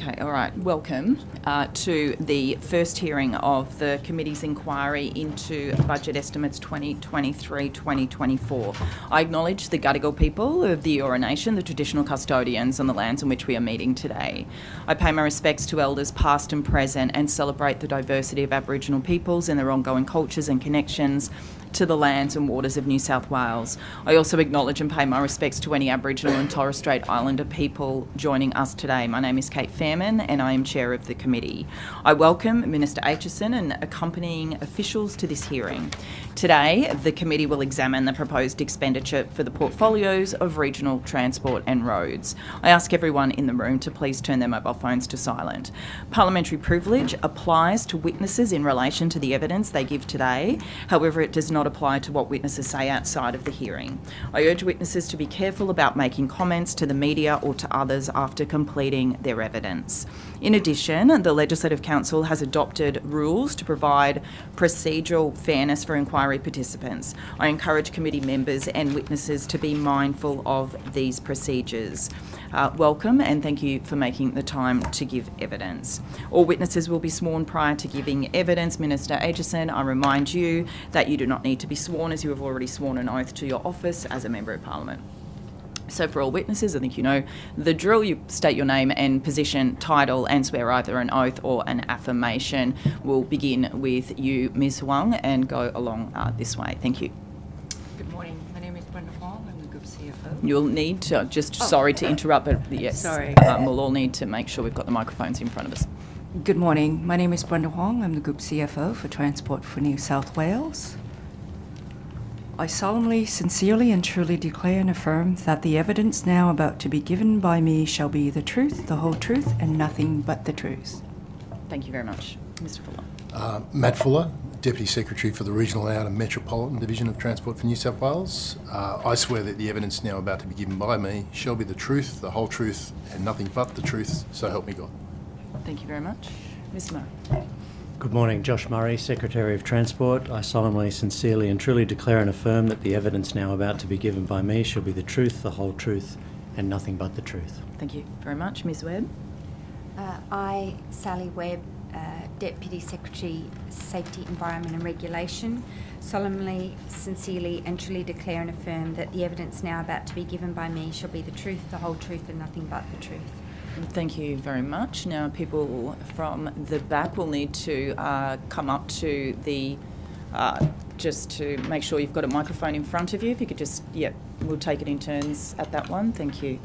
Okay, all right. Welcome to the first hearing of the committee's inquiry into budget estimates 2023-2024. I acknowledge the Gadigal people of the Eora Nation, the traditional custodians on the lands on which we are meeting today. I pay my respects to elders past and present and celebrate the diversity of Aboriginal peoples and their ongoing cultures and connections to the lands and waters of New South Wales. I also acknowledge and pay my respects to any Aboriginal and Torres Strait Islander people joining us today. My name is Kate Fairman and I am chair of the committee. I welcome Minister Aitchison and accompanying officials to this hearing. Today, the committee will examine the proposed expenditure for the portfolios of regional transport and roads. I ask everyone in the room to please turn their mobile phones to silent. Parliamentary privilege applies to witnesses in relation to the evidence they give today. However, it does not apply to what witnesses say outside of the hearing. I urge witnesses to be careful about making comments to the media or to others after completing their evidence. In addition, the Legislative Council has adopted rules to provide procedural fairness for inquiry participants. I encourage committee members and witnesses to be mindful of these procedures. Welcome and thank you for making the time to give evidence. All witnesses will be sworn prior to giving evidence. Minister Aitchison, I remind you that you do not need to be sworn as you have already sworn an oath to your office as a Member of Parliament. So for all witnesses, I think you know the drill. You state your name and position, title, and swear either an oath or an affirmation. We'll begin with you, Ms. Huang, and go along this way. Thank you. Good morning. My name is Brenda Huang. I'm the Group CFO. You'll need to, sorry to interrupt, but yes. Sorry. We'll all need to make sure we've got the microphones in front of us. Good morning. My name is Brenda Huang. I'm the Group CFO for Transport for New South Wales. I solemnly, sincerely and truly declare and affirm that the evidence now about to be given by me shall be the truth, the whole truth, and nothing but the truth. Thank you very much. Mr. Fuller. Matt Fuller, Deputy Secretary for the Regional and Outer Metropolitan Division of Transport for New South Wales. I swear that the evidence now about to be given by me shall be the truth, the whole truth, and nothing but the truth, so help me God. Thank you very much. Mr. Murray. Good morning, Josh Murray, Secretary of Transport. I solemnly, sincerely and truly declare and affirm that the evidence now about to be given by me shall be the truth, the whole truth, and nothing but the truth. Thank you very much. Ms. Webb. I, Sally Webb, Deputy Secretary, Safety, Environment and Regulation, solemnly, sincerely and truly declare and affirm that the evidence now about to be given by me shall be the truth, the whole truth and nothing but the truth. Thank you very much. Now, people from the back will need to come up to the, just to make sure you've got a microphone in front of you. If you could just, we'll take it in turns at that one. Thank you.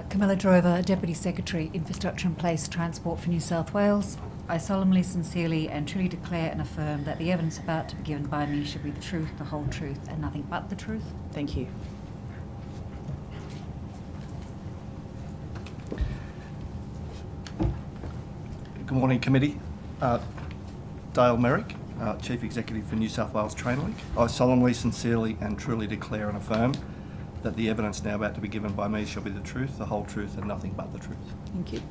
Camilla Drover, Deputy Secretary, Infrastructure and Place Transport for New South Wales. I solemnly, sincerely and truly declare and affirm that the evidence about to be given by me shall be the truth, the whole truth and nothing but the truth. Thank you. Good morning, Committee. Dale Merrick, Chief Executive for New South Wales Trainlink. I solemnly, sincerely and truly declare and affirm that the evidence now about to be given by me shall be the truth, the whole truth and nothing but the truth. Thank you.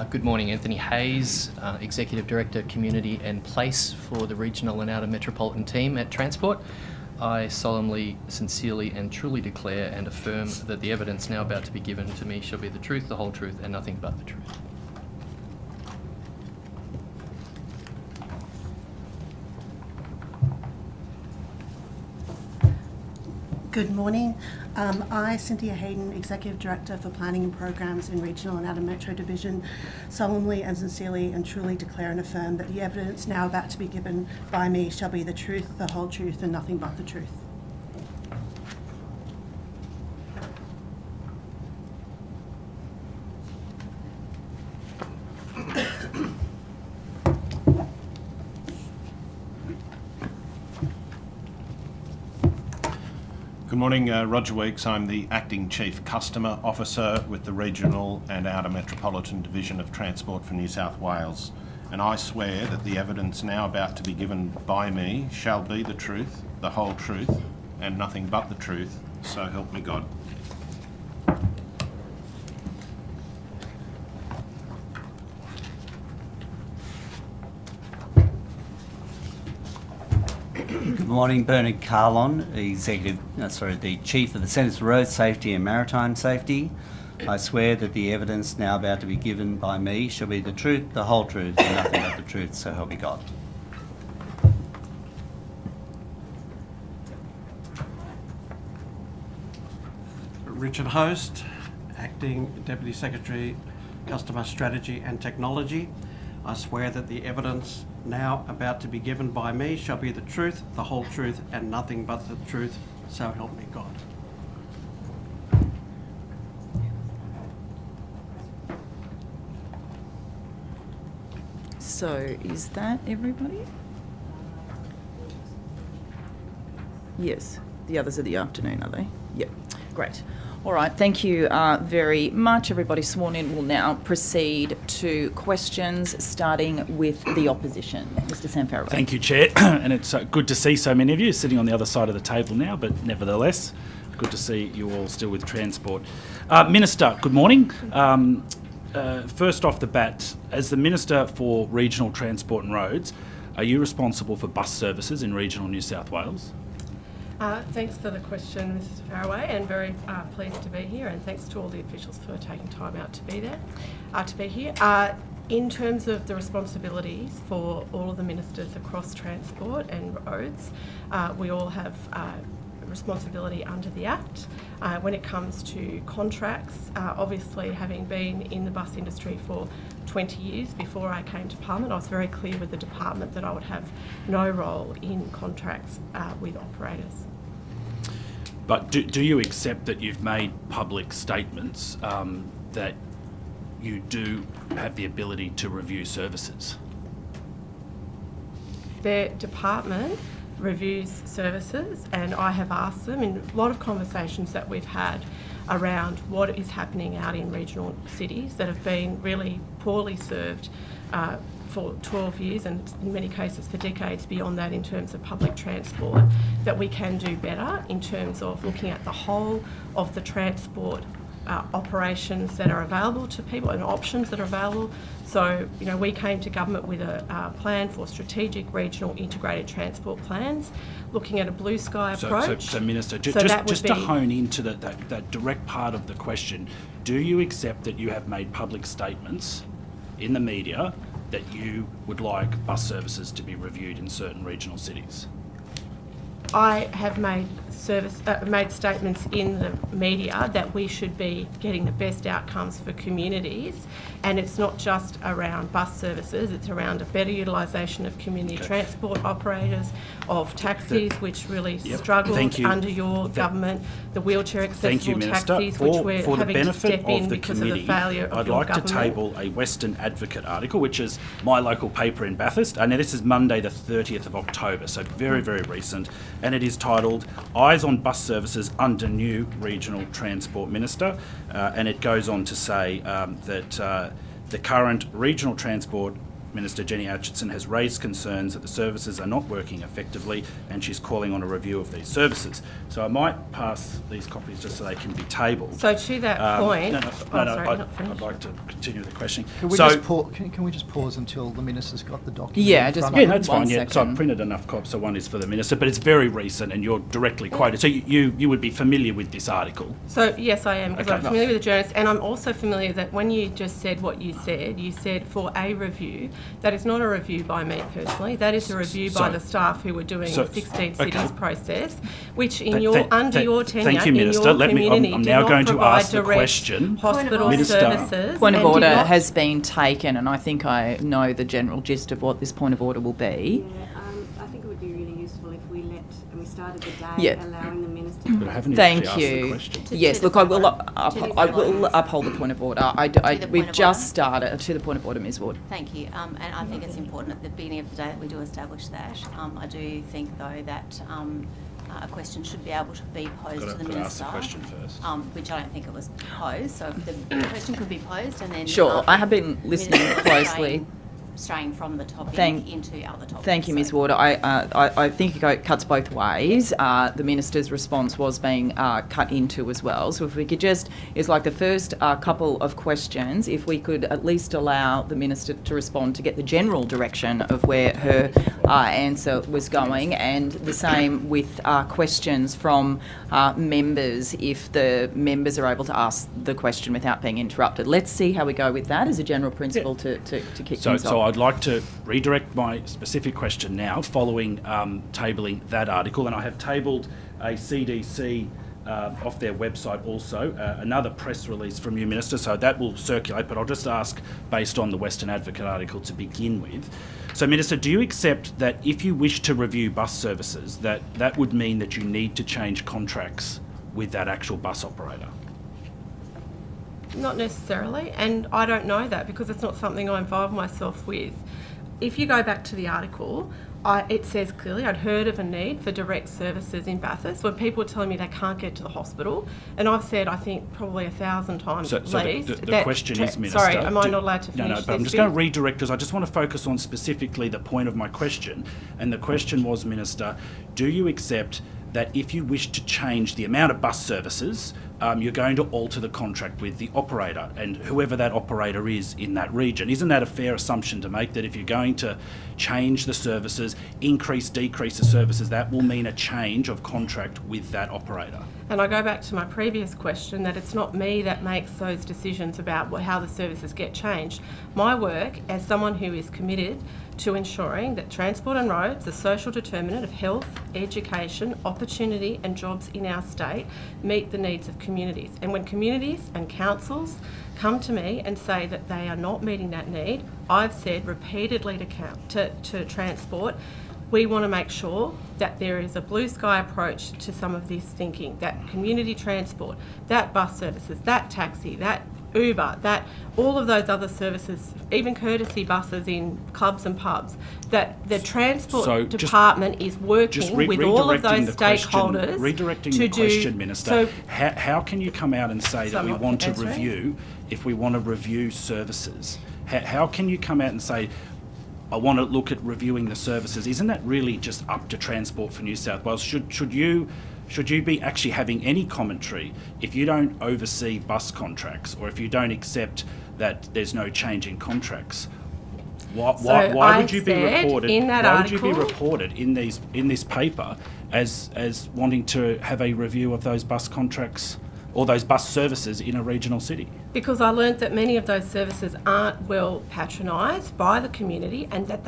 Good morning, Anthony Hayes, Executive Director, Community and Place for the Regional and Outer Metropolitan Team at Transport. I solemnly, sincerely and truly declare and affirm that the evidence now about to be given to me shall be the truth, the whole truth and nothing but the truth. Good morning. I, Cynthia Hayden, Executive Director for Planning and Programs in Regional and Outer Metro Division, solemnly and sincerely and truly declare and affirm that the evidence now about to be given by me shall be the truth, the whole truth and nothing but the truth. Good morning, Roger Weeks. I'm the Acting Chief Customer Officer with the Regional and Outer Metropolitan Division of Transport for New South Wales, and I swear that the evidence now about to be given by me shall be the truth, the whole truth, and nothing but the truth, so help me God. Good morning, Bernard Carlon, the Chief of the Centres for Road Safety and Maritime Safety. I swear that the evidence now about to be given by me shall be the truth, the whole truth, and nothing but the truth, so help me God. Richard Host, Acting Deputy Secretary, Customer Strategy and Technology. I swear that the evidence now about to be given by me shall be the truth, the whole truth, and nothing but the truth, so help me God. So is that everybody? Yes. The others are the afternoon, are they? Yep. Great. All right. Thank you very much. Everybody sworn in will now proceed to questions, starting with the opposition. Mr. Sam Farraway. Thank you, Chair. And it's good to see so many of you sitting on the other side of the table now, but nevertheless, good to see you all still with Transport. Minister, good morning. First off the bat, as the Minister for Regional Transport and Roads, are you responsible for bus services in regional New South Wales? Thanks for the question, Mr. Farraway, and very pleased to be here, and thanks to all the officials for taking time out to be here. In terms of the responsibilities for all of the ministers across transport and roads, we all have responsibility under the Act. When it comes to contracts, obviously having been in the bus industry for 20 years before I came to Parliament, I was very clear with the department that I would have no role in contracts with operators. But do you accept that you've made public statements that you do have the ability to review services? Their department reviews services, and I have asked them in a lot of conversations that we've had around what is happening out in regional cities that have been really poorly served for 12 years and in many cases for decades beyond that in terms of public transport, that we can do better in terms of looking at the whole of the transport operations that are available to people and options that are available. So, we came to government with a plan for strategic regional integrated transport plans, looking at a blue sky approach. So Minister, just to hone into that direct part of the question, do you accept that you have made public statements in the media that you would like bus services to be reviewed in certain regional cities? I have made statements in the media that we should be getting the best outcomes for communities, and it's not just around bus services, it's around a better utilisation of community transport operators, of taxis, which really struggled under your government, the wheelchair accessible taxis, which we're having to step in because of the failure of your government. I'd like to table a Western Advocate article, which is my local paper in Bathurst, and this is Monday the 30th of October, so very, very recent, and it is titled Eyes on Bus Services Under New Regional Transport Minister, and it goes on to say that the current Regional Transport Minister Jenny Aitchison has raised concerns that the services are not working effectively, and she's calling on a review of these services. So I might pass these copies just so they can be tabled. So to that point... I'd like to continue the questioning. Can we just pause until the Minister's got the document? Yeah, just that's fine. Yeah, so I've printed enough copies, so one is for the Minister, but it's very recent and you're directly quoted. So you would be familiar with this article? So yes, I am, because I'm familiar with the journalist, and I'm also familiar that when you just said what you said for a review. That is not a review by me personally. That is a review by the staff who were doing the 16 cities process, which under your tenure, thank you, Minister. in your community, I'm now going to ask the direct question. Hospital services. Point of order has been taken, and I think I know the general gist of what this point of order will be. Yeah, I think it would be really useful if we started the day allowing the Minister to... But I haven't Thank actually you. asked the question. Yes, look, I will uphold the point of order. We've just started to the point of order, Ms Ward. Thank you. And I think it's important at the beginning of the day that we do establish that. I do think, though, that a question should be able to be posed to the Minister. Ask the question first. Which I don't think it was posed. So if the question could be posed and then... Sure, I have been listening closely. straying from the topic into other topics. Thank you, Ms Ward. I think it cuts both ways. The Minister's response was being cut into as well. So if we could just, it's like the first couple of questions, if we could at least allow the Minister to respond to get the general direction of where her answer was going, and the same with questions from members, if the members are able to ask the question without being interrupted. Let's see how we go with that as a general principle to kick things off. So I'd like to redirect my specific question now, following tabling that article, and I have tabled a CDC off their website also, another press release from you, Minister, so that will circulate, but I'll just ask based on the Western Advocate article to begin with. So, Minister, do you accept that if you wish to review bus services, that would mean that you need to change contracts with that actual bus operator? Not necessarily, and I don't know that because it's not something I involve myself with. If you go back to the article, it says clearly I'd heard of a need for direct services in Bathurst when people were telling me they can't get to the hospital, and I've said, I think, probably 1,000 times at least. The question is, Minister... Sorry, am I not allowed to finish No, but I'm just going to redirect because I just want to focus on specifically the point of my question, and the question was, Minister, do you accept that if you wish to change the amount of bus services, you're going to alter the contract with the operator and whoever that operator is in that region? Isn't that a fair assumption to make, that if you're going to change the services, increase, decrease the services, that will mean a change of contract with that operator? And I go back to my previous question that it's not me that makes those decisions about how the services get changed. My work as someone who is committed to ensuring that transport and roads, the social determinant of health, education, opportunity and jobs in our state, meet the needs of communities. And when communities and councils come to me and say that they are not meeting that need, I've said repeatedly to Transport, we want to make sure that there is a blue sky approach to some of this thinking, that community transport, that bus services, that taxi, that Uber, that all of those other services, even courtesy buses in clubs and pubs, that the Transport Department is working with all of those stakeholders redirecting the question, Minister, how can you come out and say that we want to review, if we want to review services? How can you come out and say, I want to look at reviewing the services? Isn't that really just up to Transport for New South Wales? Should you be actually having any commentary if you don't oversee bus contracts, or if you don't accept that there's no change in contracts? Why would you be reported? Why would you be reported in this paper as wanting to have a review of those bus contracts or those bus services in a regional city? Because I learnt that many of those services aren't well patronised by the community, and that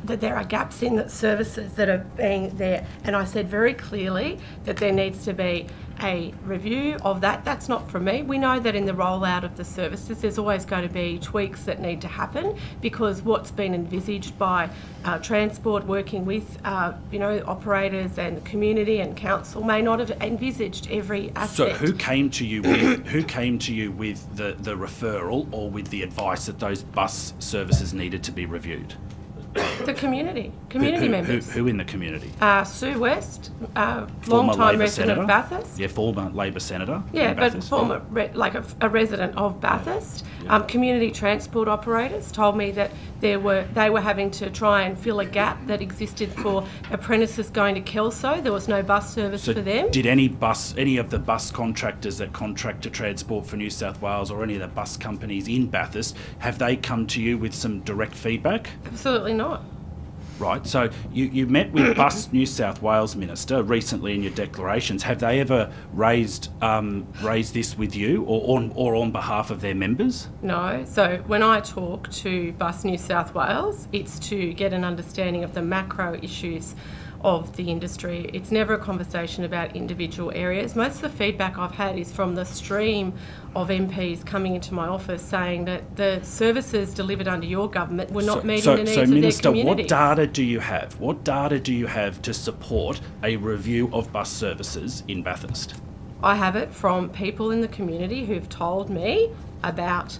there are gaps in the services that are being there. And I said very clearly that there needs to be a review of that. That's not from me. We know that in the rollout of the services, there's always going to be tweaks that need to happen, because what's been envisaged by Transport working with operators and the community and council may not have envisaged every aspect. So who came to you with the referral or with the advice that those bus services needed to be reviewed? The community members. Who in the community? Sue West, long-time resident of Bathurst. Yeah, former Labor senator. Yeah, but former, a resident of Bathurst. Yeah. Community transport operators told me that they were having to try and fill a gap that existed for apprentices going to Kelso. There was no bus service for them. Did any of the bus contractors that contract to Transport for New South Wales, or any of the bus companies in Bathurst, have they come to you with some direct feedback? Absolutely not. Right, so you met with Bus New South Wales Minister recently in your declarations. Have they ever raised this with you or on behalf of their members? No. So when I talk to Bus New South Wales, it's to get an understanding of the macro issues of the industry. It's never a conversation about individual areas. Most of the feedback I've had is from the stream of MPs coming into my office saying that the services delivered under your government were not meeting the needs of their communities. So, Minister, what data do you have? What data do you have to support a review of bus services in Bathurst? I have it from people in the community who've told me about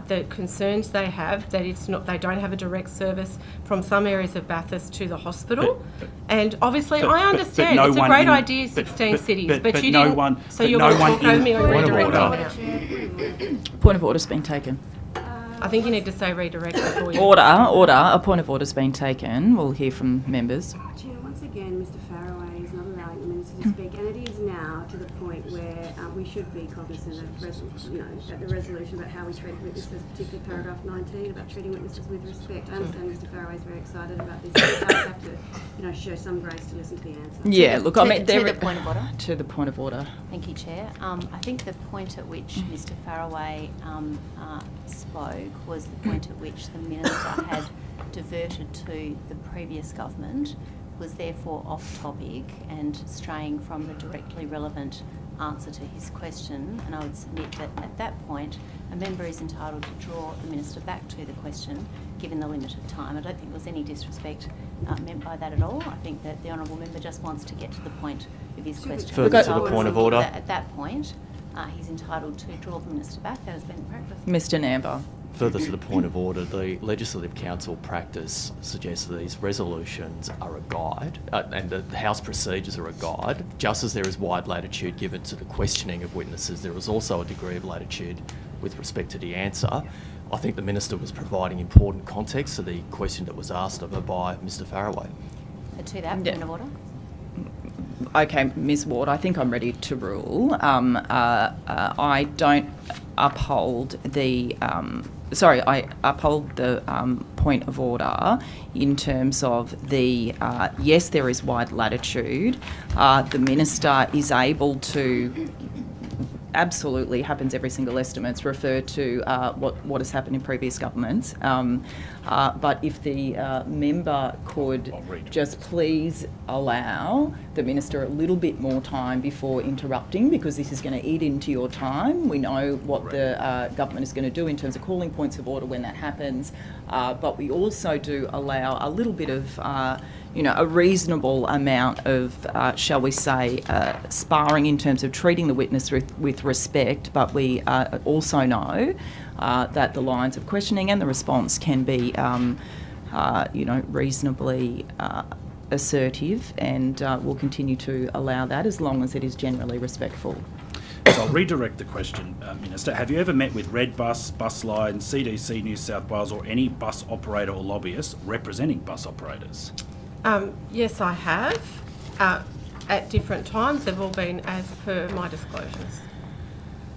the concerns they have, that they don't have a direct service from some areas of Bathurst to the hospital. And obviously, I understand it's a great idea, 16 cities, but you didn't. So you're going to talk over me or redirecting now. Point of order's been taken. I think you need to say redirect before you... Order. A point of order's been taken. We'll hear from members. Chair, once again, Mr Farraway is not allowing the Minister to speak, and it is now to the point where we should be cognizant of the resolution about how we treat witnesses, particularly paragraph 19 about treating witnesses with respect. I understand Mr Farraway is very excited about this. He does have to, show some grace to listen to the answer. Yeah, look, I mean... To the point of order. To the point of order. Thank you, Chair. I think the point at which Mr Farraway spoke was the point at which the Minister had diverted to the previous government, was therefore off topic and straying from the directly relevant answer to his question, and I would submit that at that point a member is entitled to draw the Minister back to the question given the limited time. I don't think there was any disrespect meant by that at all. I think that the Honourable Member just wants to get to the point of his question. Further to the point of order. At that point, he's entitled to draw the Minister back. That has been the practice. Mr Namber. Further to the point of order, the Legislative Council practice suggests that these resolutions are a guide, and the House procedures are a guide. Just as there is wide latitude given to the questioning of witnesses, there is also a degree of latitude with respect to the answer. I think the Minister was providing important context to the question that was asked of her by Mr Farraway. To that, point of order. Okay, Ms Ward, I think I'm ready to rule. I don't uphold the... I uphold the point of order in terms of the, yes, there is wide latitude. The Minister is able to, absolutely happens every single estimate's refer to what has happened in previous governments. But if the member could just please allow the Minister a little bit more time before interrupting, because this is going to eat into your time. We know what the government is going to do in terms of calling points of order when that happens. But we also do allow a little bit of a reasonable amount of, shall we say, sparring in terms of treating the witness with respect, but we also know that the lines of questioning and the response can be, reasonably assertive, and we'll continue to allow that as long as it is generally respectful. So I'll redirect the question, Minister. Have you ever met with Redbus, Busline, CDC New South Wales, or any bus operator or lobbyist representing bus operators? Yes, I have. At different times. They've all been as per my disclosures.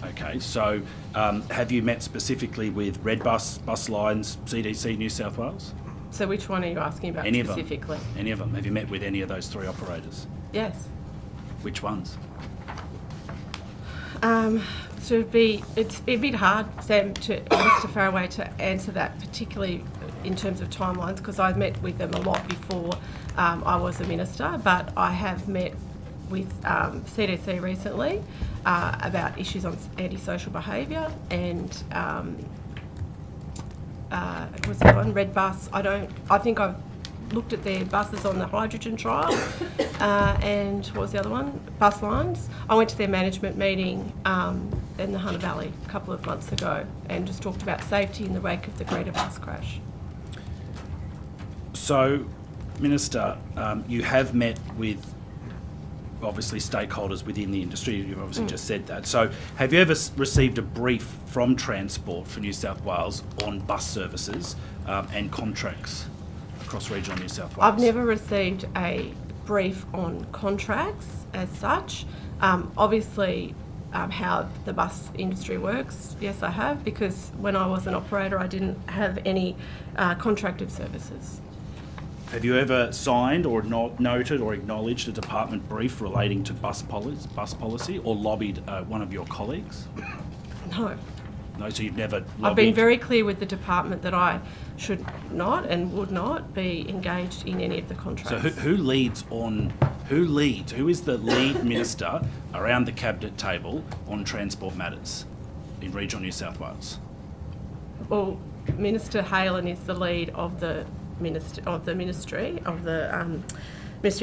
Okay, so have you met specifically with Redbus, Buslines, CDC New South Wales? So which one are you asking about specifically? Any of them? Have you met with any of those three operators? Yes. Which ones? So it's a bit hard, Sam, Mr Farraway, to answer that, particularly in terms of timelines, because I met with them a lot before I was a minister, but I have met with CDC recently about issues on antisocial behaviour, and what's the other one? Redbus. I think I've looked at their buses on the hydrogen trial, and what was the other one? Bus lines. I went to their management meeting in the Hunter Valley a couple of months ago and just talked about safety in the wake of the Greta bus crash. So, Minister, you have met with obviously stakeholders within the industry. You've obviously just said that. So have you ever received a brief from Transport for New South Wales on bus services and contracts across regional New South Wales? I've never received a brief on contracts as such. Obviously, how the bus industry works, yes I have, because when I was an operator I didn't have any contracted services. Have you ever signed or noted or acknowledged a department brief relating to bus policy or lobbied one of your colleagues? No. No, so you've never lobbied? I've been very clear with the department that I should not and would not be engaged in any of the contracts. So who is the lead minister around the cabinet table on transport matters in regional New South Wales? Well, Minister Halen is the lead of the Ministry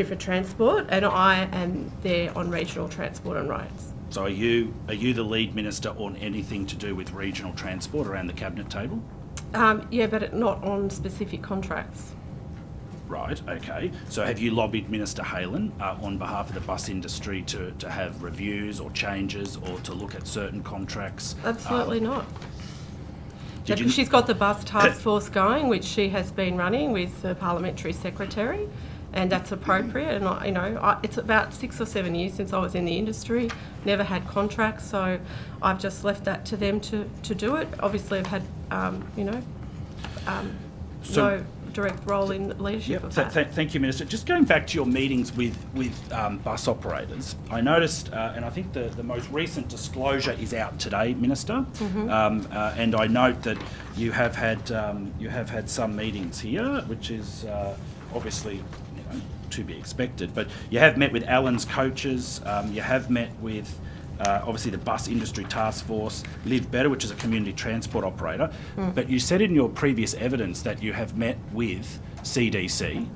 for Transport, and I am there on regional transport and roads. So are you the lead minister on anything to do with regional transport around the cabinet table? Yeah, but not on specific contracts. Right, okay. So have you lobbied Minister Halen on behalf of the bus industry to have reviews or changes or to look at certain contracts? Absolutely not. Because she's got the bus task force going, which she has been running with the parliamentary secretary, and that's appropriate. And it's about 6 or 7 years since I was in the industry, never had contracts, so I've just left that to them to do it. Obviously, I've had no direct role in leadership of that. Thank you, Minister. Just going back to your meetings with bus operators, I noticed, and I think the most recent disclosure is out today, Minister, and I note that you have had some meetings here, which is obviously to be expected. But you have met with Allen's coaches, you have met with obviously the bus industry task force, Live Better, which is a community transport operator. But you said in your previous evidence that you have met with CDC.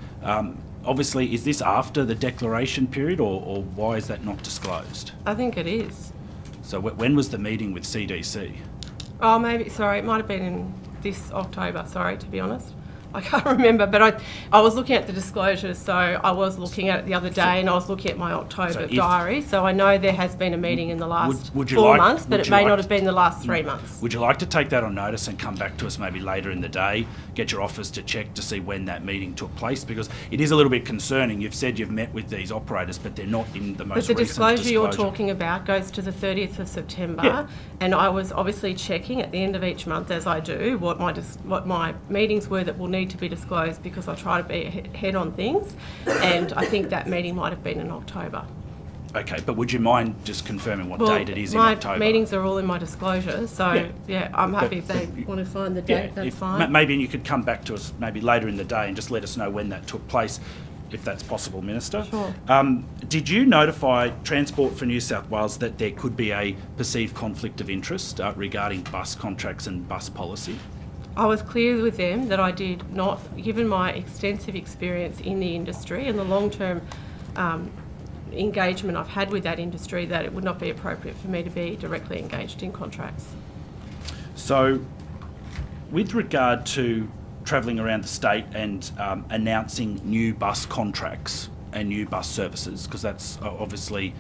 Obviously, is this after the declaration period, or why is that not disclosed? I think it is. So when was the meeting with CDC? Oh, maybe, sorry, it might have been in this October, sorry, to be honest. I can't remember, but I was looking at the disclosures, so I was looking at it the other day, and I was looking at my October diary, so I know there has been a meeting in the last 4 months, but it may not have been the last 3 months. Would you like to take that on notice and come back to us maybe later in the day, get your office to check to see when that meeting took place? Because it is a little bit concerning. You've said you've met with these operators, but they're not in the most recent disclosure. But the disclosure you're talking about goes to the 30th of September, and I was obviously checking at the end of each month, as I do, what my meetings were that will need to be disclosed, because I try to be ahead on things, and I think that meeting might have been in October. Okay, but would you mind just confirming what date it is in October? My meetings are all in my disclosure, so I'm happy if they want to find the date, that's fine. Maybe you could come back to us maybe later in the day and just let us know when that took place, if that's possible, Minister. Sure. Did you notify Transport for New South Wales that there could be a perceived conflict of interest regarding bus contracts and bus policy? I was clear with them that I did not, given my extensive experience in the industry and the long-term engagement I've had with that industry, that it would not be appropriate for me to be directly engaged in contracts. So, with regard to travelling around the state and announcing new bus contracts and new bus services, because that's obviously,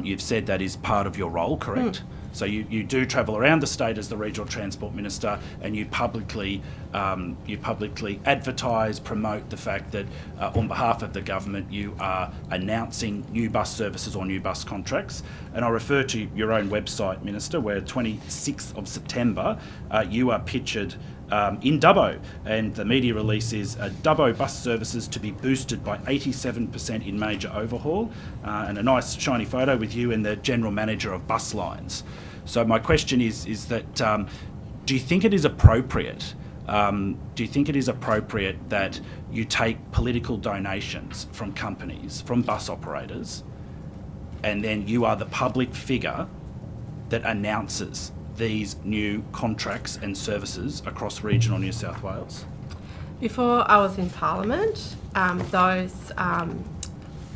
you've said that is part of your role, correct? So you do travel around the state as the Regional Transport Minister, and you publicly advertise, promote the fact that on behalf of the government you are announcing new bus services or new bus contracts. And I refer to your own website, Minister, where 26th of September you are pictured in Dubbo, and the media release is Dubbo bus services to be boosted by 87% in major overhaul, and a nice shiny photo with you and the General Manager of Bus Lines. So my question is that do you think it is appropriate? Do you think it is appropriate that you take political donations from companies, from bus operators, and then you are the public figure that announces these new contracts and services across regional New South Wales? Before I was in Parliament,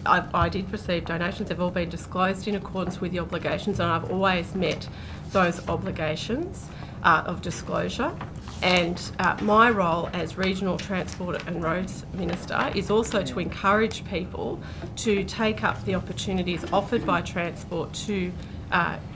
I did receive donations. They've all been disclosed in accordance with the obligations, and I've always met those obligations of disclosure. And my role as Regional Transport and Roads Minister is also to encourage people to take up the opportunities offered by Transport to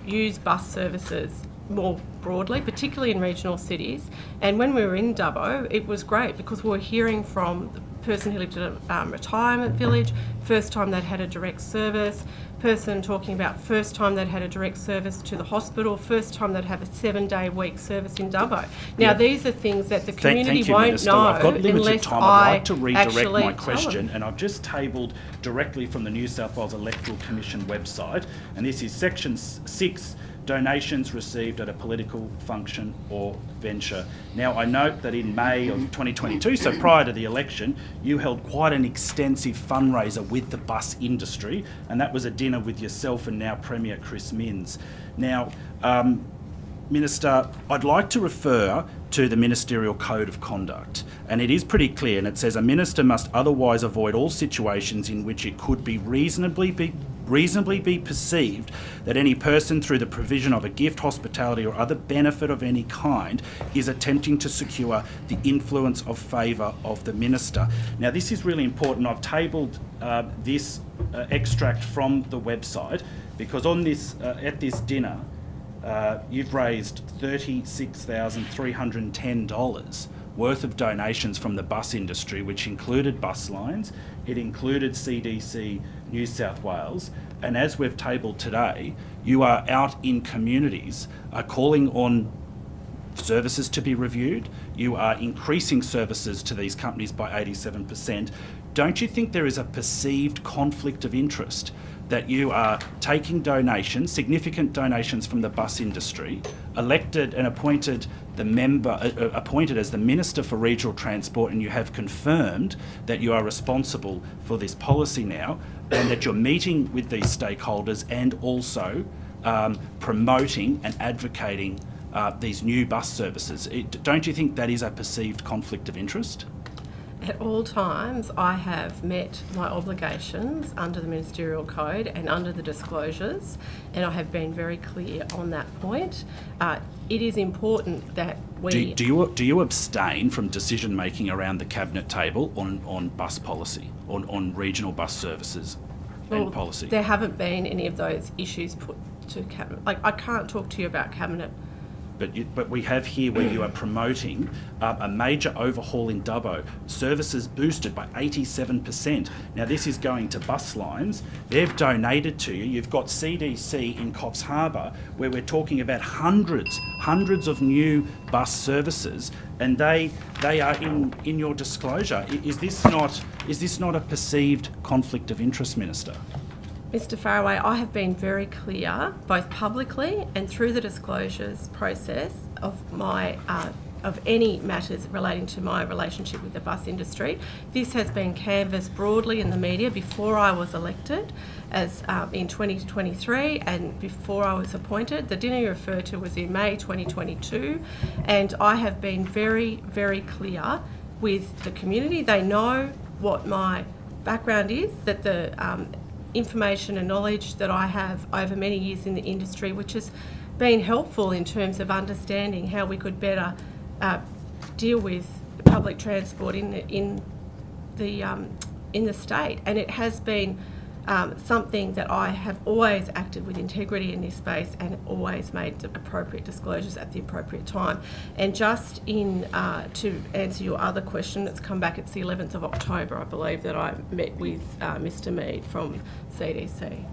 use bus services more broadly, particularly in regional cities. And when we were in Dubbo, it was great because we were hearing from the person who lived at a retirement village, first time they'd had a direct service, person talking about first time they'd had a direct service to the hospital, first time they'd have a 7-day-a-week service in Dubbo. Now, these are things that the community won't Minister. know I've got limited unless time. I'd like to I redirect my actually question, and I've just tabled directly from the New South Wales Electoral Commission website, and this is Section 6, donations received at a political function or venture. Now, I note that in May of 2022, so prior to the election, you held quite an extensive fundraiser with the bus industry, and that was a dinner with yourself and now Premier Chris Minns. Now, Minister, I'd like to refer to the Ministerial Code of Conduct, and it is pretty clear, and it says a minister must otherwise avoid all situations in which it could be reasonably be perceived that any person through the provision of a gift, hospitality or other benefit of any kind is attempting to secure the influence of favour of the minister. Now, this is really important. I've tabled this extract from the website because on this at this dinner you've raised $36,310 worth of donations from the bus industry, which included bus lines, it included CDC New South Wales, and as we've tabled today, you are out in communities calling on services to be reviewed. You are increasing services to these companies by 87%. Don't you think there is a perceived conflict of interest that you are taking donations, significant donations from the bus industry, elected and appointed appointed as the Minister for Regional Transport, and you have confirmed that you are responsible for this policy now, and that you're meeting with these stakeholders and also promoting and advocating these new bus services? Don't you think that is a perceived conflict of interest? At all times, I have met my obligations under the Ministerial Code and under the disclosures, and I have been very clear on that point. It is important that we... Do you abstain from decision making around the Cabinet table on bus policy, on regional bus services and policy? There haven't been any of those issues put to Cabinet. Like, I can't talk to you about Cabinet. But we have here where you are promoting a major overhaul in Dubbo, services boosted by 87%. Now this is going to bus lines. They've donated to you. You've got CDC in Coffs Harbour, where we're talking about hundreds of new bus services, and they are in your disclosure. Is this not a perceived conflict of interest, Minister? Mr Faraway, I have been very clear, both publicly and through the disclosures process of any matters relating to my relationship with the bus industry. This has been canvassed broadly in the media before I was elected, as in 2023, and before I was appointed. The dinner you referred to was in May 2022, and I have been very, very clear with the community. They know what my background is, that the information and knowledge that I have over many years in the industry, which has been helpful in terms of understanding how we could better deal with public transport in the state. And it has been something that I have always acted with integrity in this space and always made the appropriate disclosures at the appropriate time. And just to answer your other question that's come back, it's the 11th of October, I believe, that I met with Mr Mead from CDC.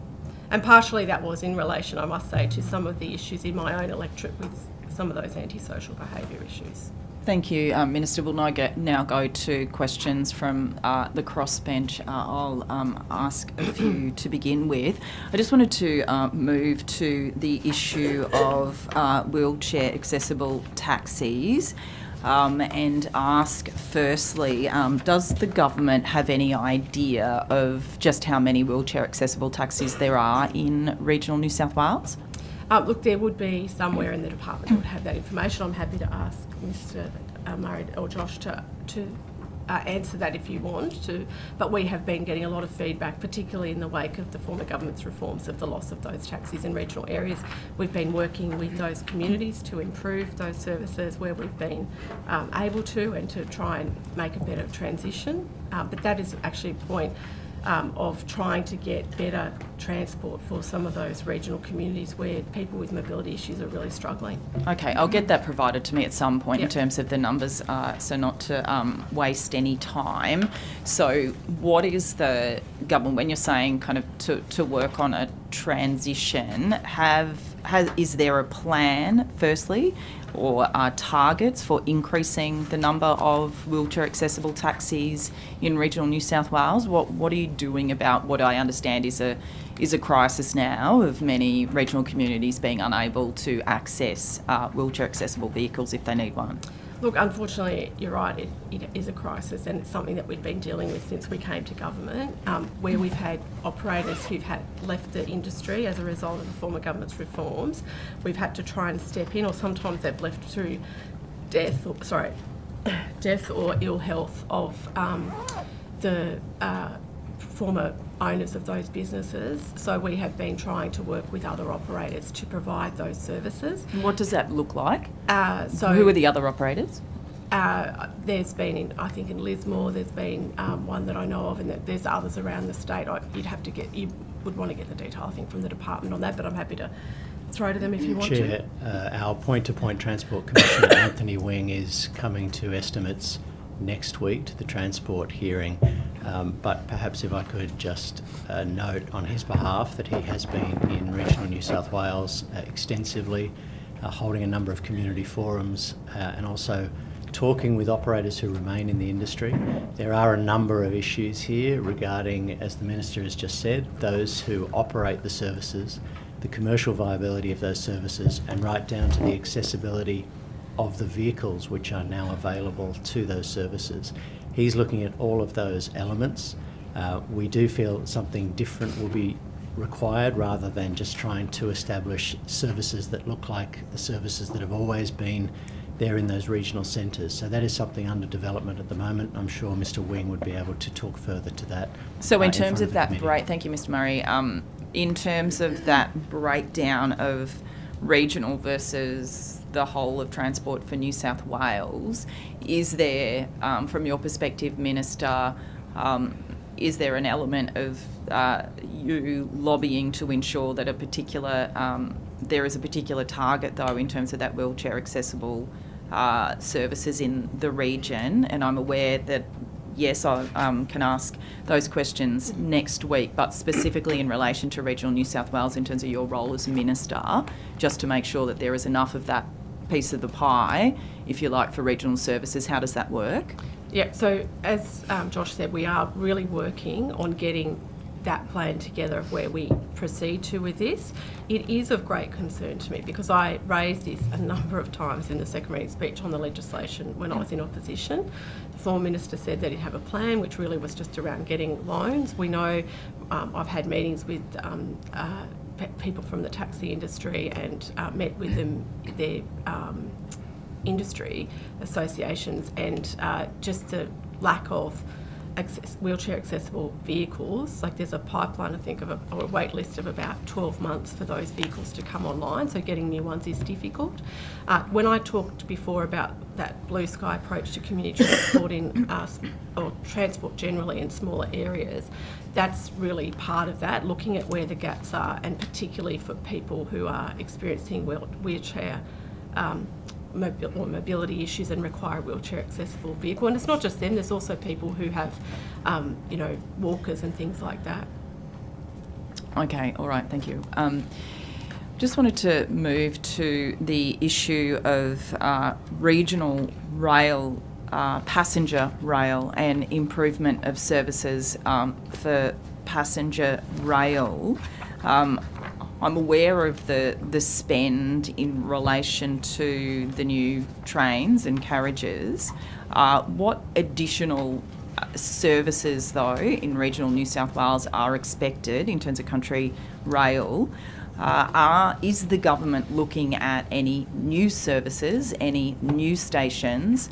And partially that was in relation, I must say, to some of the issues in my own electorate with some of those antisocial behaviour issues. Thank you, Minister. We'll now go to questions from the crossbench. I'll ask a few to begin with. I just wanted to move to the issue of wheelchair accessible taxis and ask firstly, does the government have any idea of just how many wheelchair accessible taxis there are in regional New South Wales? Look, there would be somewhere in the department that would have that information. I'm happy to ask Mr Murray or Josh to answer that if you want to. But we have been getting a lot of feedback, particularly in the wake of the former government's reforms of the loss of those taxis in regional areas. We've been working with those communities to improve those services where we've been able to, and to try and make a better transition. But that is actually a point of trying to get better transport for some of those regional communities where people with mobility issues are really struggling. Okay, I'll get that provided to me at some point in terms of the numbers, so not to waste any time. So what is the government, when you're saying kind of to work on a transition, is there a plan, firstly, or targets for increasing the number of wheelchair accessible taxis in regional New South Wales? What are you doing about what I understand is a crisis now of many regional communities being unable to access wheelchair accessible vehicles if they need one? Look, unfortunately, you're right, it is a crisis, and it's something that we've been dealing with since we came to government, where we've had operators who've left the industry as a result of the former government's reforms. We've had to try and step in, or sometimes they've left through death or ill health of the former owners of those businesses. So we have been trying to work with other operators to provide those services. What does that look like? So who are the other operators? There's been, I think in Lismore, there's been one that I know of, and there's others around the state. You'd have to would want to get the detail, I think, from the department on that, but I'm happy to throw to them if you want Chair, to. our point-to-point Transport Commissioner Anthony Wing is coming to estimates next week to the Transport hearing, but perhaps if I could just note on his behalf that he has been in regional New South Wales extensively, holding a number of community forums and also talking with operators who remain in the industry. There are a number of issues here regarding, as the Minister has just said, those who operate the services, the commercial viability of those services, and right down to the accessibility of the vehicles which are now available to those services. He's looking at all of those elements. We do feel something different will be required rather than just trying to establish services that look like the services that have always been there in those regional centres. So that is something under development at the moment. I'm sure Mr Wing would be able to talk further to that. So in terms front of that committee. thank you, Mr Murray. In terms of that breakdown of regional versus the whole of Transport for New South Wales, is there, from your perspective, Minister, is there an element of you lobbying to ensure that a particular there is a particular target, though, in terms of that wheelchair accessible services in the region? And I'm aware that, yes, I can ask those questions next week, but specifically in relation to regional New South Wales in terms of your role as Minister, just to make sure that there is enough of that piece of the pie, if you like, for regional services. How does that work? Yeah, so as Josh said, we are really working on getting that plan together of where we proceed to with this. It is of great concern to me because I raised this a number of times in the second reading speech on the legislation when I was in opposition. The former minister said that he'd have a plan which really was just around getting loans. We know I've had meetings with people from the taxi industry and met with them, their industry associations, and just the lack of wheelchair accessible vehicles. Like there's a pipeline, I think, or a wait list of about 12 months for those vehicles to come online, so getting new ones is difficult. When I talked before about that blue sky approach to community transport or transport generally in smaller areas, that's really part of that, looking at where the gaps are, and particularly for people who are experiencing wheelchair mobility issues and require a wheelchair accessible vehicle. And it's not just them, there's also people who have walkers and things like that. Okay, all right, thank you. Just wanted to move to the issue of regional rail, passenger rail, and improvement of services for passenger rail. I'm aware of the spend in relation to the new trains and carriages. What additional services, though, in regional New South Wales are expected in terms of country rail? Is the government looking at any new services, any new stations?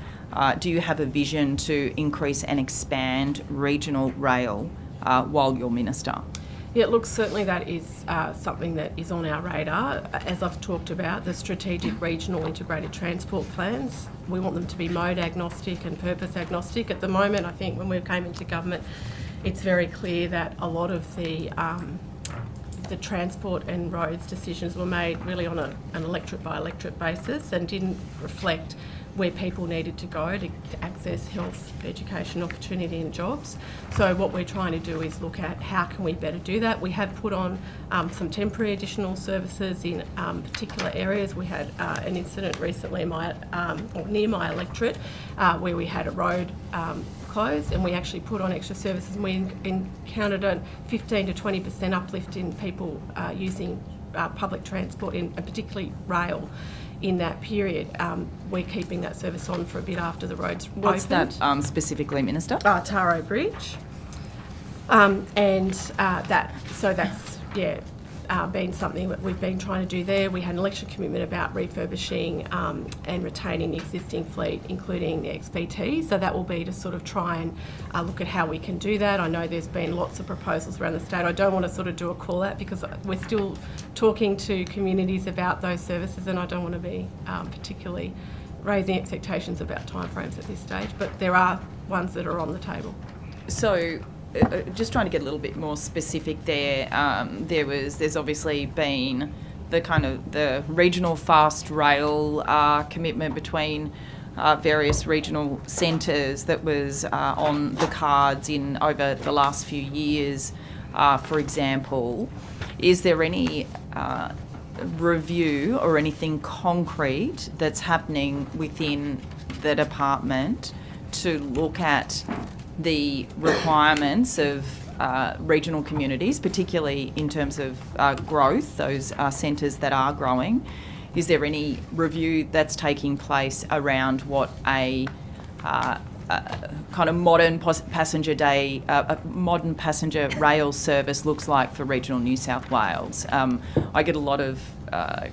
Do you have a vision to increase and expand regional rail while you're Minister? Yeah, look, certainly that is something that is on our radar. As I've talked about, the strategic regional integrated transport plans, we want them to be mode agnostic and purpose agnostic. At the moment, I think when we came into government, it's very clear that a lot of the transport and roads decisions were made really on an electorate by electorate basis and didn't reflect where people needed to go to access health, education, opportunity and jobs. So what we're trying to do is look at how can we better do that. We have put on some temporary additional services in particular areas. We had an incident recently near my electorate where we had a road closed, and we actually put on extra services, and we encountered a 15 to 20% uplift in people using public transport, and particularly rail, in that period. We're keeping that service on for a bit after the roads What's opened. that specifically, Minister? Taro Bridge. That's been something that we've been trying to do there. We had an election commitment about refurbishing and retaining the existing fleet, including the XPT. So that will be to sort of try and look at how we can do that. I know there's been lots of proposals around the state. I don't want to sort of do a call out because we're still talking to communities about those services, and I don't want to be particularly raising expectations about timeframes at this stage, but there are ones that are on the table. So just trying to get a little bit more specific there. There's obviously been the regional fast rail commitment between various regional centres that was on the cards in over the last few years. For example, is there any review or anything concrete that's happening within the department to look at the requirements of regional communities, particularly in terms of growth, those centres that are growing? Is there any review that's taking place around what a kind of modern passenger rail service looks like for regional New South Wales? I get a lot of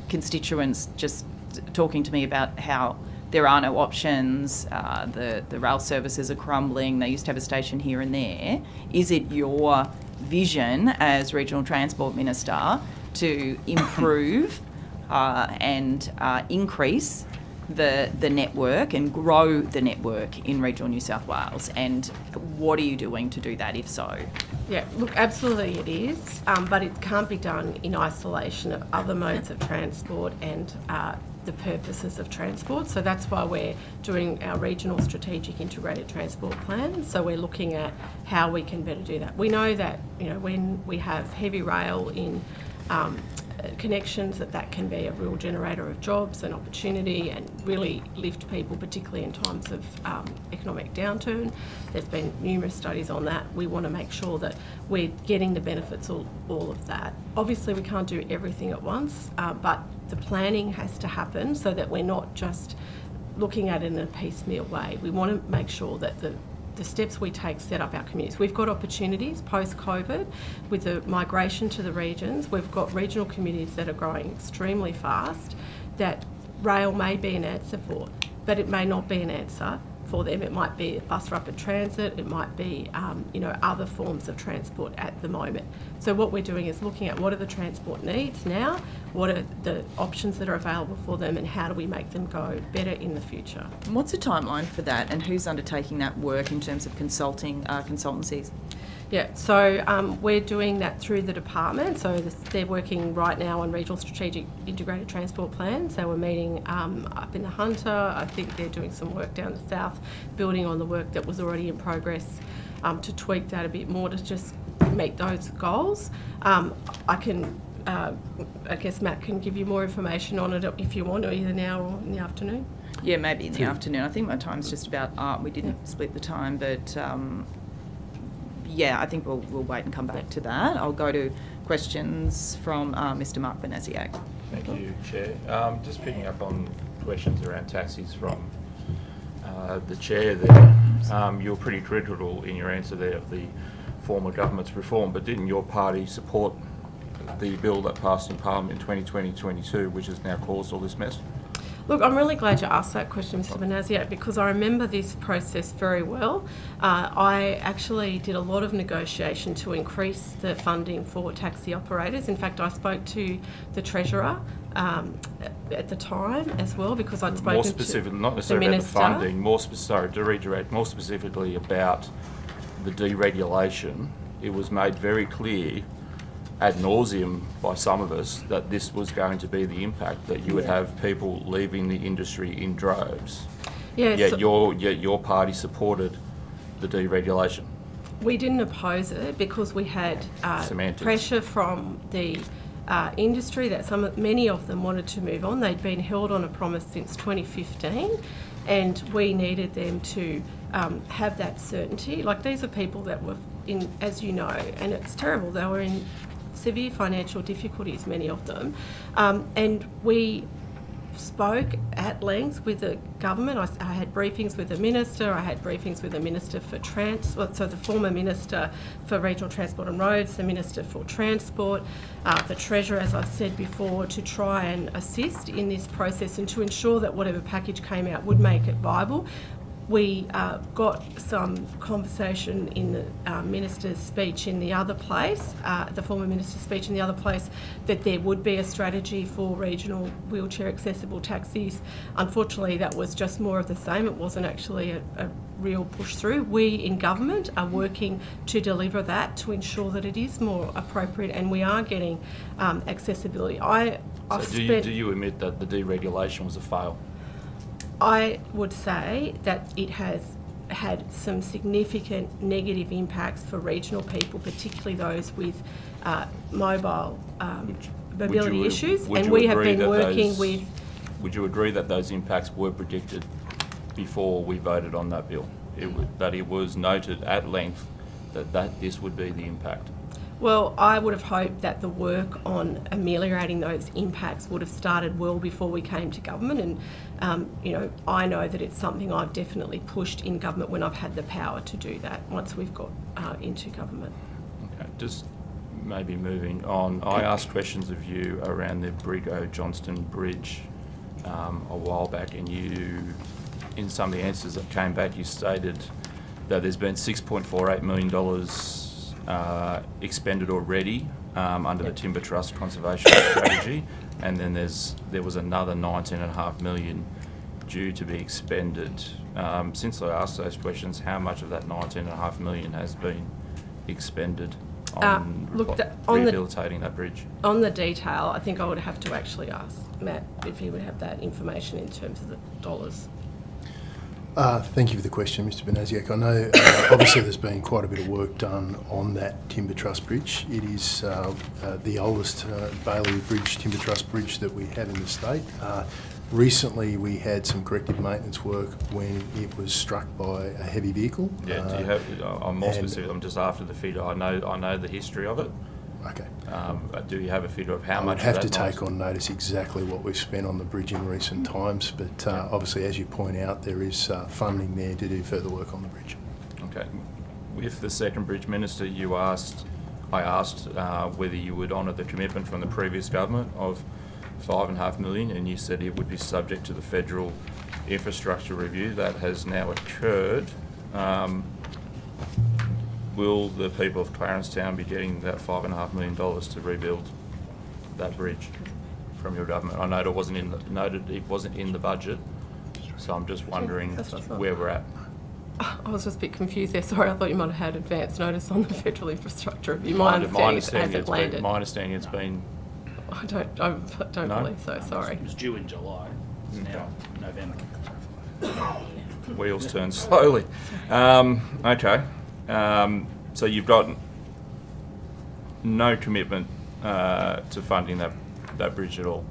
constituents just talking to me about how there are no options, the rail services are crumbling, they used to have a station here and there. Is it your vision as Regional Transport Minister to improve and increase the network and grow the network in regional New South Wales? And what are you doing to do that, if so? Yeah, look, absolutely it is, but it can't be done in isolation of other modes of transport and the purposes of transport. So that's why we're doing our regional strategic integrated transport plan. So we're looking at how we can better do that. We know that, when we have heavy rail in connections, that can be a real generator of jobs and opportunity and really lift people, particularly in times of economic downturn. There's been numerous studies on that. We want to make sure that we're getting the benefits of all of that. Obviously we can't do everything at once, but the planning has to happen so that we're not just looking at it in a piecemeal way. We want to make sure that the steps we take set up our communities. We've got opportunities post-COVID with the migration to the regions. We've got regional communities that are growing extremely fast that rail may be an answer for, but it may not be an answer for them. It might be bus rapid transit, it might be other forms of transport at the moment. So what we're doing is looking at what are the transport needs now, what are the options that are available for them, and how do we make them go better in the future. And what's the timeline for that, and who's undertaking that work in terms of consultancies? Yeah, so we're doing that through the department. So they're working right now on regional strategic integrated transport plans. So we're meeting up in the Hunter. I think they're doing some work down the south, building on the work that was already in progress to tweak that a bit more to just meet those goals. I guess Matt can give you more information on it if you want, or either now or in the afternoon. Yeah, maybe in the afternoon. I think my time's just about up. We didn't split the time, but I think we'll wait and come back to that. I'll go to questions from Mr. Mark Benaziac. Thank you, Chair. Just picking up on questions around taxis from the Chair there. You were pretty critical in your answer there of the former government's reform, but didn't your party support the bill that passed in Parliament in 2020-22, which has now caused all this mess? Look, I'm really glad you asked that question, Mr. Benaziac, because I remember this process very well. I actually did a lot of negotiation to increase the funding for taxi operators. In fact, I spoke to the Treasurer at the time as well, because I'd spoken to the Minister. Not necessarily about the funding, to redirect, more specifically about the deregulation. It was made very clear ad nauseum by some of us that this was going to be the impact, that you would have people leaving the industry in droves. Yes. Yet your party supported the deregulation. We didn't oppose it because we had pressure from the industry that many of them wanted to move on. They'd been held on a promise since 2015, and we needed them to have that certainty. Like, these are people that were in, as you know, and it's terrible, they were in severe financial difficulties, many of them, and we spoke at length with the government. I had briefings with the Minister, I had briefings with the Minister for so the former Minister for Regional Transport and Roads, the Minister for Transport, the Treasurer, as I said before, to try and assist in this process and to ensure that whatever package came out would make it viable. we got some conversation in the minister's speech in the other place, the former minister's speech in the other place, that there would be a strategy for regional wheelchair accessible taxis. Unfortunately, that was just more of the same. It wasn't actually a real push through. We in government are working to deliver that, to ensure that it is more appropriate and we are getting accessibility. Do you admit that the deregulation was a fail? I would say that it has had some significant negative impacts for regional people, particularly those with mobility issues, and we have been working with... Would you agree that those impacts were predicted before we voted on that bill? That it was noted at length that this would be the impact? Well, I would have hoped that the work on ameliorating those impacts would have started well before we came to government, and I know that it's something I've definitely pushed in government when I've had the power to do that once we've got into government. Okay, just maybe moving on. I asked questions of you around the Brigo-Johnston Bridge a while back, and you, in some of the answers that came back, you stated that there's been $6.48 million expended already under the Timber Trust Conservation Strategy, and then there was another $19.5 million due to be expended. Since I asked those questions, how much of that $19.5 million has been expended on rehabilitating that bridge? On the detail, I think I would have to actually ask Matt if he would have that information in terms of the dollars. Thank you for the question, Mr. Benasiak. I know obviously there's been quite a bit of work done on that Timber Trust Bridge. It is the oldest Bailey Bridge, Timber Trust Bridge that we have in the state. Recently we had some corrective maintenance work when it was struck by a heavy vehicle. Yeah, do you have, I'm more specific, I'm just after the figure. I know the history of it. Okay. Do you have a figure of how much? I would have to take on notice exactly what we've spent on the bridge in recent times, but obviously, as you point out, there is funding there to do further work on the bridge. Okay. With the second bridge minister, I asked whether you would honour the commitment from the previous government of $5.5 million, and you said it would be subject to the federal infrastructure review. That has now occurred. Will the people of Clarencetown be getting that $5.5 million to rebuild that bridge from your government? I know it wasn't in the budget, so I'm just wondering where we're at. I was just a bit confused there. Sorry, I thought you might have had advance notice on the federal infrastructure review. My understanding it's been. I don't believe so. Sorry. It was due in July. It's now November. Wheels turn slowly. Okay. So you've got no commitment to funding that bridge at all?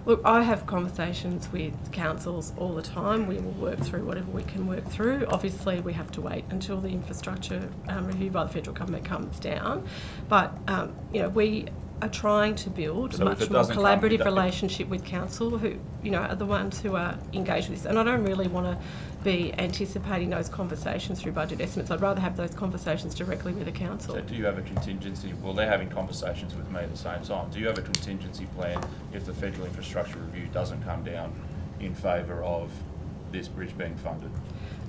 Look, I have conversations with councils all the time. We will work through whatever we can work through. Obviously, we have to wait until the infrastructure review by the federal government comes down. But, we are trying to build a much more collaborative relationship with council, who, are the ones who are engaged with this. And I don't really want to be anticipating those conversations through budget estimates. I'd rather have those conversations directly with the council. So do you have a contingency? Well, they're having conversations with me at the same time. Do you have a contingency plan if the federal infrastructure review doesn't come down in favour of this bridge being funded?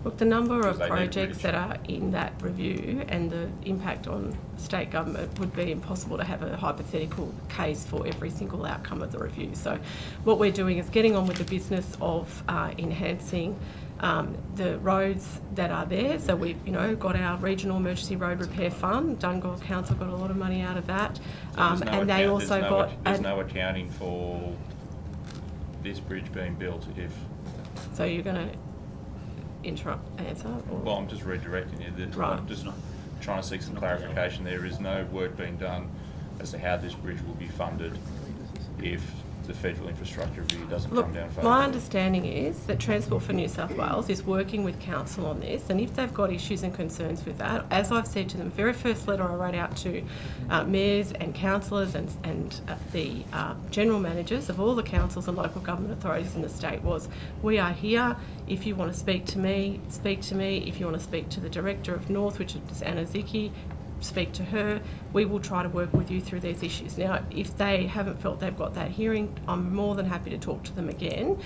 Look, the number of projects that are in that review and the impact on state government would be impossible to have a hypothetical case for every single outcome of the review. So what we're doing is getting on with the business of enhancing the roads that are there. So we've, got our regional emergency road repair fund. Dungog Council got a lot of money out of that, and they also got. There's no accounting for this bridge being built if. So you're going to answer? Or? Well, I'm just redirecting you. Right. I'm just trying to seek some clarification. There is no work being done as to how this bridge will be funded if the federal infrastructure review doesn't come down favourably. My understanding is that Transport for New South Wales is working with council on this, and if they've got issues and concerns with that, as I've said to them, the very first letter I wrote out to mayors and councillors and the general managers of all the councils and local government authorities in the state was, we are here. If you want to speak to me, speak to me. If you want to speak to the Director of North, which is Anna Zicki, speak to her. We will try to work with you through these issues. Now, if they haven't felt they've got that hearing, I'm more than happy to talk to them again.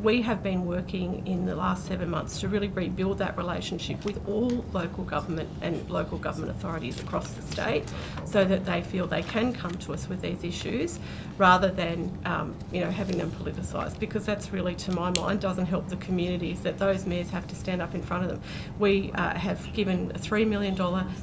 we have been working in the last 7 months to really rebuild that relationship with all local government and local government authorities across the state, so that they feel they can come to us with these issues rather than having them politicised, because that's really, to my mind, doesn't help the communities that those mayors have to stand up in front of them. We have given a $3 million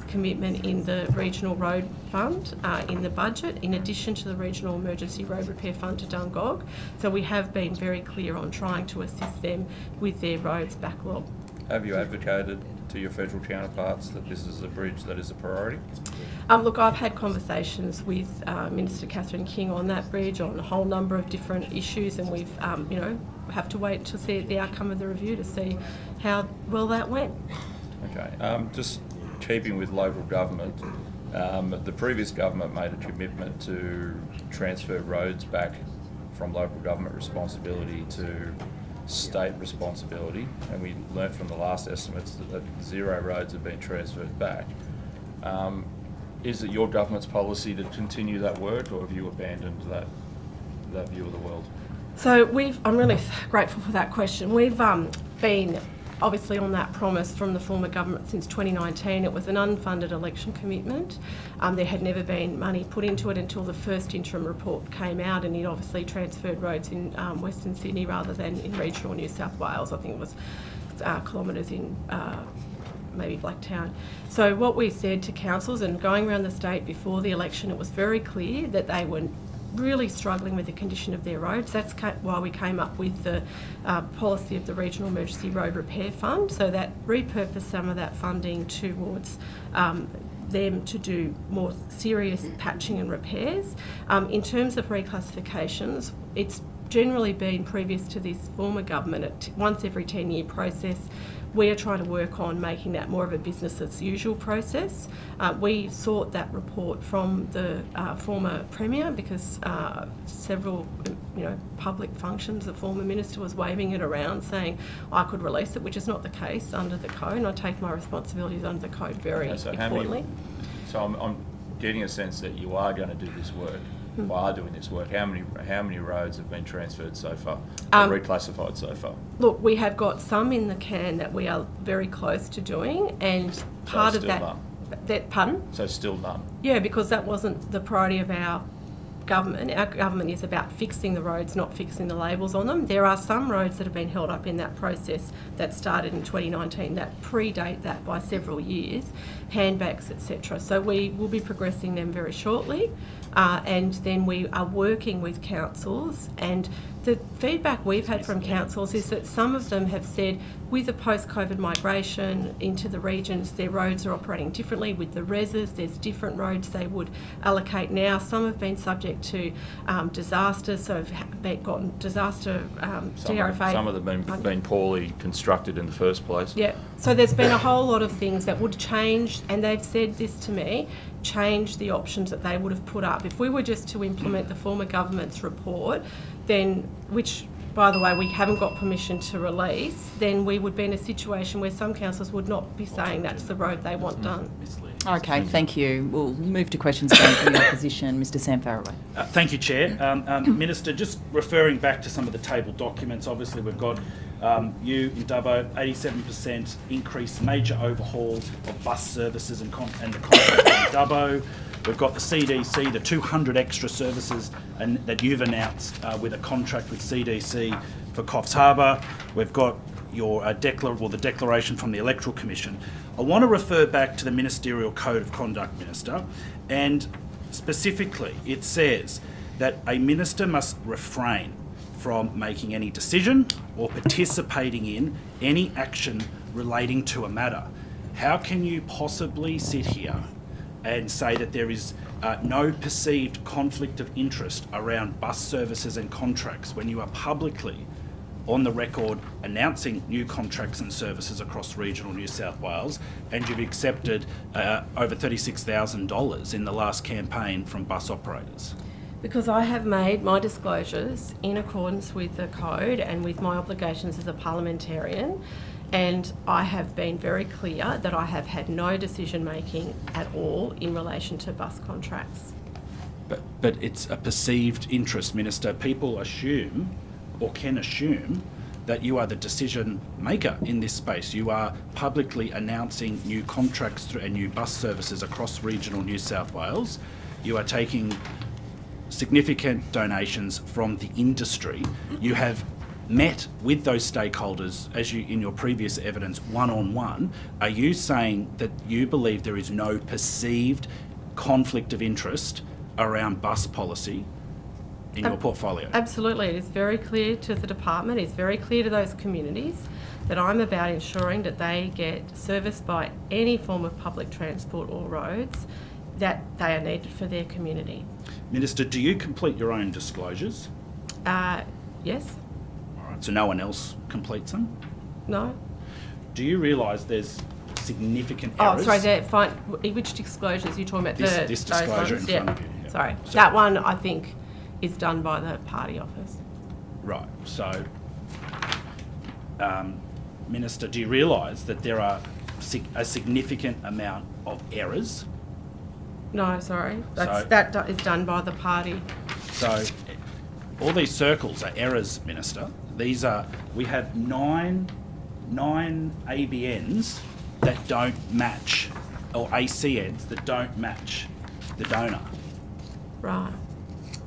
commitment in the Regional Road Fund in the budget, in addition to the Regional Emergency Road Repair Fund to Dungog. So we have been very clear on trying to assist them with their roads backlog. Have you advocated to your federal counterparts that this is a bridge that is a priority? Look, I've had conversations with Minister Catherine King on that bridge on a whole number of different issues, and we've, have to wait to see the outcome of the review to see how well that went. Okay, just keeping with local government, the previous government made a commitment to transfer roads back from local government responsibility to state responsibility, and we learnt from the last estimates that 0 roads have been transferred back. Is it your government's policy to continue that work, or have you abandoned that view of the world? So I'm really grateful for that question. We've been obviously on that promise from the former government since 2019. It was an unfunded election commitment. There had never been money put into it until the first interim report came out, and it obviously transferred roads in Western Sydney rather than in regional New South Wales. I think it was kilometres in maybe Blacktown. So what we said to councils, and going around the state before the election, it was very clear that they were really struggling with the condition of their roads. That's why we came up with the policy of the Regional Emergency Road Repair Fund, so that repurposed some of that funding towards them to do more serious patching and repairs. In terms of reclassifications, it's generally been, previous to this former government, a once every 10-year process. We are trying to work on making that more of a business as usual process. We sought that report from the former Premier because several public functions, the former Minister was waving it around saying I could release it, which is not the case under the code, and I take my responsibilities under the code very importantly. So I'm getting a sense that you are going to do this work. Are doing this work. How many roads have been transferred so far, or reclassified so far? Look, we have got some in the can that we are very close to doing, and part of that. Pardon? So still none. Yeah, because that wasn't the priority of our government. Our government is about fixing the roads, not fixing the labels on them. There are some roads that have been held up in that process that started in 2019 that predate that by several years, handbags, etc. So we will be progressing them very shortly. And then we are working with councils, and the feedback we've had from councils is that some of them have said with the post-COVID migration into the regions, their roads are operating differently. With the reses, there's different roads they would allocate now. Some have been subject to disasters, so have gotten disaster DRFA. Some of them have been poorly constructed in the first place. Yeah, so there's been a whole lot of things that would change, and they've said this to me, change the options that they would have put up. If we were just to implement the former government's report, then, which by the way we haven't got permission to release, then we would be in a situation where some councils would not be saying that's the road they want done. Okay, thank you. We'll move to questions again from the opposition. Mr Sam Farraway. Thank you, Chair. Minister, just referring back to some of the table documents, obviously we've got you in Dubbo, 87% increase, major overhaul of bus services and the contract in Dubbo. We've got the CDC, the 200 extra services that you've announced with a contract with CDC for Coffs Harbour. We've got your the declaration from the Electoral Commission. I want to refer back to the Ministerial Code of Conduct, Minister, and specifically it says that a minister must refrain from making any decision or participating in any action relating to a matter. How can you possibly sit here and say that there is no perceived conflict of interest around bus services and contracts when you are publicly on the record announcing new contracts and services across regional New South Wales, and you've accepted over $36,000 in the last campaign from bus operators? Because I have made my disclosures in accordance with the code and with my obligations as a parliamentarian, and I have been very clear that I have had no decision making at all in relation to bus contracts. But it's a perceived interest, Minister. People assume, or can assume, that you are the decision maker in this space. You are publicly announcing new contracts and new bus services across regional New South Wales. You are taking significant donations from the industry. You have met with those stakeholders, as you in your previous evidence, one-on-one. Are you saying that you believe there is no perceived conflict of interest around bus policy in your portfolio? Absolutely. It is very clear to the department, it's very clear to those communities that I'm about ensuring that they get serviced by any form of public transport or roads that they are needed for their community. Minister, do you complete your own disclosures? Yes? All right, so no one else completes them? No? Do you realise there's significant errors? Oh, sorry, which disclosures are you talking about? This disclosure in front of you. Yeah. Sorry. So, that one, I think, is done by the party office. Right, so, Minister, do you realise that there are a significant amount of errors? No, sorry. That is done by the party. So, all these circles are errors, Minister. These are, we have nine ABNs that don't match, or ACNs that don't match the donor. Right.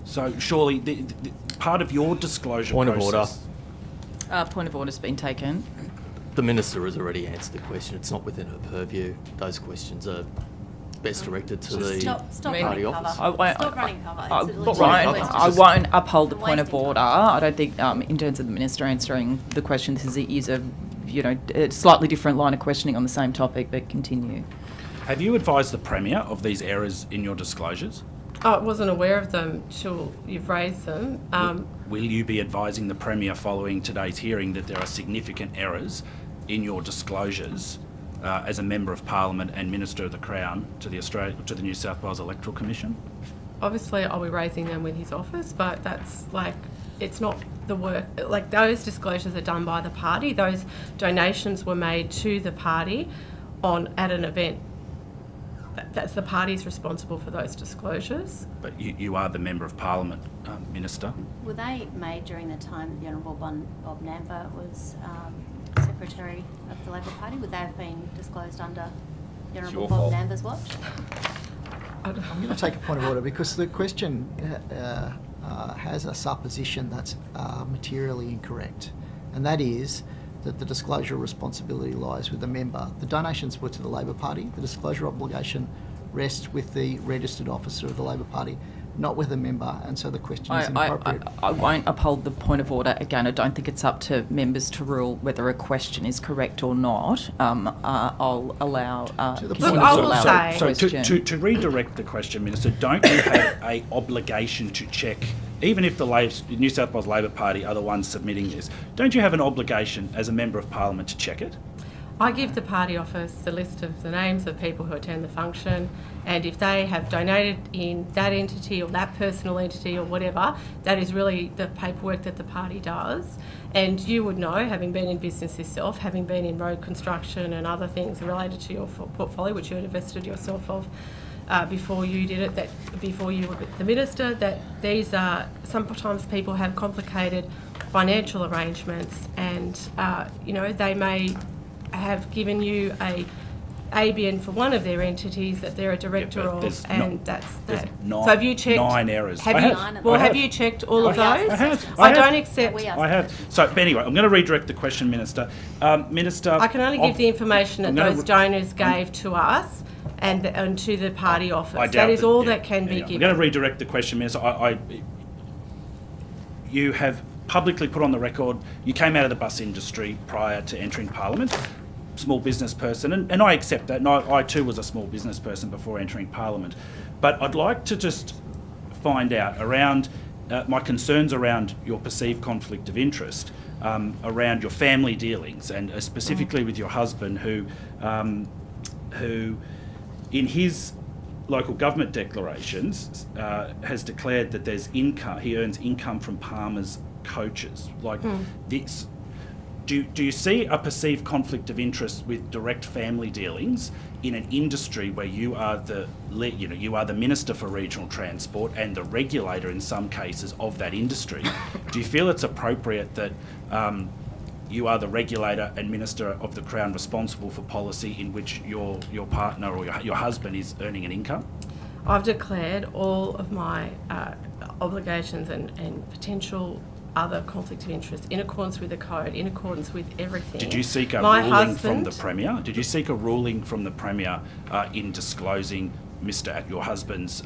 So surely the part of your disclosure Point process... of order. Point of order's been taken. The Minister has already answered the question. It's not within her purview. Those questions are best directed to the Stop I mean, running I cover. won't- Stop running cover. I It's a legitimate I question. won't uphold the You're point of wasting order. time. I don't think, in terms of the Minister answering the question, this is a a slightly different line of questioning on the same topic, but continue. Have you advised the Premier of these errors in your disclosures? I wasn't aware of them till you've raised them. Will you be advising the Premier following today's hearing that there are significant errors in your disclosures as a Member of Parliament and Minister of the Crown to the New South Wales Electoral Commission? Obviously, I'll be raising them with his office, but that's it's not the work. Those disclosures are done by the party. Those donations were made to the party at an event. That's the party's responsible for those disclosures. But you are the Member of Parliament, Minister. Were they made during the time that the Honourable Bob Namber was Secretary of the Labor Party? Would they have been disclosed under the Honourable Bob Namber's watch? I'm going to take a point of order because the question has a supposition that's materially incorrect, and that is that the disclosure responsibility lies with the member. The donations were to the Labor Party. The disclosure obligation rests with the registered officer of the Labor Party, not with a member, and so the question is inappropriate. I won't uphold the point of order. Again, I don't think it's up to members to rule whether a question is correct or not. I'll allow... To redirect the question, Minister, don't you have an obligation to check, even if the New South Wales Labor Party are the ones submitting this, don't you have an obligation as a Member of Parliament to check it? I give the party office the list of the names of people who attend the function, and if they have donated in that entity or that personal entity or whatever, that is really the paperwork that the party does. And you would know, having been in business yourself, having been in road construction and other things related to your portfolio, which you had invested yourself of before you did it, that before you were the Minister, that these are, sometimes people have complicated financial arrangements, and they may have given you a ABN for one of their entities that they're a director of, and that's that. So have you checked 9 errors? Have you checked all of those? I don't accept. I have. So, but anyway, I'm going to redirect the question, Minister. Minister, I can only give the information that those donors gave to us and to the party office. That is all that can be given. I'm going to redirect the question, Minister. You have publicly put on the record you came out of the bus industry prior to entering Parliament. Small business person, and I accept that, and I too was a small business person before entering Parliament. But I'd like to just find out around my concerns around your perceived conflict of interest, around your family dealings, and specifically with your husband, who in his local government declarations has declared that there's income, he earns income from Palmer's coaches. This. Do you see a perceived conflict of interest with direct family dealings in an industry where you are the Minister for Regional Transport and the regulator in some cases of that industry? Do you feel it's appropriate that you are the regulator and minister of the Crown responsible for policy in which your partner or your husband is earning an income? I've declared all of my obligations and potential other conflict of interest in accordance with the code, in accordance with everything. Did you seek a My ruling from husband- the Premier? Did you seek a ruling from the Premier in disclosing your husband's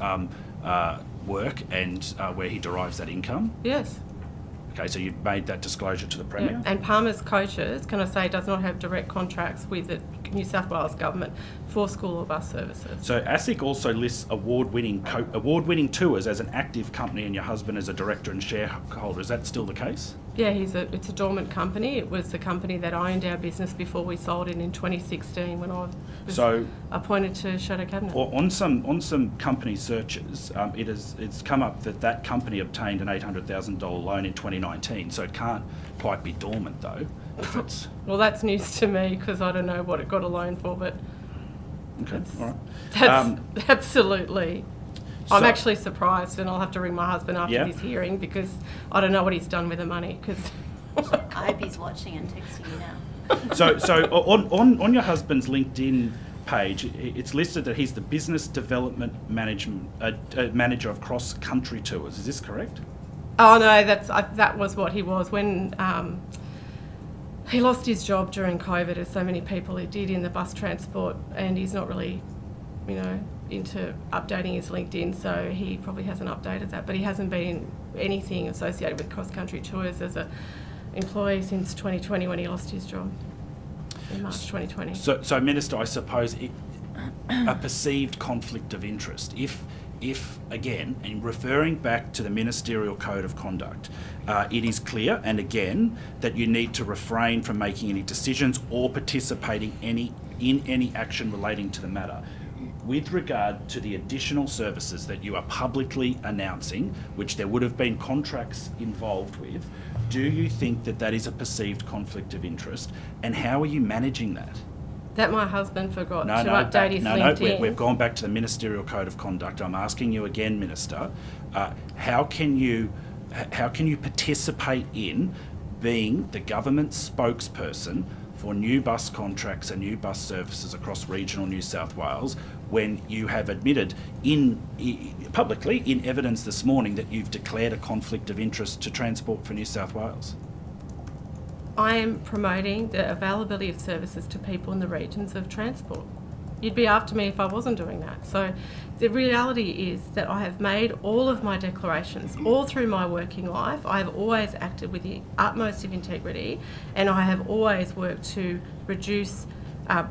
work and where he derives that income? Yes. Okay, so you've made that disclosure to the Premier? Yeah. And Palmer's Coaches, can I say, does not have direct contracts with the New South Wales Government for school or bus services. So ASIC also lists award-winning tours as an active company and your husband as a director and shareholder. Is that still the case? Yeah, it's a dormant company. It was the company that owned our business before we sold it in 2016 when I was appointed to Shadow Cabinet. On some company searches, it's come up that company obtained an $800,000 loan in 2019, so it can't quite be dormant though. If it's well, that's news to me because I don't know what it got a loan for, but okay, all right. That's absolutely. I'm actually surprised, and I'll have to ring my husband after this hearing because I don't know what he's done with the money. Because I hope he's watching and texting you now. So on your husband's LinkedIn page, it's listed that he's the business development manager of cross-country tours. Is this correct? Oh no, that was what he was when he lost his job during COVID, as so many people did in the bus transport, and he's not really, into updating his LinkedIn, so he probably hasn't updated that. But he hasn't been anything associated with cross-country tours as an employee since 2020 when he lost his job in March 2020. So Minister, I suppose a perceived conflict of interest. If again, in referring back to the Ministerial Code of Conduct, it is clear, and again, that you need to refrain from making any decisions or participating in any action relating to the matter. With regard to the additional services that you are publicly announcing, which there would have been contracts involved with, do you think that is a perceived conflict of interest, and how are you managing that? That my husband forgot to update his LinkedIn. We've gone back to the Ministerial Code of Conduct. I'm asking you again, Minister, how can you participate in being the government spokesperson for new bus contracts and new bus services across regional New South Wales when you have admitted publicly in evidence this morning that you've declared a conflict of interest to Transport for New South Wales? I am promoting the availability of services to people in the regions of transport. You'd be after me if I wasn't doing that. So the reality is that I have made all of my declarations all through my working life. I have always acted with the utmost of integrity, and I have always worked to reduce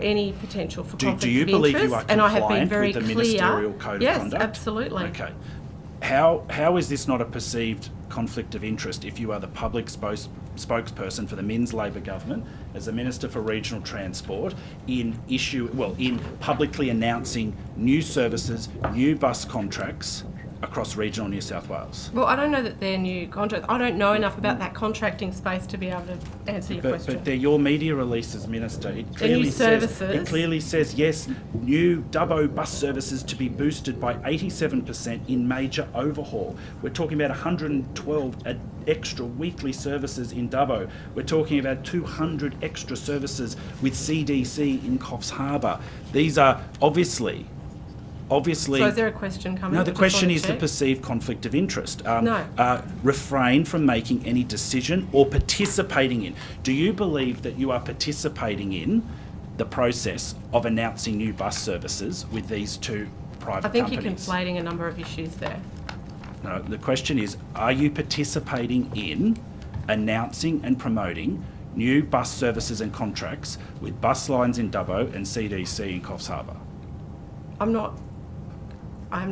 any potential for conflict of interest. Do you believe you are and I have been compliant very with the clear. Ministerial Code of Conduct? Yes, absolutely. Okay. How is this not a perceived conflict of interest if you are the public spokesperson for the Minns Labor government as the Minister for Regional Transport in publicly announcing new services, new bus contracts across regional New South Wales? Well, I don't know that they're new contracts. I don't know enough about that contracting space to be able to answer your question. But they're your media releases, Minister. It services. clearly says, yes, new Dubbo bus services to be boosted by 87% in major overhaul. We're talking about 112 extra weekly services in Dubbo. We're talking about 200 extra services with CDC in Coffs Harbour. These are obviously... So is there a question coming? No, the question is the perceived conflict of interest. No. Refrain from making any decision or participating in. Do you believe that you are participating in the process of announcing new bus services with these two private companies? I think you're conflating a number of issues there. No, the question is, are you participating in announcing and promoting new bus services and contracts with bus lines in Dubbo and CDC in Coffs Harbour? I'm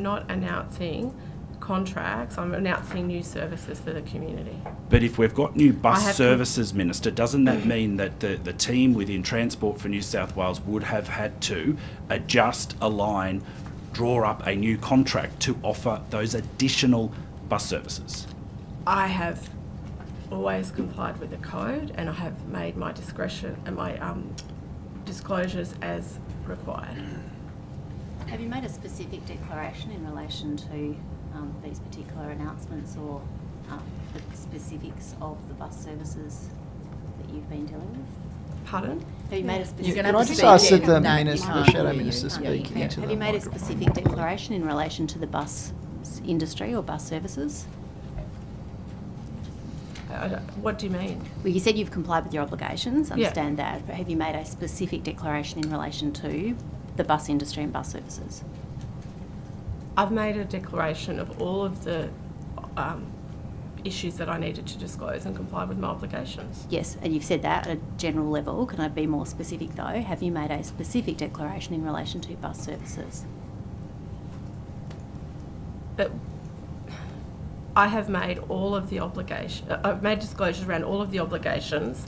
not announcing contracts, I'm announcing new services for the community. But if we've got new bus services, Minister, doesn't that mean that the team within Transport for New South Wales would have had to adjust, align, draw up a new contract to offer those additional bus services? I have always complied with the code, and I have made my discretion and my disclosures as required. Have you made a specific declaration in relation to these particular announcements or the specifics of the bus services that you've been dealing with? Pardon? Have you made a specific... Can I just ask that the Shadow Minister speak into Have the you made a microphone? specific declaration in relation to the bus industry or bus services? What do you mean? Well, you said you've complied with your obligations, Yeah. understand that, but have you made a specific declaration in relation to the bus industry and bus services? I've made a declaration of all of the issues that I needed to disclose and comply with my obligations. Yes, and you've said that at a general level. Can I be more specific though? Have you made a specific declaration in relation to bus services? But I have made all of the I've made disclosures around all of the obligations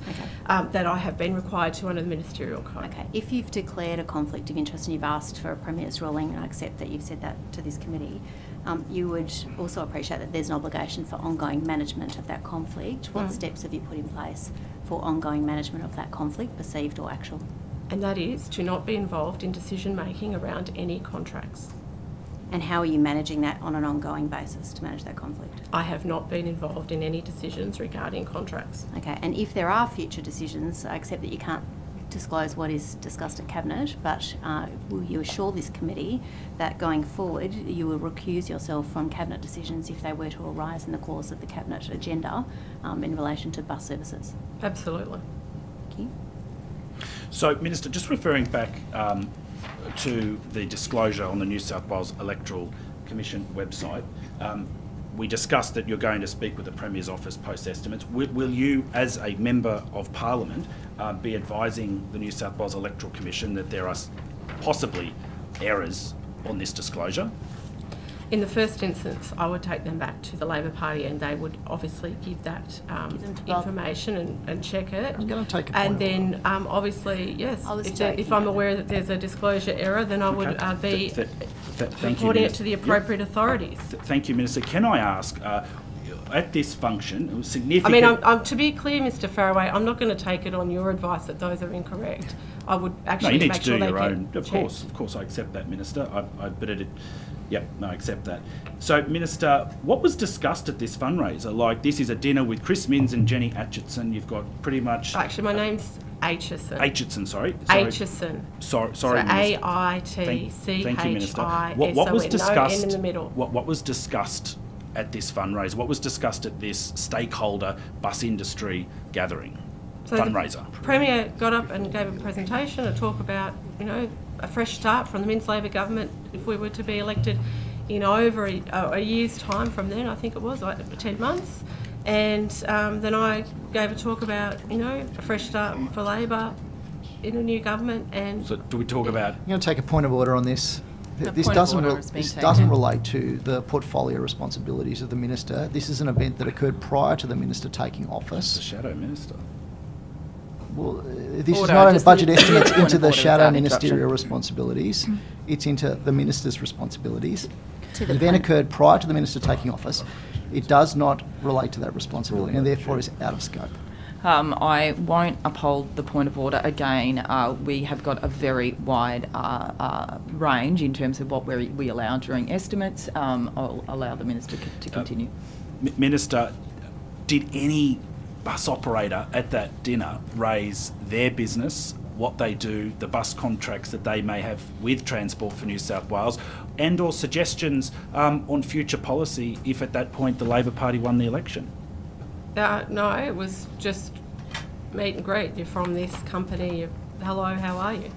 that I have been required to under the Ministerial Code. Okay, if you've declared a conflict of interest and you've asked for a Premier's ruling, and I accept that you've said that to this committee, you would also appreciate that there's an obligation for ongoing management of that conflict. What steps have you put in place for ongoing management of that conflict, perceived or actual? And that is to not be involved in decision making around any contracts. And how are you managing that on an ongoing basis to manage that conflict? I have not been involved in any decisions regarding contracts. Okay, and if there are future decisions, I accept that you can't disclose what is discussed at Cabinet, but will you assure this committee that going forward you will recuse yourself from Cabinet decisions if they were to arise in the course of the Cabinet agenda in relation to bus services? Absolutely. Thank you. So, Minister, just referring back to the disclosure on the New South Wales Electoral Commission website, we discussed that you're going to speak with the Premier's office post-estimates. Will you, as a Member of Parliament, be advising the New South Wales Electoral Commission that there are possibly errors on this disclosure? In the first instance, I would take them back to the Labor Party and they would obviously give that information and check it. I'm going to take a And point then, obviously, yes, if I'm aware that there's a disclosure error, then I would be Thank you, reporting it Minister. to the appropriate authorities. Thank you, Minister. Can I ask, at this function, it was significant... I mean, I'm to be clear, Mr Faraway, I'm not going to take it on your advice that those are incorrect. I would actually no, you need make to sure do they your get own. Of course, I accept that, Minister. I accept that. So, Minister, what was discussed at this fundraiser? Like, this is a dinner with Chris Minns and Jenny Aitchison. You've got pretty much... Actually, my name's Aitchison. Aitchison, sorry. Aitchison. Sorry, so Minister. Aitchison. What was discussed? No N in the middle. What was discussed at this fundraiser? What was discussed at this stakeholder bus industry gathering? So fundraiser. The Premier got up and gave a presentation, a talk about, a fresh start from the Minns Labor government if we were to be elected in over a year's time from then, I think it was, like 10 months. And then I gave a talk about, a fresh start for Labor in a new government. And so do we talk about... I'm going to take a point of order on this. This doesn't relate to the portfolio responsibilities of the Minister. This is an event that occurred prior to the Minister taking office. The Shadow Minister. Well, this is not only budget estimates into the shadow ministerial responsibilities, it's into the Minister's responsibilities. The event occurred prior to the Minister taking office. It does not relate to that responsibility and therefore is out of scope. I won't uphold the point of order again. We have got a very wide range in terms of what we allow during estimates. I'll allow the Minister to continue. Minister, did any bus operator at that dinner raise their business, what they do, the bus contracts that they may have with Transport for New South Wales, and or suggestions on future policy if at that point the Labor Party won the election? no, it was just meet and greet. You're from this company. Hello, how are you?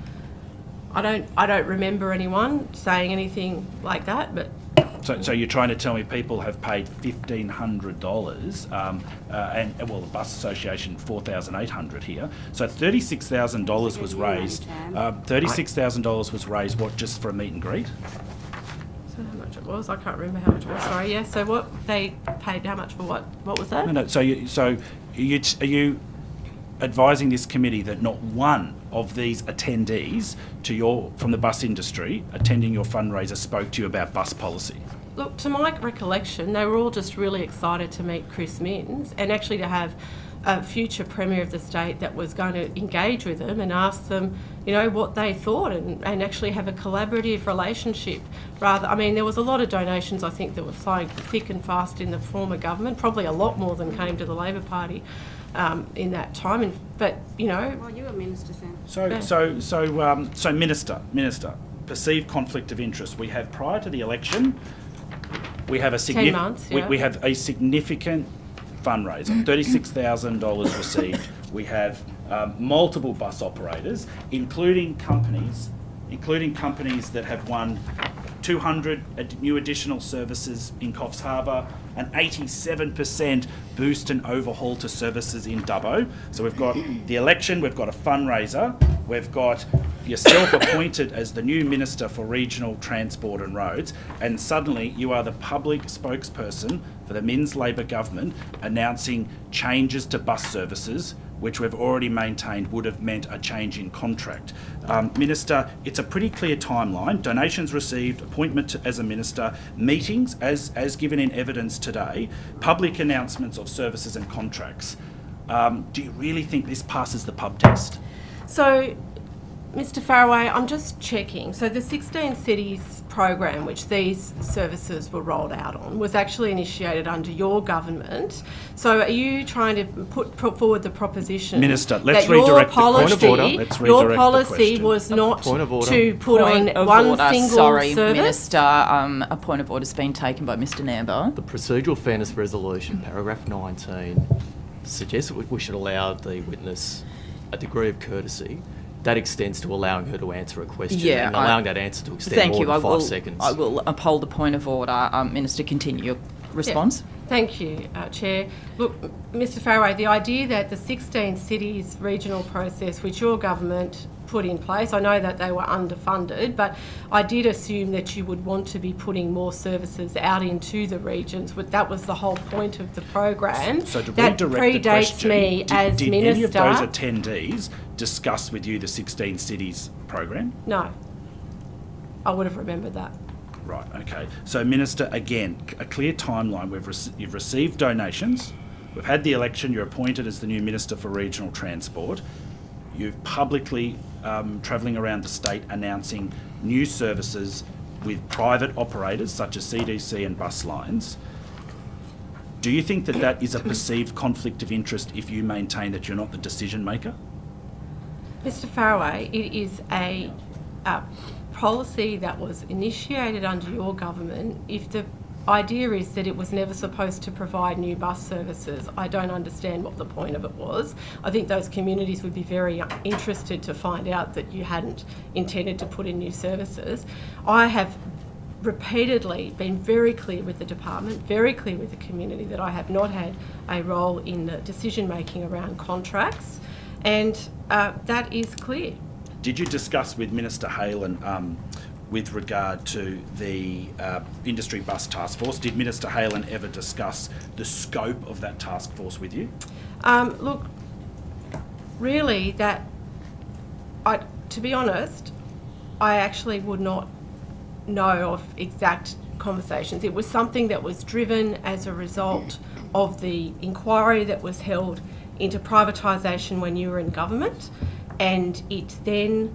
I don't remember anyone saying anything like that, but. So you're trying to tell me people have paid $1,500 and the Bus Association $4,800 here. So $36,000 was raised. $36,000 was raised. What, just for a meet and greet? So how much it was? I can't remember how much it was. Sorry. Yeah. So what they paid? How much for what? What was that? No. So are you advising this committee that not one of these attendees from the bus industry attending your fundraiser spoke to you about bus policy? Look, to my recollection, they were all just really excited to meet Chris Minns and actually to have a future Premier of the state that was going to engage with them and ask them, you know, what they thought and actually have a collaborative relationship. Rather, I mean, there was a lot of donations, I think, that were flowing thick and fast in the former government, probably a lot more than came to the Labor Party in that time. But, you know... Well, you were Minister, Sam. So Minister, perceived conflict of interest. We have, prior to the election, we have a 10 months, yeah. we have a significant fundraiser, $36,000 received. We have multiple bus operators, including companies that have won 200 new additional services in Coffs Harbour, an 87% boost and overhaul to services in Dubbo. So we've got the election, we've got a fundraiser, we've got yourself appointed as the new Minister for Regional Transport and Roads, and suddenly you are the public spokesperson for the Minns Labor government announcing changes to bus services, which we've already maintained would have meant a change in contract. Minister, it's a pretty clear timeline. Donations received, appointment as a minister, meetings as given in evidence today, public announcements of services and contracts. Do you really think this passes the pub test? So, Mr Faraway, I'm just checking. So the 16 cities program, which these services were rolled out on, was actually initiated under your government. So are you trying to put forward the proposition, Minister, let's that your redirect policy, the question. Let's your redirect policy the was not to put Point on of one order. single Sorry, service? Minister, a point of order has been taken by Mr Namber. The procedural fairness resolution, paragraph 19, suggests that we should allow the witness a degree of courtesy. That extends to allowing her to answer a question and allowing that answer to extend more than 5 seconds. I will uphold the point of order. Minister, continue your response. Yeah. Thank you, Chair. Look, Mr Faraway, the idea that the 16 cities regional process, which your government put in place, I know that they were underfunded, but I did assume that you would want to be putting more services out into the regions. That was the whole point of the program. So to that redirect the question, me as did Minister. any of those attendees discuss with you the 16 cities program? No. I would have remembered that. Right, okay. So, Minister, again, a clear timeline. You've received donations. We've had the election. You're appointed as the new Minister for Regional Transport. You've publicly travelling around the state announcing new services with private operators such as CDC and bus lines. Do you think that that is a perceived conflict of interest if you maintain that you're not the decision maker? Mr Faraway, it is a policy that was initiated under your government. If the idea is that it was never supposed to provide new bus services, I don't understand what the point of it was. I think those communities would be very interested to find out that you hadn't intended to put in new services. I have repeatedly been very clear with the department, very clear with the community that I have not had a role in the decision making around contracts, and that is clear. Did you discuss with Minister Halen with regard to the industry bus task force? Did Minister Halen ever discuss the scope of that task force with you? Look, really, to be honest, I actually would not know of exact conversations. It was something that was driven as a result of the inquiry that was held into privatisation when you were in government, and it then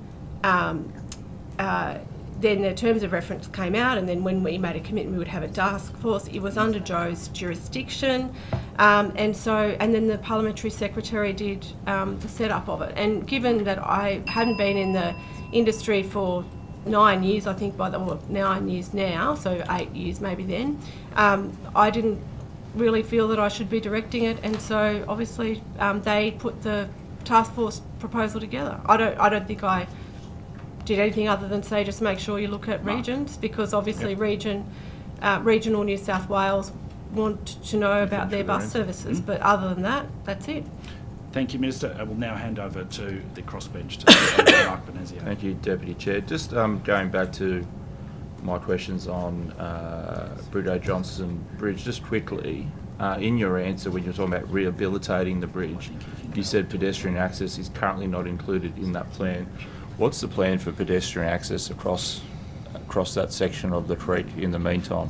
the terms of reference came out, and then when we made a commitment we would have a task force. It was under Joe's jurisdiction, and then the parliamentary secretary did the setup of it. And given that I hadn't been in the industry for 9 years, I think 9 years now, so 8 years maybe then, I didn't really feel that I should be directing it, and so obviously they put the task force proposal together. I don't think I did anything other than say just make sure you look at regions, because obviously regional New South Wales want to know about their bus services, but other than that, that's it. Thank you, Minister. I will now hand over to the crossbench to Mark Benazia. Thank you, Deputy Chair. Just going back to my questions on Brito Johnson Bridge, just quickly, in your answer when you're talking about rehabilitating the bridge, you said pedestrian access is currently not included in that plan. What's the plan for pedestrian access across that section of the creek in the meantime?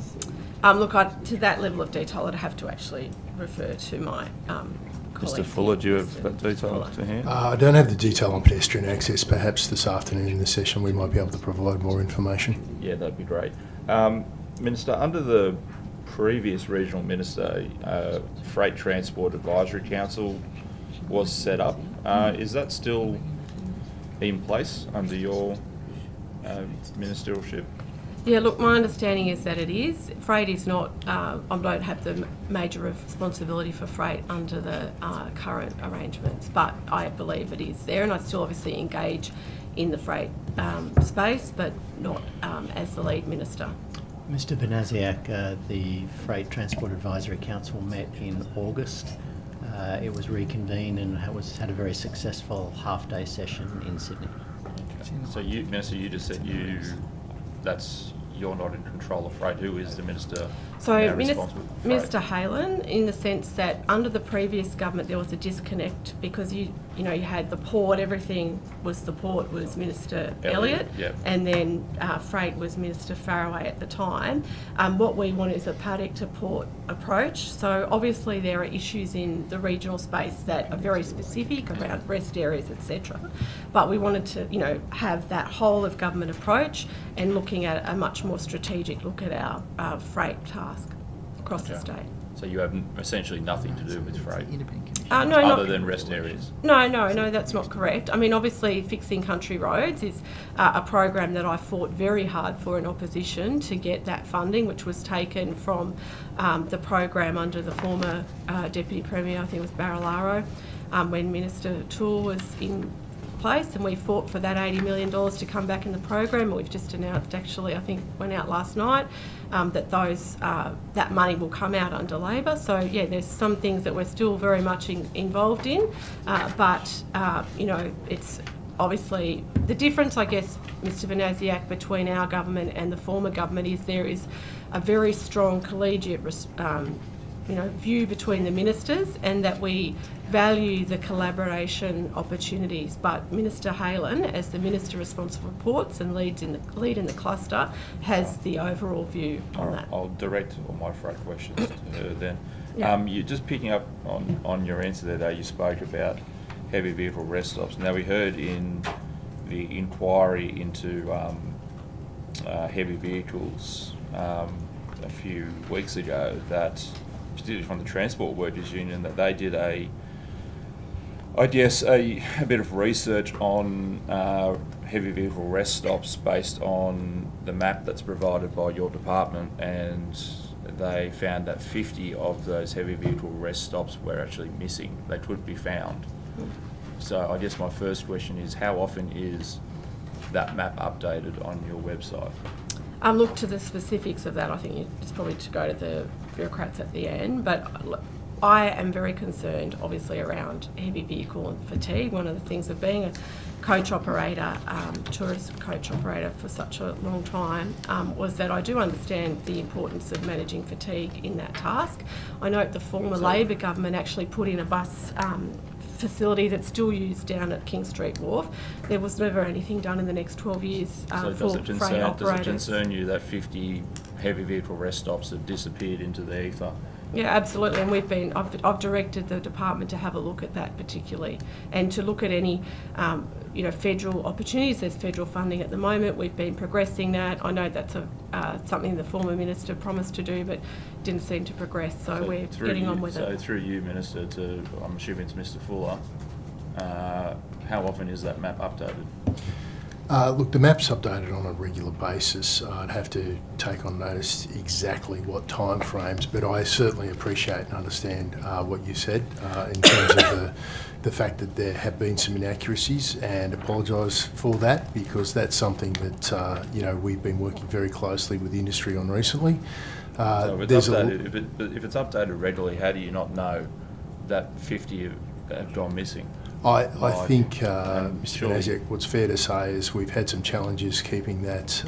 Look, to that level of detail, I'd have to actually refer to my colleague. Mr. Fuller, do you have that detail to hand? I don't have the detail on pedestrian access. Perhaps this afternoon in the session we might be able to provide more information. Yeah, that'd be great. Minister, under the previous regional minister, Freight Transport Advisory Council was set up. Is that still in place under your ministerialship? Yeah, look, my understanding is that it is. Freight is not, I don't have the major responsibility for freight under the current arrangements, but I believe it is there, and I still obviously engage in the freight space, but not as the lead minister. Mr Banasiak, the Freight Transport Advisory Council met in August. It was reconvened and had a very successful half-day session in Sydney. So, Minister, you just said you're not in control of freight. Who is the minister? So responsible for freight? Minister Halen, in the sense that under the previous government there was a disconnect because you had the port, everything was the port was Minister Elliott, yep. and then freight was Minister Faraway at the time. What we want is a paddock to port approach. So obviously there are issues in the regional space that are very specific around rest areas, etc. But we wanted to have that whole of government approach and looking at a much more strategic look at our freight task across the state. So you have essentially nothing to do with freight? No, other than rest areas? No, that's not correct. I mean, obviously Fixing Country Roads is a program that I fought very hard for in opposition to get that funding, which was taken from the program under the former Deputy Premier, I think it was Barilaro, when Minister Toole was in place, and we fought for that $80 million to come back in the program. And we've just announced, actually, I think went out last night, that that money will come out under Labor. So yeah, there's some things that we're still very much involved in, but it's obviously the difference, I guess, Mr Banasiak, between our government and the former government is there is a very strong collegiate view between the ministers, and that we value the collaboration opportunities. But Minister Halen, as the minister responsible for ports and lead in the cluster, has the overall view on that. I'll direct all my freight questions to her then. Yeah. You just picking up on your answer there, you spoke about heavy vehicle rest stops. Now we heard in the inquiry into heavy vehicles a few weeks ago that, particularly from the Transport Workers Union, that they did a bit of research on heavy vehicle rest stops based on the map that's provided by your department, and they found that 50 of those heavy vehicle rest stops were actually missing. They couldn't be found. So I guess my first question is, how often is that map updated on your website? Look, to the specifics of that, I think it's probably to go to the bureaucrats at the end, but I am very concerned, obviously, around heavy vehicle and fatigue. One of the things of being a coach operator, tourist coach operator for such a long time, was that I do understand the importance of managing fatigue in that task. I note the former Labor government actually put in a bus facility that's still used down at King Street Wharf. There was never anything done in the next 12 years So for freight operators. does it concern you that 50 heavy vehicle rest stops have disappeared into the ether? Yeah, absolutely, and I've directed the department to have a look at that particularly, and to look at any federal opportunities. There's federal funding at the moment. We've been progressing that. I know that's something the former minister promised to do, but didn't seem to progress. So we're getting on with it. So through you, Minister, to I'm assuming it's Mr. Fuller. How often is that map updated? Look, the map's updated on a regular basis. I'd have to take on notice exactly what time frames, but I certainly appreciate and understand what you said in terms of the fact that there have been some inaccuracies, and apologise for that, because that's something that we've been working very closely with the industry on recently. So if it's updated regularly, how do you not know that 50 have gone missing? I think, Mr. Banasiak, what's fair to say is we've had some challenges keeping that,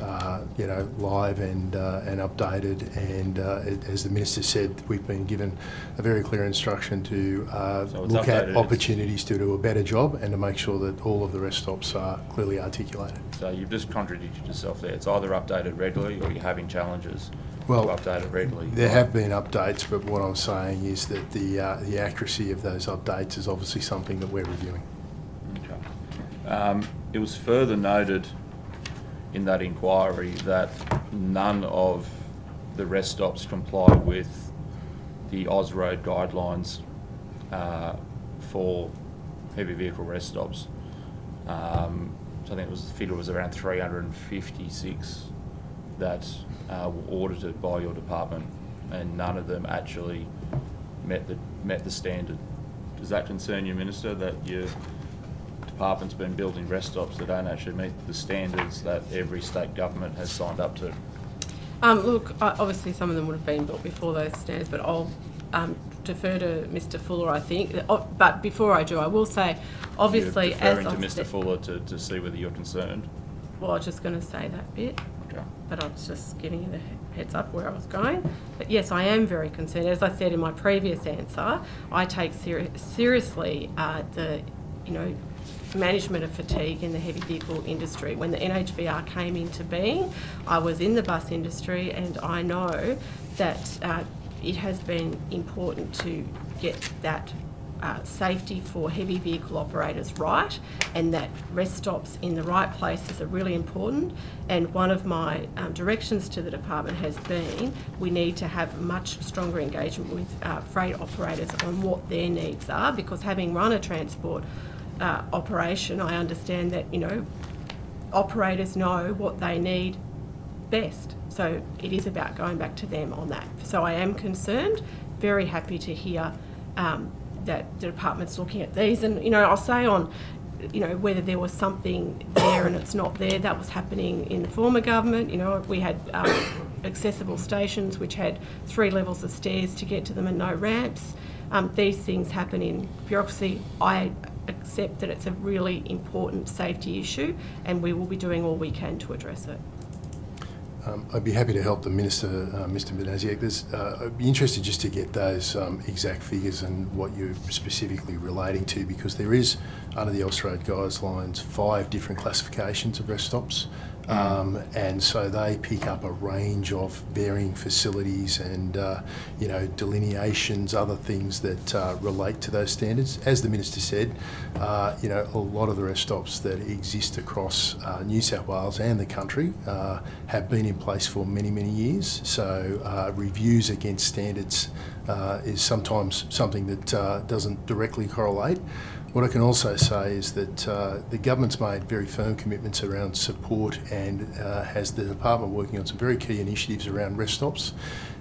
live and updated. And as the Minister said, we've been given a very clear instruction to look at opportunities to do a better job and to make sure that all of the rest stops are clearly articulated. So you've just contradicted yourself there. It's either updated regularly or you're having challenges. Well, update it regularly? There have been updates, but what I'm saying is that the accuracy of those updates is obviously something that we're reviewing. Okay. It was further noted in that inquiry that none of the rest stops comply with the Ausroad guidelines for heavy vehicle rest stops. So I think the figure was around 356 that were audited by your department, and none of them actually met the standard. Does that concern you, Minister, that your department's been building rest stops that don't actually meet the standards that every state government has signed up to? Look, obviously some of them would have been built before those standards, but I'll defer to Mr Fuller, I think. But before I do, I will say, obviously, you're as deferring to Mr Fuller to see whether you're concerned. Well, I was just going to say that bit, okay. But I was just giving you the heads up where I was going. But yes, I am very concerned. As I said in my previous answer, I take seriously the, management of fatigue in the heavy vehicle industry. When the NHVR came into being, I was in the bus industry, and I know that it has been important to get that safety for heavy vehicle operators right, and that rest stops in the right places are really important. And one of my directions to the department has been we need to have much stronger engagement with freight operators on what their needs are, because having run a transport operation, I understand that operators know what they need best. So it is about going back to them on that. So I am concerned. Very happy to hear that the department's looking at these. And I'll say on whether there was something there and it's not there, that was happening in the former government. We had accessible stations which had 3 levels of stairs to get to them and no ramps. These things happen in bureaucracy. I accept that it's a really important safety issue, and we will be doing all we can to address it. I'd be happy to help the Minister, Mr Manaziak. I'd be interested just to get those exact figures and what you're specifically relating to, because there is, under the Ausroad guidelines, 5 different classifications of rest stops. And so they pick up a range of varying facilities and, delineations, other things that relate to those standards. As the Minister said, a lot of the rest stops that exist across New South Wales and the country have been in place for many, many years. So reviews against standards is sometimes something that doesn't directly correlate. What I can also say is that the government's made very firm commitments around support and has the department working on some very key initiatives around rest stops.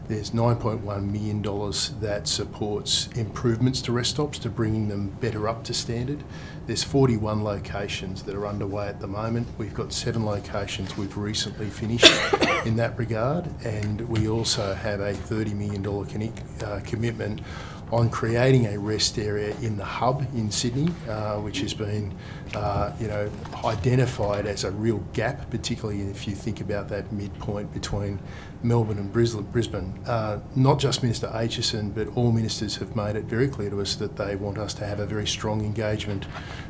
There's $9.1 million that supports improvements to rest stops to bringing them better up to standard. There's 41 locations that are underway at the moment. We've got 7 locations we've recently finished in that regard, and we also have a $30 million commitment on creating a rest area in the hub in Sydney, which has been, identified as a real gap, particularly if you think about that midpoint between Melbourne and Brisbane. Not just Minister Aitchison, but all ministers have made it very clear to us that they want us to have a very strong engagement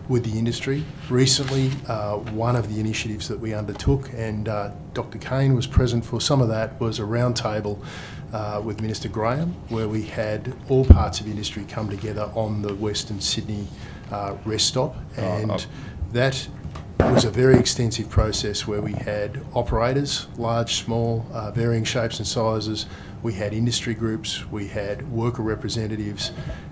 with the industry. Recently, one of the initiatives that we undertook, and Dr. Kane was present for some of that, was a roundtable with Minister Graham, where we had all parts of industry come together on the Western Sydney rest stop, and that was a very extensive process where we had operators, large, small, varying shapes and sizes. We had industry groups, we had worker representatives,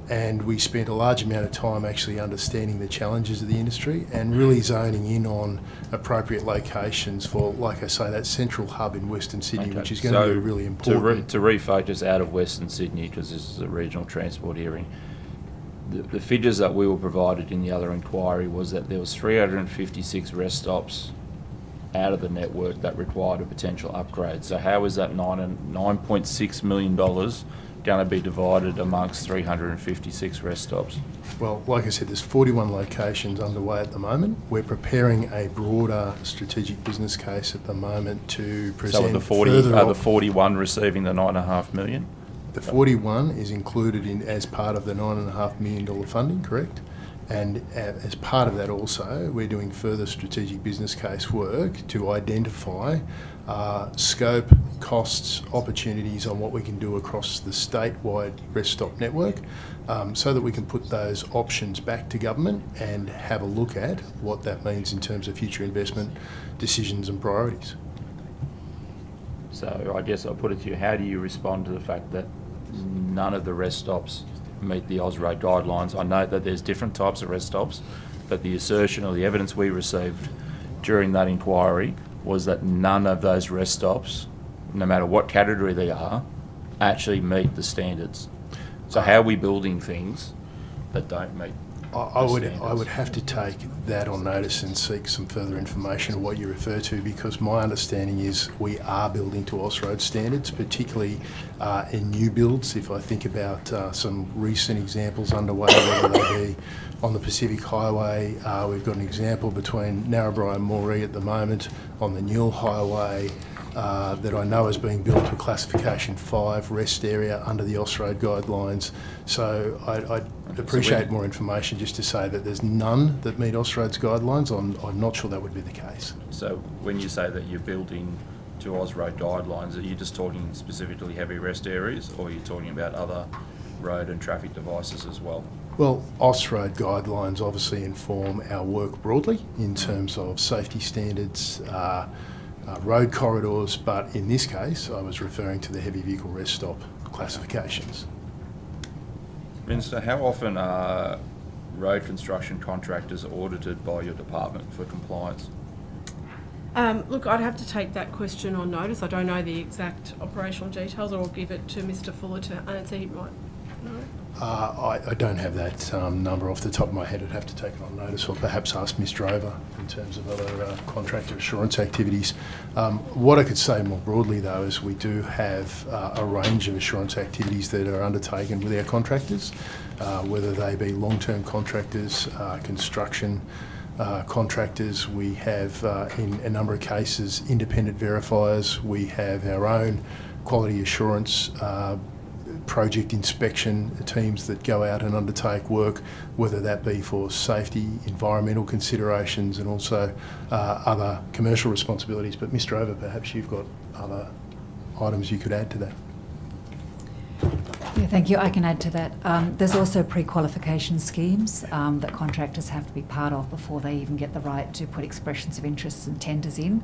and we spent a large amount of time actually understanding the challenges of the industry and really zoning in on appropriate locations for, like I say, that central hub in Western Sydney, which is going to be really important. To refocus out of Western Sydney, because this is a regional transport hearing, the figures that we were provided in the other inquiry was that there was 356 rest stops out of the network that required a potential upgrade. So how is that $9.6 million going to be divided amongst 356 rest stops? Well, like I said, there's 41 locations underway at the moment. We're preparing a broader strategic business case at the moment to present. So are the 41 receiving the $9.5 million? The 41 is included as part of the $9.5 million funding, correct? And as part of that also, we're doing further strategic business case work to identify scope, costs, opportunities on what we can do across the statewide rest stop network, so that we can put those options back to government and have a look at what that means in terms of future investment decisions and priorities. So I guess I'll put it to you, how do you respond to the fact that none of the rest stops meet the Ausroad guidelines? I know that there's different types of rest stops, but the assertion or the evidence we received during that inquiry was that none of those rest stops, no matter what category they are, actually meet the standards. So how are we building things that don't meet I would have to take that on notice and seek some further information of what you refer to, because my understanding is we are building to Ausroad standards, particularly in new builds. If I think about some recent examples underway, whether they be on the Pacific Highway, we've got an example between Narrabri and Moree at the moment on the Newell Highway that I know is being built to a classification 5 rest area under the Ausroad guidelines. So I'd appreciate more information just to say that there's none that meet Ausroad's guidelines. I'm not sure that would be the case. So when you say that you're building to Ausroad guidelines, are you just talking specifically heavy rest areas, or are you talking about other road and traffic devices as well? Well, Ausroad guidelines obviously inform our work broadly in terms of safety standards, road corridors, but in this case I was referring to the heavy vehicle rest stop classifications. Minister, how often are road construction contractors audited by your department for compliance? Look, I'd have to take that question on notice. I don't know the exact operational details, or I'll give it to Mr Fuller to answer. He might know. I don't have that number off the top of my head. I'd have to take it on notice, or perhaps ask Ms Drover in terms of other contractor assurance activities. What I could say more broadly though is we do have a range of assurance activities that are undertaken with our contractors, whether they be long-term contractors, construction contractors. We have in a number of cases independent verifiers. We have our own quality assurance project inspection teams that go out and undertake work, whether that be for safety, environmental considerations, and also other commercial responsibilities. But Ms Drover, perhaps you've got other items you could add to that. Yeah, thank you. I can add to that. There's also pre-qualification schemes that contractors have to be part of before they even get the right to put expressions of interests and tenders in.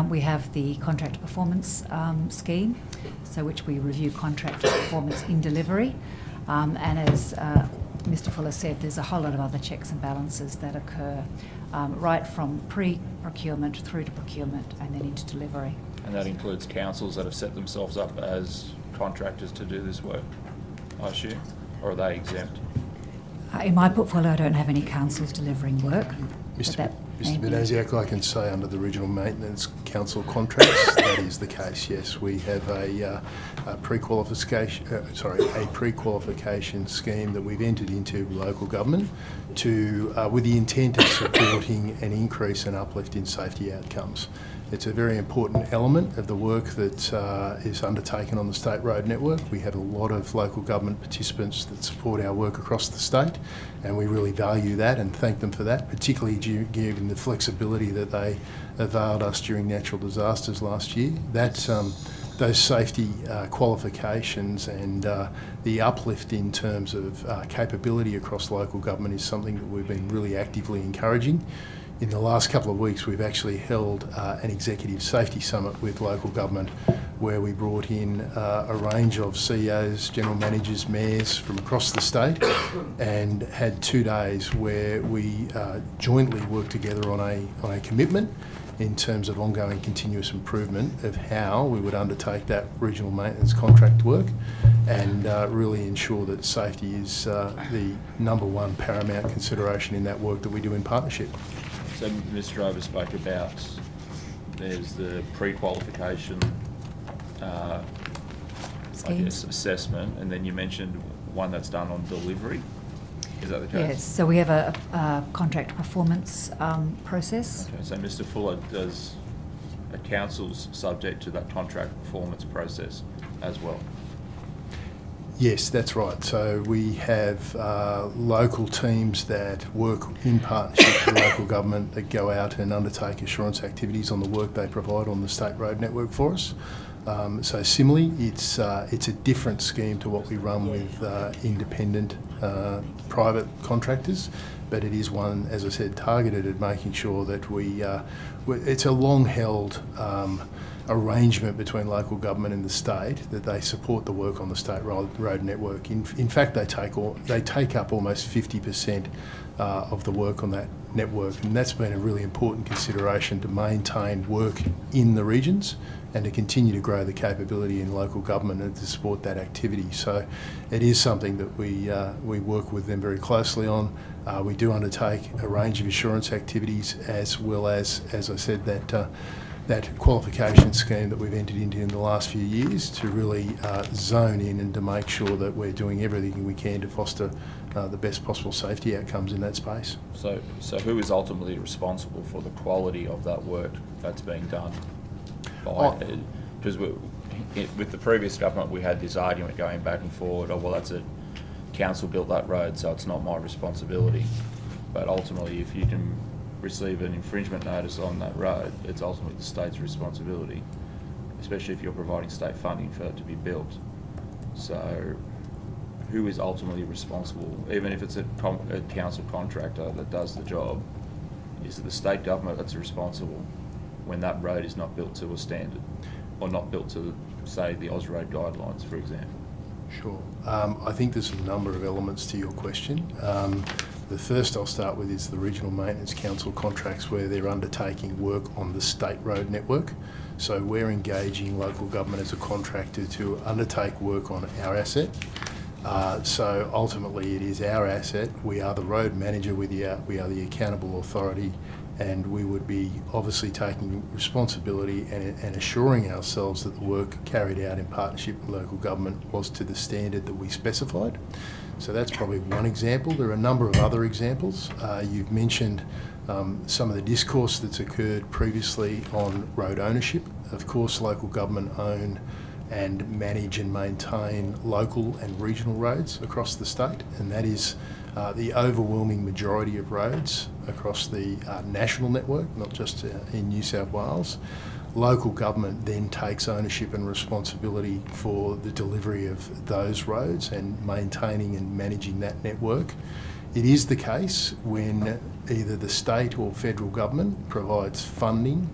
We have the contractor performance scheme, so which we review contractor performance in delivery. And as Mr Fuller said, there's a whole lot of other checks and balances that occur right from pre-procurement through to procurement and then into delivery. And that includes councils that have set themselves up as contractors to do this work, I assume, or are they exempt? In my portfolio, I don't have any councils delivering work. Mr Benasiak, I can say under the Regional Maintenance Council contracts, that is the case, yes. We have a pre-qualification scheme that we've entered into local government to, with the intent of supporting an increase and uplift in safety outcomes. It's a very important element of the work that is undertaken on the state road network. We have a lot of local government participants that support our work across the state, and we really value that and thank them for that, particularly given the flexibility that they availed us during natural disasters last year. That, those safety qualifications and the uplift in terms of capability across local government is something that we've been really actively encouraging. In the last couple of weeks, we've actually held an executive safety summit with local government where we brought in a range of CEOs, general managers, mayors from across the state, and had 2 days where we jointly worked together on a commitment in terms of ongoing continuous improvement of how we would undertake that regional maintenance contract work and really ensure that safety is the #1 paramount consideration in that work that we do in partnership. So Mr Drover spoke about there's the pre-qualification assessment, and then you mentioned one that's done on delivery. Is that the case? Yes, so we have a contract performance process. Okay, so Mr Fuller, does a council's subject to that contract performance process as well? Yes, that's right. So we have local teams that work in partnership with local government that go out and undertake assurance activities on the work they provide on the state road network for us. So similarly, it's a different scheme to what we run with independent private contractors, but it is one, as I said, targeted at making sure that it's a long-held arrangement between local government and the state that they support the work on the state road network. In fact, they take up almost 50% of the work on that network, and that's been a really important consideration to maintain work in the regions and to continue to grow the capability in local government and to support that activity. So it is something that we work with them very closely on. We do undertake a range of assurance activities, as well as I said, that qualification scheme that we've entered into in the last few years to really zone in and to make sure that we're doing everything we can to foster the best possible safety outcomes in that space. So who is ultimately responsible for the quality of that work that's being done? Because with the previous government, we had this argument going back and forward, oh, well, that's it. Council built that road, so it's not my responsibility. But ultimately, if you can receive an infringement notice on that road, it's ultimately the state's responsibility, especially if you're providing state funding for it to be built. So who is ultimately responsible, even if it's a council contractor that does the job? Is it the state government that's responsible when that road is not built to a standard, or not built to, say, the Ausroad guidelines, for example? Sure. I think there's a number of elements to your question. The first I'll start with is the Regional Maintenance Council contracts, where they're undertaking work on the state road network. So we're engaging local government as a contractor to undertake work on our asset. So ultimately it is our asset. We are the road manager, we are the accountable authority, and we would be obviously taking responsibility and assuring ourselves that the work carried out in partnership with local government was to the standard that we specified. So that's probably one example. There are a number of other examples. You've mentioned some of the discourse that's occurred previously on road ownership. Of course, local government own and manage and maintain local and regional roads across the state, and that is the overwhelming majority of roads across the national network, not just in New South Wales. Local government then takes ownership and responsibility for the delivery of those roads and maintaining and managing that network. It is the case when either the state or federal government provides funding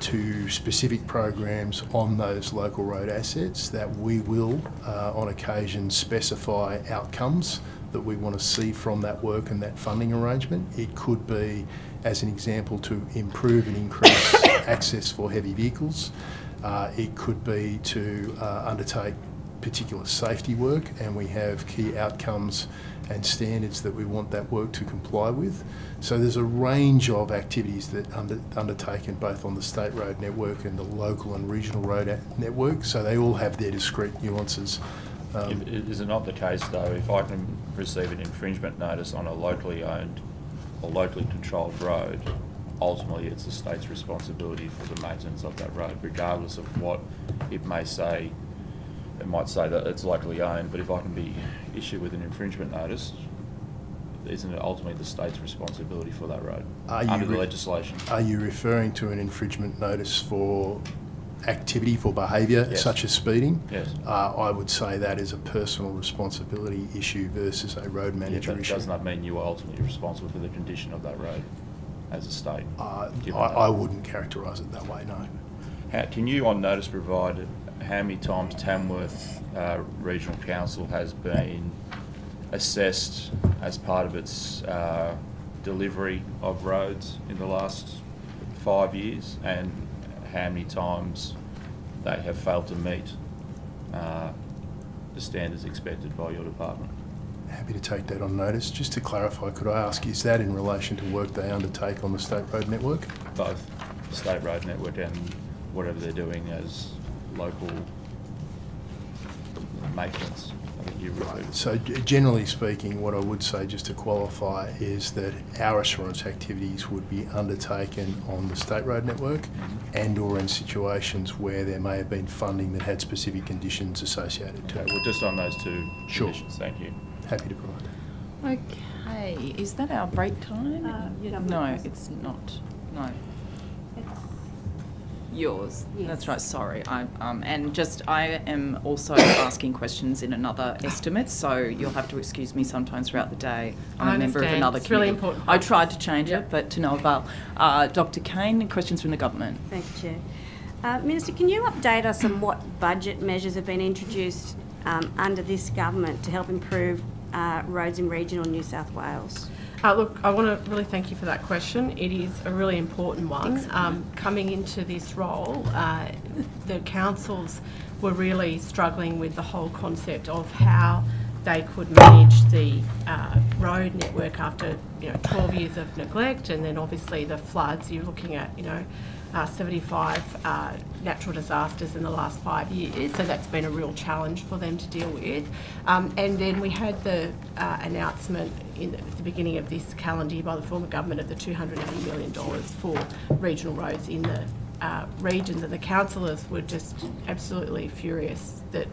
to specific programs on those local road assets that we will, on occasion, specify outcomes that we want to see from that work and that funding arrangement. It could be, as an example, to improve and increase access for heavy vehicles. It could be to undertake particular safety work, and we have key outcomes and standards that we want that work to comply with. So there's a range of activities that undertaken both on the state road network and the local and regional road network, so they all have their discrete nuances. Is it not the case, though, if I can receive an infringement notice on a locally owned or locally controlled road, ultimately it's the state's responsibility for the maintenance of that road, regardless of what it may say. It might say that it's locally owned, but if I can be issued with an infringement notice, isn't it ultimately the state's responsibility for that road under the legislation? Are you referring to an infringement notice for activity, for behaviour, such as speeding? Yes. I would say that is a personal responsibility issue versus a road manager issue. Doesn't that mean you are ultimately responsible for the condition of that road as a state? I wouldn't characterise it that way, no. Can you on notice provide how many times Tamworth Regional Council has been assessed as part of its delivery of roads in the last 5 years, and how many times they have failed to meet the standards expected by your department? Happy to take that on notice. Just to clarify, could I ask, is that in relation to work they undertake on the state road network? Both the state road network and whatever they're doing as local maintenance. I think you've referred. So generally speaking, what I would say, just to qualify, is that our assurance activities would be undertaken on the state road network and or in situations where there may have been funding that had specific conditions associated to it. Well, just on those two Sure. conditions, thank you. Happy to provide. Okay, is that our break time? No, it's not. No. Yours. Yes. That's right. Sorry. I am also asking questions in another estimate, so you'll have to excuse me sometimes throughout the day. I'm I a member of understand. another It's committee. really important. I tried to change it, but to no avail. Dr. Kane, questions from the government. Thank you, Chair. Minister, can you update us on what budget measures have been introduced under this government to help improve roads in regional New South Wales? Look, I want to really thank you for that question. It is a really important one. Coming into this role, the councils were really struggling with the whole concept of how they could manage the road network after 12 years of neglect, and then obviously the floods. You're looking at 75 natural disasters in the last 5 years, so that's been a real challenge for them to deal with. And then we had the announcement at the beginning of this calendar year by the former government of the $280 million for regional roads in the regions, and the councillors were just absolutely furious that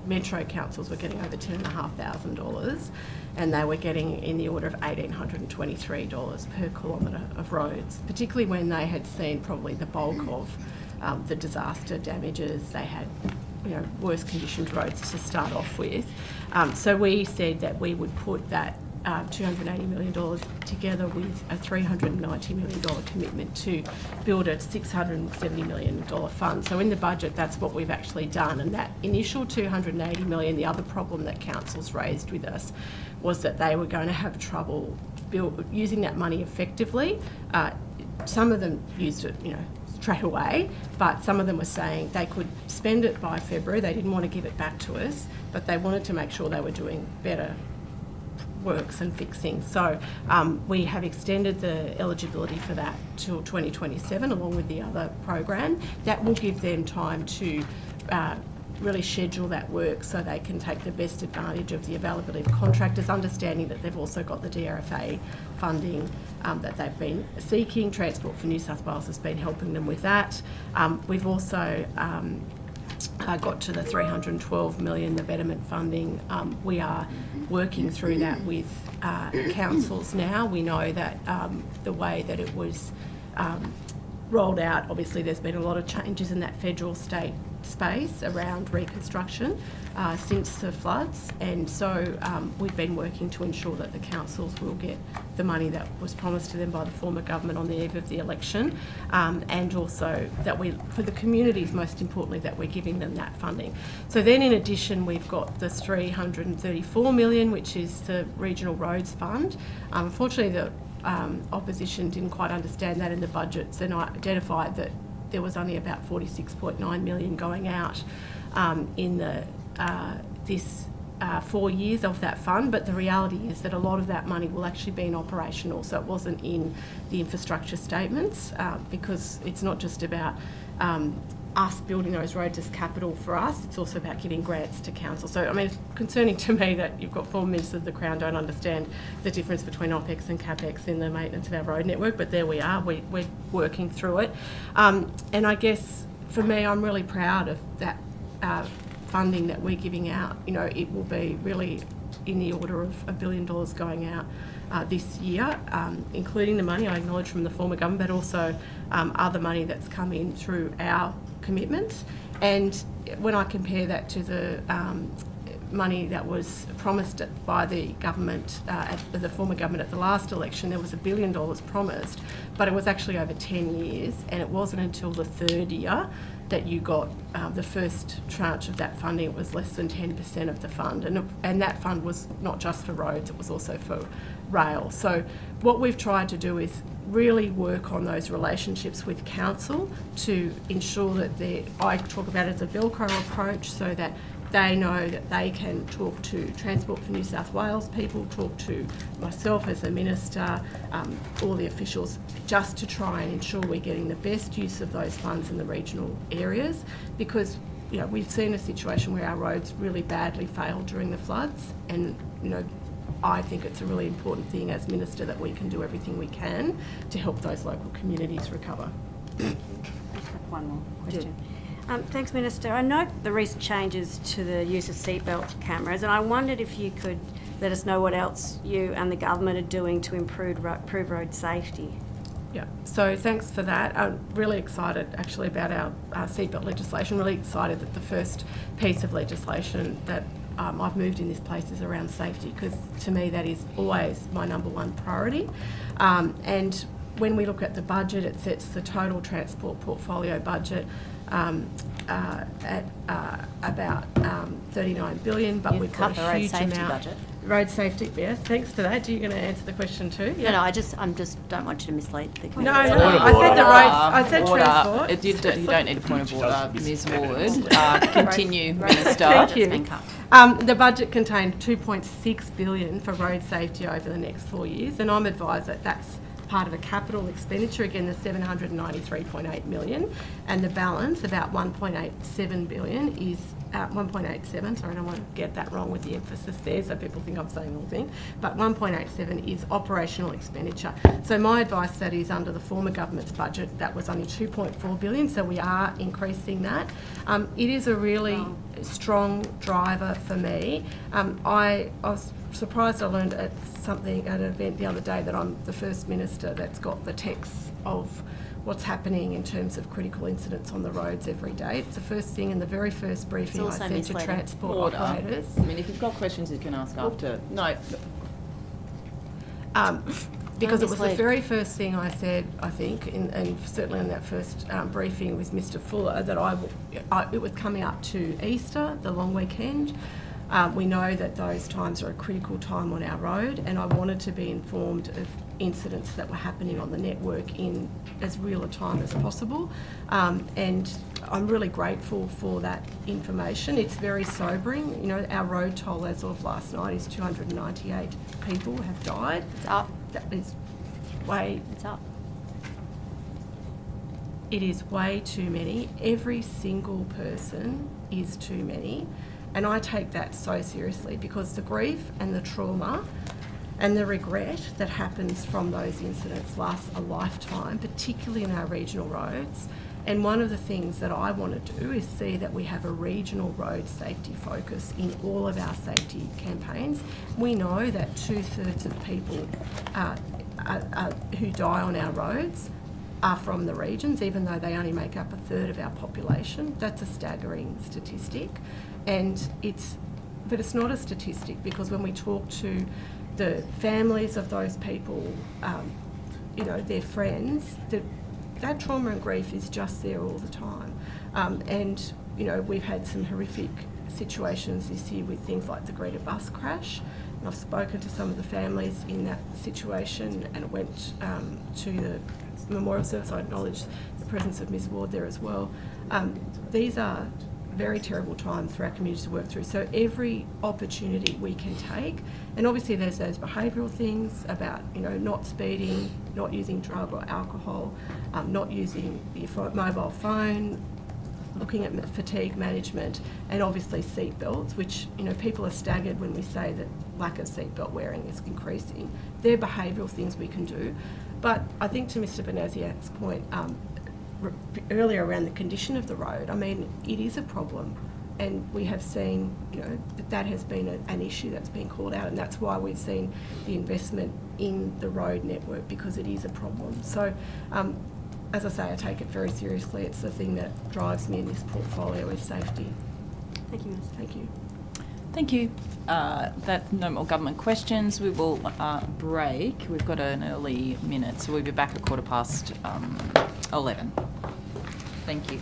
metro councils were getting over $10,500 and they were getting in the order of $1,823 per kilometre of roads, particularly when they had seen probably the bulk of the disaster damages. They had worse conditioned roads to start off with. So we said that we would put that $280 million together with a $390 million commitment to build a $670 million fund. So in the budget, that's what we've actually done. And that initial $280 million, the other problem that councils raised with us was that they were going to have trouble using that money effectively. Some of them used it, straight away, but some of them were saying they could spend it by February. They didn't want to give it back to us, but they wanted to make sure they were doing better works and fixing. So we have extended the eligibility for that till 2027 along with the other program. That will give them time to really schedule that work so they can take the best advantage of the availability of contractors, understanding that they've also got the DRFA funding that they've been seeking. Transport for New South Wales has been helping them with that. We've also got to the $312 million, the betterment funding. We are working through that with councils now. We know that the way that it was rolled out, obviously there's been a lot of changes in that federal-state space around reconstruction since the floods, and so we've been working to ensure that the councils will get the money that was promised to them by the former government on the eve of the election, and also that for the communities, most importantly, that we're giving them that funding. So then in addition, we've got the $334 million, which is the Regional Roads Fund. Unfortunately, the opposition didn't quite understand that in the budgets and identified that there was only about $46.9 million going out in this 4 years of that fund, but the reality is that a lot of that money will actually be in operational, so it wasn't in the infrastructure statements, because it's not just about us building those roads as capital for us, it's also about giving grants to council. So, I mean, it's concerning to me that you've got former ministers of the Crown don't understand the difference between OPEX and CAPEX in the maintenance of our road network, but there we are, we're working through it. And I guess, for me, I'm really proud of that funding that we're giving out. It will be really in the order of $1 billion going out this year, including the money I acknowledge from the former government, but also other money that's come in through our commitments. And when I compare that to the money that was promised by the government, the former government at the last election, there was $1 billion promised, but it was actually over 10 years, and it wasn't until the third year that you got the first tranche of that funding. It was less than 10% of the fund, and that fund was not just for roads, it was also for rail. So what we've tried to do is really work on those relationships with council to ensure that I talk about it as a Velcro approach, so that they know that they can talk to Transport for New South Wales people, talk to myself as a minister, all the officials, just to try and ensure we're getting the best use of those funds in the regional areas, because we've seen a situation where our roads really badly failed during the floods, and I think it's a really important thing as Minister that we can do everything we can to help those local communities recover. I just have one more question. Thanks, Minister. I note the recent changes to the use of seatbelt cameras, and I wondered if you could let us know what else you and the government are doing to improve road safety. Yeah, so thanks for that. I'm really excited actually about our seatbelt legislation, really excited that the first piece of legislation that I've moved in this place is around safety, because to me that is always my number one priority. And when we look at the budget, it sets the total transport portfolio budget at about 39 billion, but we've got a huge amount. Budget. Road safety, yes. Thanks to that. Are you going to answer the question too? Yeah. No, I just don't want you to mislead the committee. No, I said the roads. I said transport. You don't need a point of order, Ms. Ward. Continue, Minister. Thank you. The budget contained 2.6 billion for road safety over the next 4 years, and I'm advised that that's part of a capital expenditure, again the 793.8 million, and the balance, about 1.87 billion, is 1.87, sorry, I don't want to get that wrong with the emphasis there so people think I'm saying the wrong thing, but 1.87 is operational expenditure. So my advice, that is under the former government's budget, that was only 2.4 billion, so we are increasing that. It is a really strong driver for me. I was surprised I learned at an event the other day that I'm the first minister that's got the text of what's happening in terms of critical incidents on the roads every day. It's the first thing in the very first briefing I sent to transport operators. I mean, if you've got questions you can ask after. No. Because it was the very first thing I said, I think, and certainly in that first briefing with Mr Fuller, that it was coming up to Easter, the long weekend. We know that those times are a critical time on our road, and I wanted to be informed of incidents that were happening on the network in as real a time as possible. And I'm really grateful for that information. It's very sobering. Our road toll as of last night is 298 people have died. It's up. That is way... It's up. It is way too many. Every single person is too many. And I take that so seriously, because the grief and the trauma and the regret that happens from those incidents lasts a lifetime, particularly in our regional roads. And one of the things that I want to do is see that we have a regional road safety focus in all of our safety campaigns. We know that 2/3 of people who die on our roads are from the regions, even though they only make up 1/3 of our population. That's a staggering statistic. But it's not a statistic, because when we talk to the families of those people, their friends, that trauma and grief is just there all the time. We've had some horrific situations this year with things like the Greta bus crash. And I've spoken to some of the families in that situation, and went to the memorial service. I acknowledge the presence of Ms Ward there as well. These are very terrible times for our communities to work through. So every opportunity we can take, and obviously there's those behavioural things about not speeding, not using drug or alcohol, not using your mobile phone, looking at fatigue management, and obviously seat belts, which people are staggered when we say that lack of seatbelt wearing is increasing. They're behavioural things we can do. But I think to Mr Benaziak's point earlier around the condition of the road, I mean, it is a problem, and we have seen that has been an issue that's been called out, and that's why we've seen the investment in the road network, because it is a problem. So as I say, I take it very seriously. It's the thing that drives me in this portfolio is safety. Thank you, Minister. Thank you. Thank you. That's no more government questions. We will break. We've got an early minute, so we'll be back at 11:15. Thank you.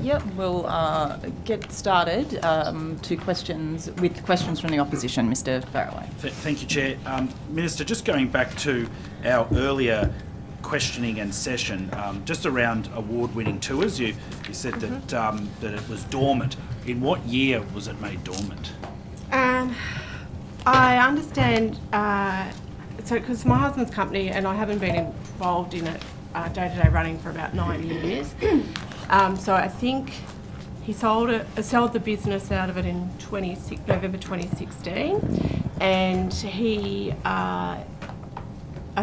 Yep, we'll get started to questions from the opposition. Mr. Faraway. Thank you, Chair. Minister, just going back to our earlier questioning and session, just around award-winning tours, you said that that it was dormant. In what year was it made dormant? I understand, because my husband's company, and I haven't been involved in it day-to-day running for about 9 years, so I think he sold the business out of it in November 2016, and he, I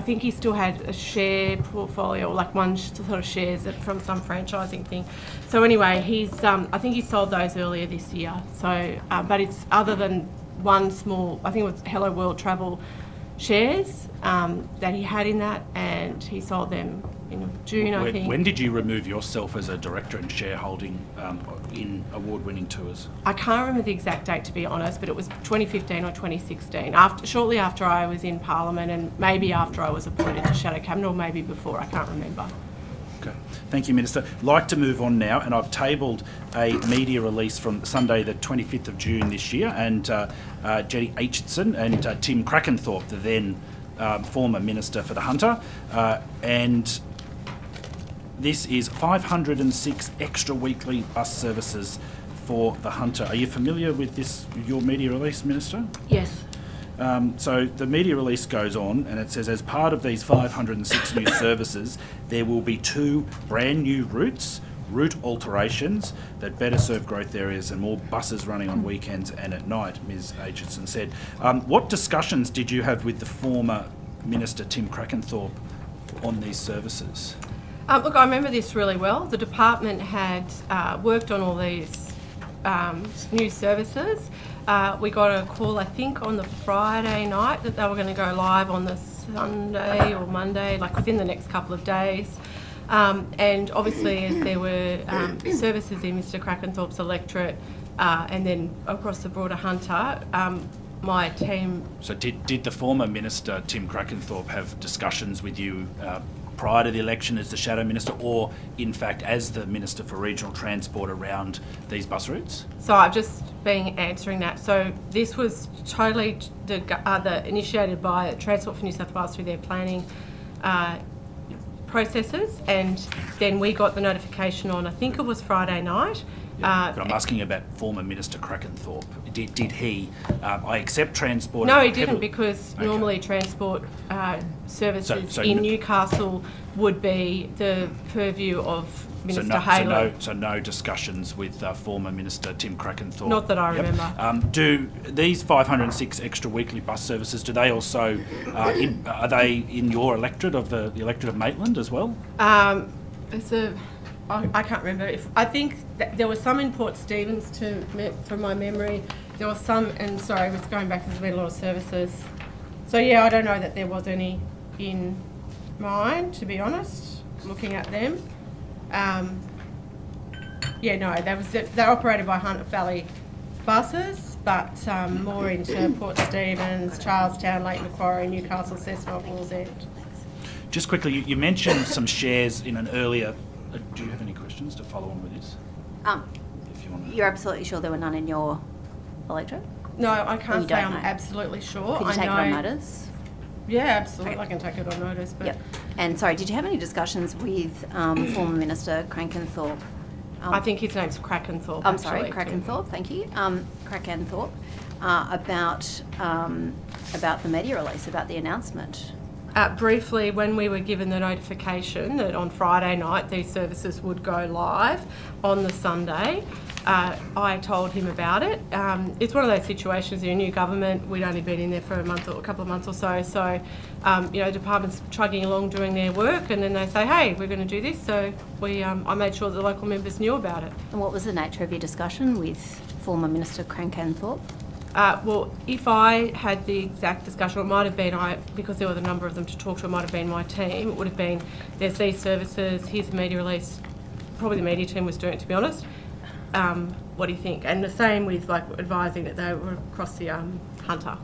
think he still had a share portfolio, like one sort of shares from some franchising thing. So anyway, I think he sold those earlier this year. So, but it's other than one small, I think it was Hello World Travel shares that he had in that, and he sold them in June, I think. When did you remove yourself as a director and shareholding in award-winning tours? I can't remember the exact date, to be honest, but it was 2015 or 2016, shortly after I was in Parliament, and maybe after I was appointed to Shadow Cabinet, or maybe before, I can't remember. Okay. Thank you, Minister. I'd like to move on now, and I've tabled a media release from Sunday the 25th of June this year, and Jenny Aitchison and Tim Crackenthorpe, the then former Minister for the Hunter, and this is 506 extra weekly bus services for the Hunter. Are you familiar with this, your media release, Minister? Yes. So the media release goes on, and it says, as part of these 506 new services, there will be 2 brand new route alterations that better serve growth areas and more buses running on weekends and at night, Ms Aitchison said. What discussions did you have with the former Minister Tim Crackenthorpe on these services? Look, I remember this really well. The department had worked on all these new services. We got a call, I think, on the Friday night that they were going to go live on the Sunday or Monday, like within the next couple of days. And obviously, as there were services in Mr Crackenthorpe's electorate and then across the broader Hunter, my team... So did the former Minister, Tim Crackenthorpe, have discussions with you prior to the election as the Shadow Minister, or in fact as the Minister for Regional Transport around these bus routes? So I've just been answering that. So this was totally initiated by Transport for New South Wales through their planning processes, and then we got the notification on, I think it was Friday night. But I'm asking about former Minister Crackenthorpe. Did he, I accept transport... No, he didn't, because normally transport services in Newcastle would be the purview of Minister Halo. So no discussions with former Minister Tim Crackenthorpe? Not that I remember. Do these 506 extra weekly bus services, do they also, are they in your electorate, of the electorate of Maitland as well? I can't remember. I think that there was some in Port Stephens, from my memory. There was some, and sorry, it's going back, there's been a lot of services. So yeah, I don't know that there was any in mine, to be honest, looking at them. Yeah, no, they're operated by Hunter Valley buses, but more into Port Stephens, Charlestown, Lake Macquarie, Newcastle, Cessnock, Wallsend. Just quickly, you mentioned some shares in an earlier... do you have any questions to follow on with this? You're absolutely sure there were none in your electorate? No, I can't say I'm absolutely sure. Could you take it on notice? Yeah, absolutely. I can take it on notice. But yep. And sorry, did you have any discussions with former Minister Crackenthorpe? I think his name's Crackenthorpe. I'm sorry, Crackenthorpe. Thank you, Crackenthorpe, about the media release, about the announcement. Briefly, when we were given the notification that on Friday night these services would go live on the Sunday, I told him about it. It's one of those situations, you're a new government, we'd only been in there for a month or a couple of months or so, so departments chugging along doing their work, and then they say, hey, we're going to do this, so I made sure that the local members knew about it. And what was the nature of your discussion with former Minister Crackenthorpe? Well, if I had the exact discussion, it might have been, because there were a number of them to talk to, it might have been my team. It would have been, there's these services, here's the media release. Probably the media team was doing it, to be honest. What do you think? And the same with advising that they were across the Hunter.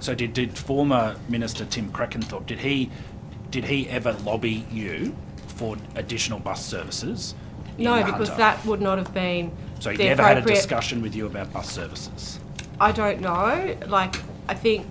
So did former Minister Tim Crackenthorpe, did he ever lobby you for additional bus services in No, the because Hunter? that would not have been So he the never had a appropriate- discussion with you about bus services? I don't know. Like, I think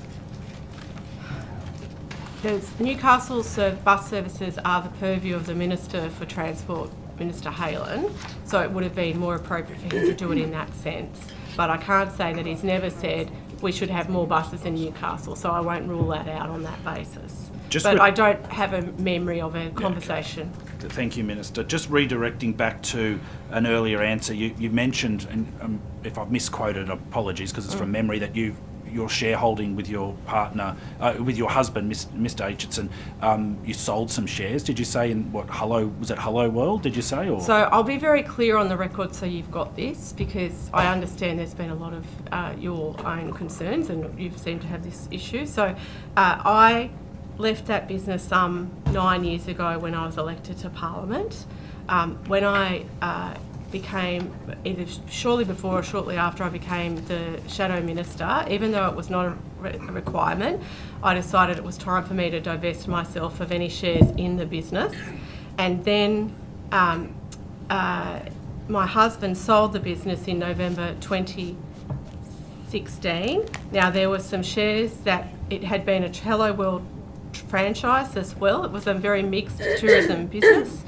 there's Newcastle bus services are the purview of the Minister for Transport, Minister Halen, so it would have been more appropriate for him to do it in that sense. But I can't say that he's never said we should have more buses in Newcastle, so I won't rule that out on that basis. But I don't have a memory of a conversation. Thank you, Minister. Just redirecting back to an earlier answer, you mentioned, and if I've misquoted, apologies, because it's from memory, that your shareholding with your partner, with your husband, Mr. Aitchison, you sold some shares. Did you say in was it Hello World? Did you say? Or? So I'll be very clear on the record, so you've got this, because I understand there's been a lot of your own concerns, and you seem to have this issue. So I left that business some 9 years ago when I was elected to Parliament. When I became, either shortly before or shortly after I became the Shadow Minister, even though it was not a requirement, I decided it was time for me to divest myself of any shares in the business. And then my husband sold the business in November 2016. Now, there were some shares that it had been a Hello World franchise as well. It was a very mixed tourism business.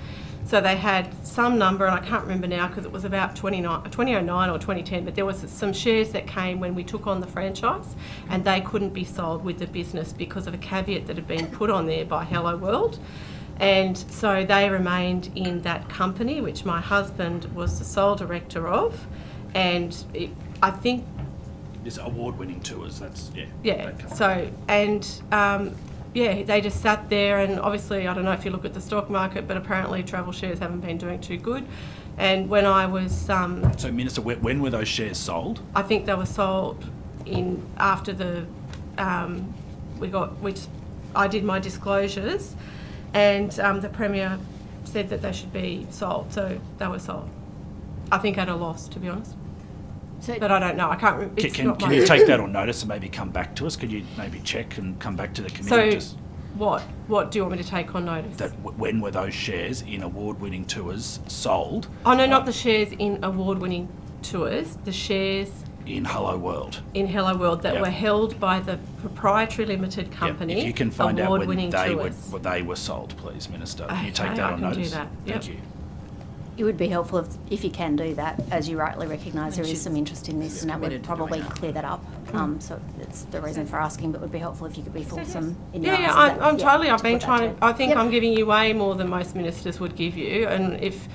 So they had some number, and I can't remember now because it was about 2009 or 2010, but there was some shares that came when we took on the franchise, and they couldn't be sold with the business because of a caveat that had been put on there by Hello World. And so they remained in that company, which my husband was the sole director of. And I think... This award-winning tours, that's, yeah. Yeah, so, and... yeah, they just sat there, and obviously, I don't know if you look at the stock market, but apparently travel shares haven't been doing too good. And when I was... So, Minister, when were those shares sold? I think they were sold after the... I did my disclosures, and the Premier said that they should be sold, so they were sold. I think at a loss, to be honest. But I don't know. I can't remember. Can you take that on notice and maybe come back to us? Could you maybe check and come back to the committee? So, what do you want me to take on notice? That when were those shares in award-winning tours sold? Oh no, not the shares in award-winning tours. The shares in Hello World. In Hello World that were held by the proprietary limited company. If you can find out when they were sold, please, Minister. Can you take that on I can notice? do that. Thank you. It would be helpful if you can do that, as you rightly recognise there is some interest in this, and that would probably clear that up. So it's the reason for asking, but it would be helpful if you could be fulsome in your answers. I'm totally. I've been put that trying. to- I think I'm giving you way more than most ministers would give you, and if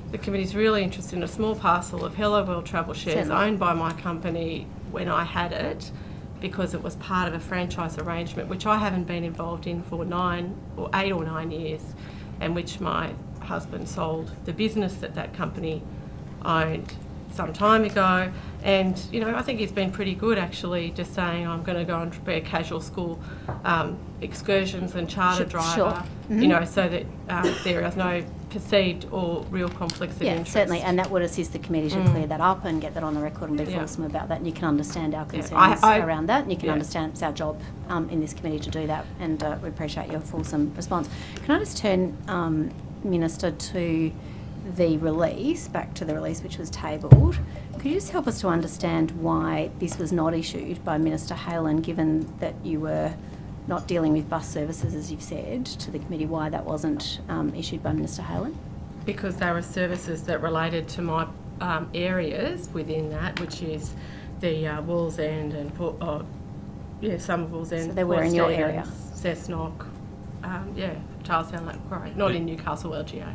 the committee's really interested in a small parcel of Hello World travel shares Certainly. owned by my company when I had it, because it was part of a franchise arrangement, which I haven't been involved in for 8 or 9 years, and which my husband sold the business that company owned some time ago. And, you know, I think he's been pretty good actually, just saying I'm going to go and be a casual school excursions and charter driver, you know, so that there is no perceived or real conflicts of interest. Certainly, and that would assist the committee to clear that up and get that on the record and be fulsome about that, and you can understand our concerns around that, and you can understand it's our job in this committee to do that, and we appreciate your fulsome response. Can I just turn, Minister, to the release, back to the release which was tabled. Could you just help us to understand why this was not issued by Minister Halen, given that you were not dealing with bus services, as you've said, to the committee, why that wasn't issued by Minister Halen? Because they were services that related to my areas within that, which is the Wallsend and some of Wallsend. So they were in your area? Cessnock, Charlestown, Macquarie, not in Newcastle LGA.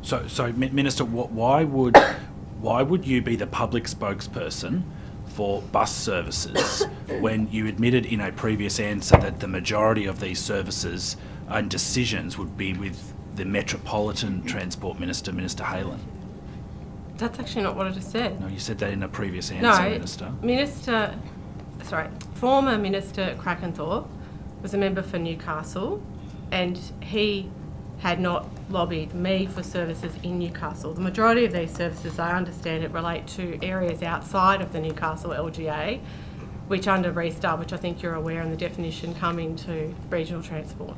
So, Minister, why would you be the public spokesperson for bus services when you admitted in a previous answer that the majority of these services and decisions would be with the Metropolitan Transport Minister, Minister Halen? That's actually not what I just said. No, you said that in a previous answer, Minister. Former Minister Krakenthorpe was a member for Newcastle, and he had not lobbied me for services in Newcastle. The majority of these services, I understand it, relate to areas outside of the Newcastle LGA, which under Restart, which I think you're aware in the definition, come into regional transport.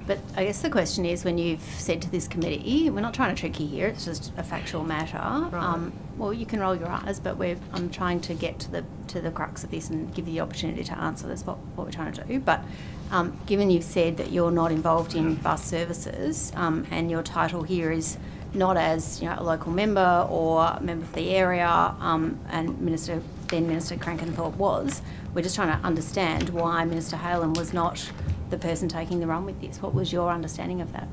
But I guess the question is, when you've said to this committee, we're not trying to trick you here, it's just a factual matter. Right. Well, you can roll your eyes, but I'm trying to get to the crux of this and give you the opportunity to answer this, what we're trying to do. But given you've said that you're not involved in bus services, and your title here is not as a local member or a member of the area, and then Minister Crankenthorpe was, we're just trying to understand why Minister Halen was not the person taking the run with this. What was your understanding of that?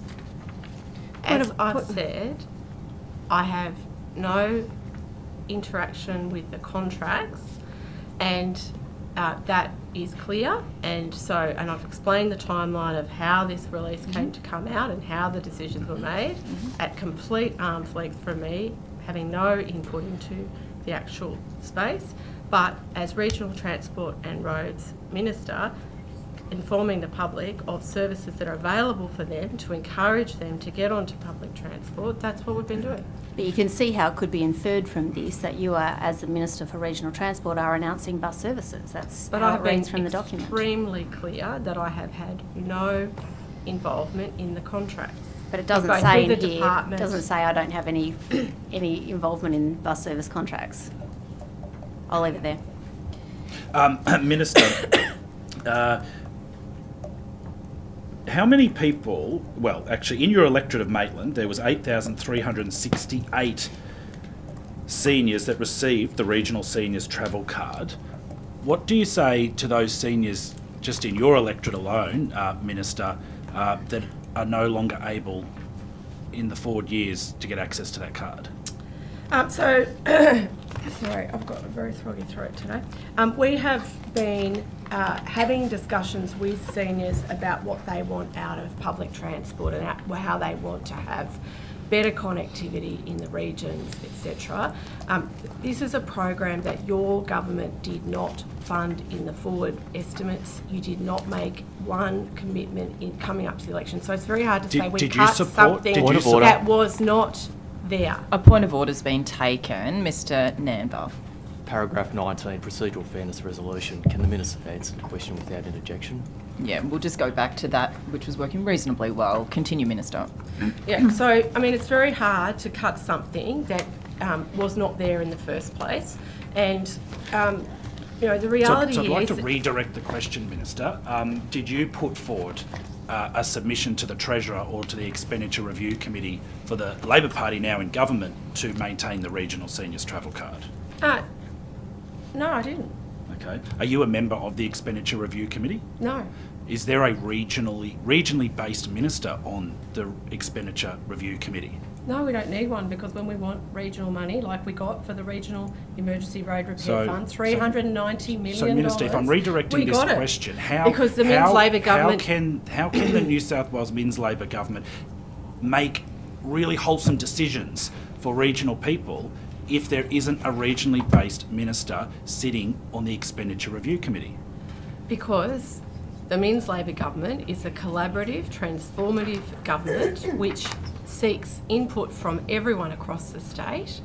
As I've said, I have no interaction with the contracts, and that is clear. And I've explained the timeline of how this release came to come out and how the decisions were made at complete arm's length from me, having no input into the actual space. But as Regional Transport and Roads Minister, informing the public of services that are available for them to encourage them to get onto public transport, that's what we've been doing. But you can see how it could be inferred from this that you are, as the Minister for Regional Transport, are announcing bus services. That's But how I've it been reads from the document. extremely clear that I have had no involvement in the contracts. But it doesn't I've say gone in through the here, department. doesn't say I don't have any involvement in bus service contracts. I'll leave it there. Minister, how many people, well, actually, in your electorate of Maitland, there was 8,368 seniors that received the Regional Seniors Travel Card. What do you say to those seniors, just in your electorate alone, Minister, that are no longer able, in the forward years, to get access to that card? Sorry, I've got a very froggy throat today. We have been having discussions with seniors about what they want out of public transport and how they want to have better connectivity in the regions, etc. This is a program that your government did not fund in the forward estimates. You did not make one commitment in coming up to the election. So it's very hard to say we cut something that was not there. A point of order's been taken. Mr. Namber. Paragraph 19, procedural fairness resolution. Can the Minister answer the question without interjection? Yeah, we'll just go back to that, which was working reasonably well. Continue, Minister. Yeah, so, I mean, it's very hard to cut something that was not there in the first place. And, the reality is... So I'd like to redirect the question, Minister. Did you put forward a submission to the Treasurer or to the Expenditure Review Committee for the Labor Party now in government to maintain the Regional Seniors Travel Card? No, I didn't. Okay. Are you a member of the Expenditure Review Committee? No. Is there a regionally based minister on the Expenditure Review Committee? No, we don't need one, because when we want regional money, like we got for the Regional Emergency Road Repair Fund, $390 million. So, Minister, if I'm redirecting this question, because the Minns Labor government... How can the New South Wales Minns Labor government make really wholesome decisions for regional people if there isn't a regionally based minister sitting on the Expenditure Review Committee? Because the Minns Labor government is a collaborative, transformative government which seeks input from everyone across the state,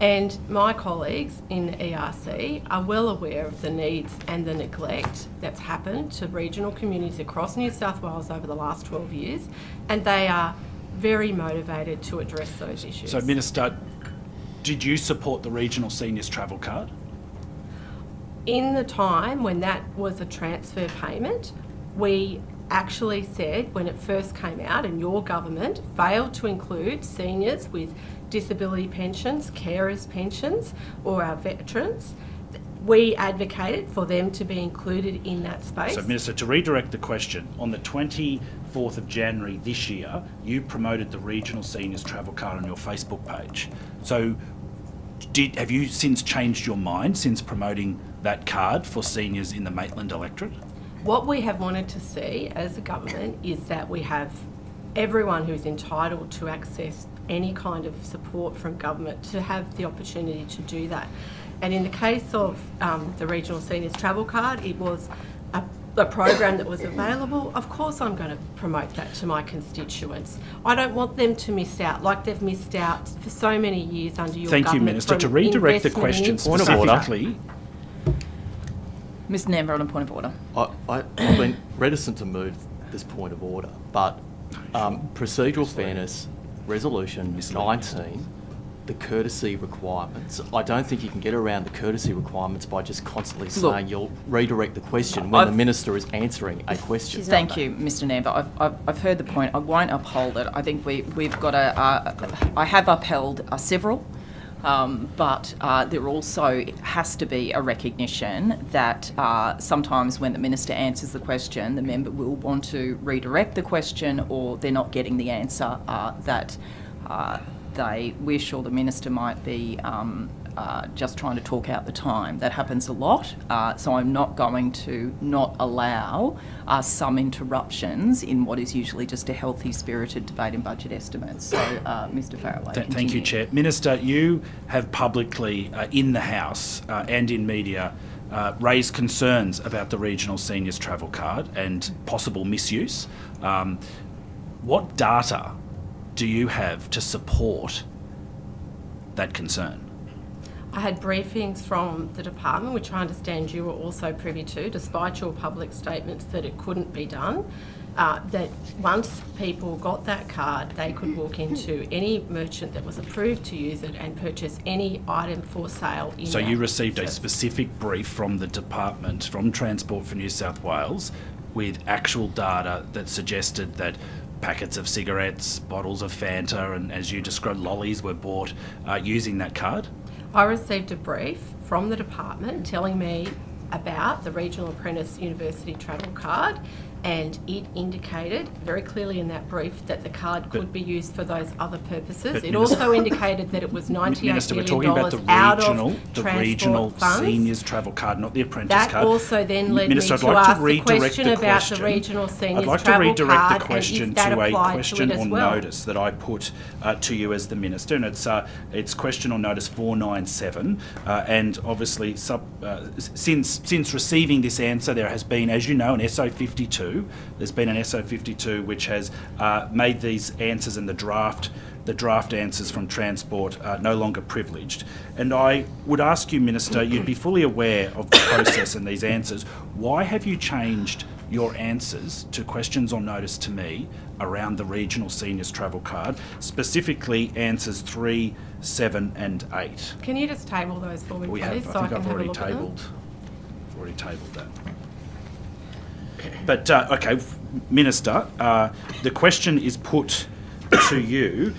and my colleagues in the ERC are well aware of the needs and the neglect that's happened to regional communities across New South Wales over the last 12 years, and they are very motivated to address those issues. So, Minister, did you support the Regional Seniors Travel Card? In the time when that was a transfer payment, we actually said, when it first came out, and your government failed to include seniors with disability pensions, carers pensions, or our veterans, we advocated for them to be included in that space. So, Minister, to redirect the question, on the 24th of January this year, you promoted the Regional Seniors Travel Card on your Facebook page. So, have you since changed your mind since promoting that card for seniors in the Maitland electorate? What we have wanted to see as a government is that we have everyone who's entitled to access any kind of support from government to have the opportunity to do that. And in the case of the Regional Seniors Travel Card, it was a program that was available. Of course I'm going to promote that to my constituents. I don't want them to miss out like they've missed out for so many years under your government. Thank you, Minister. To redirect the question specifically... Mr. Namber, on a point of order. I've been reticent to move this point of order. But procedural fairness, resolution 19, the courtesy requirements. I don't think you can get around the courtesy requirements by just constantly saying you'll redirect the question when the minister is answering a question. Thank you, Mr. Neva. I've heard the point. I won't uphold it. I think we've got I have upheld several, but there also has to be a recognition that sometimes when the minister answers the question, the member will want to redirect the question, or they're not getting the answer that they wish, or the minister might be just trying to talk out the time. That happens a lot, so I'm not going to not allow some interruptions in what is usually just a healthy, spirited debate in budget estimates. So, Mr. Faraway, Thank you, Chair. Minister, you have publicly in the House and in media raised concerns about the regional seniors travel card and possible misuse. What data do you have to support that concern? I had briefings from the department, which I understand you were also privy to, despite your public statements that it couldn't be done, that once people got that card, they could walk into any merchant that was approved to use it and purchase any item for sale in So that you received a service. specific brief from the department, from Transport for New South Wales, with actual data that suggested that packets of cigarettes, bottles of Fanta, and as you described, lollies were bought using that card? I received a brief from the department telling me about the Regional Apprentice University travel card, and it indicated very clearly in that brief that the card could be used for those other purposes. It also indicated that it was $98 Minister, we're million talking about out the of regional funds. seniors travel card, not the apprentice That card. also then led Minister, me to I'd like ask to the redirect question about the regional seniors I'd like to travel redirect card the question and if that to a applied question to it as on well. notice that I put to you as the Minister, and it's question on notice 497, and obviously since receiving this answer, there has been, as you know, an SO52. There's been an SO52 which has made these answers and the draft answers from Transport no longer privileged. And I would ask you, Minister, you'd be fully aware of the process and these answers. Why have you changed your answers to questions on notice to me around the regional seniors travel card, specifically answers 3, 7 and 8? Can you just table those for me, We please, have, so I I think can I've have a already look at them? tabled. I've already tabled that. But, okay, Minister, the question is put to you.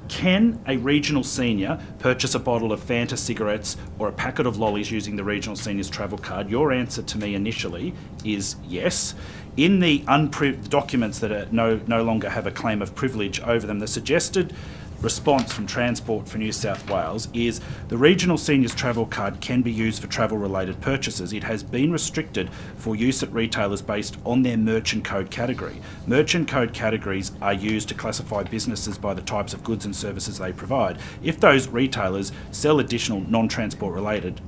Can a regional senior purchase a bottle of Fanta cigarettes or a packet of lollies using the regional seniors travel card? Your answer to me initially is yes. In the documents that are no longer have a claim of privilege over them, the suggested response from Transport for New South Wales is the regional seniors travel card can be used for travel related purchases. It has been restricted for use at retailers based on their merchant code category. Merchant code categories are used to classify businesses by the types of goods and services they provide. If those retailers sell additional non-transport related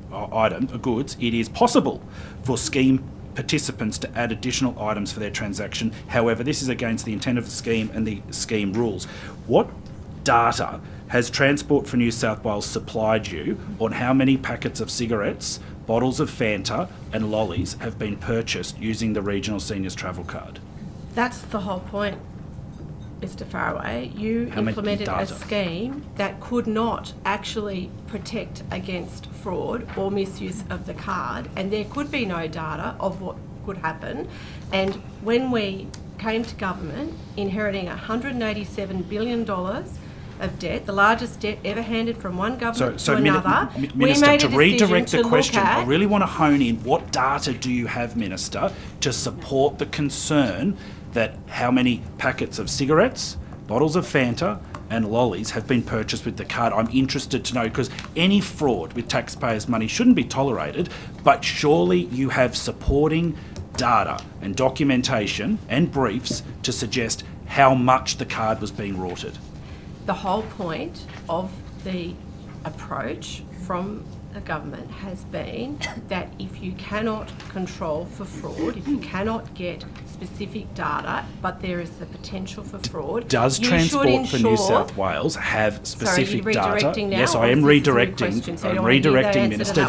goods, it is possible for scheme participants to add additional items for their transaction. However, this is against the intent of the scheme and the scheme rules. What data has Transport for New South Wales supplied you on how many packets of cigarettes, bottles of Fanta and lollies have been purchased using the regional seniors travel card? That's the whole point, Mr. Faraway. You implemented a scheme that could not actually protect against fraud or misuse of the card, and there could be no data of what could happen. And when we came to government, inheriting $187 billion of debt, the largest debt ever handed from one government to another. Minister, we made to a redirect the question, I at, really want to hone in. What data do you have, Minister, to support the concern that how many packets of cigarettes, bottles of Fanta and lollies have been purchased with the card? I'm interested to know, because any fraud with taxpayers' money shouldn't be tolerated, but surely you have supporting data and documentation and briefs to suggest how much the card was being rorted. the whole point of the approach from the government has been that if you cannot control for fraud, if you cannot get specific data, but there is the potential for fraud, does Transport for New South Wales have specific data? Now, yes, I am redirecting. So I'm redirecting, Minister.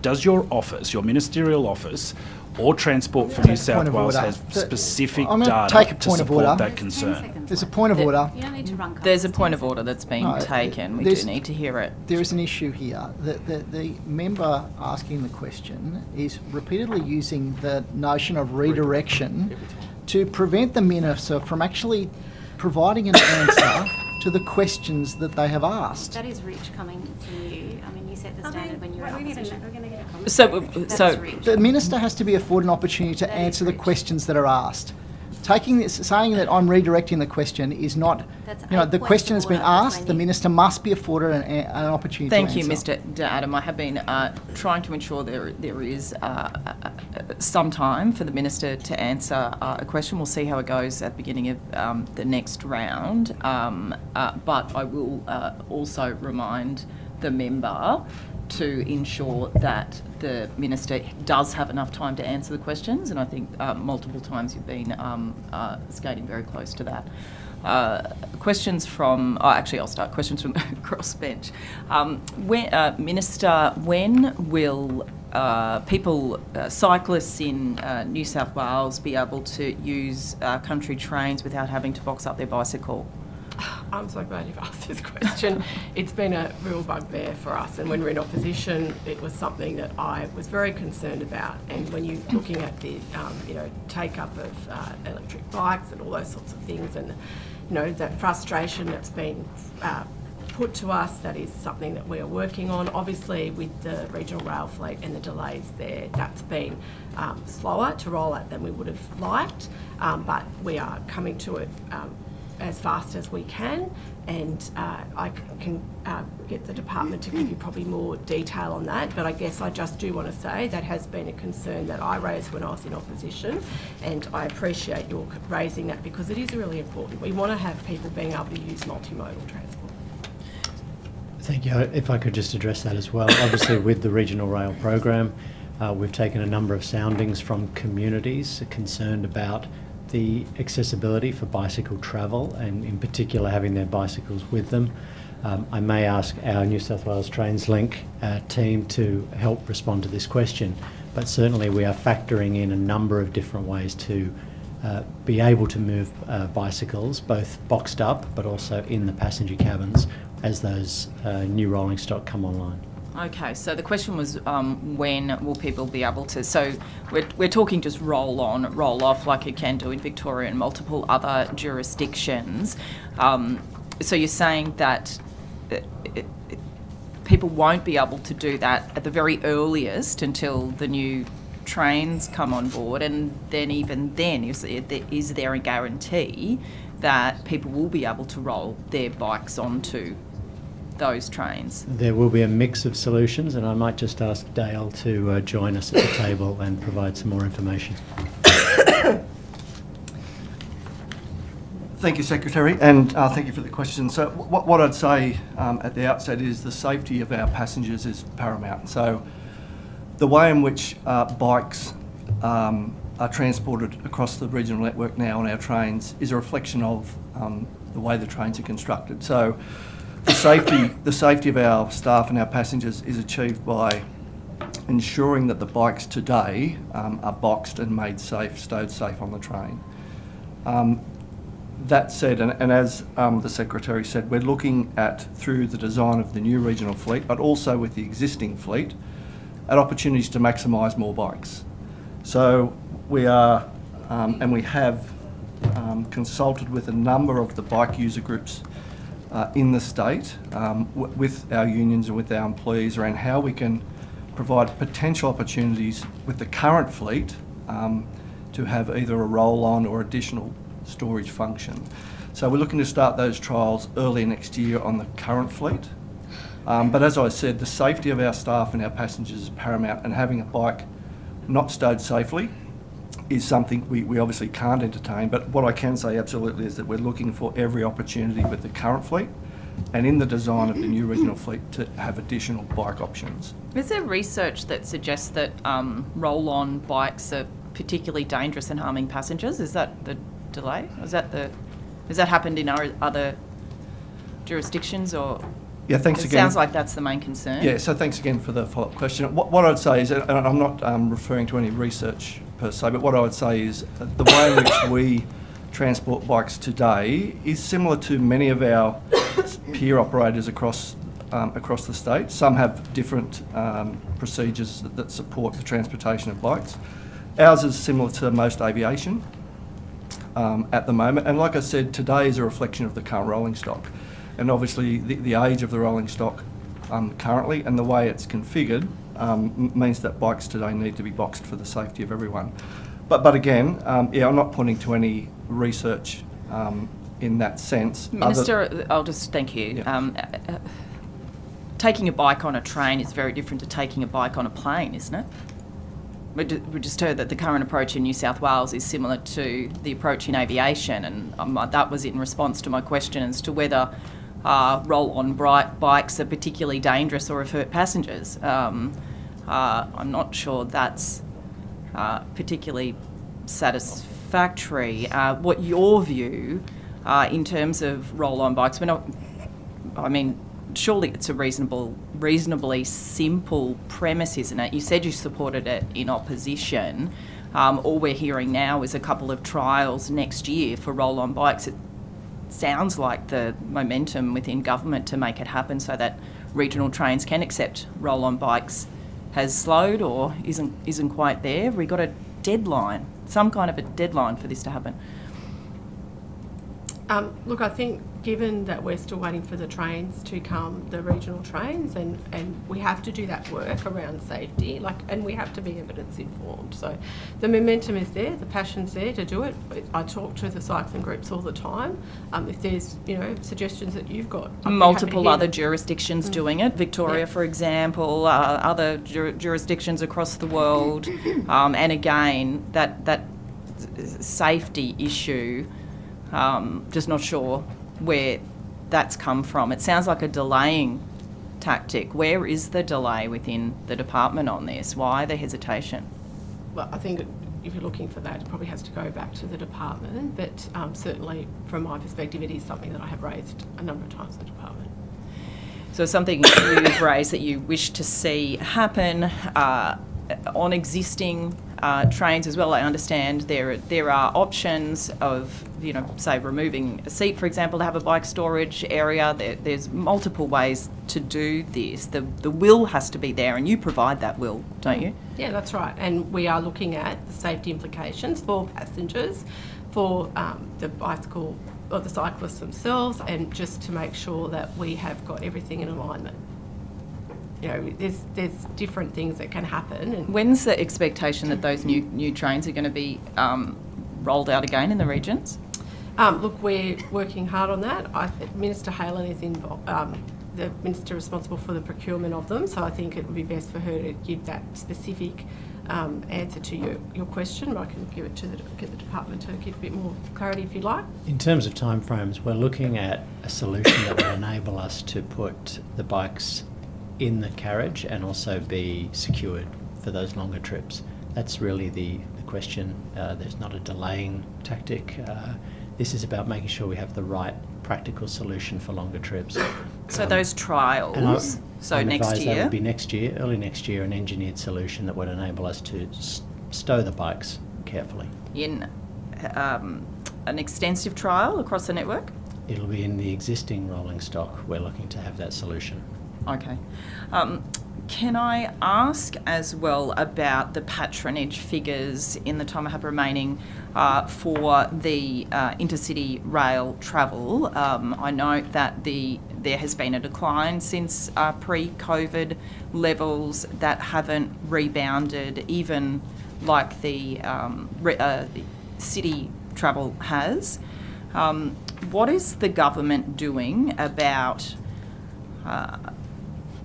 Does your office, your ministerial office, or Transport for Take New a South point of Wales order. has specific I'm gonna data take a to point of support order. that concern. There's a point of order. You don't need to run. There's a point of order that's been No, taken. We there's- do need to hear it. There is an issue here. The member asking the question is repeatedly using the notion of redirection to prevent the minister from actually providing an answer to the questions that they have asked. That is rich coming from you. I mean, you set the standard when you're in We're going opposition. to get a comment. So, The minister has to be afforded an opportunity to answer the questions that are asked. Taking this, saying that I'm redirecting the question is not, That's you know, eight the points question of has been order asked, between the you. minister must be afforded an opportunity thank to you, answer. Mr. Adam. I have been trying to ensure there is some time for the minister to answer a question. We'll see how it goes at the beginning of the next round. But I will also remind the member to ensure that the minister does have enough time to answer the questions, and I think multiple times you've been skating very close to that. Questions from, actually I'll start, questions from the crossbench. Minister, when will people, cyclists in New South Wales be able to use country trains without having to box up their bicycle? I'm so glad you've asked this question. It's been a real bugbear for us, and when we're in opposition, it was something that I was very concerned about. And when you're looking at the, take up of electric bikes and all those sorts of things, and that frustration that's been put to us, that is something that we are working on. Obviously, with the regional rail fleet and the delays there, that's been slower to roll out than we would have liked, but we are coming to it as fast as we can, and I can get the department to give you probably more detail on that. But I guess I just do want to say that has been a concern that I raised when I was in opposition, and I appreciate your raising that because it is really important. We want to have people being able to use multimodal transport. Thank you. If I could just address that as well. Obviously, with the regional rail program, we've taken a number of soundings from communities concerned about the accessibility for bicycle travel, and in particular having their bicycles with them. I may ask our New South Wales TransLink team to help respond to this question, but certainly we are factoring in a number of different ways to be able to move bicycles, both boxed up but also in the passenger cabins as those new rolling stock come online. Okay, so the question was when will people be able to, so we're talking just roll on, roll off like you can do in Victoria and multiple other jurisdictions. So you're saying that people won't be able to do that at the very earliest until the new trains come on board, and then even then, is there a guarantee that people will be able to roll their bikes onto those trains? There will be a mix of solutions, and I might just ask Dale to join us at the table and provide some more information. Thank you, Secretary, and thank you for the question. So what I'd say at the outset is the safety of our passengers is paramount. So the way in which bikes are transported across the regional network now on our trains is a reflection of the way the trains are constructed. So the safety of our staff and our passengers is achieved by ensuring that the bikes today are boxed and made safe, stowed safe on the train. That said, and as the Secretary said, we're looking at, through the design of the new regional fleet, but also with the existing fleet, at opportunities to maximise more bikes. So we are, and we have consulted with a number of the bike user groups in the state, with our unions and with our employees, around how we can provide potential opportunities with the current fleet to have either a roll-on or additional storage function. So we're looking to start those trials early next year on the current fleet. But as I said, the safety of our staff and our passengers is paramount, and having a bike not stowed safely is something we obviously can't entertain. But what I can say absolutely is that we're looking for every opportunity with the current fleet and in the design of the new regional fleet to have additional bike options. Is there research that suggests that roll-on bikes are particularly dangerous and harming passengers? Is that the delay? Has that happened in our other jurisdictions, or? Yeah, thanks it again. Sounds like that's the main concern. Yeah, so thanks again for the follow-up question. What I'd say is, and I'm not referring to any research per se, but what I would say is the way in which we transport bikes today is similar to many of our peer operators across the state. Some have different procedures that support the transportation of bikes. Ours is similar to most aviation at the moment, and like I said, today is a reflection of the current rolling stock, and obviously the age of the rolling stock currently and the way it's configured means that bikes today need to be boxed for the safety of everyone. But again, I'm not pointing to any research in that sense. Minister, I'll just thank you. Yeah. Taking a bike on a train is very different to taking a bike on a plane, isn't it? We just heard that the current approach in New South Wales is similar to the approach in aviation, and that was in response to my question as to whether roll-on bikes are particularly dangerous or have hurt passengers. I'm not sure that's particularly satisfactory. What your view in terms of roll-on bikes? Surely it's a reasonably simple premise, isn't it? You said you supported it in opposition. All we're hearing now is a couple of trials next year for roll-on bikes. It sounds like the momentum within government to make it happen so that regional trains can accept roll-on bikes has slowed or isn't quite there. Have we got a deadline, some kind of a deadline for this to happen? Look, I think given that we're still waiting for the trains to come, the regional trains, and we have to do that work around safety, and we have to be evidence informed. So the momentum is there, the passion's there to do it. I talk to the cycling groups all the time. If there's suggestions that you've got, multiple other jurisdictions doing it, Victoria, for example, other jurisdictions across the world, and again that safety issue. Just not sure where that's come from. It sounds like a delaying tactic. Where is the delay within the department on this? Why the hesitation? Well, I think if you're looking for that, it probably has to go back to the department, but certainly from my perspective, it is something that I have raised a number of times in the department. So something you've raised that you wish to see happen on existing trains as well. I understand there are options of, say removing a seat, for example, to have a bike storage area. There's multiple ways to do this. The will has to be there, and you provide that will, don't you? Yeah, that's right. And we are looking at the safety implications for passengers, for the bicycle or the cyclists themselves, and just to make sure that we have got everything in alignment. There's different things that can happen. And when's the expectation that those new trains are going to be rolled out again in the regions? Look, we're working hard on that. Minister Halen is involved, the minister responsible for the procurement of them, so I think it would be best for her to give that specific answer to your question, but I can give it to get the department to give a bit more clarity if you'd like. In terms of timeframes, we're looking at a solution that will enable us to put the bikes in the carriage and also be secured for those longer trips. That's really the question. There's not a delaying tactic. This is about making sure we have the right practical solution for longer trips. So those trials, next year? That would be next year, early next year, an engineered solution that would enable us to stow the bikes carefully. In an extensive trial across the network? It'll be in the existing rolling stock. We're looking to have that solution. Okay. Can I ask as well about the patronage figures in the time I have remaining for the intercity rail travel? I note that there has been a decline since pre-COVID levels that haven't rebounded, even like the city travel has. What is the government doing about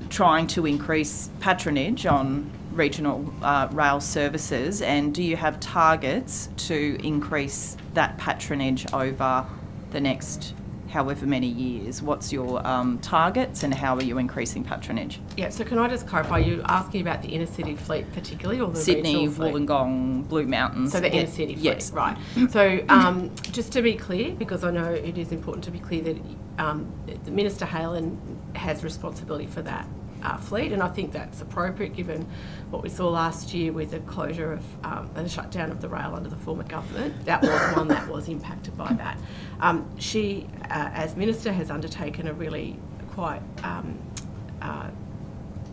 trying to increase patronage on regional rail services, and do you have targets to increase that patronage over the next however many years? What's your targets and how are you increasing patronage? Yeah, so can I just clarify, you're asking about the inner city fleet particularly, or the Sydney, regional fleet? Wollongong, Blue Mountains. So the inner city fleet, yes. Right. So just to be clear, because I know it is important to be clear that the Minister Halen has responsibility for that. fleet, and I think that's appropriate given what we saw last year with the closure of and the shutdown of the rail under the former government. That was one that was impacted by that. She, as Minister, has undertaken a really quite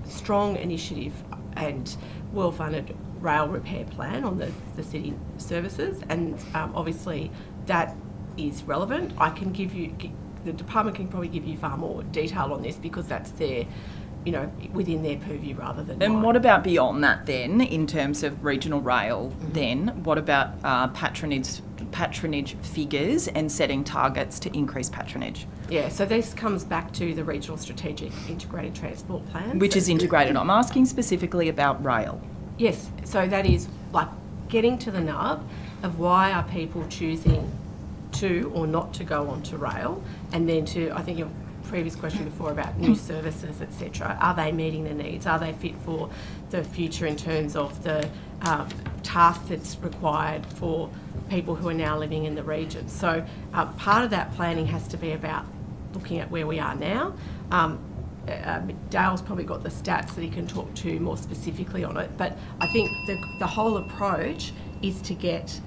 strong initiative and well-funded rail repair plan on the city services, and obviously that is relevant. I can give you, the department can probably give you far more detail on this because that's their, within their purview rather than And mine. what about beyond that then, in terms of regional rail then? What about patronage figures and setting targets to increase patronage? Yeah, so this comes back to the Regional Strategic Integrated Transport Plan. Which is integrated. I'm asking specifically about rail. Yes, so that is like getting to the nub of why are people choosing to or not to go onto rail, and then to, I think your previous question before about new services, etc. Are they meeting the needs? Are they fit for the future in terms of the task that's required for people who are now living in the region? So part of that planning has to be about looking at where we are now. Dale's probably got the stats that he can talk to more specifically on it, but I think the whole approach is to get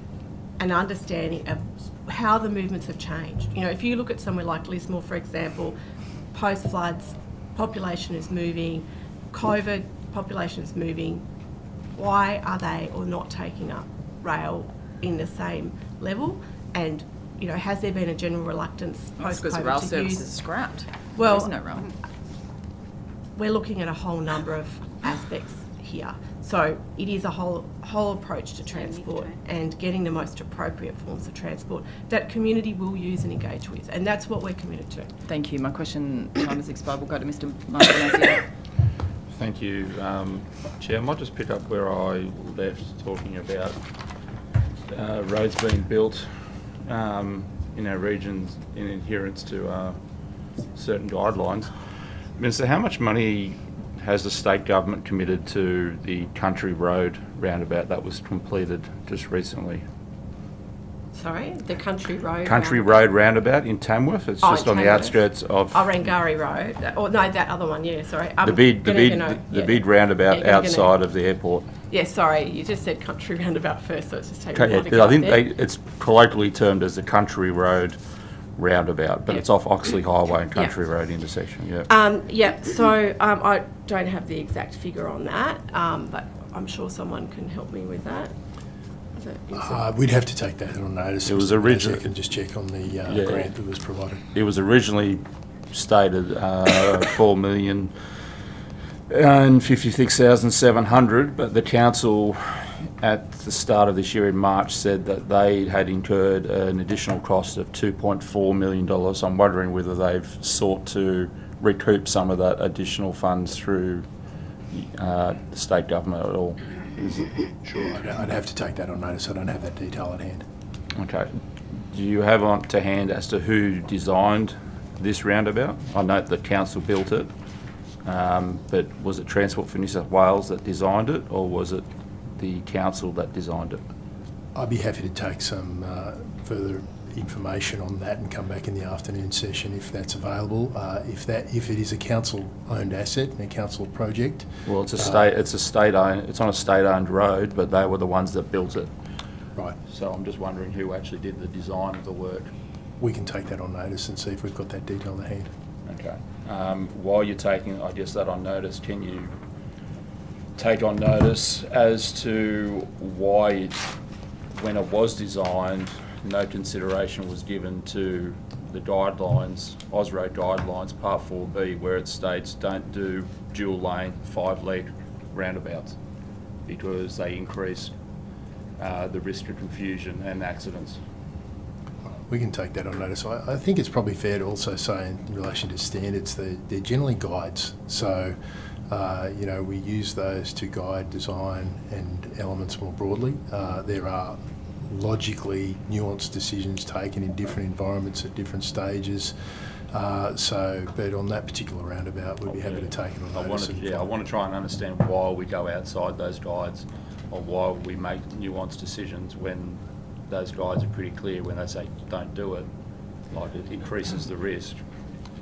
an understanding of how the movements have changed. If you look at somewhere like Lismore, for example, post-floods, population is moving, COVID, population is moving. Why are they or not taking up rail in the same level? And, has there been a general reluctance post-COVID because rail to services use? are scrapped. Well, there is no rail. We're looking at a whole number of aspects here. So it is a whole approach to transport and getting the most appropriate forms of transport that community will use and engage with, and that's what we're committed to. Thank you. My question time has expired. We'll go to Mr. Martinez. Thank you, Chair. I might just pick up where I left, talking about roads being built in our regions in adherence to certain guidelines. Minister, how much money has the state government committed to the Country Road roundabout that was completed just recently? Sorry, the Country Road. Road roundabout in Tamworth. It's just on the outskirts of. Oh, Rangari Road. Oh no, that other one. Yeah, sorry. The big roundabout outside of the airport. Yeah, sorry, you just said Country Roundabout first, so it's just taking Okay, a while to get I think there. it's colloquially termed as the Country Road roundabout, but it's off Oxley Highway and Country Road intersection. Yeah. So I don't have the exact figure on that, but I'm sure someone can help me with that. We'd have to take that on notice. It was originally. I can just check on the grant that was provided. It was originally stated $4,056,700, but the council at the start of this year in March said that they had incurred an additional cost of $2.4 million. I'm wondering whether they've sought to recoup some of that additional funds through the state government at all. Sure, I'd have to take that on notice. I don't have that detail at hand. Okay. Do you have on to hand as to who designed this roundabout? I note the council built it, but was it Transport for New South Wales that designed it, or was it the council that designed it? I'd be happy to take some further information on that and come back in the afternoon session if that's available. If it is a council-owned asset and a council project. Well, it's on a state-owned road, but they were the ones that built it. Right. So I'm just wondering who actually did the design of the work. We can take that on notice and see if we've got that detail at hand. Okay. While you're taking, I guess, that on notice, can you take on notice as to why, when it was designed, no consideration was given to the guidelines, Ausroad guidelines, Part 4B, where it states don't do dual lane 5-leg roundabouts because they increase the risk of confusion and accidents. We can take that on notice. I think it's probably fair to also say in relation to standards, they're generally guides. So, we use those to guide design and elements more broadly. There are logically nuanced decisions taken in different environments at different stages. But on that particular roundabout, we'd be happy to take it on notice. I want to try and understand why we go outside those guides, or why we make nuanced decisions when those guides are pretty clear when they say don't do it, like it increases the risk.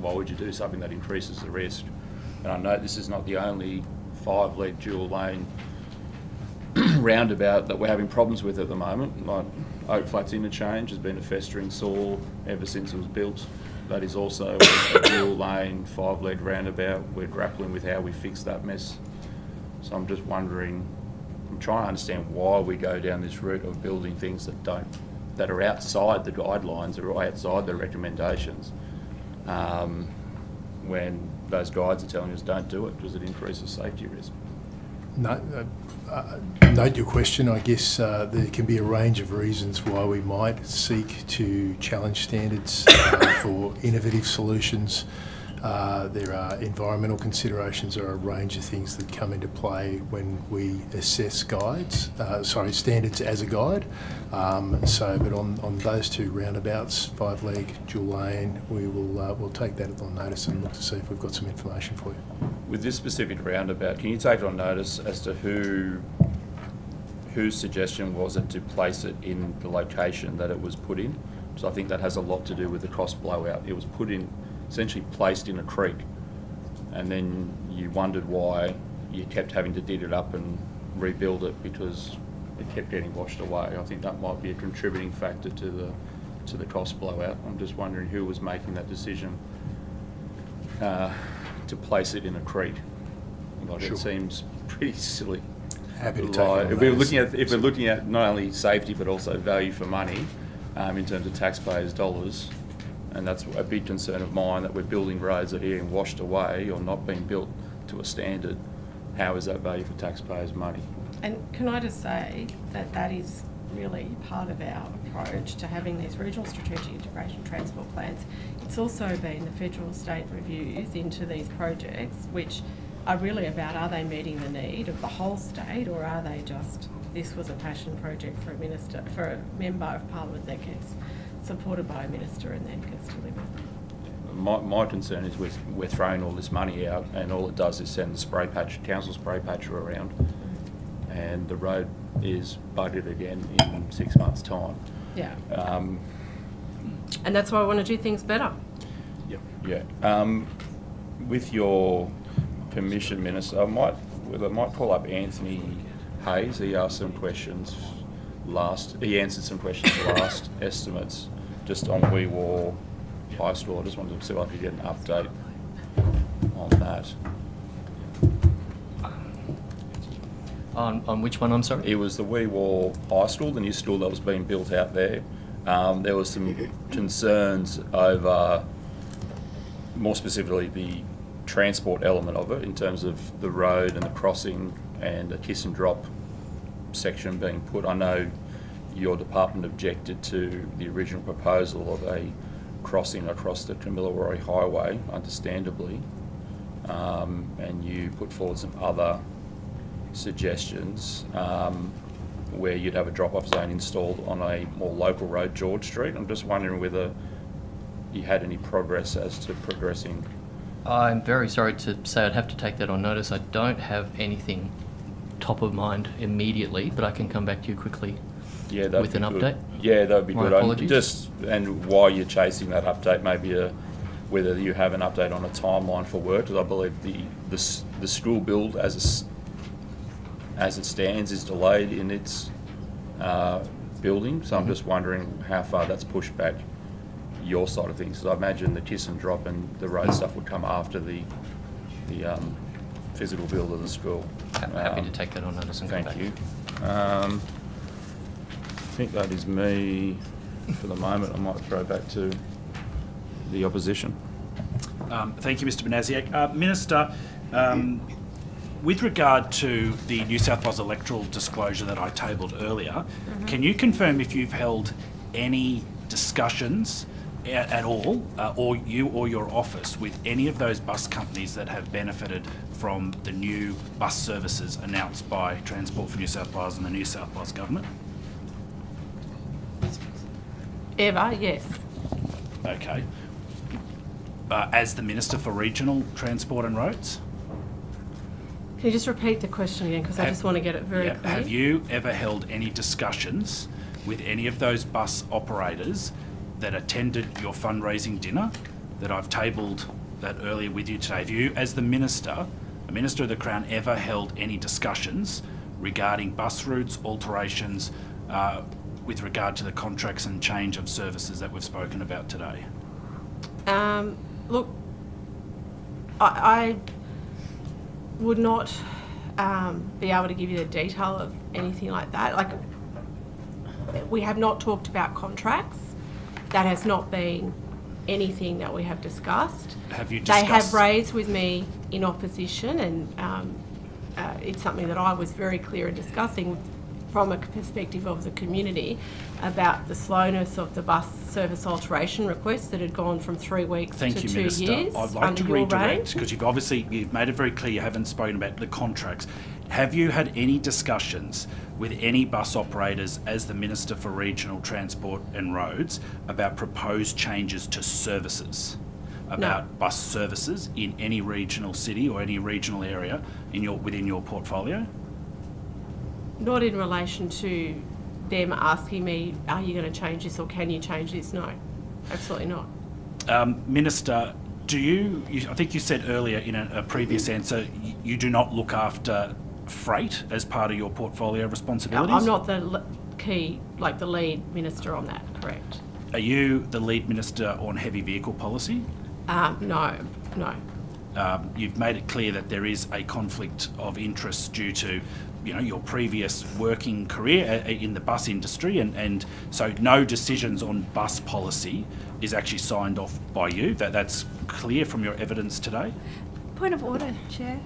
Why would you do something that increases the risk And I know this is not the only 5-leg dual lane roundabout that we're having problems with at the moment. Like Oak Flats Interchange has been a festering sore ever since it was built. That is also a dual lane 5-leg roundabout. We're grappling with how we fix that mess. So I'm just wondering, I'm trying to understand why we go down this route of building things that are outside the guidelines or outside the recommendations, when those guides are telling us don't do it because it increases safety risk. No, note your question. I guess there can be a range of reasons why we might seek to challenge standards for innovative solutions. There are environmental considerations, or a range of things that come into play when we assess standards as a guide. But on those two roundabouts, 5-leg, dual lane, we'll take that on notice and look to see if we've got some information for you. With this specific roundabout, can you take it on notice as to whose suggestion was it to place it in the location that it was put in? Because I think that has a lot to do with the cost blowout. It was put in, essentially placed in a creek, and then you wondered why you kept having to dig it up and rebuild it because it kept getting washed away. I think that might be a contributing factor to the cost blowout. I'm just wondering who was making that decision to place it in a creek. Like, Sure. It seems pretty silly. Happy to take Like, it on if we're notice. looking at not only safety but also value for money in terms of taxpayers' dollars. And that's a big concern of mine, that we're building roads that are getting washed away or not being built to a standard. How is that value for taxpayers' money? And can I just say that that is really part of our approach to having these regional strategic integration transport plans. It's also been the federal state reviews into these projects, which are really about, are they meeting the need of the whole state, or are they just, this was a passion project for a member of parliament that gets supported by a minister and then gets delivered. My concern is we're throwing all this money out, and all it does is send the council spray patcher around, and the road is buggered again in 6 months' time. Yeah. And that's why I want to do things better. Yeah. With your permission, Minister, I might call up Anthony Hayes. He asked some questions he answered some questions last estimates just on Wee Waa High School. I just wanted to see if I could get an update on that. On which one, I'm sorry? It was the Wee Waa High School, the new school that was being built out there. There was some concerns over, more specifically, the transport element of it in terms of the road and the crossing and a kiss and drop section being put. I know your department objected to the original proposal of a crossing across the Kamilaroi Highway, understandably, and you put forward some other suggestions where you'd have a drop-off zone installed on a more local road, George Street. I'm just wondering whether you had any progress as to progressing. I'm very sorry to say I'd have to take that on notice. I don't have anything top of mind immediately, but I can come back to you quickly with an update. Yeah, that would be My good. apologies. And while you're chasing that update, maybe whether you have an update on a timeline for work, because I believe the school build as it stands is delayed in its building. So I'm just wondering how far that's pushed back your side of things. Because I imagine the kiss and drop and the road stuff would come after the physical build of the school. Happy to take that on notice and come back. Thank you. I think that is me for the moment. I might throw back to the opposition. Thank you, Mr Banasiak. Minister, with regard to the New South Wales electoral disclosure that I tabled earlier, can you confirm if you've held any discussions at all, or you or your office, with any of those bus companies that have benefited from the new bus services announced by Transport for New South Wales and the New South Wales Government? Ever, yes. Okay. As the Minister for Regional Transport and Roads? Can you just repeat the question again, because I just want to get it very clear? Have you ever held any discussions with any of those bus operators that attended your fundraising dinner that I've tabled that earlier with you today. Have you, as the Minister, a Minister of the Crown, ever held any discussions regarding bus routes, alterations, with regard to the contracts and change of services that we've spoken about today? Look, I would not be able to give you the detail of anything like that. Like, we have not talked about contracts. That has not been anything that we have discussed. Have you discussed? They have raised with me in opposition, and it's something that I was very clear in discussing from a perspective of the community about the slowness of the bus service alteration requests that had gone from 3 weeks to 2 Thank you, Minister. years. I'd like to under your reign. redirect, because you've made it very clear you haven't spoken about the contracts. Have you had any discussions with any bus operators as the Minister for Regional Transport and Roads about proposed changes to services? About bus services in any regional city or any regional area within your portfolio? Not in relation to them asking me, are you going to change this or can you change this? No, absolutely not. Minister, I think you said earlier in a previous answer, you do not look after freight as part of your portfolio responsibilities? I'm not the the lead minister on that, correct? Are you the lead minister on heavy vehicle policy? No. You've made it clear that there is a conflict of interest due to your previous working career in the bus industry, and so no decisions on bus policy is actually signed off by you. That's clear from your evidence today. Point of order, Chair.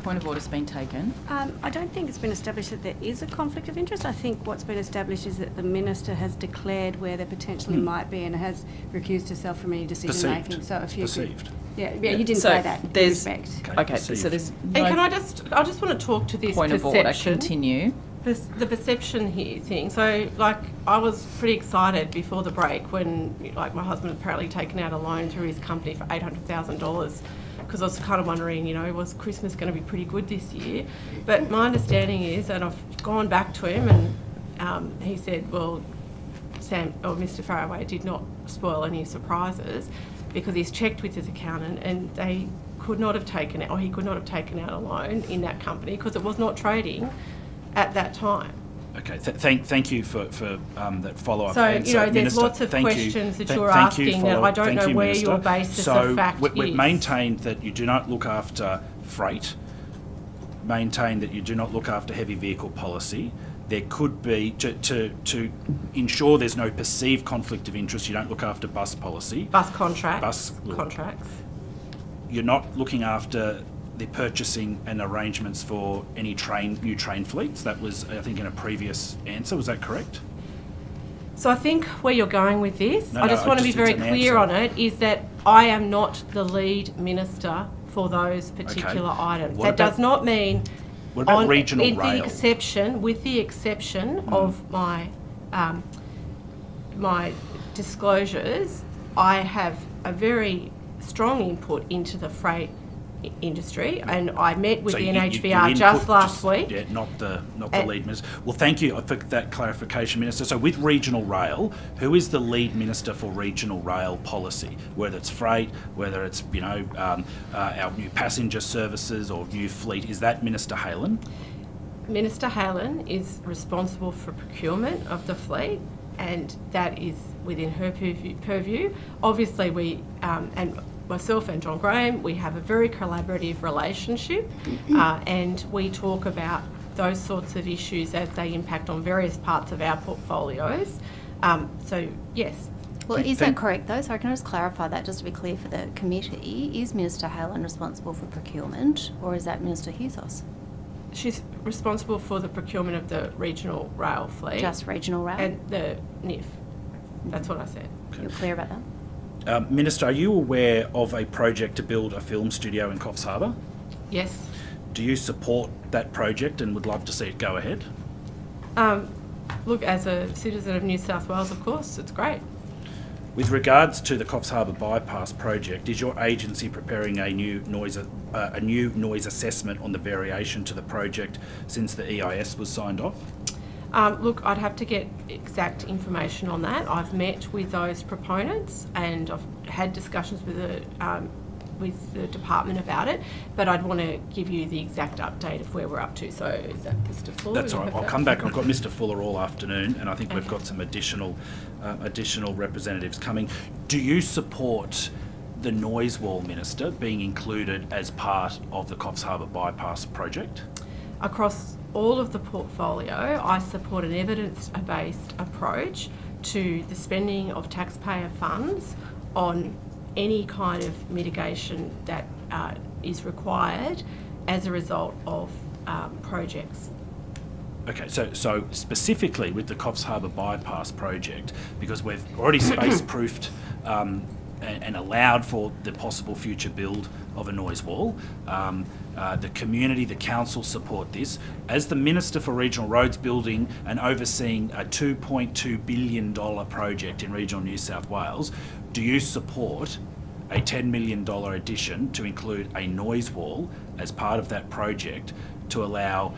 Point of order's been taken. I don't think it's been established that there is a conflict of interest. I think what's been established is that the Minister has declared where there potentially might be and has recused herself from any decision making. So if you Perceived. Yeah, you didn't say that. In respect. Okay, so there's no... And I just want to talk to this point perception. Of order, continue. The perception here thing. So, I was pretty excited before the break when, my husband had apparently taken out a loan through his company for $800,000 because I was kind of wondering, was Christmas going to be pretty good this year? But my understanding is, and I've gone back to him and he said, well, Mr. Faraway did not spoil any surprises because he's checked with his accountant and they could not have taken out, or he could not have taken out a loan in that company because it was not trading at that time. Okay, thank you for that follow-up so, answer. there's Minister, lots of thank questions you. that you're Thank you asking that I don't know where Minister. your basis of fact is. So we've maintained that you do not look after freight, maintained that you do not look after heavy vehicle policy. There could be, to ensure there's no perceived conflict of interest, you don't look after bus policy. Bus contracts. Contracts. You're not looking after the purchasing and arrangements for any new train fleets. That was, I think, in a previous answer. Was that correct? So I think where you're going with this, No, I just want to be very it's an clear answer. on it, is that I am not the lead minister for those particular items. That does not mean... What about regional rail? With the exception of my my disclosures, I have a very strong input into the freight industry, and I met with the NHVR just last week. Yeah, not the lead minister. Well, thank you for that clarification, Minister. So with regional rail, who is the lead minister for regional rail policy? Whether it's freight, whether it's our new passenger services or new fleet, is that Minister Halen? Minister Halen is responsible for procurement of the fleet, and that is within her purview. Obviously, we and myself and John Graham, we have a very collaborative relationship, and we talk about those sorts of issues as they impact on various parts of our portfolios. So, yes. Well, is that correct though? Sorry, can I just clarify that just to be clear for the committee? Is Minister Halen responsible for procurement, or is that Minister Hughes? She's responsible for the procurement of the regional rail fleet. Just regional rail? And the NIF. That's what I said. You're clear about that? Minister, are you aware of a project to build a film studio in Coffs Harbour? Yes. Do you support that project and would love to see it go ahead? Look, as a citizen of New South Wales, of course, it's great. With regards to the Coffs Harbour bypass project, is your agency preparing a new noise assessment on the variation to the project since the EIS was signed off? Look, I'd have to get exact information on that. I've met with those proponents and I've had discussions with the department about it, but I'd want to give you the exact update of where we're up to. So is that Mr. Fuller? That's all right. I'll come back. I've got Mr. Fuller all afternoon, and I think we've got some additional representatives coming. Do you support the noise wall, Minister, being included as part of the Coffs Harbour bypass project? Across all of the portfolio, I support an evidence-based approach to the spending of taxpayer funds on any kind of mitigation that is required as a result of projects. Okay, so specifically with the Coffs Harbour bypass project, because we've already space-proofed and allowed for the possible future build of a noise wall. The community, the council support this. As the Minister for Regional Roads, building and overseeing a $2.2 billion project in regional New South Wales, do you support a $10 million addition to include a noise wall as part of that project to allow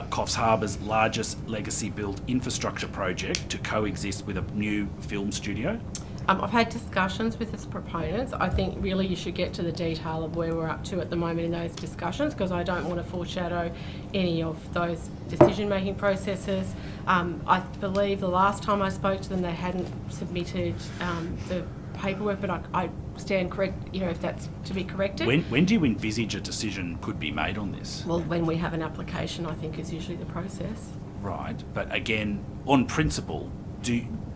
Coffs Harbour's largest legacy build infrastructure project to coexist with a new film studio? I've had discussions with its proponents. I think really you should get to the detail of where we're up to at the moment in those discussions, because I don't want to foreshadow any of those decision-making processes. I believe the last time I spoke to them, they hadn't submitted the paperwork, but I stand correct, if that's to be corrected. When do you envisage a decision could be made on this? Well, when we have an application, I think is usually the process. Right, but again, on principle,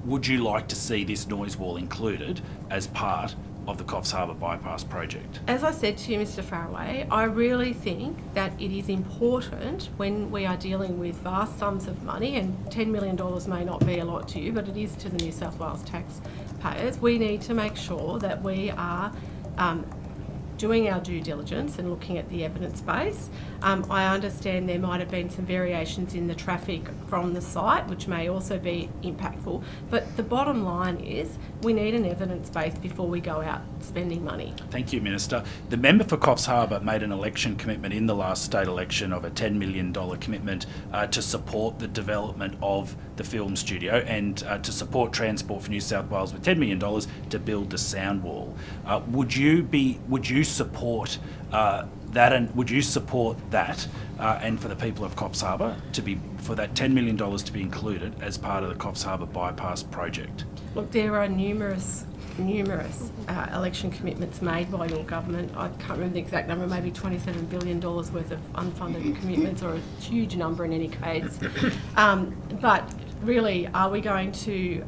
would you like to see this noise wall included as part of the Coffs Harbour bypass project? As I said to you, Mr. Faraway, I really think that it is important when we are dealing with vast sums of money, and $10 million may not be a lot to you, but it is to the New South Wales taxpayers. We need to make sure that we are doing our due diligence and looking at the evidence base. I understand there might have been some variations in the traffic from the site, which may also be impactful, but the bottom line is we need an evidence base before we go out spending money. Thank you, Minister. The member for Coffs Harbour made an election commitment in the last state election of a $10 million commitment to support the development of the film studio and to support Transport for New South Wales with $10 million to build the sound wall. Would you support that, and would you support that and for the people of Coffs Harbour for that $10 million to be included as part of the Coffs Harbour bypass project? Look, there are numerous election commitments made by your government. I can't remember the exact number, maybe $27 billion worth of unfunded commitments, or a huge number in any case. But really, are we going to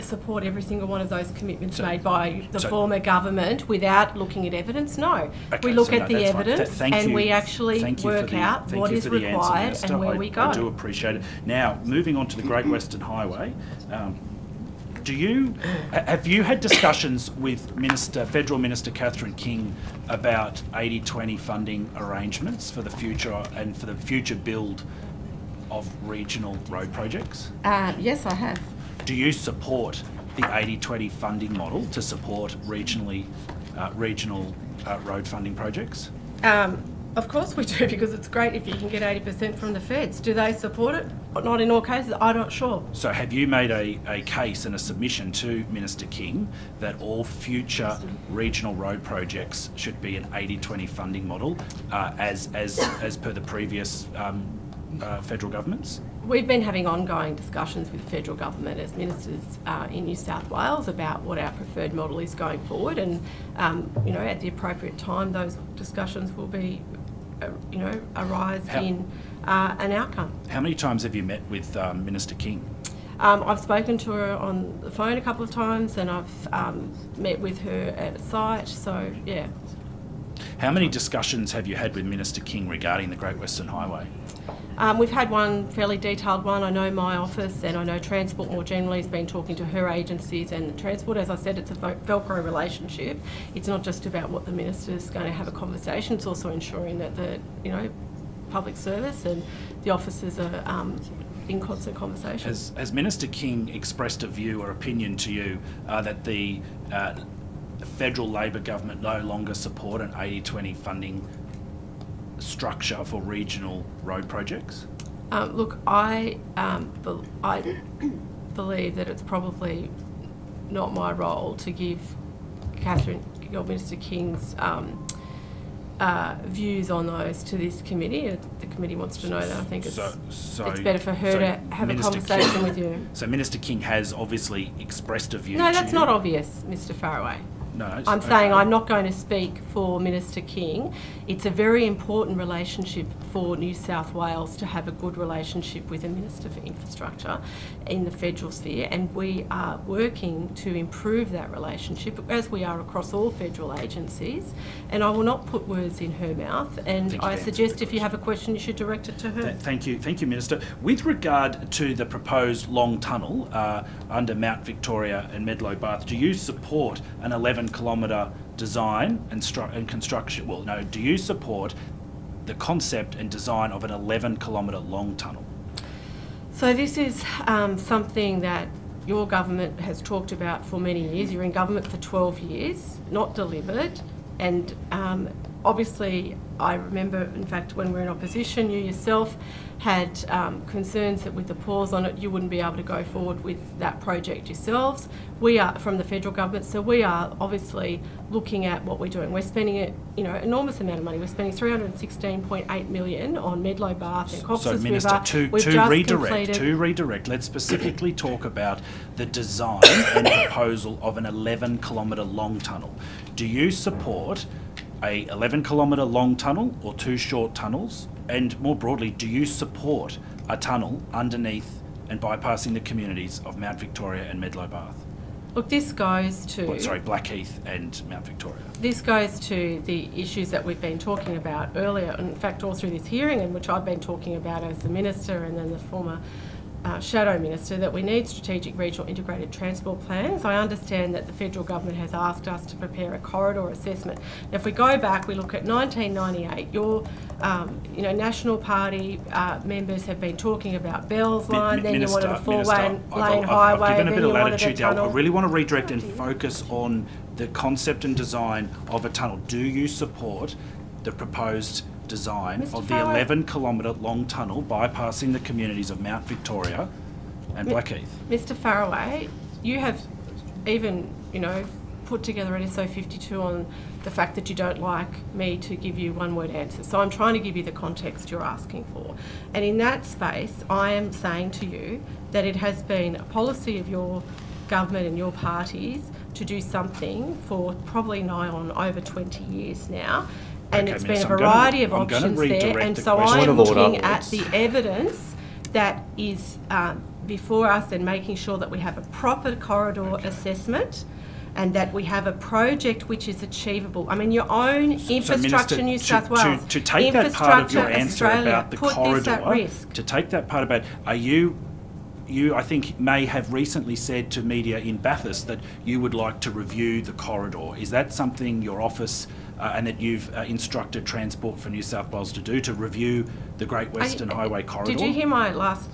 support every single one of those commitments made by the former government without looking at evidence? No. Okay, we look at the evidence we actually work out what is required and where we go. I do appreciate it. Now, moving on to the Great Western Highway, have you had discussions with Federal Minister Catherine King about 80-20 funding arrangements for the future and for the future build of regional road projects? Yes, I have. Do you support the 80-20 funding model to support regional road funding projects? Of course we do, because it's great if you can get 80% from the feds. Do they support it? Not in all cases, I'm not sure. So have you made a case and a submission to Minister King that all future regional road projects should be an 80-20 funding model as per the previous federal governments? We've been having ongoing discussions with the federal government as ministers in New South Wales about what our preferred model is going forward, and at the appropriate time those discussions will be arise in an outcome. How many times have you met with Minister King? I've spoken to her on the phone a couple of times, and I've met with her at a site, so yeah. How many discussions have you had with Minister King regarding the Great Western Highway? We've had one fairly detailed one. I know my office, and I know Transport more generally has been talking to her agencies, and Transport, as I said, it's a Velcro relationship. It's not just about what the minister's going to have a conversation, it's also ensuring that the public service and the officers are in constant conversation. Has Minister King expressed a view or opinion to you that the federal Labor government no longer support an 80-20 funding structure for regional road projects? Look, I believe that it's probably not my role to give Minister King's views on those to this committee. The committee wants to know that. I think it's better for her to have a conversation with you. So Minister King has obviously expressed a view. No, that's not obvious, Mr. Faraway. No, I'm saying I'm not going to speak for Minister King. It's a very important relationship for New South Wales to have a good relationship with the Minister for Infrastructure in the federal sphere, and we are working to improve that relationship, as we are across all federal agencies, and I will not put words in her mouth, and I suggest if you have a question you should direct it to her. Thank you, Minister. With regard to the proposed long tunnel under Mount Victoria and Medlow Bath, do you support an 11-kilometre design and construction? Well, no. Do you support the concept and design of an 11-kilometre long tunnel? So this is something that your government has talked about for many years. You're in government for 12 years, not delivered, and obviously I remember, in fact, when we were in opposition, you yourself had concerns that with the pause on it, you wouldn't be able to go forward with that project yourselves. We are from the federal government, so we are obviously looking at what we're doing. We're spending enormous amount of money. We're spending $316.8 million on Medlow Bath and Cox's River. So, Minister, to redirect, let's specifically talk about the design and proposal of an 11-kilometre long tunnel. Do you support a 11-kilometre long tunnel or 2 short tunnels? And more broadly, do you support a tunnel underneath and bypassing the communities of Mount Victoria and Medlow Bath? Look, this goes to... Blackheath and Mount Victoria. This goes to the issues that we've been talking about earlier, and in fact all through this hearing, and which I've been talking about as the Minister and then the former Shadow Minister, that we need strategic regional integrated transport plans. I understand that the federal government has asked us to prepare a corridor assessment. Now, if we go back, we look at 1998, your National Party members have been talking about Bell's Line, then you wanted a 4-lane highway, I've given a bit then of you wanted a latitude there. tunnel. I really want to redirect and focus on the concept and design of a tunnel. Do you support the proposed design of the 11-kilometre long tunnel bypassing the communities of Mount Victoria and Blackheath? Mr. Faraway, you have even, put together an SO52 on the fact that you don't like me to give you one-word answers. So I'm trying to give you the context you're asking for. And in that space, I am saying to you that it has been a policy of your government and your parties to do something for probably nigh on over 20 years now. And it's been a variety of options there, and so I'm looking at the evidence that is before us and making sure that we have a proper corridor assessment and that we have a project which is achievable. I mean, your own Infrastructure New South Wales, to take that part of your answer Australia, about the corridor, to take that part about, are you, I think, may have recently said to media in Bathurst that you would like to review the corridor. Is that something your office and that you've instructed Transport for New South Wales to do, to review the Great Western Highway corridor? Did you hear my last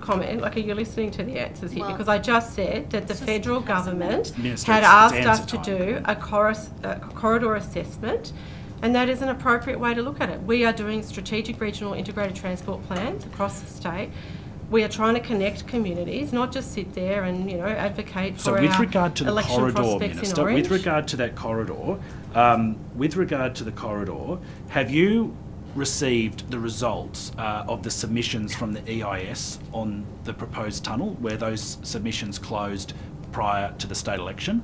comment? Like, are you listening to the answers here? Because I just said that the federal government had asked us to do a corridor assessment, and that is an appropriate way to look at it. We are doing strategic regional integrated transport plans across the state. We are trying to connect communities, not just sit there and advocate for our election prospects in Orange. With regard to that corridor, have you received the results of the submissions from the EIS on the proposed tunnel, where those submissions closed prior to the state election?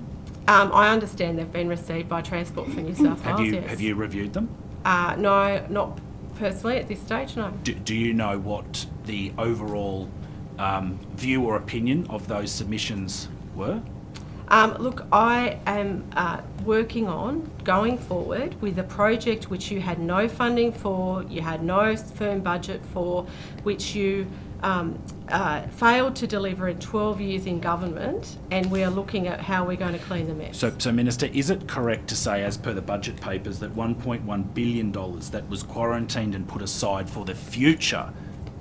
I understand they've been received by Transport for New South Wales. Have you reviewed them? No, not personally at this stage, no. Do you know what the overall view or opinion of those submissions were? Look, I am working on going forward with a project which you had no funding for, you had no firm budget for, which you failed to deliver in 12 years in government, and we are looking at how we're going to clean the mess. So Minister, is it correct to say, as per the budget papers, that $1.1 billion that was quarantined and put aside for the future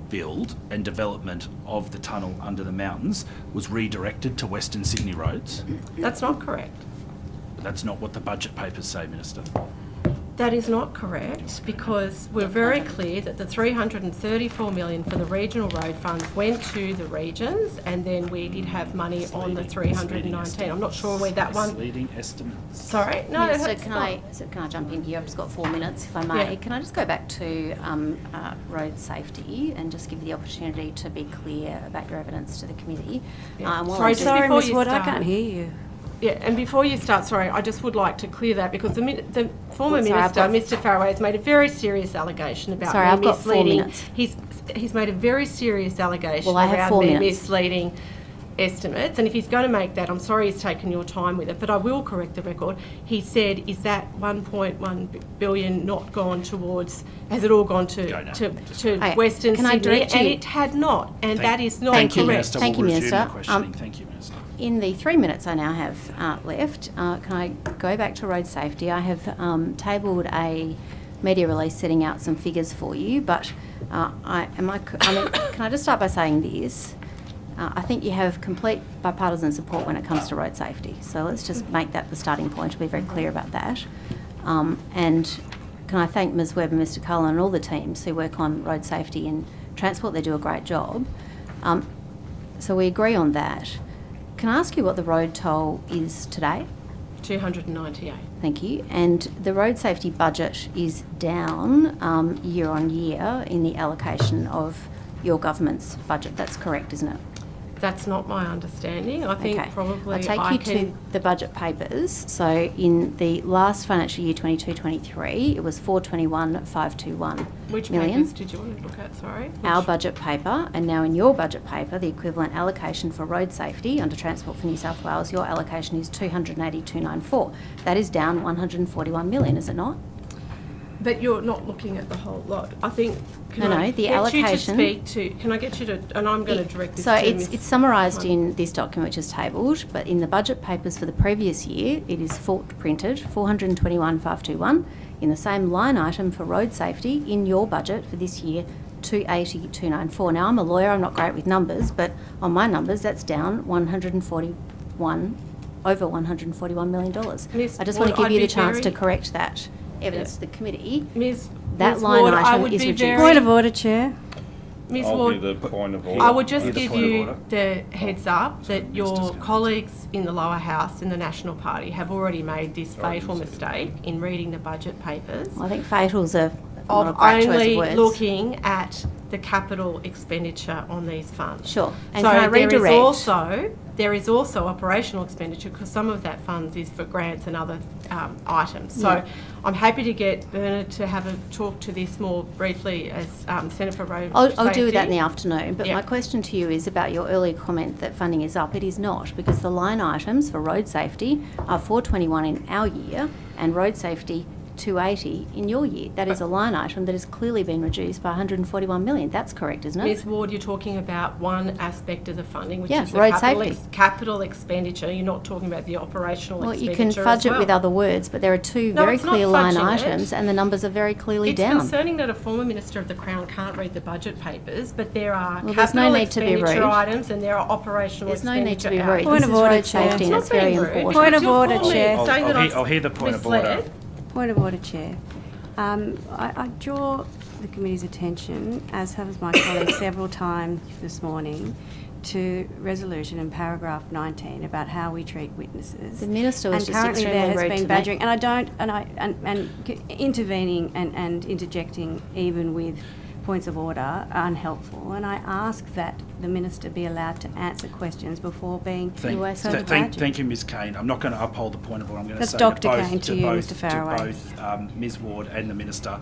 build and development of the tunnel under the mountains was redirected to Western Sydney roads? That's not correct. That's not what the budget papers say, Minister. That is not correct, because we're very clear that the $334 million for the regional road funds went to the regions, and then we did have money on the 319. I'm not sure where that one. Misleading estimate. Sorry, no. Minister, can I jump in here? I've just got 4 minutes, if I may. Yeah. Can I just go back to road safety and just give you the opportunity to be clear about your evidence to the committee? Yeah. Sorry, sorry, Ms. Wood, I can't hear you. Yeah, and before you start, sorry, I just would like to clear that, because the former Sorry, minister, Mr. Faraway, has made a very serious allegation about Sorry, me I've got 4 misleading. minutes. He's made a very serious allegation Well, I have around 4 me minutes. misleading estimates, and if he's going to make that, I'm sorry he's taken your time with it, but I will correct the record. He said, is that 1.1 billion not gone towards, has it all gone to Hey, Western can I Sydney? direct And you- it had not, and that is not Thank you, correct. Minister. Thank you, We'll resume Minister. the questioning. Thank you, Minister. In the 3 minutes I now have left, can I go back to road safety? I have tabled a media release setting out some figures for you, but can I just start by saying this? I think you have complete bipartisan support when it comes to road safety. So let's just make that the starting point to be very clear about that. And can I thank Ms Webb and Mr Cullen and all the teams who work on road safety and transport. They do a great job. So we agree on that. Can I ask you what the road toll is today? 298. Thank you. And the road safety budget is down year on year in the allocation of your government's budget. That's correct, isn't it? That's not my understanding. I think probably I'll take you to the budget papers. So in the last financial year, 22-23, it was 421,521 Which million. papers did you want to look at, sorry? Our budget paper, and now in your budget paper, the equivalent allocation for road safety under Transport for New South Wales, your allocation is 280,294. That is down 141 million, is it not? But you're not looking at the whole lot. I think. Can No, I the get allocation. You to speak to? Can I get you to? And I'm going to direct this So to it's summarised in this document, which is tabled, but in the budget papers for the previous year, it is printed 421,521 in the same line item for road safety in your budget for this year. 280,294. Now I'm a lawyer. I'm not great with numbers, but on my numbers, that's down over $141 million. I just want to give you the chance to correct that evidence to the committee. That line Ward, item is reduced. Point of order, Chair. Ms I'll Ward, be the point of order. I would just Be the give point of you order. the heads up that your colleagues in the lower house in the National Party have already made this fatal mistake in reading the budget papers. I think fatal's not a Of great choice of only words. looking at the capital expenditure on these funds. Sure. And so can I redirect? there is also operational expenditure, because some of that funds is for grants and other items. So Yeah. I'm happy to get Bernard to have a talk to this more briefly as Centre for Road I'll Safety. do that in the afternoon, but Yeah. my question to you is about your earlier comment that funding is up. It is not, because the line items for road safety are 421 in our year and road safety 280 in your year. That is a line item that has clearly been reduced by 141 million. That's correct, isn't it? Ms Ward, you're talking about one aspect of the funding, which Yeah, is the road capital, safety. capital expenditure. You're not talking about the operational Well, you expenditure can fudge as well. it with other words, but there are two No, very it's not clear line fudging it. items, and the numbers are very clearly It's down. concerning that a former Minister of the Crown can't read the budget papers, but there are Well, there's no capital need to be expenditure rude. items and there are operational There's no need to be expenditure rude. items. This is road safety, and it's very important. Point of You're order, calling me, Chair. saying that I'll hear the point of order. misled. Point of order, Chair. I draw the committee's attention, as has my colleague several times this morning, to resolution in paragraph 19 about how we treat witnesses. The Minister was and just currently extremely there has rude been to me. badgering, and intervening and interjecting even with points of order are unhelpful, and I ask that the Minister be allowed to answer questions before being further badgered. Thank you, Ms Kane. I'm not going to uphold the point of order. I'm going to That's say Dr. to both, Kane to you, Mr. Faraway. To both Ms Ward and the Minister,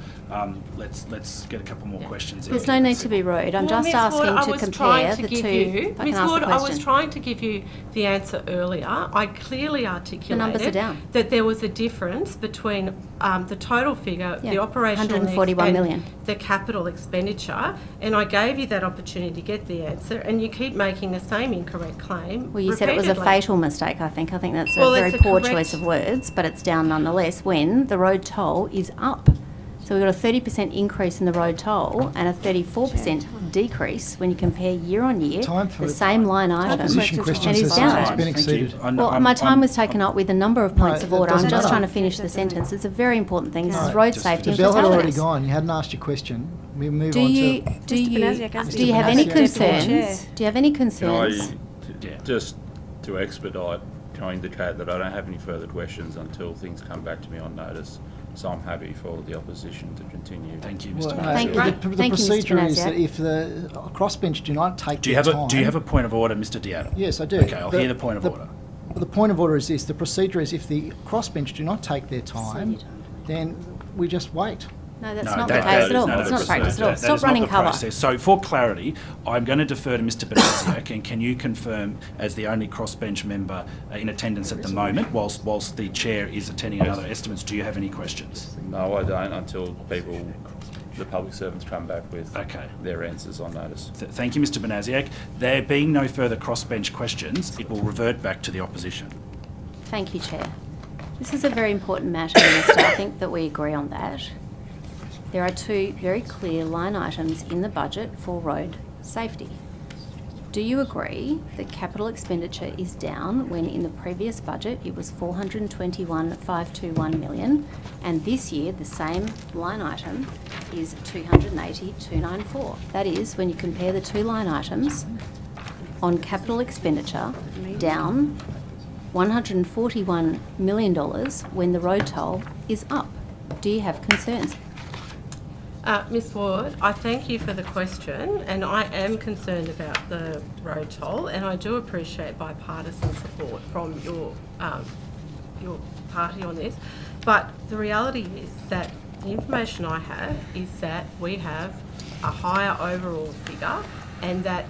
let's get a couple more questions in. There's no need to be rude. I'm Well, just Ms. asking Ward, I to was compare trying to the give two. you- If I Ms. can ask Ward, the I was question. trying to give you the answer earlier. I clearly articulated numbers are down. that there was a difference between the total figure, Yeah, the operational 141 and million. the capital expenditure, and I gave you that opportunity to get the answer, and you keep making the same incorrect claim. Well, you said it was a repeatedly. fatal mistake, I think. I think that's Well, a very it's a poor correct- choice of words, but it's down nonetheless when the road toll is up. So we've got a 30% increase in the road toll and a 34% decrease when you compare year on year, Time for the same line item, opposition questions and is has down. been exceeded. Well, my time was taken up with a number of points No, of it order. I'm doesn't just matter. trying to finish the sentence. It's a very important thing. This is No, road safety The and bell had already fatalities. gone. You hadn't asked your question. We move Do on you to... do you Benasiak has do you to have any Benasiak. concerns? Do you have any Can concerns? just to expedite, can I indicate that I don't have any further questions until things come back to me on notice. So I'm happy for the opposition to continue. Thank you, Well, Mr. no, Thank the, you. the Thank you, Mr. procedure is Benasiak. that if the crossbench do not take Do you their have time... do you have a point of order, Mr. Diatta? Yes, I do. Okay, I'll hear the point of order. The point of order is this. The procedure is if the crossbench do not take their time, then we just wait. No, that's No, not that- the case that at all. is not It's the not practice at all. procedure. That Stop is not running the cover. process. So for clarity, I'm going to defer to Mr. Benasiak, and can you confirm, as the only crossbench member in attendance at the moment, whilst the chair is attending other estimates, do you have any questions? No, I don't until the public servants come back with their answers on notice. Thank you, Mr. Benasiak. There being no further crossbench questions, it will revert back to the opposition. Thank you, Chair. This is a very important matter, Minister. I think that we agree on that. There are two very clear line items in the budget for road safety. Do you agree that capital expenditure is down when in the previous budget it was 421,521 million, and this year the same line item is 280,294? That is, when you compare the two line items on capital expenditure, down $141 million when the road toll is up. Do you have concerns? Ms Ward, I thank you for the question, and I am concerned about the road toll, and I do appreciate bipartisan support from your party on this. But the reality is that the information I have is that we have a higher overall figure, and that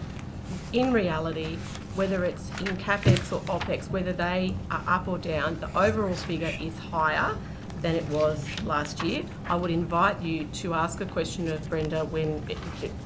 in reality, whether it's in CapEx or OpEx, whether they are up or down, the overall figure is higher than it was last year. I would invite you to ask a question of Brenda when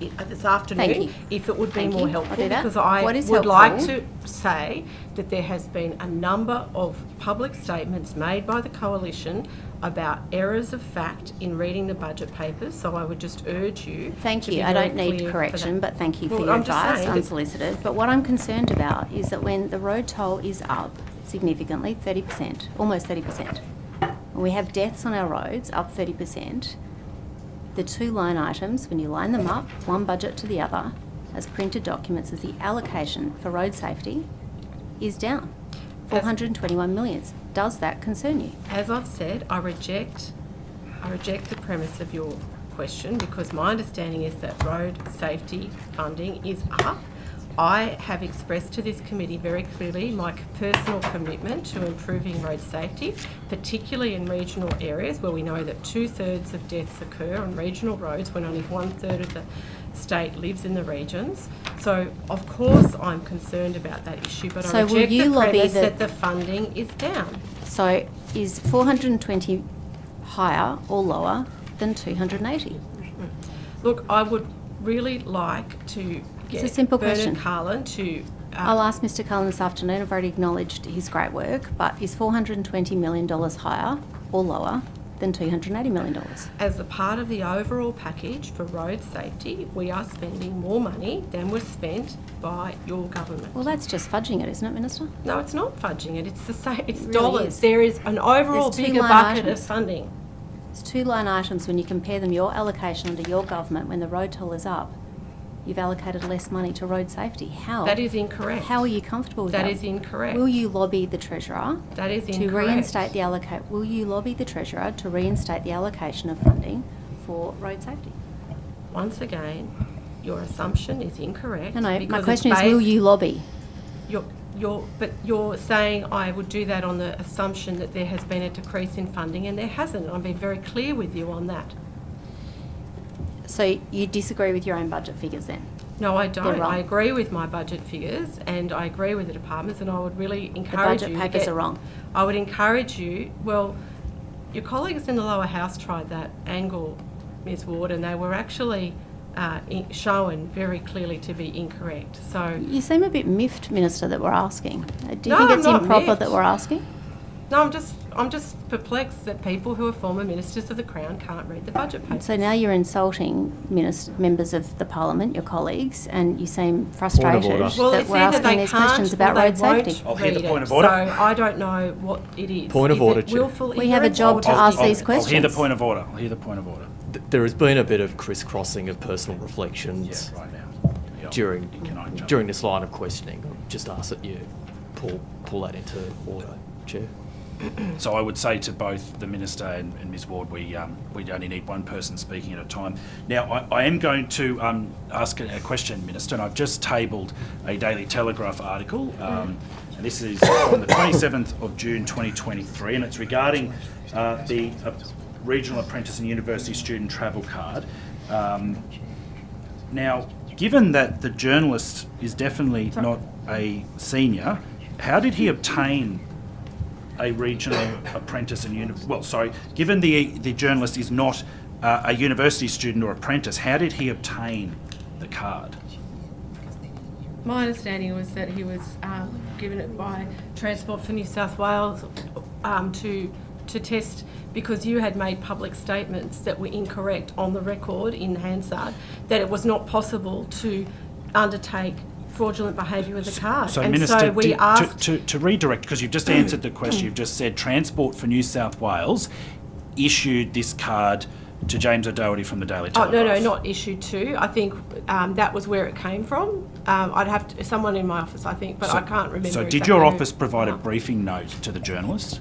this afternoon, if it would be more helpful, because I would like to say that there has been a number of public statements made by the Coalition about errors of fact in reading the budget papers, so I would just urge you Thank to you. be I very don't need clear correction, for that. but thank you for Well, your I'm just advice, saying that- unsolicited. But what I'm concerned about is that when the road toll is up significantly, 30%, almost 30%, and we have deaths on our roads up 30%, the two line items, when you line them up, one budget to the other, as printed documents, as the allocation for road safety is down 421 million. Does that concern you? As I've said, I reject the premise of your question, because my understanding is that road safety funding is up. I have expressed to this committee very clearly my personal commitment to improving road safety, particularly in regional areas where we know that 2/3 of deaths occur on regional roads when only 1/3 of the state lives in the regions. So, of course, I'm concerned about that issue, but So I will reject you the lobby premise the- that the funding is down. So is 420 higher or lower than 280? Look, I would really like to get It's a simple Bernard question. Carlin to... I'll ask Mr. Cullen this afternoon. I've already acknowledged his great work, but is $420 million higher or lower than $280 million? As a part of the overall package for road safety, we are spending more money than was spent by your government. Well, that's just fudging it, isn't it, Minister? No, it's not fudging it. It's the same. It's It really dollars. is. There is an overall There's two bigger line bucket items. of funding. It's two line items. When you compare them, your allocation under your government, when the road toll is up, you've allocated less money to road safety. How? That is incorrect. How are you comfortable with that? That is incorrect. Will you lobby the Treasurer That is to incorrect. reinstate the Will you lobby the Treasurer to reinstate the allocation of funding for road safety? Once again, your assumption is incorrect. No, my because question it's is, will based- you lobby? But you're saying I would do that on the assumption that there has been a decrease in funding, and there hasn't. I've been very clear with you on that. So you disagree with your own budget figures then? No, I They're don't. wrong. I agree with my budget figures, and I agree with the departments, and I would really encourage budget you papers to get, are wrong. I would encourage you. Well, your colleagues in the lower house tried that angle, Ms. Ward, and they were actually shown very clearly to be incorrect. So You seem a bit miffed, Minister, that we're asking. Do you No, think I'm it's not improper miffed. that we're asking? no, I'm just perplexed that people who are former ministers of the Crown can't read the budget papers. So now you're insulting members of the Parliament, your colleagues, and you seem frustrated Well, that it's we're either asking they these can't questions or about they road won't safety. I'll hear the read point it. of order. So I don't know what it is. Point of Is order, it Chair. willful We have a ignorance job or to is ask it- these I'll questions. hear the point of order. I'll hear the point of order. There has been a bit of crisscrossing of personal reflections Right now. Yeah. during Can I jump during this line of questioning. I'll just ask that you pull that into order, Chair. So I would say to both the Minister and Ms Ward, we only need one person speaking at a time. Now, I am going to ask a question, Minister, and I've just tabled a Daily Telegraph article, and this is on the 27th of June 2023, and it's regarding the Regional Apprentice and University Student Travel Card. Now, given that the journalist is definitely not a senior, how did he obtain a regional apprentice and given the journalist is not a university student or apprentice, how did he obtain the card? My understanding was that he was given it by Transport for New South Wales to test, because you had made public statements that were incorrect on the record in Hansard, that it was not possible to undertake fraudulent behaviour with the card. So, and Minister, so we asked to redirect, because you've just answered the question, you've just said Transport for New South Wales issued this card to James O'Doherty from the Daily Telegraph. No, not issued to. I think that was where it came from. I'd have to, someone in my office, I think, but I can't remember. So did exactly your who. office provide a briefing note to the journalist?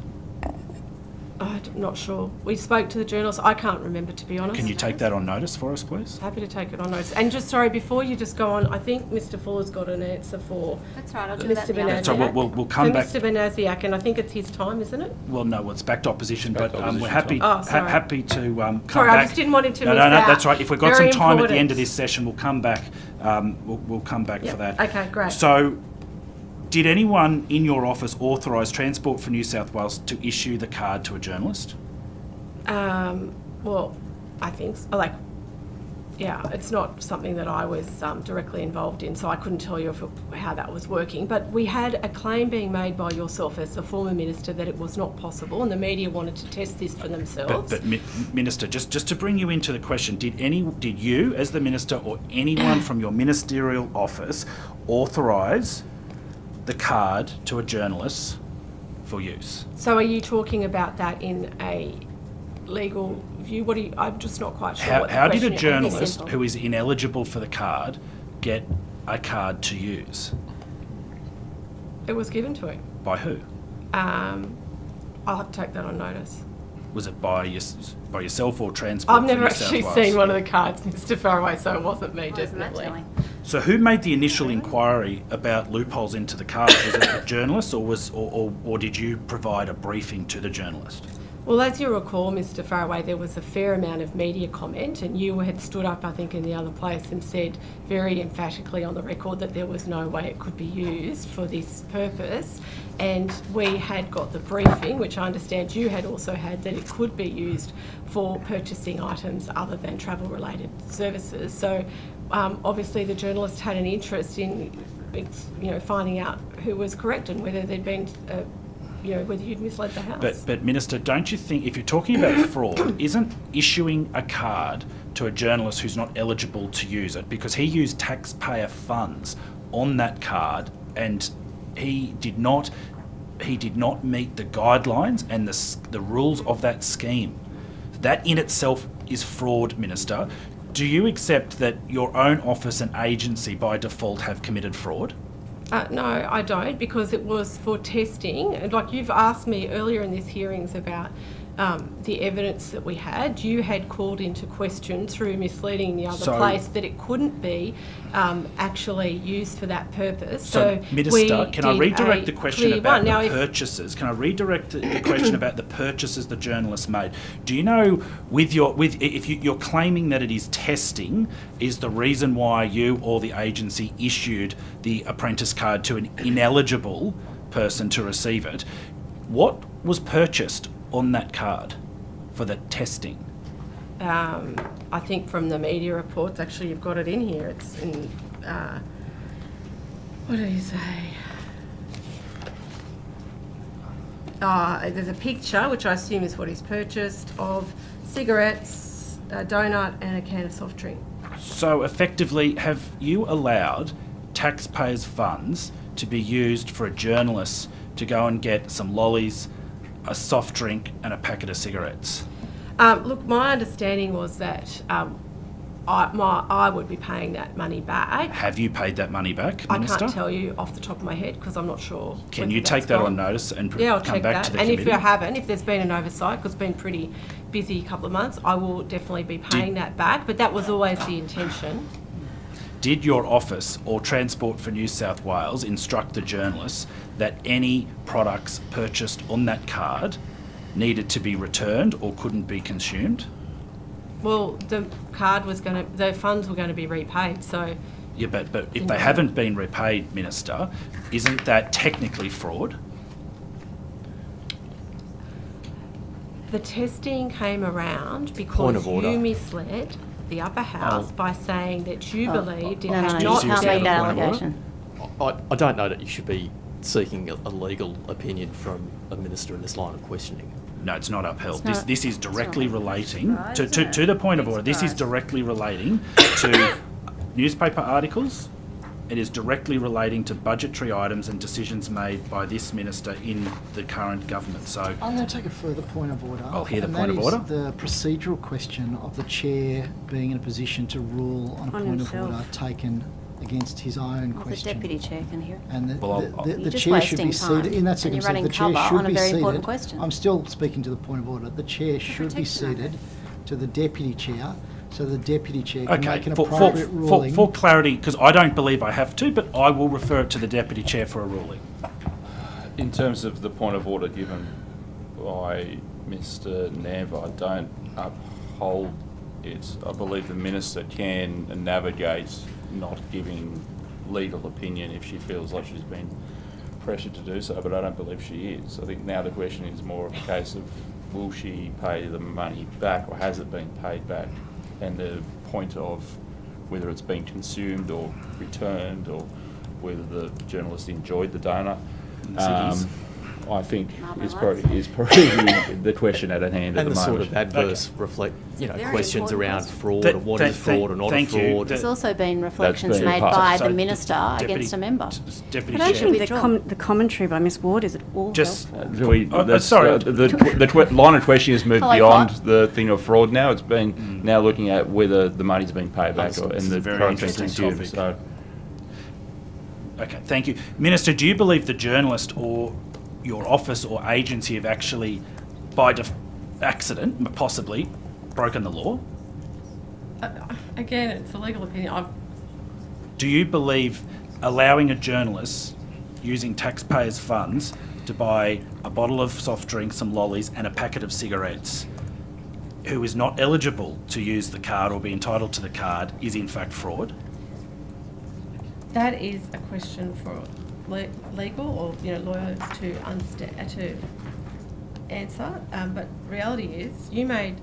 I'm not sure. We spoke to the journalist. I can't remember, to be honest. Can you take that on notice for us, please? Happy to take it on notice. And just sorry, before you just go on, I think Mr. Fuller's got an answer for That's right, I'll do that Mr. now. Benaziac. So we'll come back. For Mr. Benaziac, and I think it's his time, isn't it? Well, no, it's back to opposition, but opposition we're happy time. Oh, sorry. happy to come Sorry, back. I just didn't want him to No, miss no, out. that's right. If we've got Very some time at the important. end of this session, we'll come back. We'll come back for that. Okay, great. So, did anyone in your office authorise Transport for New South Wales to issue the card to a journalist? Well, I think it's not something that I was directly involved in, so I couldn't tell you how that was working. But we had a claim being made by yourself as the former minister that it was not possible, and the media wanted to test this for themselves. But Minister, just to bring you into the question, did you, as the minister, or anyone from your ministerial office, authorise the card to a journalist for use? So are you talking about that in a legal view? I'm just not quite sure. How did a question is. journalist who is ineligible for the card get a card to use? It was given to him. By who? I'll have to take that on notice. Was it by yourself or Transport I've never for New South actually Wales? seen one of the cards, Mr. Faraway, so it wasn't me, definitely. So who made the initial inquiry about loopholes into the card? Was it the journalist, or did you provide a briefing to the journalist? Well, as you recall, Mr. Faraway, there was a fair amount of media comment, and you had stood up, I think, in the other place and said very emphatically on the record that there was no way it could be used for this purpose. And we had got the briefing, which I understand you had also had, that it could be used for purchasing items other than travel-related services. So obviously the journalist had an interest in finding out who was correct and whether there'd been whether you'd misled the House. But Minister, don't you think, if you're talking about fraud, isn't issuing a card to a journalist who's not eligible to use it, because he used taxpayer funds on that card and he did not meet the guidelines and the rules of that scheme? That in itself is fraud, Minister. Do you accept that your own office and agency by default have committed fraud? No, I don't, because it was for testing. And like you've asked me earlier in these hearings about the evidence that we had, you had called into question through misleading in the other place that it couldn't be actually used for that purpose. So Minister, can I redirect the question about the purchases? Can I redirect the question about the purchases the journalist made? Do you know, if you're claiming that it is testing, is the reason why you or the agency issued the apprentice card to an ineligible person to receive it? What was purchased on that card for the testing? I think from the media reports, actually you've got it in here, it's in, what did he say? there's a picture, which I assume is what he's purchased, of cigarettes, a donut and a can of soft drink. So effectively, have you allowed taxpayers' funds to be used for a journalist to go and get some lollies, a soft drink and a packet of cigarettes? Look, my understanding was that I would be paying that money back. Have you paid that money back, Minister? I can't tell you off the top of my head because I'm not sure. Can you take that on notice and I'll come check back that. to the and committee? if I haven't, if there's been an oversight, because it's been pretty busy couple of months, I will definitely be paying that back. But that was always the intention. Did your office or Transport for New South Wales instruct the journalists that any products purchased on that card needed to be returned or couldn't be consumed? Well, the funds were going to be repaid, so... Yeah, but if they haven't been repaid, Minister, isn't that technically fraud? The testing came around because you misled the upper house by saying that you believed it had not... You can't make that allegation. I don't know that you should be seeking a legal opinion from a minister in this line of questioning. No, it's not upheld. This is directly relating to the point of order. This is directly relating to newspaper articles. It is directly relating to budgetary items and decisions made by this minister in the current government. So I'm going to take a further point of order. I'll hear the point of order. The procedural question of the chair being in a position to rule on a point of order taken against his own question. The deputy chair can hear it. And the just chair should wasting be seated. time In that and circumstance, you're running the chair cover should on a be very seated. important question. I'm still speaking to the point of order. The chair should be seated to the deputy chair, so the deputy chair can make an appropriate ruling. For clarity, because I don't believe I have to, but I will refer it to the deputy chair for a ruling. In terms of the point of order given by Mr Namva, I don't uphold it. I believe the minister can navigate not giving legal opinion if she feels like she's been pressured to do so, but I don't believe she is. I think now the question is more of a case of will she pay the money back or has it been paid back? And the point of whether it's been consumed or returned or whether the journalist enjoyed the donut, I think is probably the question at hand at the moment. And the sort of adverse questions around fraud and what is fraud or not a fraud. There's also been reflections made by the minister against a member. I don't think the commentary by Ms Ward is at all helpful. Sorry. The line of questioning has moved beyond the thing of fraud now. It's been now looking at whether the money's been paid back and the product's been consumed. So. Okay, thank you. Minister, do you believe the journalist or your office or agency have actually, by accident, possibly, broken the law? Again, it's a legal opinion. Do you believe allowing a journalist using taxpayers' funds to buy a bottle of soft drinks, some lollies and a packet of cigarettes, who is not eligible to use the card or be entitled to the card, is in fact fraud? That is a question for legal or lawyers to understand to answer. But reality is, you made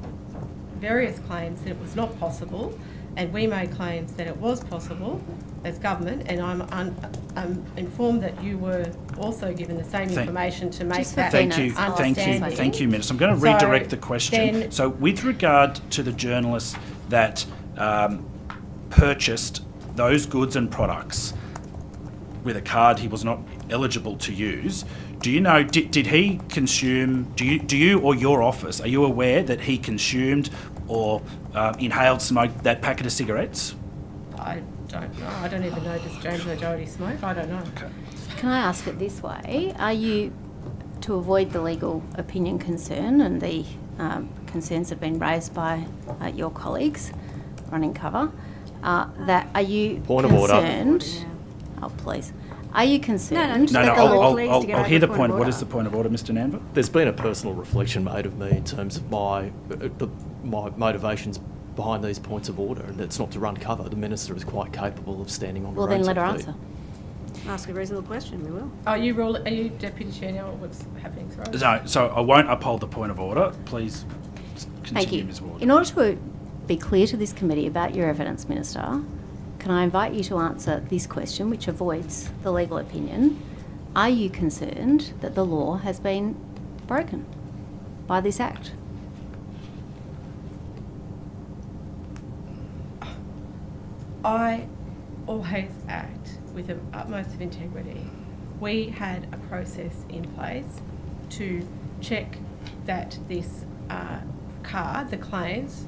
various claims that it was not possible, and we made claims that it was possible as government. And I'm informed that you were also given the same information to make that understanding. Thank you, Minister. I'm going to redirect the question. So, with regard to the journalist that purchased those goods and products with a card he was not eligible to use, do you know, did he consume, do you or your office, are you aware that he consumed or inhaled, smoked that packet of cigarettes? I don't know. I don't even know, does James Majority smoke? I don't know. Okay. Can I ask it this way? Are you, to avoid the legal opinion concern and the concerns that have been raised by your colleagues running cover, that are you concerned? Oh, please. Are you concerned? I'll hear the point. What is the point of order, Mr Namva? There's been a personal reflection made of me in terms of my motivations behind these points of order, and it's not to run cover. The minister is quite capable of standing on her own. Well, then let her answer. Ask a reasonable question, we will. Are you Deputy Chair now? What's happening? Sorry. No, so I won't uphold the point of order. Please continue, Thank you. Ms Ward. In order to be clear to this committee about your evidence, Minister, can I invite you to answer this question, which avoids the legal opinion? Are you concerned that the law has been broken by this Act? I always act with the utmost of integrity. We had a process in place to check that this card, the claims,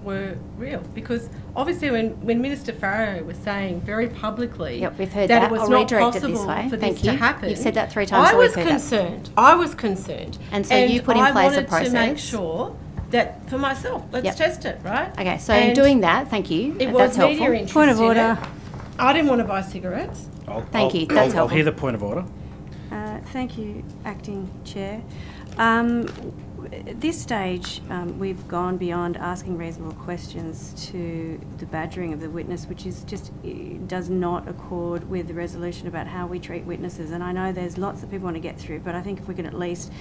were real. Because obviously when Minister Farrow was saying very publicly we've heard that that. it was I'll not redirect it possible this way. for Thank this you. to happen. You've said that 3 times. I so was we've heard concerned. I was concerned. And so you put in place a I wanted to make process. sure that for myself, let's test it, right? Okay, so in doing that, thank you. It That's was media helpful. interest Point of in order. it. I didn't want to buy cigarettes. Thank you. That's I'll helpful. hear the point of order. Thank you, Acting Chair. At this stage, we've gone beyond asking reasonable questions to the badgering of the witness, which is just does not accord with the resolution about how we treat witnesses. And I know there's lots that people want to get through, but I think if we can at least,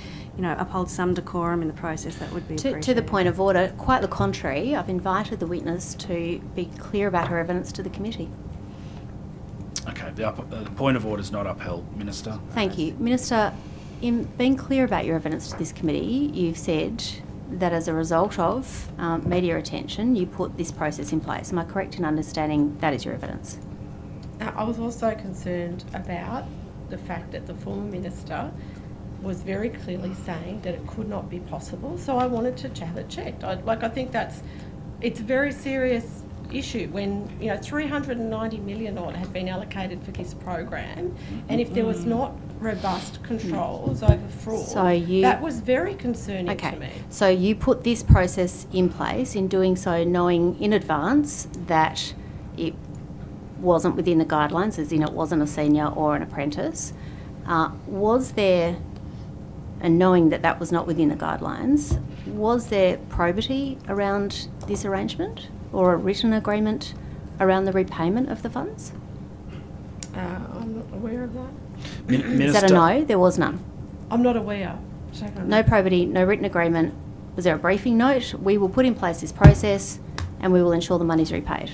uphold some decorum in the process, that would be appreciated. To the point of order, quite the contrary, I've invited the witness to be clear about her evidence to the committee. Okay, the point of order is not upheld, Minister. Thank you. Minister, in being clear about your evidence to this committee, you've said that as a result of media attention, you put this process in place. Am I correct in understanding that is your evidence? I was also concerned about the fact that the former minister was very clearly saying that it could not be possible, so I wanted to have it checked. I think it's a very serious issue when 390 million odd had been allocated for this program, and if there was not robust controls over fraud, that was very concerning to me. So you put this process in place, in doing so knowing in advance that it wasn't within the guidelines, as in it wasn't a senior or an apprentice. Was there, and knowing that that was not within the guidelines, was there probity around this arrangement or a written agreement around the repayment of the funds? I'm not aware of that. Is that a no? There was none. I'm not aware. No probity, no written agreement. Was there a briefing note? We will put in place this process and we will ensure the money's repaid.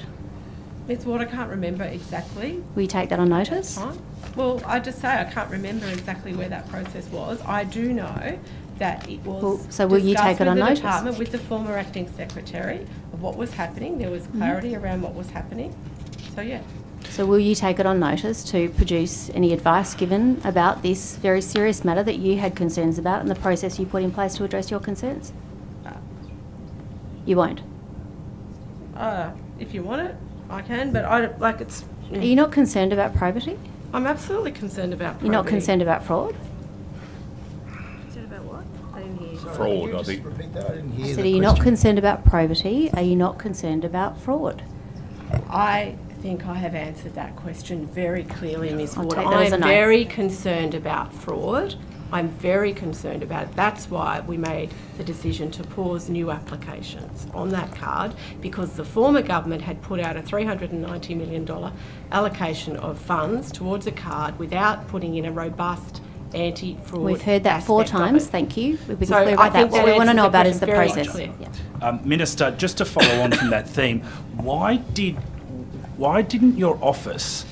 Ms. Ward, I can't remember exactly. Will you take that on notice? Time. Well, I just say I can't remember exactly where that process was. I do know that it was so will you take it on notice? Department with the former acting secretary of what was happening. There was clarity around what was happening. So yeah. So will you take it on notice to produce any advice given about this very serious matter that you had concerns about and the process you put in place to address your concerns? You won't? If you want it, I can, but I don't, like it's... Are you not concerned about probity? I'm absolutely concerned about probity. You're not concerned about fraud? Concerned about what? I didn't hear you. Fraud, I think. Repeat that. I didn't hear I the said, are you not concerned about probity? Are you not concerned about fraud? I think I have answered that question very clearly, Ms. Ward. take that as a I'm no. very concerned about fraud. I'm very concerned about it. That's why we made the decision to pause new applications on that card, because the former government had put out a $390 million allocation of funds towards a card without putting in a robust anti-fraud. We've heard that 4 aspect of times, it. thank you. We've been So clear I about think that. What we want to answers know the about is the question very process. clear. Yeah. Minister, just to follow on from that theme, why didn't your office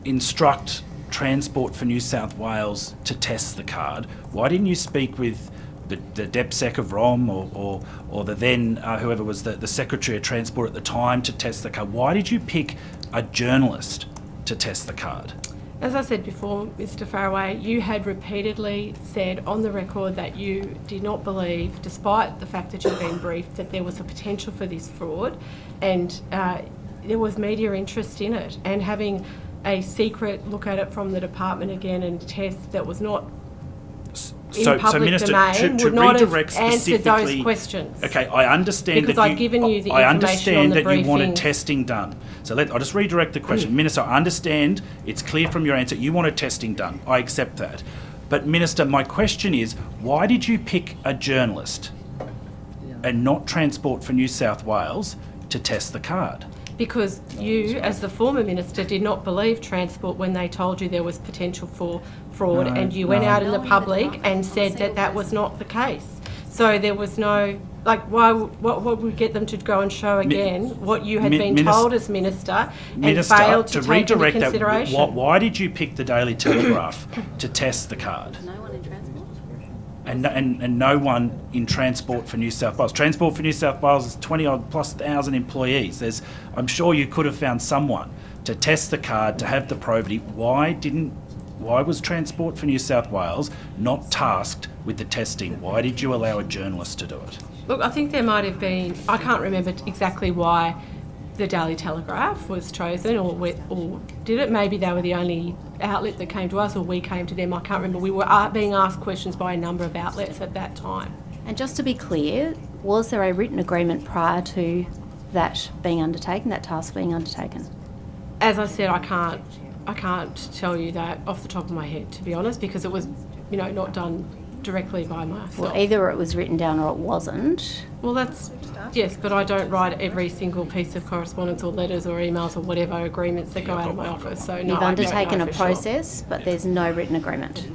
instruct Transport for New South Wales to test the card? Why didn't you speak with the DepSec of ROM or the then whoever was the Secretary of Transport at the time to test the card? Why did you pick a journalist to test the card? As I said before, Mr. Farraway, you had repeatedly said on the record that you did not believe, despite the fact that you'd been briefed, that there was a potential for this fraud, and there was media interest in it, and having a secret look at it from the department again and test that was not in public Minister, domain to would not have redirect answered those specifically- questions. Okay, I understand because that I've given you the I information on understand the that you wanted briefings. testing done. So I'll just redirect the question. Minister, I understand, it's clear from your answer, you wanted testing done. I accept that. But Minister, my question is, why did you pick a journalist and not Transport for New South Wales to test the card? Because you, as the former minister, did not believe Transport when they told you there was potential for fraud, and you went out in the public and said that that was not the case. So there was no, what would get them to go and show again what you had been told as minister and failed to take into consideration? Why did you pick the Daily Telegraph to test the card? No one in Transport? and no one in Transport for New South Wales. Transport for New South Wales is 20-odd plus thousand employees. I'm sure you could have found someone to test the card, to have the probity. Why was Transport for New South Wales not tasked with the testing? Why did you allow a journalist to do it? Look, I think there might have been, I can't remember exactly why the Daily Telegraph was chosen or did it. Maybe they were the only outlet that came to us, or we came to them. I can't remember. We were being asked questions by a number of outlets at that time. And just to be clear, was there a written agreement prior to that being undertaken, that task being undertaken? As I said, I can't tell you that off the top of my head, to be honest, because it was, not done directly by myself. Well, either it was written down or it wasn't. Well, yes, but I don't write every single piece of correspondence or letters or emails or whatever agreements that go out of my office. So no, You've undertaken a sure. process, but there's no written agreement.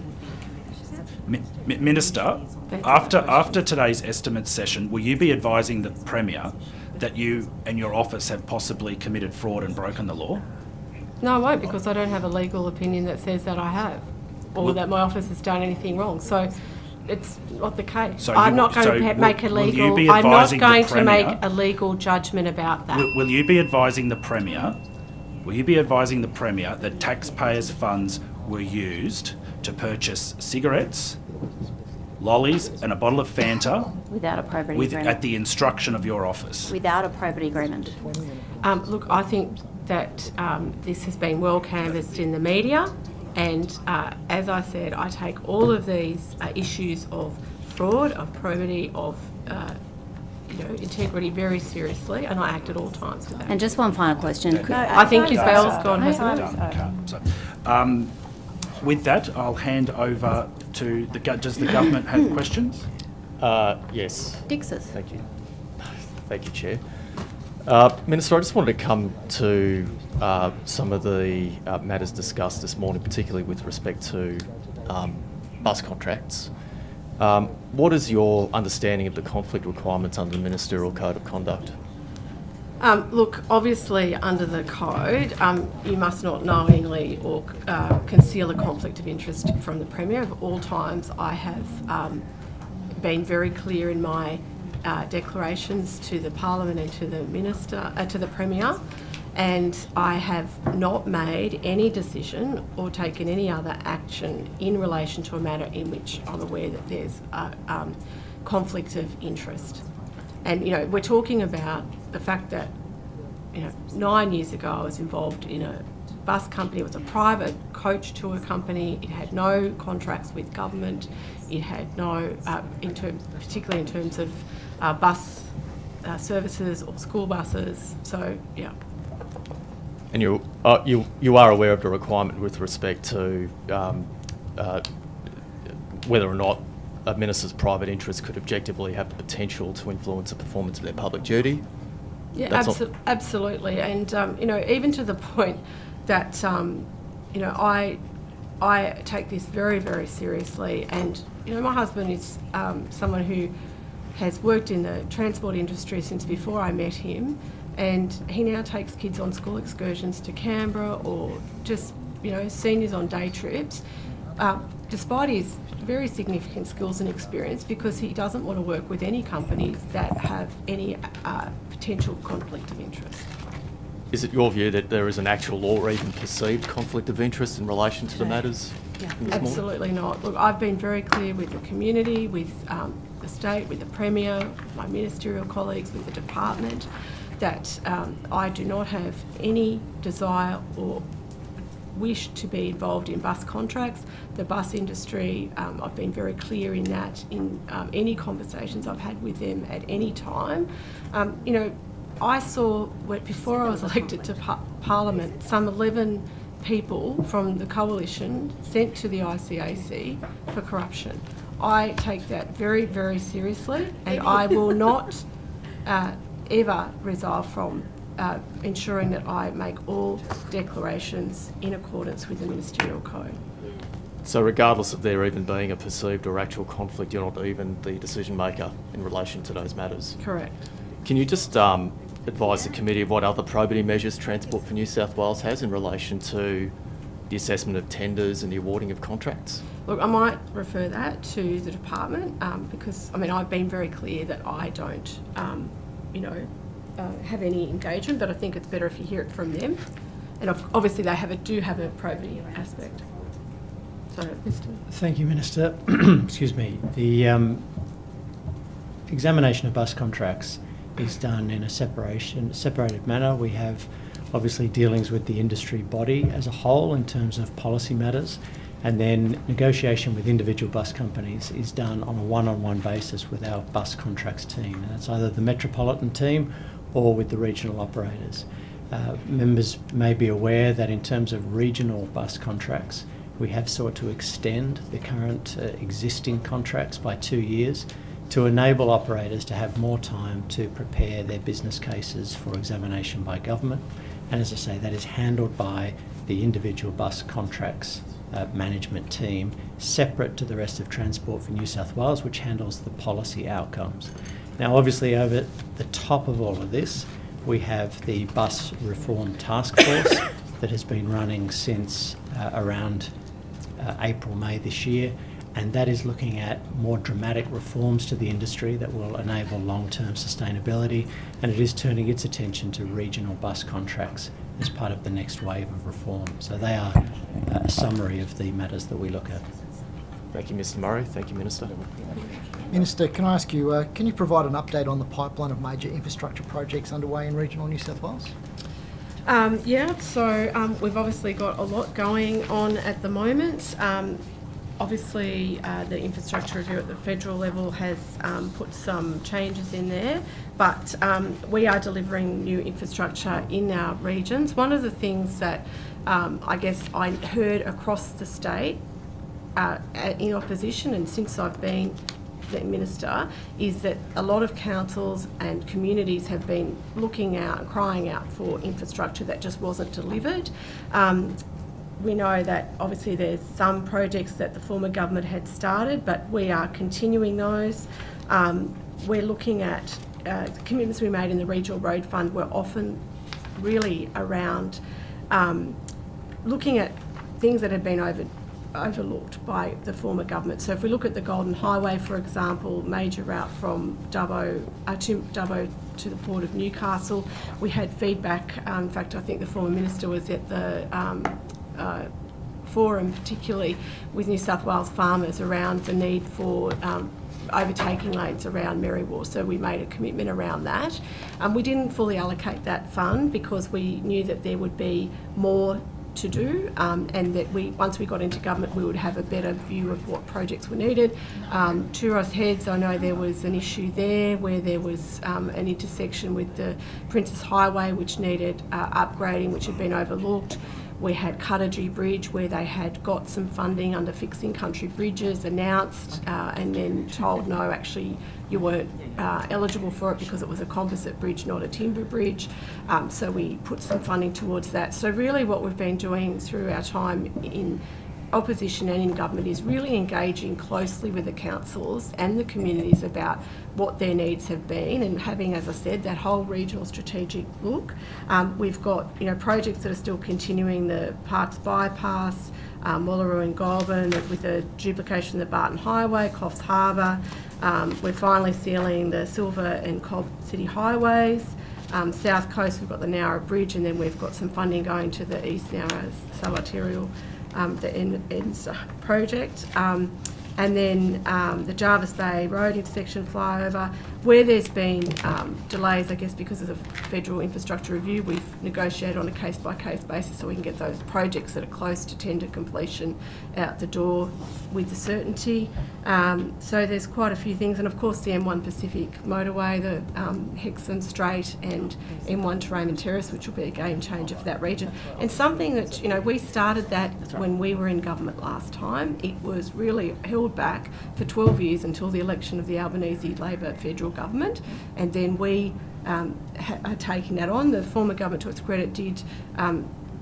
Minister, after today's estimates session, will you be advising the Premier that you and your office have possibly committed fraud and broken the law? No, I won't, because I don't have a legal opinion that says that I have, or that my office has done anything wrong. So it's not the case. So I'm not going to make a legal. I'm not going to make a legal judgment about that. Will you be advising the Premier? Will you be advising the Premier that taxpayers' funds were used to purchase cigarettes, lollies, and a bottle of Fanta without a probity agreement? At the instruction of your office. Without a probity agreement. Look, I think that this has been well canvassed in the media. And as I said, I take all of these issues of fraud, of probity, of integrity very seriously, and I act at all times with that. And just one final question. I think his bell's gone, hasn't it? With that, I'll hand over to does the government have questions? Yes. Dixis. Thank you. Thank you, Chair. Minister, I just wanted to come to some of the matters discussed this morning, particularly with respect to bus contracts. What is your understanding of the conflict requirements under the Ministerial Code of Conduct? Look, obviously under the code, you must not knowingly or conceal a conflict of interest from the Premier. At all times, I have been very clear in my declarations to the Parliament and to the Minister, to the Premier, and I have not made any decision or taken any other action in relation to a matter in which I'm aware that there's a conflict of interest. And, we're talking about the fact that, 9 years ago I was involved in a bus company. It was a private coach tour company. It had no contracts with government. It had no, particularly in terms of bus services or school buses. So, yeah. And you are aware of the requirement with respect to whether or not a minister's private interest could objectively have the potential to influence the performance of their public duty? Yeah, absolutely. And, even to the point that, I take this very, very seriously. And, my husband is someone who has worked in the transport industry since before I met him. And he now takes kids on school excursions to Canberra or just, seniors on day trips, despite his very significant skills and experience, because he doesn't want to work with any companies that have any potential conflict of interest. Is it your view that there is an actual or even perceived conflict of interest in relation to the matters? Yeah, absolutely not. Look, I've been very clear with the community, with the state, with the Premier, my ministerial colleagues, with the department, that I do not have any desire or wish to be involved in bus contracts. The bus industry, I've been very clear in that in any conversations I've had with them at any time. I saw, before I was elected to Parliament, some 11 people from the coalition sent to the ICAC for corruption. I take that very, very seriously, and I will not ever resolve from ensuring that I make all declarations in accordance with the Ministerial Code. So regardless of there even being a perceived or actual conflict, you're not even the decision maker in relation to those matters? Correct. Can you just advise the committee of what other probity measures Transport for New South Wales has in relation to the assessment of tenders and the awarding of contracts? Look, I might refer that to the department because, I mean, I've been very clear that I don't, have any engagement, but I think it's better if you hear it from them. And obviously they do have a probity aspect. So, Mr. Thank you, Minister. Excuse me. The examination of bus contracts is done in a separated manner. We have obviously dealings with the industry body as a whole in terms of policy matters, and then negotiation with individual bus companies is done on a one-on-one basis with our bus contracts team. And that's either the metropolitan team or with the regional operators. Members may be aware that in terms of regional bus contracts, we have sought to extend the current existing contracts by 2 years to enable operators to have more time to prepare their business cases for examination by government. And as I say, that is handled by the individual bus contracts management team, separate to the rest of Transport for New South Wales, which handles the policy outcomes. Now, obviously, over the top of all of this, we have the Bus Reform Task Force that has been running since around April, May this year, and that is looking at more dramatic reforms to the industry that will enable long-term sustainability, and it is turning its attention to regional bus contracts as part of the next wave of reform. So they are a summary of the matters that we look at. Thank you, Mr. Murray. Thank you, Minister. Minister, can I ask you, can you provide an update on the pipeline of major infrastructure projects underway in regional New South Wales? We've obviously got a lot going on at the moment. Obviously, the infrastructure review at the federal level has put some changes in there, but we are delivering new infrastructure in our regions. One of the things that I guess I heard across the state in opposition, and since I've been the Minister, is that a lot of councils and communities have been looking out and crying out for infrastructure that just wasn't delivered. We know that obviously there's some projects that the former government had started, but we are continuing those. We're looking at the commitments we made in the Regional Road Fund were often really around looking at things that had been overlooked by the former government. So if we look at the Golden Highway, for example, major route from Dubbo to the Port of Newcastle, we had feedback. In fact, I think the former Minister was at the forum, particularly with New South Wales farmers, around the need for overtaking lanes around Merriwa. So we made a commitment around that. We didn't fully allocate that fund because we knew that there would be more to do, and that once we got into government we would have a better view of what projects were needed. Turos Heads, I know there was an issue there where there was an intersection with the Princess Highway which needed upgrading, which had been overlooked. We had Cuttagee Bridge where they had got some funding under Fixing Country Bridges, announced and then told no, actually you weren't eligible for it because it was a composite bridge, not a timber bridge. So we put some funding towards that. So really what we've been doing through our time in opposition and in government is really engaging closely with the councils and the communities about what their needs have been, and having, as I said, that whole regional strategic look. We've got projects that are still continuing, the Parks Bypass, Wallaroo and Goulburn with the duplication of the Barton Highway, Coffs Harbour. We're finally sealing the Silver and Cobb City Highways. South Coast, we've got the Nowra Bridge, and then we've got some funding going to the East Nowra subarterial, the ENDS project. And then the Jarvis Bay Road intersection flyover, where there's been delays, I guess, because of the federal infrastructure review, we've negotiated on a case-by-case basis so we can get those projects that are close to tender completion out the door with the certainty. So there's quite a few things, and of course the M1 Pacific motorway, the Aitchison Strait and M1 to Raymond Terrace, which will be a game changer for that region. And something that, we started that when we were in government last time. It was really held back for 12 years until the election of the Albanese Labor federal government, and then we are taking that on. The former government, to its credit, did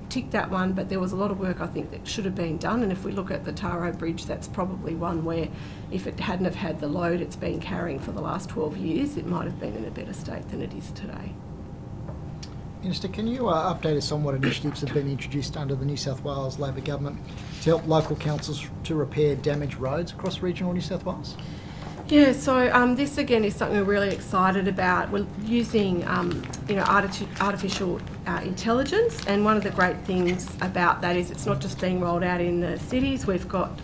tick that one, but there was a lot of work I think that should have been done. And if we look at the Taro Bridge, that's probably one where if it hadn't have had the load it's been carrying for the last 12 years, it might have been in a better state than it is today. Minister, can you update us on what initiatives have been introduced under the New South Wales Labor government to help local councils to repair damaged roads across regional New South Wales? Yeah, so this again is something we're really excited about. We're using, artificial intelligence, and one of the great things about that is it's not just being rolled out in the cities. We've got,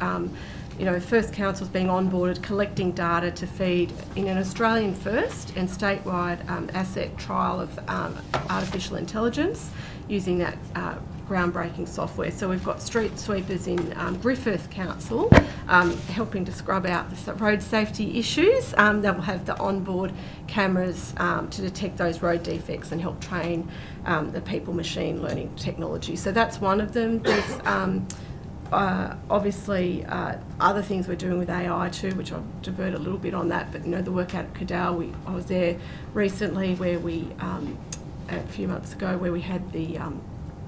first councils being onboarded, collecting data to feed in an Australian first and statewide asset trial of artificial intelligence using that groundbreaking software. So we've got street sweepers in Griffith Council helping to scrub out the road safety issues. They will have the onboard cameras to detect those road defects and help train the people machine learning technology. So that's one of them. There's obviously other things we're doing with AI too, which I'll divert a little bit on that, but the work out at Cadell, I was there recently where we, a few months ago, where we had the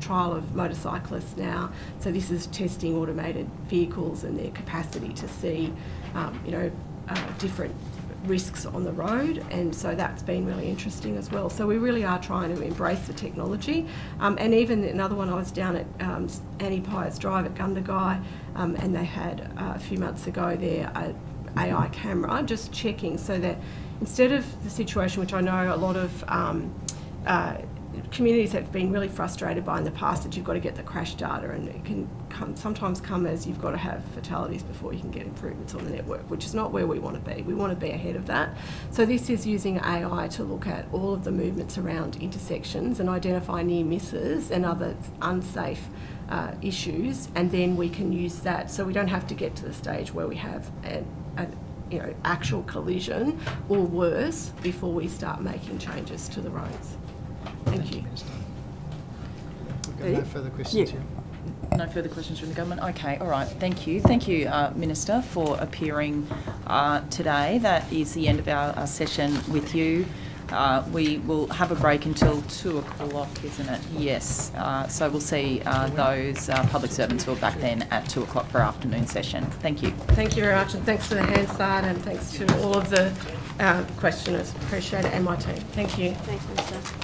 trial of motorcyclists now. So this is testing automated vehicles and their capacity to see, different risks on the road, and so that's been really interesting as well. So we really are trying to embrace the technology. And even another one, I was down at Annie Pye's Drive at Gundagai, and they had a few months ago their AI camera just checking, so that instead of the situation which I know a lot of communities have been really frustrated by in the past, that you've got to get the crash data, and it can sometimes come as you've got to have fatalities before you can get improvements on the network, which is not where we want to be. We want to be ahead of that. So this is using AI to look at all of the movements around intersections and identify near misses and other unsafe issues, and then we can use that so we don't have to get to the stage where we have an actual collision or worse before we start making changes to the roads. Thank you. Minister. We've got no further questions here. No further questions from the government? Okay, all right. Thank you. Thank you, Minister, for appearing today. That is the end of our session with you. We will have a break until 2 o'clock, isn't it? Yes. So we'll see those public servants who are back then at 2 o'clock for our afternoon session. Thank you. Thank you very much, and thanks for the hand start, and thanks to all of the questioners. Appreciate it, and my team. Thank you. Thanks, Minister.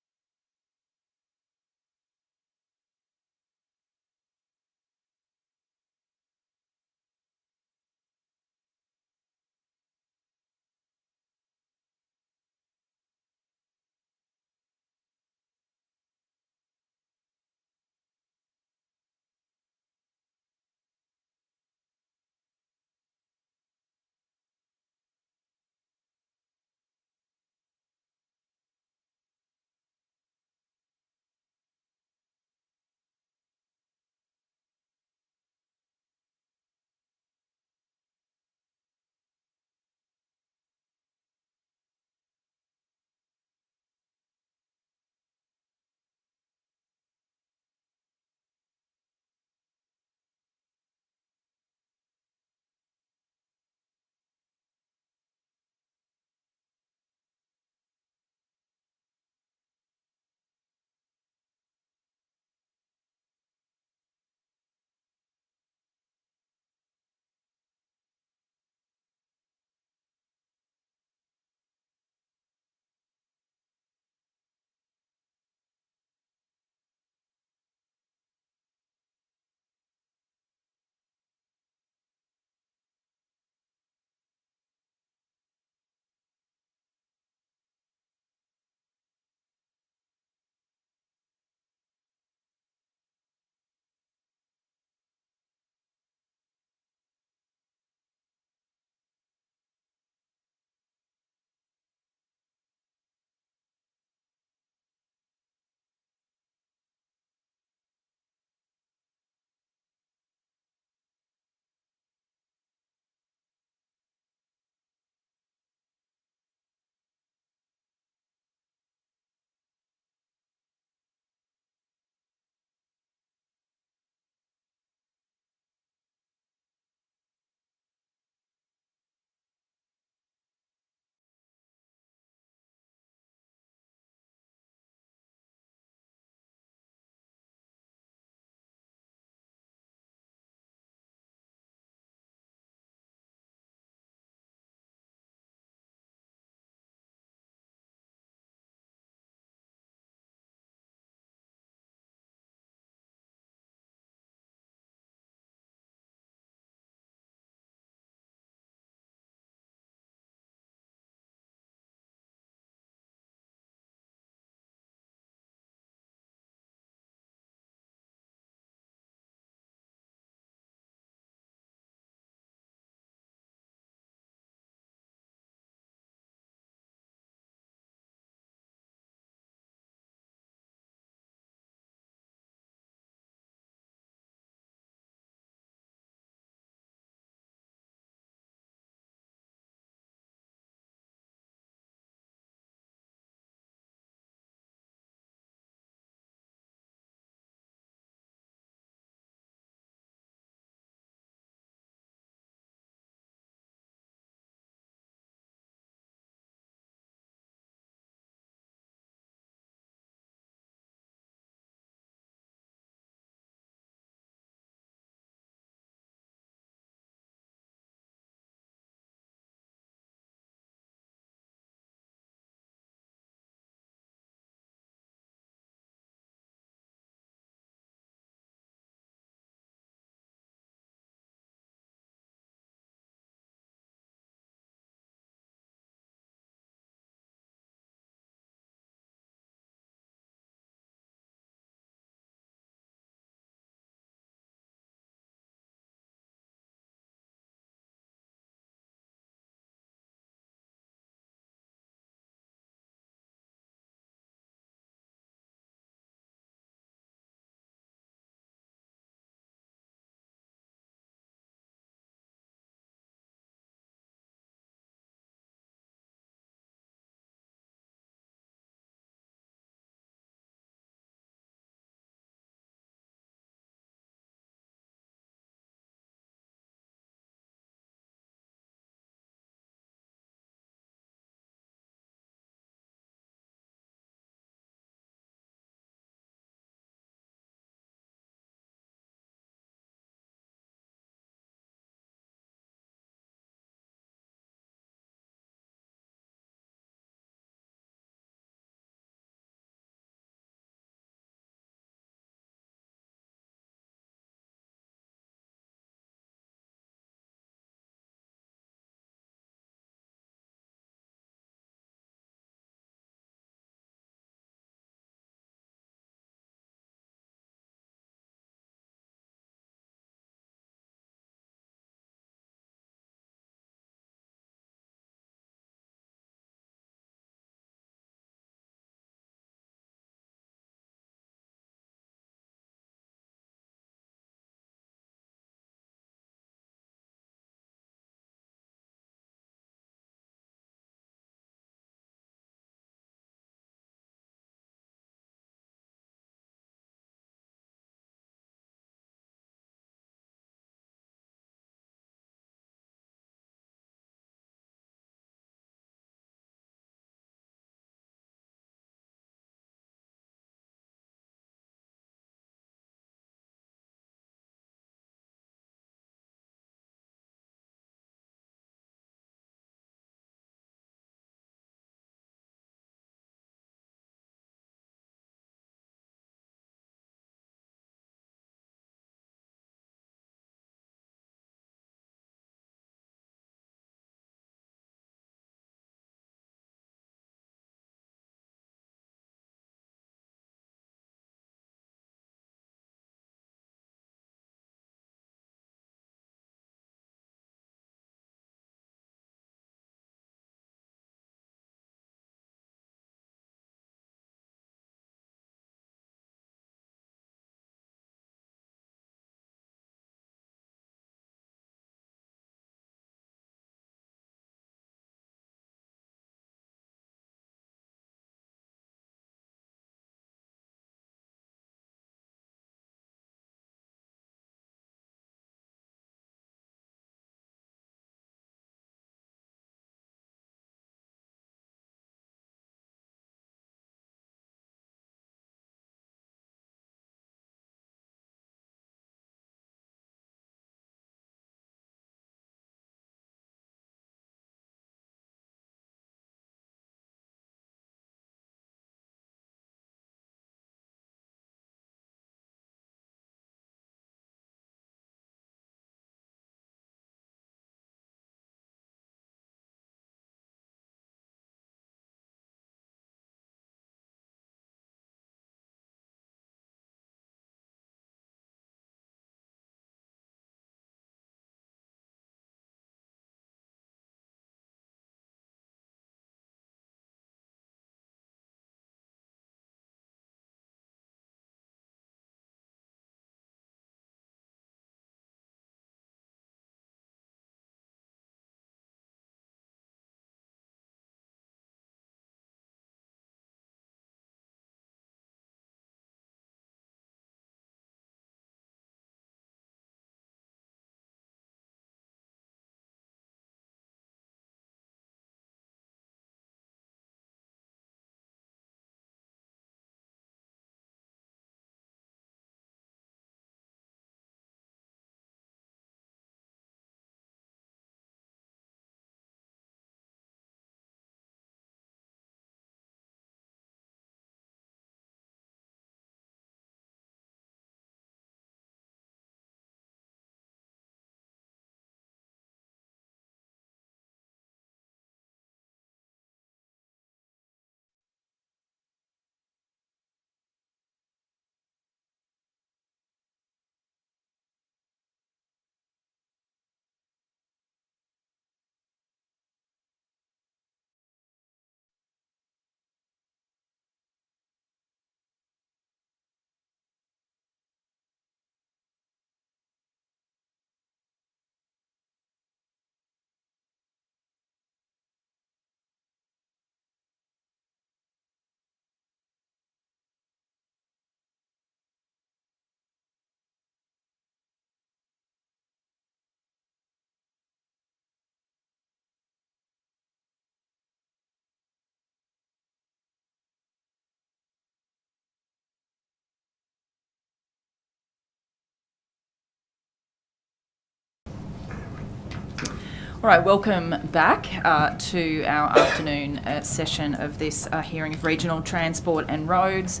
All right, welcome back to our afternoon session of this hearing of regional transport and roads.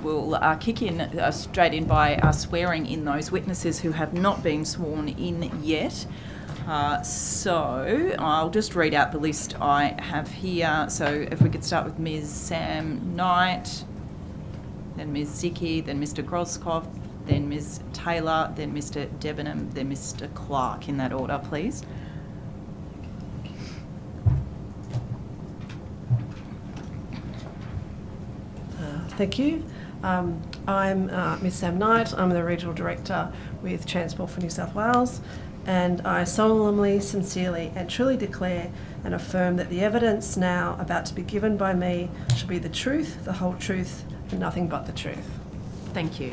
We'll kick in straight in by swearing in those witnesses who have not been sworn in yet. So I'll just read out the list I have here. So if we could start with Ms. Sam Knight, then Ms. Zicki, then Mr. Groskopf, then Ms. Taylor, then Mr. Debenham, then Mr. Clark, in that order, please. Thank you. I'm Ms. Sam Knight. I'm the Regional Director with Transport for New South Wales, and I solemnly, sincerely and truly declare and affirm that the evidence now about to be given by me shall be the truth, the whole truth, and nothing but the truth. Thank you.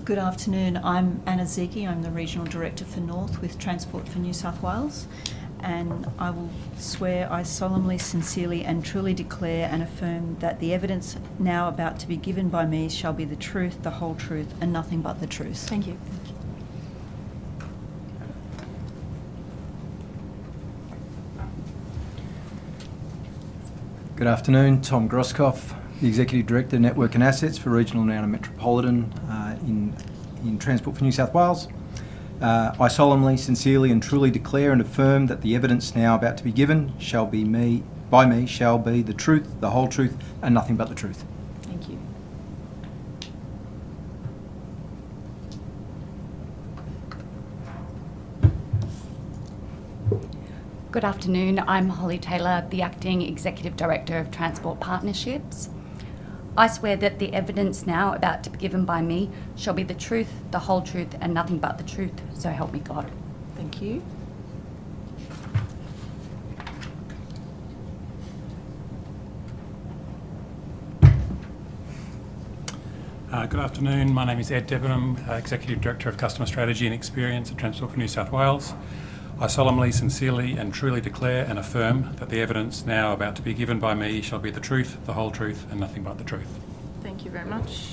Good afternoon. I'm Anna Zicki. I'm the Regional Director for North with Transport for New South Wales, and I will swear I solemnly, sincerely and truly declare and affirm that the evidence now about to be given by me shall be the truth, the whole truth and nothing but the truth. Thank you. Good afternoon, Tom Groskopf, the Executive Director, Network and Assets for Regional and Outer Metropolitan in Transport for New South Wales. I solemnly, sincerely and truly declare and affirm that the evidence now about to be given shall be the truth, the whole truth and nothing but the truth. Thank you. Good afternoon. I'm Holly Taylor, the Acting Executive Director of Transport Partnerships. I swear that the evidence now about to be given by me shall be the truth, the whole truth, and nothing but the truth. So help me God. Thank you. Good afternoon. My name is Ed Debenham, Executive Director of Customer Strategy and Experience at Transport for New South Wales. I solemnly, sincerely and truly declare and affirm that the evidence now about to be given by me shall be the truth, the whole truth and nothing but the truth. Thank you very much.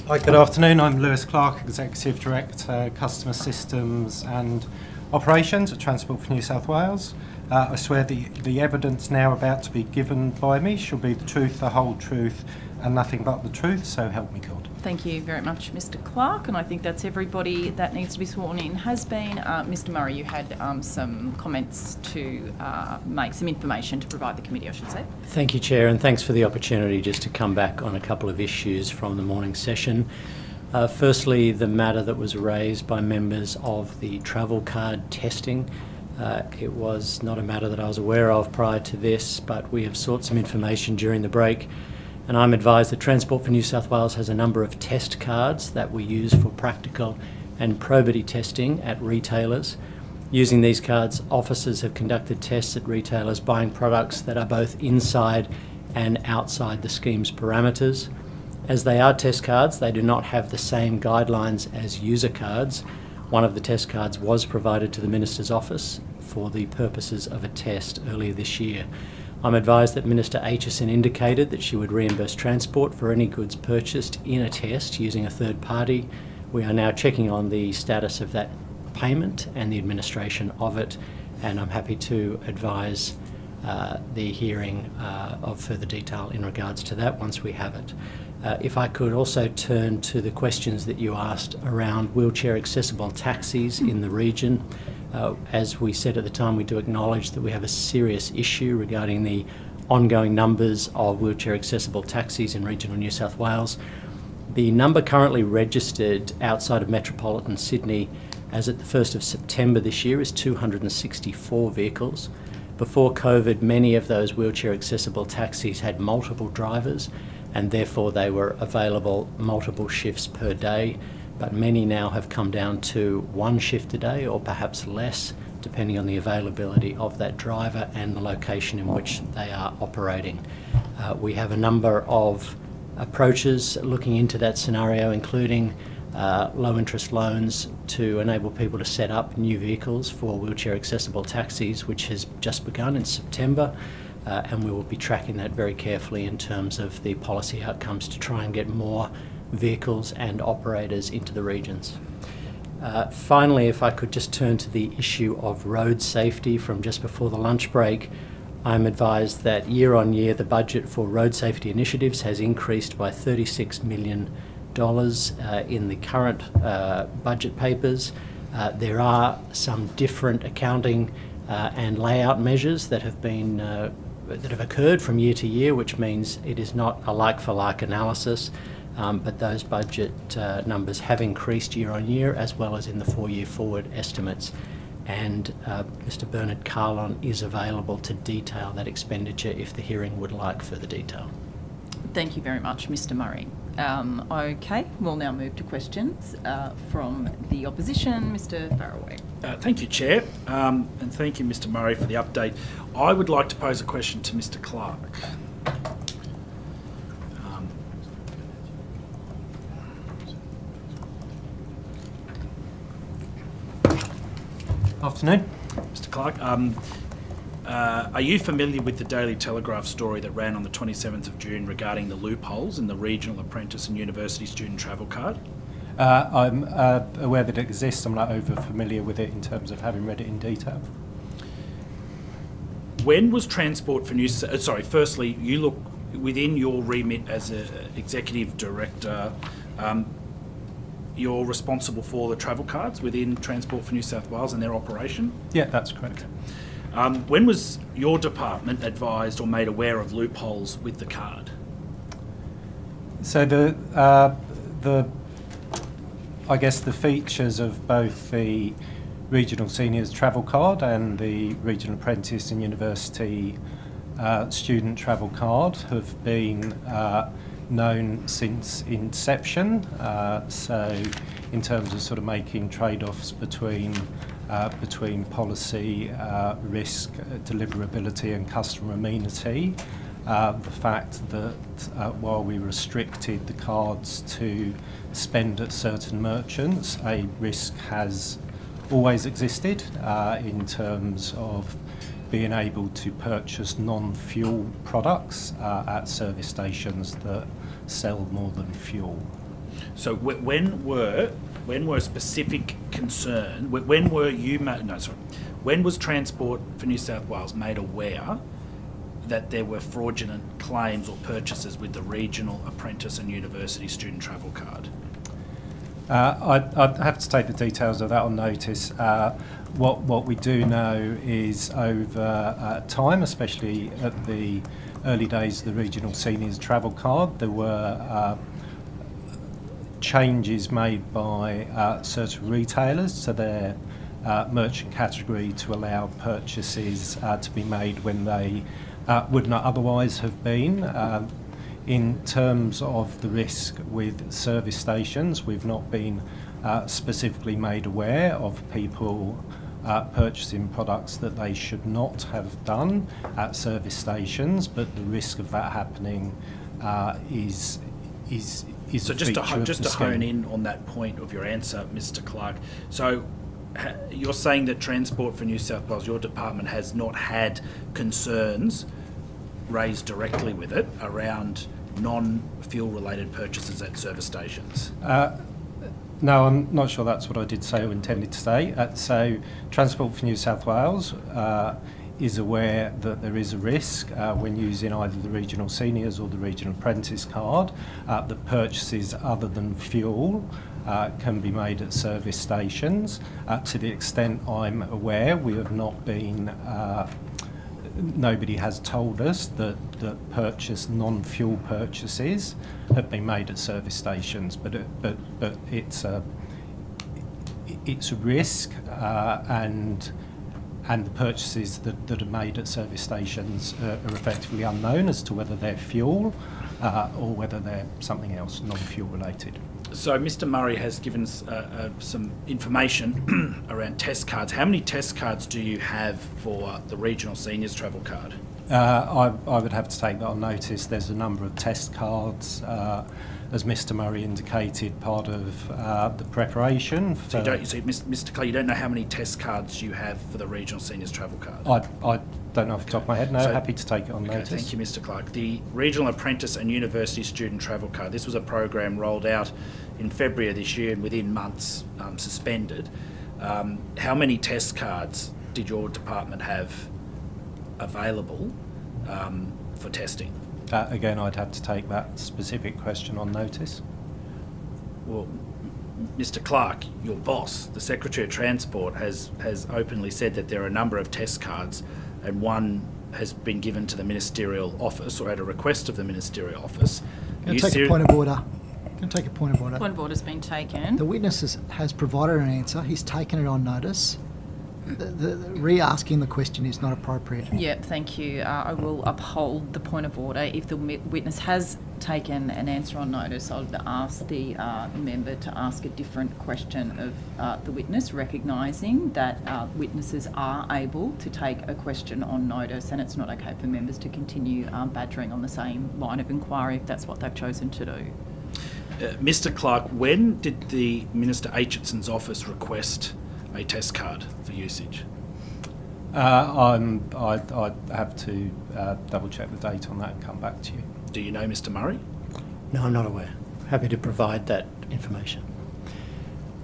Hi, good afternoon. I'm Lewis Clark, Executive Director, Customer Systems and Operations at Transport for New South Wales. I swear the evidence now about to be given by me shall be the truth, the whole truth and nothing but the truth, so help me God. Thank you very much, Mr. Clark, and I think that's everybody that needs to be sworn in has been. Mr. Murray, you had some comments to make, some information to provide the committee, I should say. Thank you, Chair, and thanks for the opportunity just to come back on a couple of issues from the morning session. Firstly, the matter that was raised by members of the travel card testing. It was not a matter that I was aware of prior to this, but we have sought some information during the break. And I'm advised that Transport for New South Wales has a number of test cards that we use for practical and probity testing at retailers. Using these cards, officers have conducted tests at retailers buying products that are both inside and outside the scheme's parameters. As they are test cards, they do not have the same guidelines as user cards. One of the test cards was provided to the Minister's office for the purposes of a test earlier this year. I'm advised that Minister Aitchison indicated that she would reimburse Transport for any goods purchased in a test using a third party. We are now checking on the status of that payment and the administration of it, and I'm happy to advise the hearing of further detail in regards to that once we have it. If I could also turn to the questions that you asked around wheelchair accessible taxis in the region. As we said at the time, we do acknowledge that we have a serious issue regarding the ongoing numbers of wheelchair accessible taxis in regional New South Wales. The number currently registered outside of metropolitan Sydney as at the 1st of September this year is 264 vehicles. Before COVID, many of those wheelchair accessible taxis had multiple drivers and therefore they were available multiple shifts per day. But many now have come down to one shift a day or perhaps less, depending on the availability of that driver and the location in which they are operating. We have a number of approaches looking into that scenario, including low interest loans to enable people to set up new vehicles for wheelchair accessible taxis, which has just begun in September. And we will be tracking that very carefully in terms of the policy outcomes to try and get more vehicles and operators into the regions. Finally, if I could just turn to the issue of road safety from just before the lunch break, I'm advised that year on year the budget for road safety initiatives has increased by $36 million in the current budget papers. There are some different accounting and layout measures that have been that have occurred from year to year, which means it is not a like-for-like analysis, but those budget numbers have increased year on year, as well as in the 4-year forward estimates. And Mr. Bernard Carlon is available to detail that expenditure if the hearing would like further detail. Thank you very much, Mr. Murray. Okay, we'll now move to questions from the opposition. Mr. Farraway. Thank you, Chair, and thank you, Mr. Murray, for the update. I would like to pose a question to Mr. Clark. Afternoon. Mr. Clark, are you familiar with the Daily Telegraph story that ran on the 27th of June regarding the loopholes in the regional apprentice and university student travel card? I'm aware that it exists. I'm not over familiar with it in terms of having read it in detail. When was Transport for New... firstly, you look within your remit as an executive director, you're responsible for the travel cards within Transport for New South Wales and their operation? Yeah, that's correct. When was your department advised or made aware of loopholes with the card? So I guess the features of both the Regional Seniors Travel Card and the Regional Apprentice and University Student Travel Card have been known since inception. So in terms of sort of making trade-offs between policy, risk, deliverability and customer amenity, the fact that while we restricted the cards to spend at certain merchants, a risk has always existed in terms of being able to purchase non-fuel products at service stations that sell more than fuel. So when were specific concern, when was Transport for New South Wales made aware that there were fraudulent claims or purchases with the Regional Apprentice and University Student Travel Card? I'd have to take the details of that on notice. What we do know is over time, especially at the early days of the Regional Seniors Travel Card, there were changes made by certain retailers to their merchant category to allow purchases to be made when they would not otherwise have been. In terms of the risk with service stations, we've not been specifically made aware of people purchasing products that they should not have done at service stations, but the risk of that happening is so just to hone in on that point of your answer, Mr. Clark. So you're saying that Transport for New South Wales, your department, has not had concerns raised directly with it around non-fuel related purchases at service stations? No, I'm not sure that's what I did say or intended to say. So Transport for New South Wales is aware that there is a risk when using either the Regional Seniors or the Regional Apprentice card that purchases other than fuel can be made at service stations. To the extent I'm aware, we have not been... nobody has told us that non-fuel purchases have been made at service stations, but it's a risk, and the purchases that are made at service stations are effectively unknown as to whether they're fuel or whether they're something else non-fuel related. So Mr. Murray has given us some information around test cards. How many test cards do you have for the Regional Seniors Travel Card? I would have to take that on notice. There's a number of test cards as Mr Murray indicated, part of the preparation. So, Mr Clay, you don't know how many test cards you have for the regional seniors travel card? I don't know off the top of my head. No, So- happy to take it on Okay, notice. thank you, Mr Clark. The Regional Apprentice and University Student Travel Card, this was a program rolled out in February of this year and within months suspended. How many test cards did your department have available for testing? Again, I'd have to take that specific question on notice. Well, Mr Clark, your boss, the Secretary of Transport, has openly said that there are a number of test cards, and one has been given to the Ministerial Office, or at a request of the Ministerial Office. Can I take a point of order? Can I take a point of order? Point of order's been taken. The witness has provided an answer. He's taken it on notice. The re-asking the question is not appropriate. Yep, thank you. I will uphold the point of order. If the witness has taken an answer on notice, I'll ask the member to ask a different question of the witness, recognising that witnesses are able to take a question on notice, and it's not okay for members to continue badgering on the same line of inquiry if that's what they've chosen to do. Mr Clark, when did the Minister Aitchison's office request a test card for usage? I'd have to double check the date on that and come back to you. Do you know Mr Murray? No, I'm not aware. Happy to provide that information.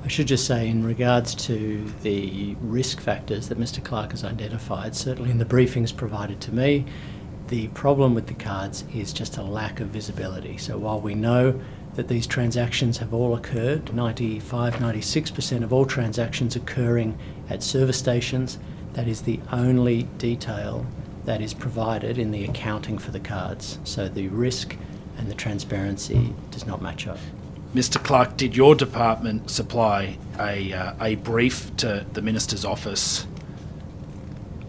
I should just say, in regards to the risk factors that Mr Clark has identified, certainly in the briefings provided to me, the problem with the cards is just a lack of visibility. So while we know that these transactions have all occurred, 96% of all transactions occurring at service stations, that is the only detail that is provided in the accounting for the cards. So the risk and the transparency does not match up. Mr Clark, did your department supply a brief to the Minister's office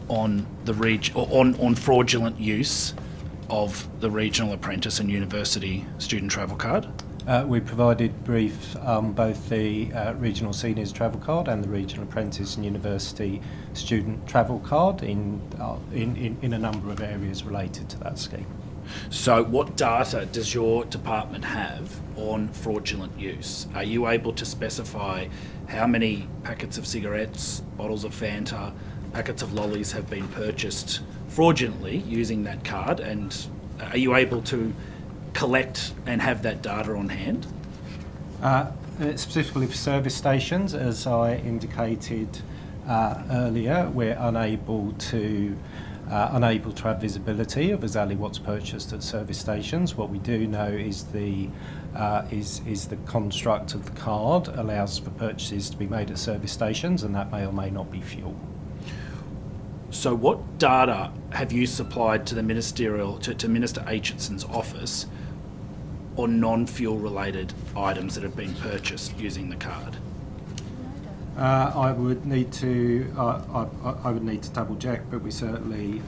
on on fraudulent use of the Regional Apprentice and University Student Travel Card? We provided brief on both the Regional Seniors Travel Card and the Regional Apprentice and University Student Travel Card in a number of areas related to that scheme. So what data does your department have on fraudulent use? Are you able to specify how many packets of cigarettes, bottles of Fanta, packets of lollies have been purchased fraudulently using that card, and are you able to collect and have that data on hand? Specifically for service stations, as I indicated earlier, we're unable to have visibility of exactly what's purchased at service stations. What we do know is the construct of the card allows for purchases to be made at service stations, and that may or may not be fuel. So what data have you supplied to the Ministerial, to Minister Aitchison's office on non-fuel related items that have been purchased using the card? I would need to double check, but we certainly,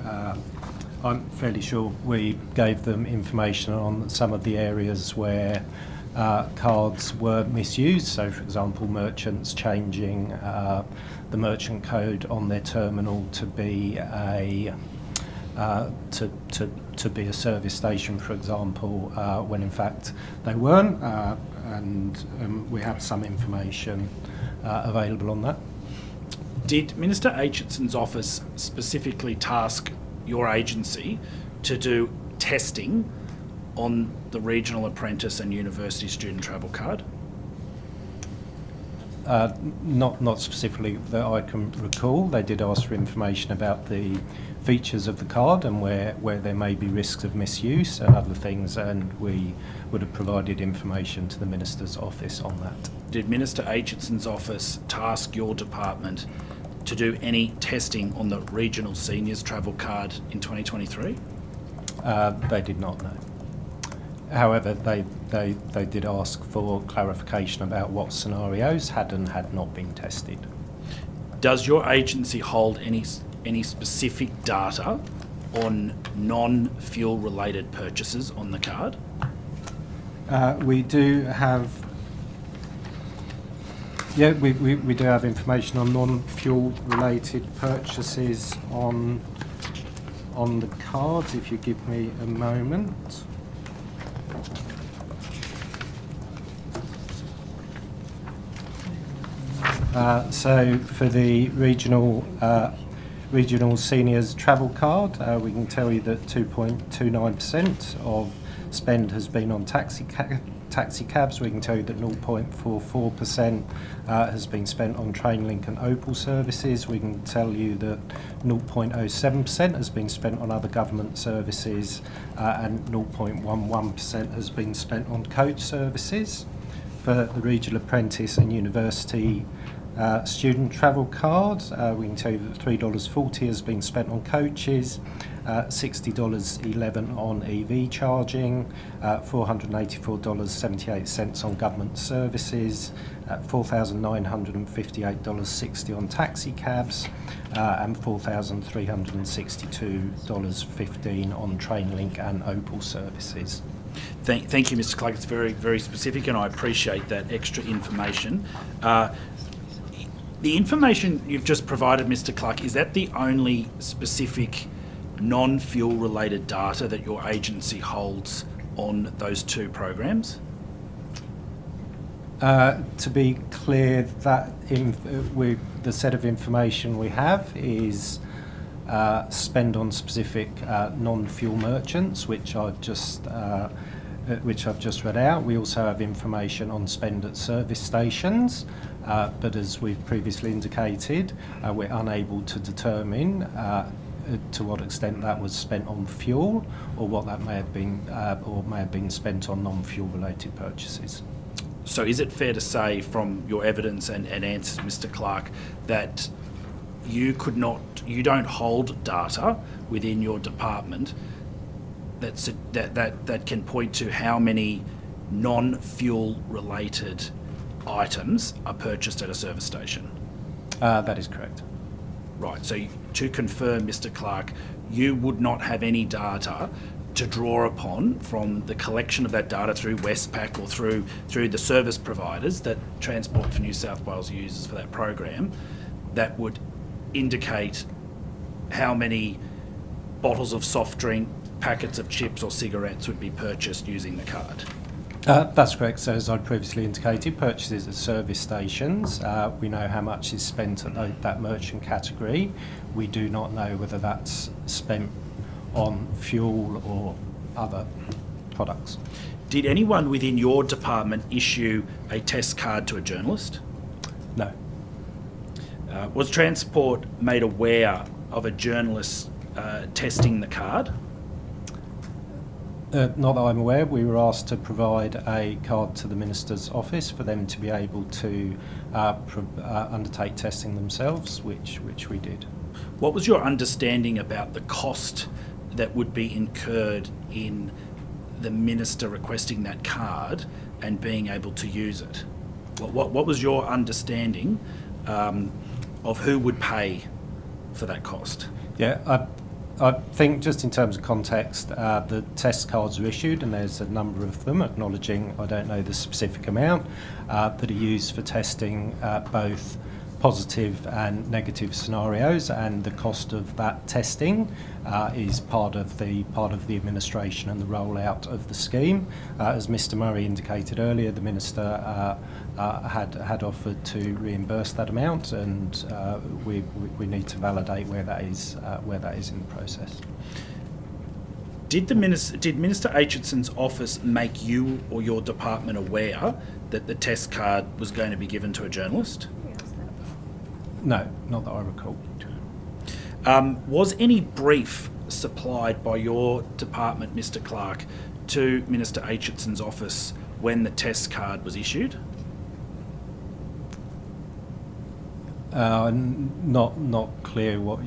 I'm fairly sure we gave them information on some of the areas where cards were misused. So, for example, merchants changing the merchant code on their terminal to be a to be a service station, for example, when in fact they weren't, and we have some information available on that. Did Minister Aitchison's office specifically task your agency to do testing on the Regional Apprentice and University Student Travel Card? Not specifically that I can recall. They did ask for information about the features of the card and where there may be risks of misuse and other things, and we would have provided information to the Minister's office on that. Did Minister Aitchison's office task your department to do any testing on the Regional Seniors Travel Card in 2023? They did not, know. However, they did ask for clarification about what scenarios had and had not been tested. Does your agency hold any specific data on non-fuel related purchases on the card? We do have, yeah, we do have information on non-fuel related purchases on the cards. If you give me a moment. So for the regional seniors travel card, we can tell you that 2.29% of spend has been on taxi cabs. We can tell you that 0.44% has been spent on Trainlink and Opal services. We can tell you that 0.07% has been spent on other government services, and 0.11% has been spent on coach services. For the regional apprentice and university student travel card, we can tell you that $3.40 has been spent on coaches, $60.11 on EV charging, $484.78 on government services, $4,958.60 on taxi cabs, and $4,362.15 on Trainlink and Opal services. Thank you, Mr. Clark. It's very, very specific, and I appreciate that extra information. The information you've just provided, Mr. Clark, is that the only specific non-fuel related data that your agency holds on those two programs? To be clear, that the set of information we have is spend on specific non-fuel merchants, which I've just read out. We also have information on spend at service stations, but as we've previously indicated, we're unable to determine to what extent that was spent on fuel, or what that may have been spent on non-fuel related purchases. So is it fair to say from your evidence and answers, Mr. Clark, that you don't hold data within your department that can point to how many non-fuel related items are purchased at a service station? That is correct. Right, so to confirm, Mr. Clark, you would not have any data to draw upon from the collection of that data through Westpac or through the service providers that Transport for New South Wales uses for that program that would indicate how many bottles of soft drink, packets of chips or cigarettes would be purchased using the card? That's correct. So as I previously indicated, purchases at service stations, we know how much is spent at that merchant category. We do not know whether that's spent on fuel or other products. Did anyone within your department issue a test card to a journalist? No. Was Transport made aware of a journalist testing the card? Not that I'm aware. We were asked to provide a card to the Minister's office for them to be able to undertake testing themselves, which we did. What was your understanding about the cost that would be incurred in the Minister requesting that card and being able to use it? What was your understanding of who would pay for that cost? Yeah, I think just in terms of context, the test cards are issued and there's a number of them, acknowledging I don't know the specific amount, that are used for testing both positive and negative scenarios, and the cost of that testing is part of the administration and the rollout of the scheme. As Mr. Murray indicated earlier, the Minister had offered to reimburse that amount, and we need to validate where that is in the process. Did Minister Aitchison's office make you or your department aware that the test card was going to be given to a journalist? No, not that I recall. Was any brief supplied by your department, Mr. Clark, to Minister Aitchison's office when the test card was issued? Not clear what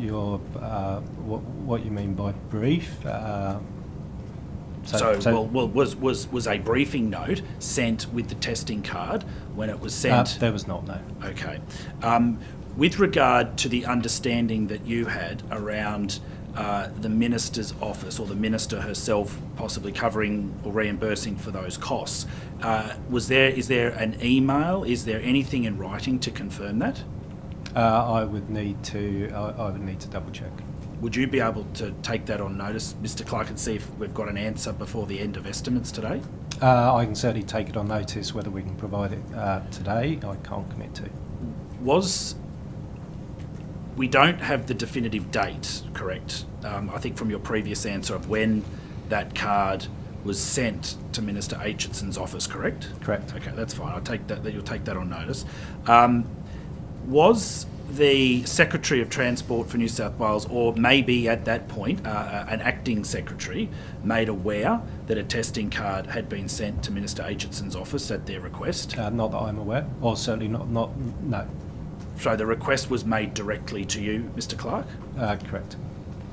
what you mean by brief. Was a briefing note sent with the testing card when it was sent? There was not, no. Okay. With regard to the understanding that you had around the Minister's office or the Minister herself possibly covering or reimbursing for those costs, is there an email? Is there anything in writing to confirm that? I would need to double check. Would you be able to take that on notice, Mr. Clark, and see if we've got an answer before the end of estimates today? I can certainly take it on notice. Whether we can provide it today, I can't commit to. We don't have the definitive date, correct? I think from your previous answer of when that card was sent to Minister Aitchison's office, correct? Correct. Okay, that's fine. I'll take that. You'll take that on notice. Was the Secretary of Transport for New South Wales, or maybe at that point an acting secretary, made aware that a testing card had been sent to Minister Aitchison's office at their request? Not that I'm aware, or certainly not. No. So the request was made directly to you, Mr. Clark? Correct.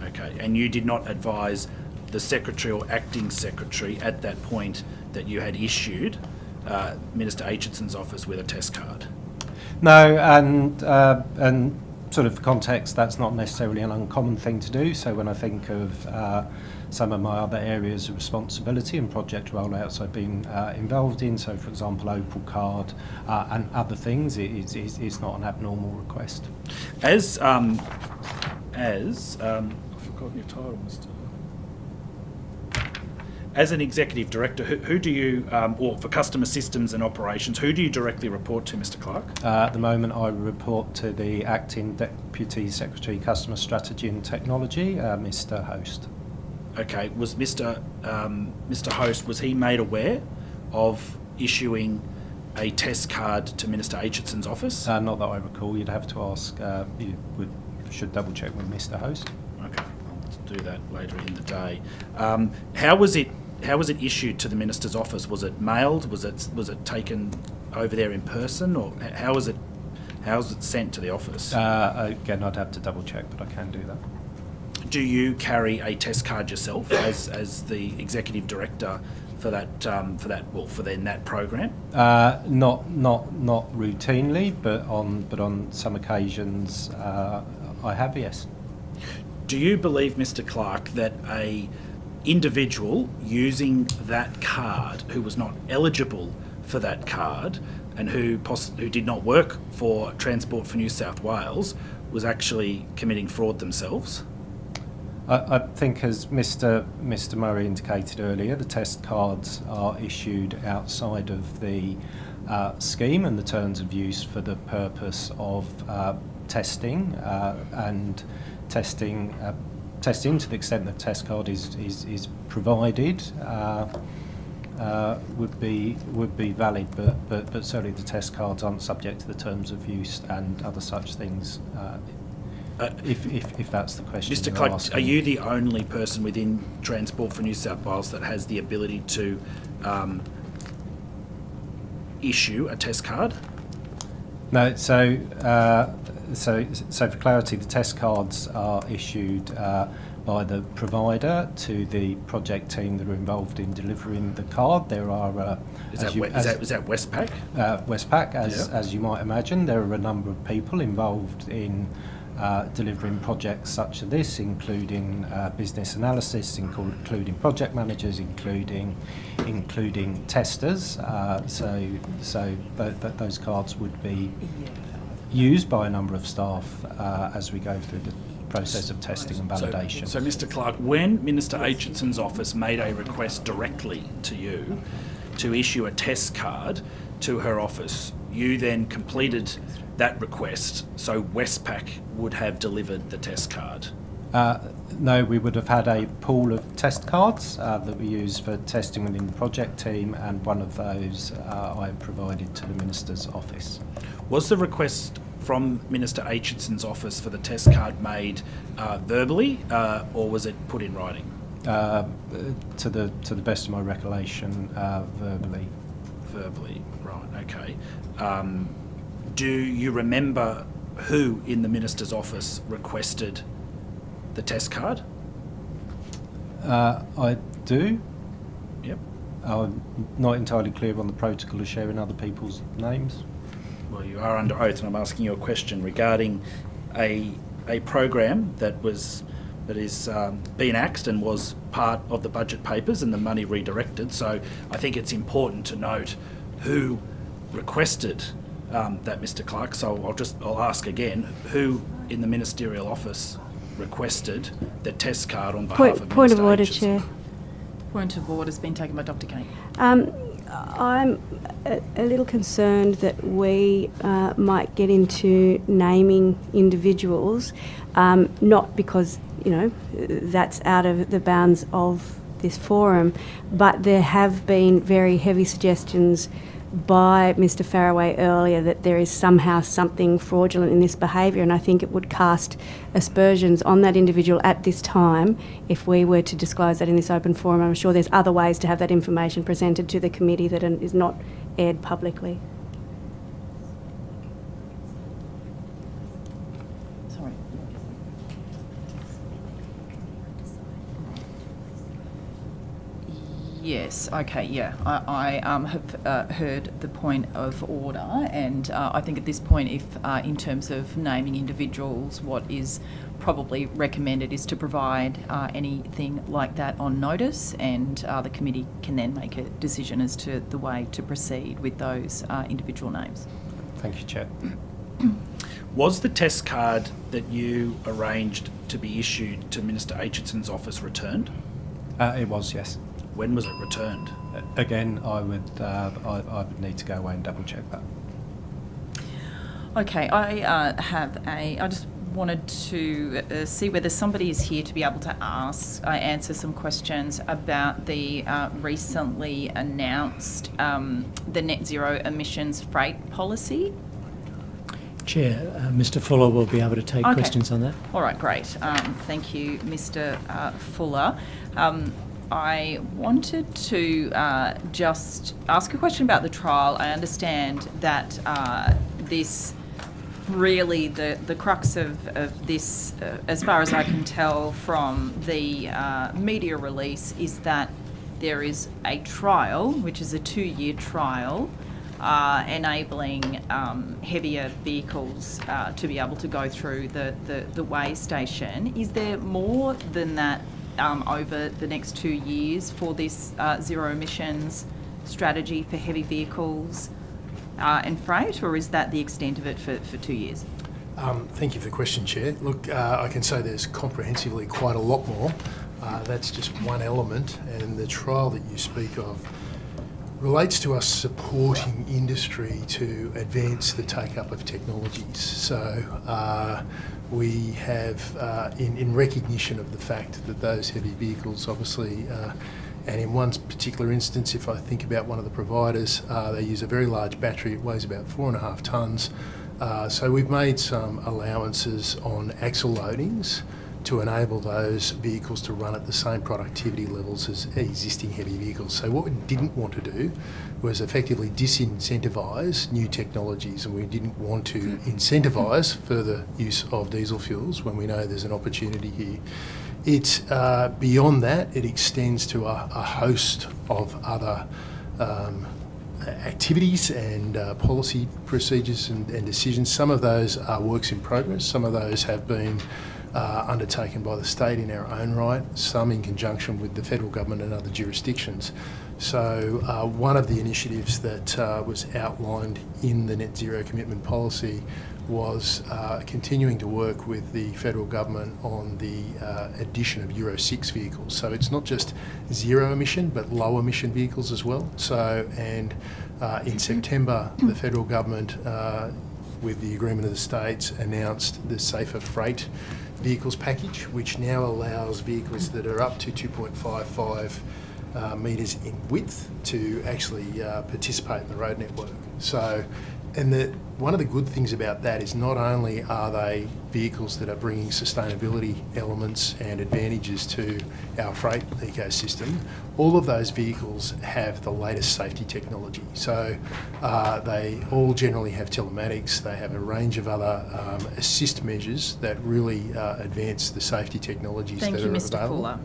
Okay, and you did not advise the secretary or acting secretary at that point that you had issued Minister Aitchison's office with a test card? No, and sort of context, that's not necessarily an uncommon thing to do. So when I think of some of my other areas of responsibility and project rollouts I've been involved in, so for example Opal Card and other things, it's not an abnormal request. As I've forgotten your title, Mr. As an executive director, who do you, or for customer systems and operations, who do you directly report to, Mr. Clark? At the moment, I report to the Acting Deputy Secretary, Customer Strategy and Technology, Mr. Host. Okay, was Mr. Host, was he made aware of issuing a test card to Minister Aitchison's office? Not that I recall. You'd have to ask. Should double check with Mr. Host. Okay, I'll do that later in the day. How was it issued to the minister's office? Was it mailed? Was it taken over there in person, or how was it sent to the office? Again, I'd have to double check, but I can do that. Do you carry a test card yourself as the executive director for that program? Not routinely, but on some occasions I have, yes. Do you believe, Mr. Clark, that a individual using that card who was not eligible for that card and who did not work for Transport for New South Wales was actually committing fraud themselves? I think, as Mr. Murray indicated earlier, the test cards are issued outside of the scheme and the terms of use for the purpose of testing and testing to the extent that test card is provided would be valid, but certainly the test cards aren't subject to the terms of use and other such things. If that's the question. Mr. Clark, are you the only person within Transport for New South Wales that has the ability to issue a test card? No. So for clarity, the test cards are issued by the provider to the project team that are involved in delivering the card. There are is that Westpac? Westpac, as you might imagine, there are a number of people involved in delivering projects such as this, including business analysis, including project managers, including testers. So those cards would be used by a number of staff as we go through the process of testing and validation. So Mr. Clark, when Minister Aitchison's office made a request directly to you to issue a test card to her office, you then completed that request, so Westpac would have delivered the test card? No, we would have had a pool of test cards that we use for testing within the project team, and one of those I provided to the Minister's office. Was the request from Minister Aitchison's office for the test card made verbally, or was it put in writing? To the best of my recollection, verbally. Verbally, right, okay. Do you remember who in the Minister's office requested the test card? I do. Yep. I'm not entirely clear on the protocol of sharing other people's names. Well, you are under oath, and I'm asking you a question regarding a program that is being axed and was part of the budget papers and the money redirected. So I think it's important to note who requested that, Mr. Clark. So I'll ask again, who in the Ministerial office requested the test card on behalf of Minister Point of order, Aitchison? Chair. Point of order has been taken by Dr. Kane. I'm a little concerned that we might get into naming individuals, not because, that's out of the bounds of this forum, but there have been very heavy suggestions by Mr Faraway earlier that there is somehow something fraudulent in this behaviour, and I think it would cast aspersions on that individual at this time if we were to disclose that in this open forum. I'm sure there's other ways to have that information presented to the committee that is not aired publicly. Sorry. Yes, okay, yeah. I have heard the point of order, and I think at this point, if in terms of naming individuals, what is probably recommended is to provide anything like that on notice, and the committee can then make a decision as to the way to proceed with those individual names. Thank you, Chair. Was the test card that you arranged to be issued to Minister Aitchison's office returned? It was, yes. When was it returned? Again, I would need to go away and double check that. Okay, I just wanted to see whether somebody is here to be able to answer some questions about the recently announced the net zero emissions freight policy. Chair, Mr Fuller will be able to take questions on that. All right, great. Thank you, Mr Fuller. I wanted to just ask a question about the trial. I understand that this really, the crux of this, as far as I can tell from the media release, is that there is a trial, which is a 2-year trial, enabling heavier vehicles to be able to go through the weigh station. Is there more than that over the next 2 years for this zero emissions strategy for heavy vehicles and freight, or is that the extent of it for 2 years? Thank you for the question, Chair. Look, I can say there's comprehensively quite a lot more. That's just one element, and the trial that you speak of relates to us supporting industry to advance the take-up of technologies. So we have, in recognition of the fact that those heavy vehicles obviously, and in one particular instance, if I think about one of the providers, they use a very large battery, it weighs about 4.5 tonnes. So we've made some allowances on axle loadings to enable those vehicles to run at the same productivity levels as existing heavy vehicles. So what we didn't want to do was effectively disincentivise new technologies, and we didn't want to incentivise further use of diesel fuels when we know there's an opportunity here. It's beyond that, it extends to a host of other activities and policy procedures and decisions. Some of those are works in progress, some of those have been undertaken by the state in our own right, some in conjunction with the federal government and other jurisdictions. So one of the initiatives that was outlined in the net zero commitment policy was continuing to work with the federal government on the addition of Euro 6 vehicles. So it's not just zero emission, but low emission vehicles as well. So, and in September, the federal government, with the agreement of the states, announced the Safer Freight Vehicles package, which now allows vehicles that are up to 2.55 metres in width to actually participate in the road network. So, and one of the good things about that is not only are they vehicles that are bringing sustainability elements and advantages to our freight ecosystem, all of those vehicles have the latest safety technology. So they all generally have telematics, they have a range of other assist measures that really advance the safety technologies that are available. Thank you, Mr. Fuller.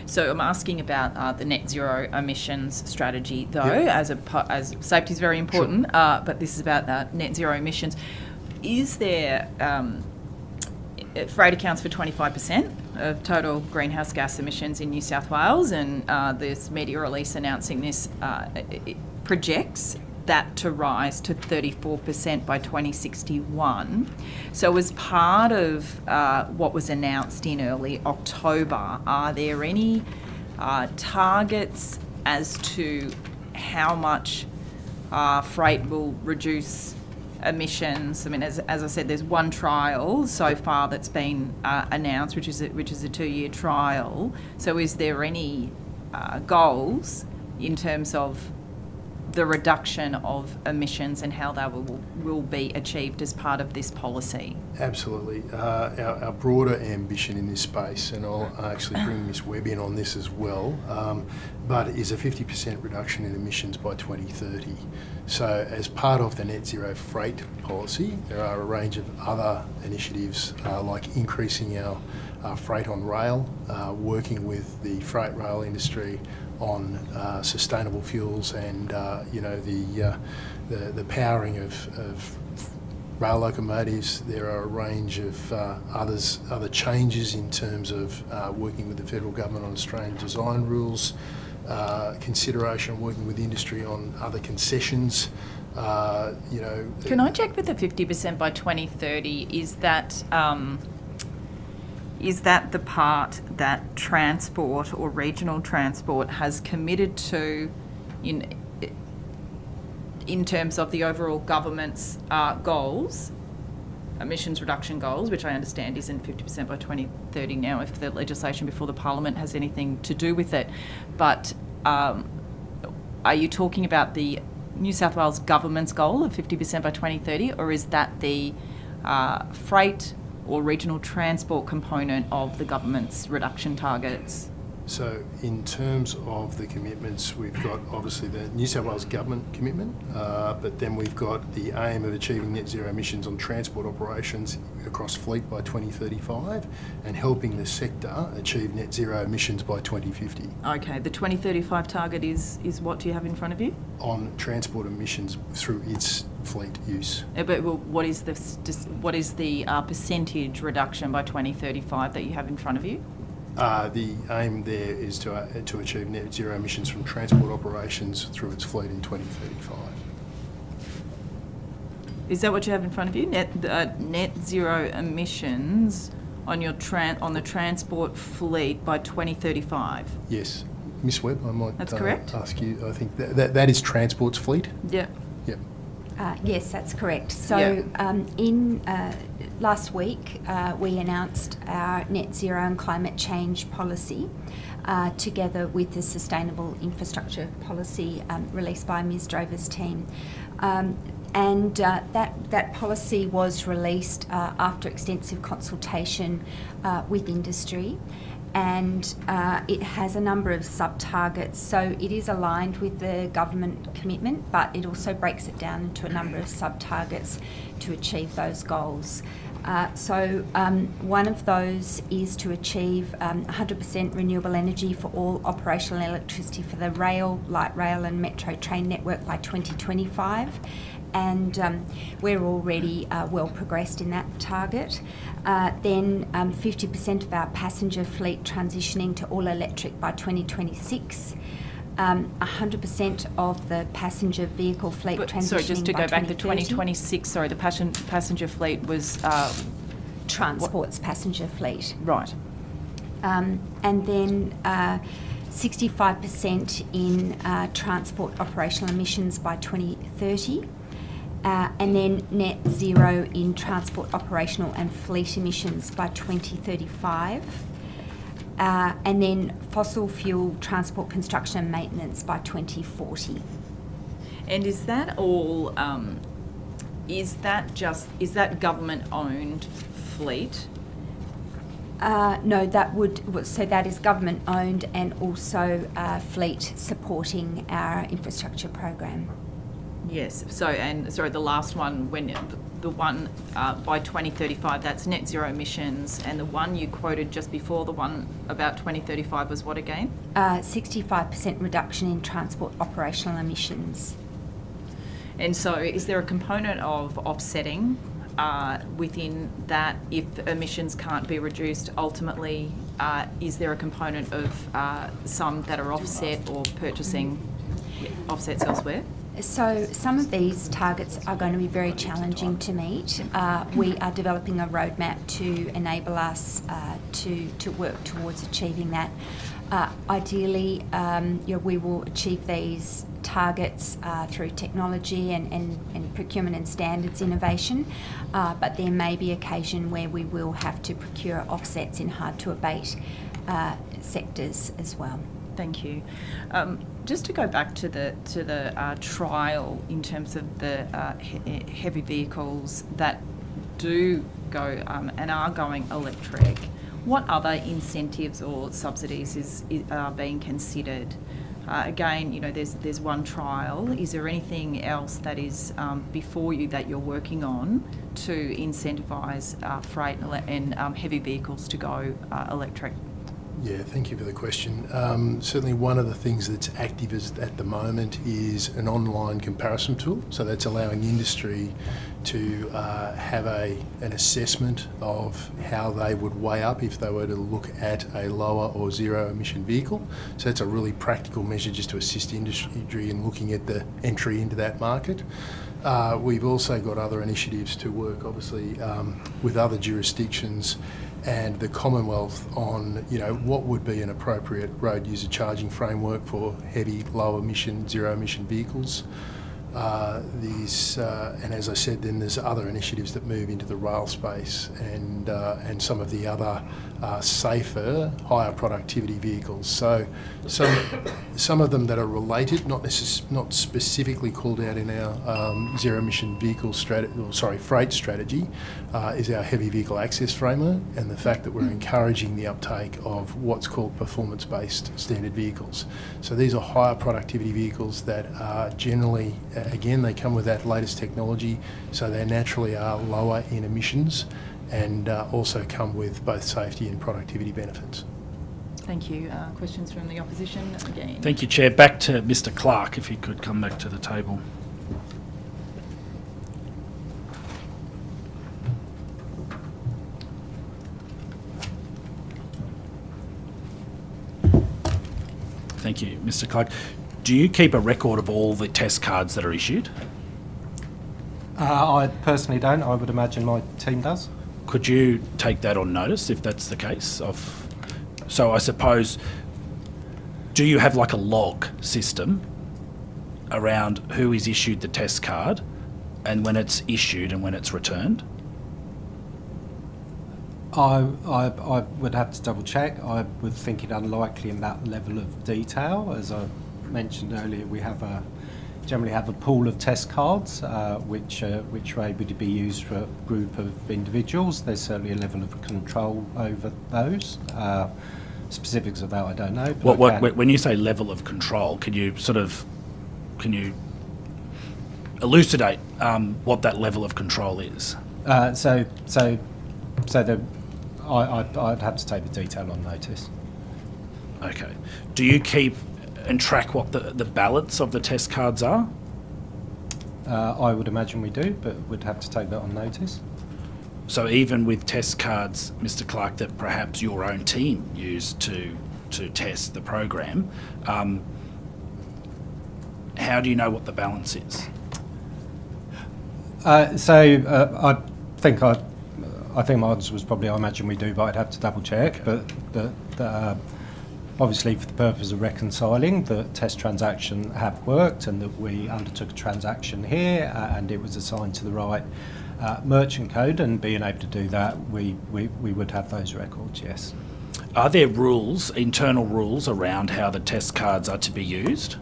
So I'm asking about the net zero emissions strategy, though, as safety is very important, but this is about net zero emissions. Is there, freight accounts for 25% of total greenhouse gas emissions in New South Wales, and this media release announcing this it projects that to rise to 34% by 2061. So as part of what was announced in early October, are there any targets as to how much freight will reduce emissions. I mean, as I said, there's one trial so far that's been announced, which is a 2-year trial. So is there any goals in terms of the reduction of emissions and how they will be achieved as part of this policy? Absolutely. Our broader ambition in this space, and I'll actually bring Ms Webb in on this as well, but is a 50% reduction in emissions by 2030. So as part of the net zero freight policy, there are a range of other initiatives like increasing our freight on rail, working with the freight rail industry on sustainable fuels and the powering of rail locomotives. There are a range of other changes in terms of working with the federal government on Australian design rules, consideration of working with industry on other concessions. Can I check with the 50% by 2030? Is that the part that transport or regional transport has committed to in terms of the overall government's goals, emissions reduction goals, which I understand isn't 50% by 2030 now, if the legislation before the Parliament has anything to do with it. But are you talking about the New South Wales government's goal of 50% by 2030, or is that the freight or regional transport component of the government's reduction targets? So in terms of the commitments, we've got obviously the New South Wales government commitment, but then we've got the aim of achieving net zero emissions on transport operations across fleet by 2035 and helping the sector achieve net zero emissions by 2050. Okay, the 2035 target is what do you have in front of you? On transport emissions through its fleet use. But what is the percentage reduction by 2035 that you have in front of you? The aim there is to achieve net zero emissions from transport operations through its fleet in 2035. Is that what you have in front of you? Net zero emissions on the transport fleet by 2035? Yes. Ms Webb, I might That's correct. ask you, I think that is transport's fleet? Yeah. Yep. Yes, that's correct. So in last week, we announced our net zero and climate change policy together with the sustainable infrastructure policy released by Ms Drover's team. And that policy was released after extensive consultation with industry. And it has a number of sub-targets. So it is aligned with the government commitment, but it also breaks it down into a number of sub-targets to achieve those goals. So one of those is to achieve 100% renewable energy for all operational electricity for the rail, light rail and metro train network by 2025. And we're already well progressed in that target. Then 50% of our passenger fleet transitioning to all electric by 2026. 100% of the passenger vehicle fleet transitioning Sorry, just to by go back to 2030. 2026, sorry, the passenger fleet was... Transport's passenger fleet. Right. And then 65% in transport operational emissions by 2030. And then net zero in transport operational and fleet emissions by 2035. And then fossil fuel transport construction and maintenance by 2040. And is that all, is that government-owned fleet? No, that is government-owned and also fleet supporting our infrastructure program. Yes. So, the last one, the one by 2035, that's net zero emissions, and the one you quoted just before, the one about 2035, was what again? 65% reduction in transport operational emissions. And so, is there a component of offsetting within that if emissions can't be reduced? Ultimately, is there a component of some that are offset or purchasing offsets elsewhere? So some of these targets are going to be very challenging to meet. We are developing a roadmap to enable us to work towards achieving that. Ideally, we will achieve these targets through technology and procurement and standards innovation, but there may be occasion where we will have to procure offsets in hard-to-abate sectors as well. Thank you. Just to go back to the trial in terms of the heavy vehicles that do go and are going electric, what other incentives or subsidies are being considered? Again, you know, there's one trial. Is there anything else that is before you that you're working on to incentivise freight and heavy vehicles to go electric? Yeah, thank you for the question. Certainly one of the things that's active at the moment is an online comparison tool. So that's allowing industry to have an assessment of how they would weigh up if they were to look at a lower or zero emission vehicle. So that's a really practical measure just to assist industry in looking at the entry into that market. We've also got other initiatives to work, obviously, with other jurisdictions and the Commonwealth on, you know, what would be an appropriate road user charging framework for heavy, low emission, zero emission vehicles. And as I said, then there's other initiatives that move into the rail space and some of the other safer, higher productivity vehicles. So some of them that are related, not specifically called out in our zero emission vehicle freight strategy, is our heavy vehicle access framework and the fact that we're encouraging the uptake of what's called performance-based standard vehicles. So these are higher productivity vehicles that are generally, again, they come with that latest technology, so they naturally are lower in emissions and also come with both safety and productivity benefits. Thank you. Questions from the opposition again? Thank you, Chair. Back to Mr. Clark, if he could come back to the table. Thank you, Mr. Clark. Do you keep a record of all the test cards that are issued? I personally don't. I would imagine my team does. Could you take that on notice if that's the case? So I suppose, do you have like a log system around who is issued the test card and when it's issued and when it's returned? I would have to double check. I would think it unlikely in that level of detail. As I mentioned earlier, we generally have a pool of test cards which are able to be used for a group of individuals. There's certainly a level of control over those. Specifics of that I don't know. But when you say level of control, can you elucidate what that level of control is? I'd have to take the detail on notice. Okay. Do you keep and track what the balance of the test cards are? I would imagine we do, but would have to take that on notice. So even with test cards, Mr. Clark, that perhaps your own team used to test the program, how do you know what the balance is? I think my answer was probably I imagine we do, but I'd have to double check. Okay. But obviously, for the purpose of reconciling, the test transaction have worked, and that we undertook a transaction here, and it was assigned to the right merchant code, and being able to do that, we would have those records. Yes. Are there rules, internal rules, around how the test cards are to be used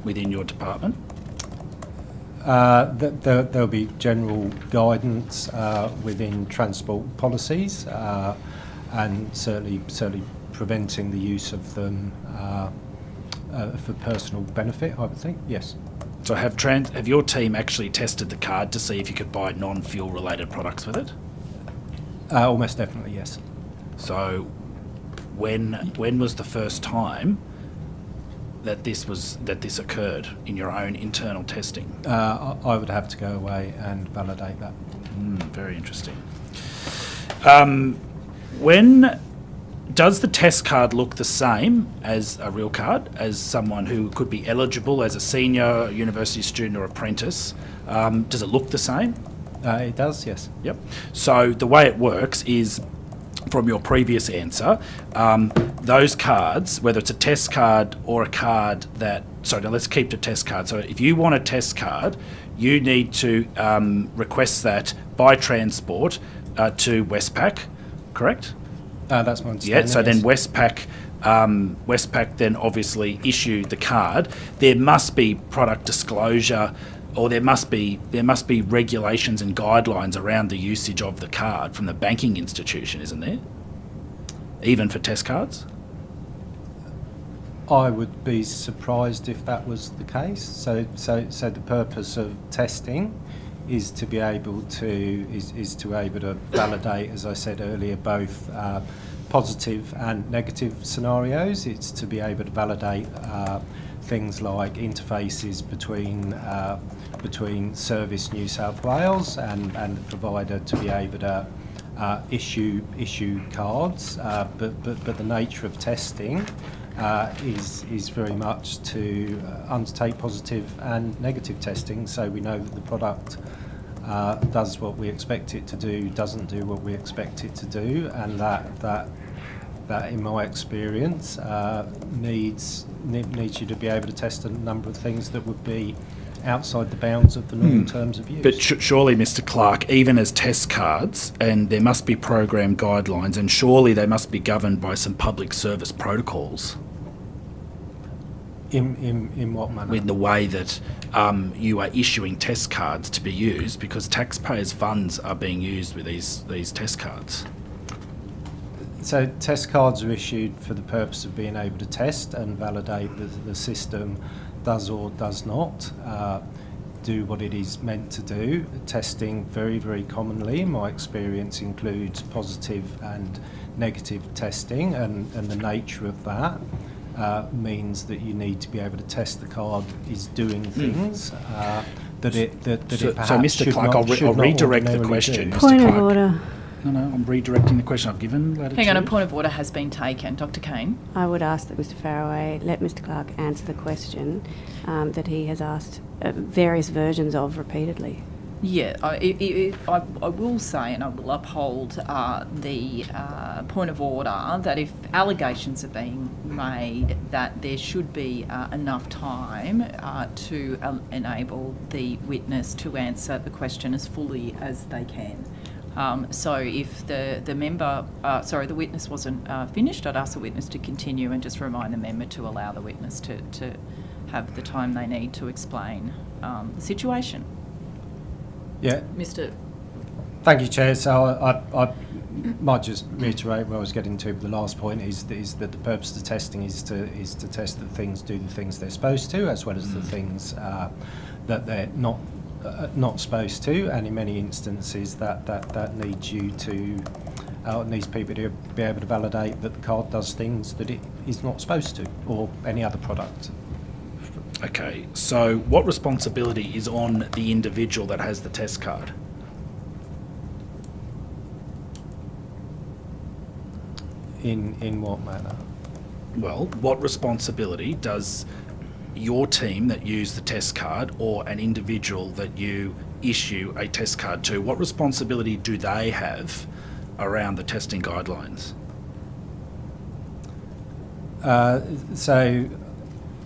within your department? There'll be general guidance within transport policies, and certainly preventing the use of them for personal benefit, I would think, yes. So have your team actually tested the card to see if you could buy non-fuel related products with it? Almost definitely, yes. So when was the first time that this occurred in your own internal testing? I would have to go away and validate that. Very interesting. When does the test card look the same as a real card, as someone who could be eligible as a senior university student or apprentice? Does it look the same? It does, yes. Yep. So the way it works is, from your previous answer, those cards, whether it's a test card or a card that... Sorry, now let's keep the test card. So if you want a test card, you need to request that by transport to Westpac, correct? That's my understanding. Yeah, so then yes. Westpac then obviously issue the card. There must be product disclosure, or there must be regulations and guidelines around the usage of the card from the banking institution, isn't there? Even for test cards? I would be surprised if that was the case. So the purpose of testing is to be able to validate, as I said earlier, both positive and negative scenarios. It's to be able to validate things like interfaces between Service New South Wales and the provider to be able to issue cards. But the nature of testing is very much to undertake positive and negative testing, so we know that the product does what we expect it to do, doesn't do what we expect it to do, and that in my experience needs you to be able to test a number of things that would be outside the bounds of the normal terms of use. But surely, Mr. Clark, even as test cards, and there must be program guidelines, and surely they must be governed by some public service protocols. In what manner? In the way that you are issuing test cards to be used, because taxpayers' funds are being used with these test cards. So test cards are issued for the purpose of being able to test and validate that the system does or does not do what it is meant to do. Testing very, very commonly, in my experience, includes positive and negative testing, and the nature of that means that you need to be able to test the card is doing things that it perhaps so Mr. Clark, I'll redirect the question. Mr. Point Clark. of order. No, I'm redirecting the question. I've given latitude. Hang on, a point of order has been taken. Dr. Kane. I would ask that Mr. Faraway let Mr. Clark answer the question that he has asked various versions of repeatedly. Yeah, I will say, and I will uphold the point of order that if allegations are being made, that there should be enough time to enable the witness to answer the question as fully as they can. So if the witness wasn't finished, I'd ask the witness to continue and just remind the member to allow the witness to have the time they need to explain the situation. Yeah. Mr. Thank you, Chair. So I might just reiterate what I was getting to. The last point is that the purpose of testing is to test that things do the things they're supposed to, as well as the things that they're not supposed to, and in many instances that needs you to needs people to be able to validate that the card does things that it is not supposed to, or any other product. Okay, so what responsibility is on the individual that has the test card? In what manner? Well, what responsibility does your team that use the test card, or an individual that you issue a test card to, what responsibility do they have around the testing guidelines? So,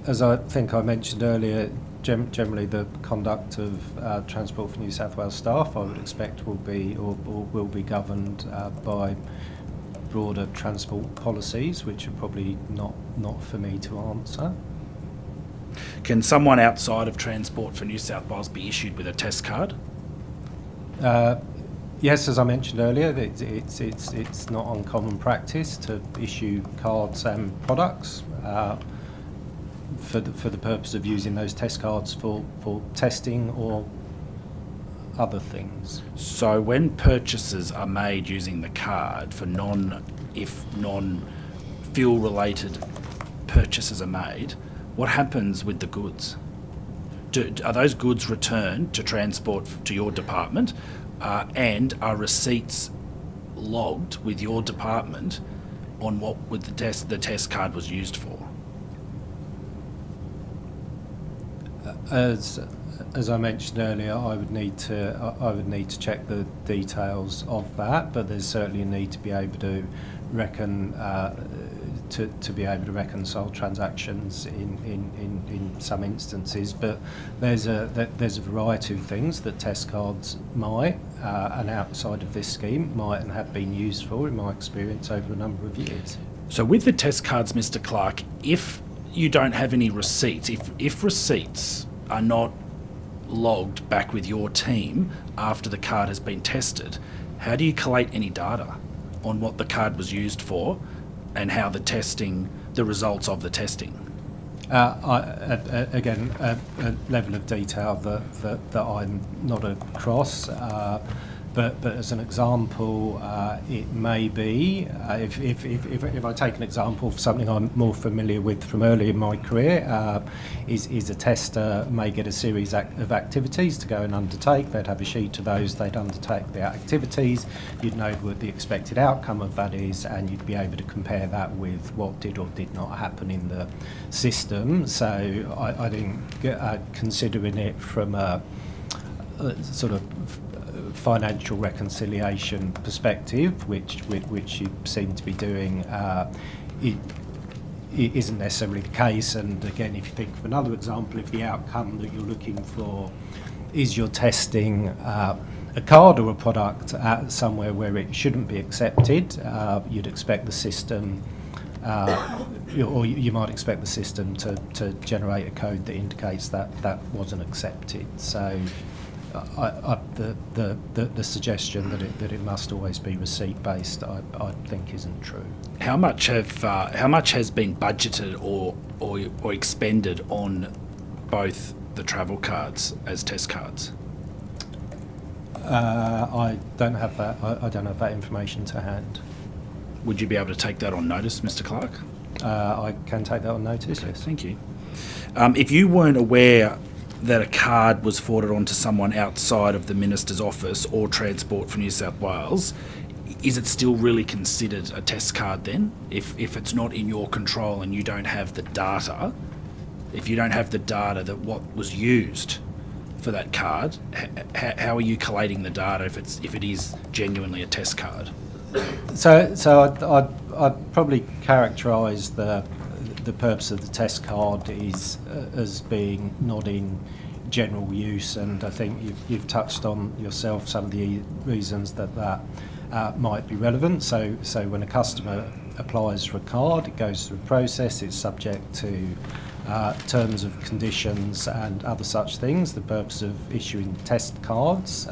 as I think I mentioned earlier, generally the conduct of Transport for New South Wales staff, I would expect will be governed by broader transport policies, which are probably not for me to answer. Can someone outside of Transport for New South Wales be issued with a test card? Yes, as I mentioned earlier, it's not uncommon practice to issue cards and products for the purpose of using those test cards for testing or other things. So when purchases are made using the card for non-fuel related purchases are made, what happens with the goods? Are those goods returned to Transport to your department, and are receipts logged with your department on what would the test card was used for? As I mentioned earlier, I would need to check the details of that, but there's certainly a need to be able to to be able to reconcile transactions in some instances. But there's a variety of things that test cards might and outside of this scheme might and have been used for, in my experience, over a number of years. So with the test cards, Mr. Clark, if you don't have any receipts, if receipts are not logged back with your team after the card has been tested, how do you collate any data on what the card was used for and how the results of the testing? Again, a level of detail that I'm not across. But as an example, it may be, if I take an example of something I'm more familiar with from early in my career, is a tester may get a series of activities to go and undertake. They'd have a sheet of those, they'd undertake the activities, you'd know what the expected outcome of that is, and you'd be able to compare that with what did or did not happen in the system. So I think considering it from a sort of financial reconciliation perspective, which you seem to be doing, it isn't necessarily the case. And again, if you think of another example, if the outcome that you're looking for is you're testing a card or a product at somewhere where it shouldn't be accepted, you'd expect the system, or you might expect the system to generate a code that indicates that that wasn't accepted. So the suggestion that it must always be receipt based, I think isn't true. How much has been budgeted or expended on both the travel cards as test cards? I don't have that. I don't have that information to hand. Would you be able to take that on notice, Mr. Clark? I can take that on notice. Okay, yes. thank you. If you weren't aware that a card was forwarded on to someone outside of the Minister's office or Transport for New South Wales, is it still really considered a test card then? If it's not in your control and you don't have the data, if you don't have the data that what was used for that card, how are you collating the data if it is genuinely a test card? So I'd probably characterise the purpose of the test card is as being not in general use, and I think you've touched on yourself some of the reasons that might be relevant. So when a customer applies for a card, it goes through a process, it's subject to terms of conditions and other such things. The purpose of issuing test cards,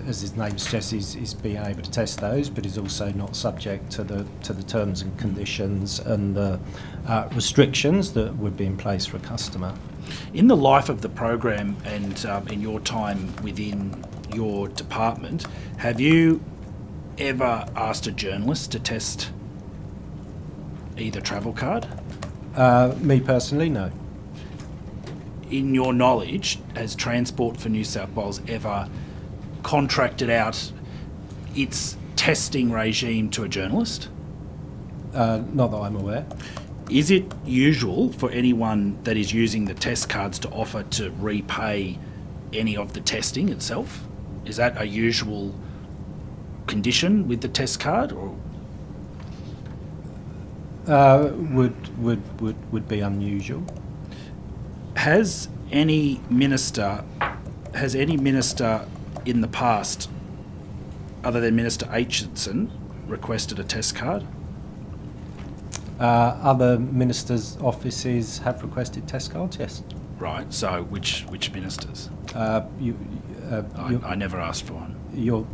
as his name suggests, is being able to test those, but is also not subject to the terms and conditions and the restrictions that would be in place for a customer. In the life of the program and in your time within your department, have you ever asked a journalist to test either travel card? Me personally, no. In your knowledge, has Transport for New South Wales ever contracted out its testing regime to a journalist? Not that I'm aware. Is it usual for anyone that is using the test cards to offer to repay any of the testing itself? Is that a usual condition with the test card, or would be unusual? Has any minister in the past, other than Minister Aitchison, requested a test card? Other ministers' offices have requested test cards, yes. Right, so which ministers? I never asked for one. Your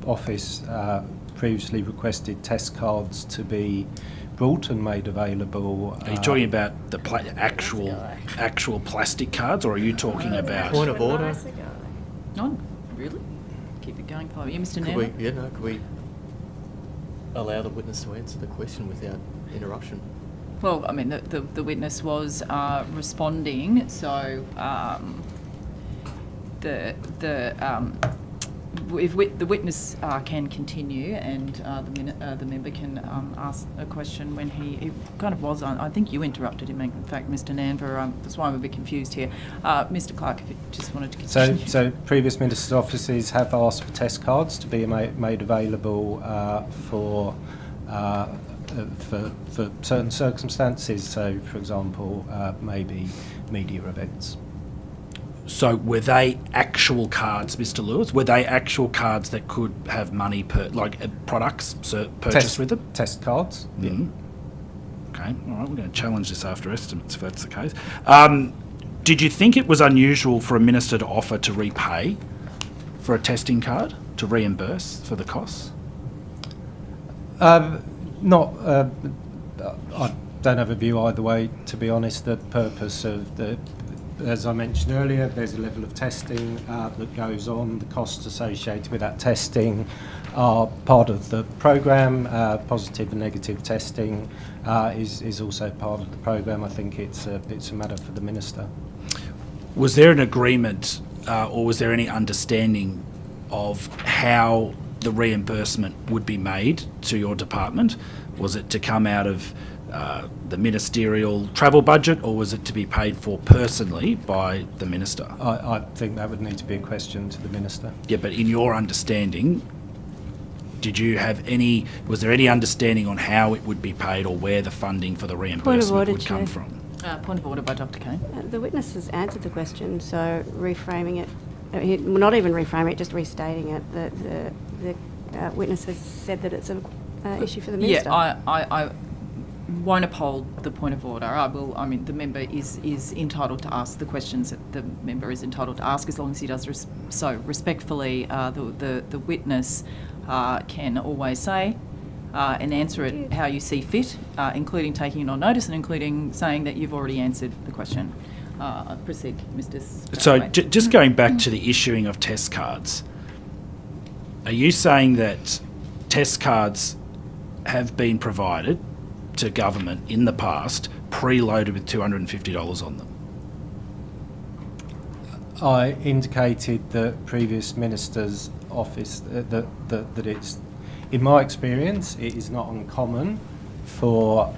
office previously requested test cards to be brought and made available. Are you talking about the actual plastic cards, or are you talking about... Point of order. No, really? Keep it going for you, Mr. Could Nairn. could we allow the witness to answer the question without interruption? Well, I mean, the witness was the witness can continue, and the member can ask a question when he kind of was on. I think you interrupted him, in fact, Mr. Nanva. That's why I'm a bit confused here. Mr. Clark, if you just wanted to continue. So previous ministers' offices have asked for test cards to be made available for certain circumstances. So, for example, maybe media events. So were they actual cards, Mr. Lewis? Were they actual cards that could have money products purchased with them? Test cards. Mm. Okay, all right, we're going to challenge this after estimates if that's the case. Did you think it was unusual for a minister to offer to repay for a testing card, to reimburse for the costs? I don't have a view either way, to be honest. The purpose of as I mentioned earlier, there's a level of testing that goes on. The costs associated with that testing are part of the programme. Positive and negative testing is also part of the programme. I think it's a matter for the Minister. Was there an agreement or was there any understanding of how the reimbursement would be made to your department? Was it to come out of the ministerial travel budget, or was it to be paid for personally by the Minister? I think that would need to be a question to the Minister. Yeah, but in your understanding, was there any understanding on how it would be paid or where the funding for the reimbursement would come from? Point of order by Dr. Kane. The witness has answered the question, so reframing it, not even reframing it, just restating it, the witness has said that it's an issue for the Minister. Yeah, I won't uphold the point of order. The member is entitled to ask the questions that the member is entitled to ask, as long as he does so respectfully. The witness can always say and answer it how you see fit, including taking it on notice and including saying that you've already answered the question. Proceed, Mr. So just going back to the issuing of test cards, are you saying that test cards have been provided to government in the past, preloaded with $250 on them? I indicated the previous minister's office that it's, in my experience, it is not uncommon for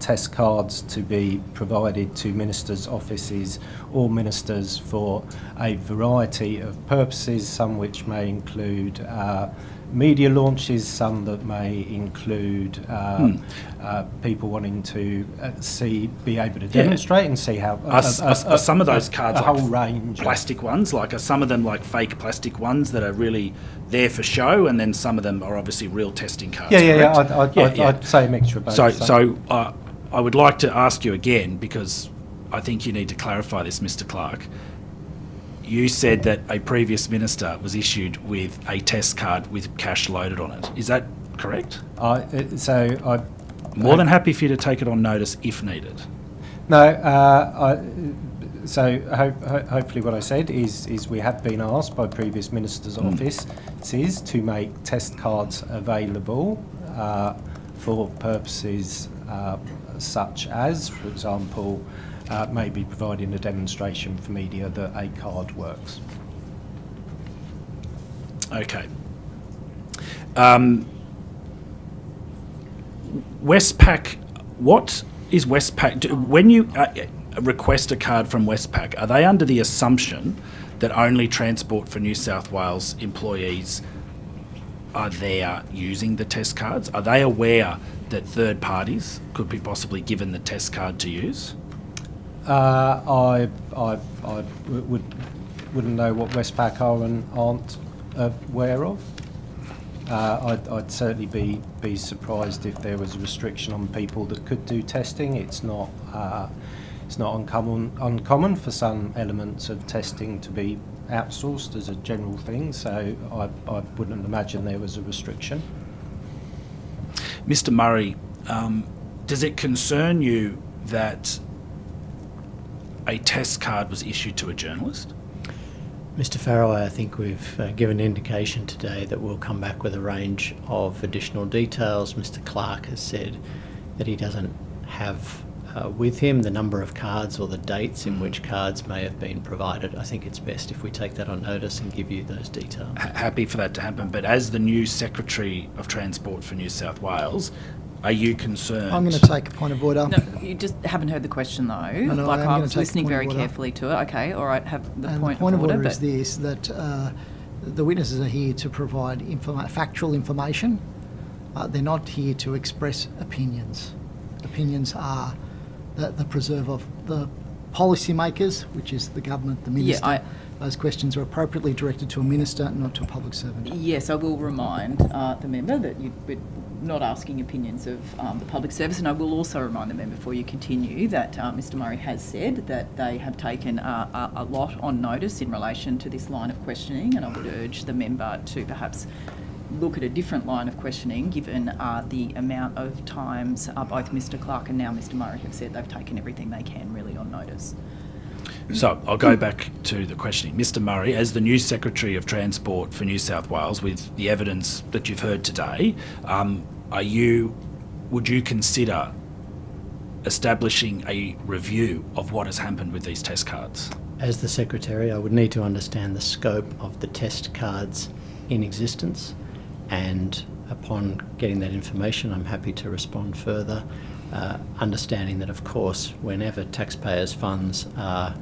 test cards to be provided to ministers' offices or ministers for a variety of purposes, some which may include media launches, some that may include people wanting to be able to demonstrate and see how are some of those cards a whole range plastic ones, are some of them like fake plastic ones that are really there for show, and then some of them are obviously real testing cards? I'd say a mixture of both. So I would like to ask you again, because I think you need to clarify this, Mr. Clark. You said that a previous minister was issued with a test card with cash loaded on it. Is that correct? More than happy for you to take it on notice if needed. No, hopefully what I said is we have been asked by previous ministers' offices to make test cards available for purposes such as, for example, maybe providing a demonstration for media that a card works. Okay. Westpac, what is Westpac? When you request a card from Westpac, are they under the assumption that only Transport for New South Wales employees are there using the test cards? Are they aware that third parties could be possibly given the test card to use? I wouldn't know what Westpac are and aren't aware of. I'd certainly be surprised if there was a restriction on people that could do testing. It's not uncommon for some elements of testing to be outsourced as a general thing, so I wouldn't imagine there was a restriction. Mr. Murray, does it concern you that a test card was issued to a journalist? Mr. Farraway, I think we've given indication today that we'll come back with a range of additional details. Mr. Clark has said that he doesn't have with him, the number of cards or the dates in which cards may have been provided. I think it's best if we take that on notice and give you those details. Happy for that to happen, but as the new Secretary of Transport for New South Wales, are you concerned? I'm going to take a point of order. No, you just haven't heard the question though. No, like I am I going was to take listening a point very of order. carefully to it. Okay, all right, have the And point the point of order but is this, that the witnesses are here to provide factual information. They're not here to express opinions. Opinions are the preserve of the policymakers, which is the government, the minister. Those questions are appropriately directed to a minister, not to a public servant. Yes, I will remind the member that we're not asking opinions of the public service, and I will also remind the member before you continue that Mr Murray has said that they have taken a lot on notice in relation to this line of questioning, and I would urge the member to perhaps look at a different line of questioning given the amount of times both Mr Clark and now Mr Murray have said they've taken everything they can really on notice. So I'll go back to the questioning. Mr Murray, as the new Secretary of Transport for New South Wales, with the evidence that you've heard today, would you consider establishing a review of what has happened with these test cards? As the Secretary, I would need to understand the scope of the test cards in existence, and upon getting that information, I'm happy to respond further, understanding that, of course, whenever taxpayers' funds are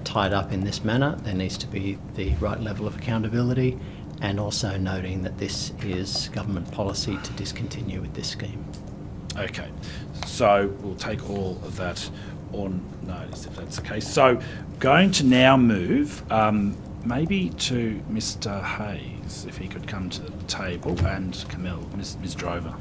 tied up in this manner, there needs to be the right level of accountability, and also noting that this is government policy to discontinue with this scheme. Okay, so we'll take all of that on notice if that's the case. So going to now move maybe to Mr Hayes, if he could come to the table, and Camille, Ms Drover.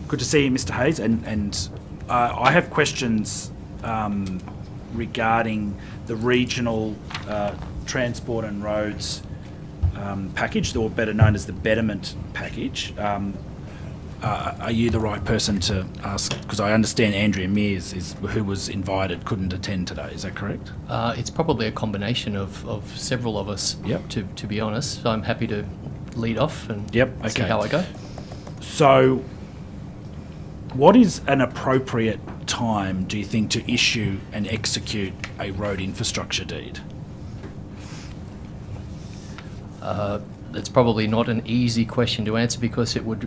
Good to see you, Mr Hayes, and I have questions regarding the regional transport and roads package, or better known as the betterment package. Are you the right person to ask? Because I understand Andrea Mears, who was invited, couldn't attend today. Is that correct? It's probably a combination of several of us, to be honest. So I'm happy to lead off and see how I go. So what is an appropriate time, do you think, to issue and execute a road infrastructure deed? It's probably not an easy question to answer, because it would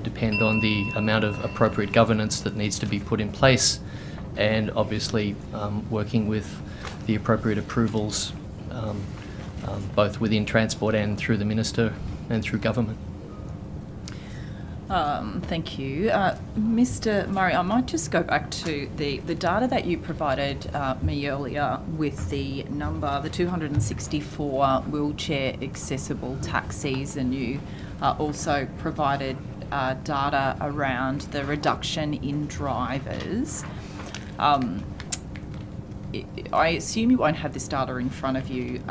depend on the amount of appropriate governance that needs to be put in place, and obviously working with the appropriate approvals both within transport and through the minister and through government. Thank you. Mr Murray, I might just go back to the data that you provided me earlier with the number, the 264 wheelchair accessible taxis, and you also provided data around the reduction in drivers. I assume you won't have this data in front of you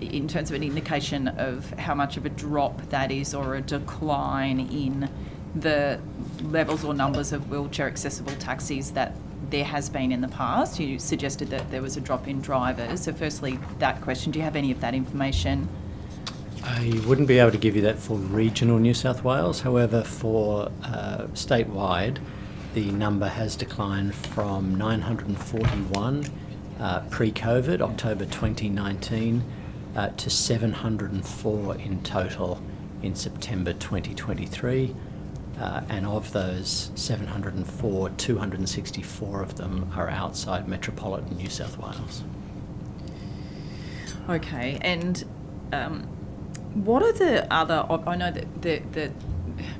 in terms of an indication of how much of a drop that is, or a decline in the levels or numbers of wheelchair accessible taxis that there has been in the past. You suggested that there was a drop in drivers. So firstly, that question, do you have any of that information? I wouldn't be able to give you that for regional New South Wales. However, for statewide, the number has declined from 941 pre-COVID, October 2019, to 704 in total in September 2023. And of those 704, 264 of them are outside metropolitan New South Wales. Okay, and what are the other, I know that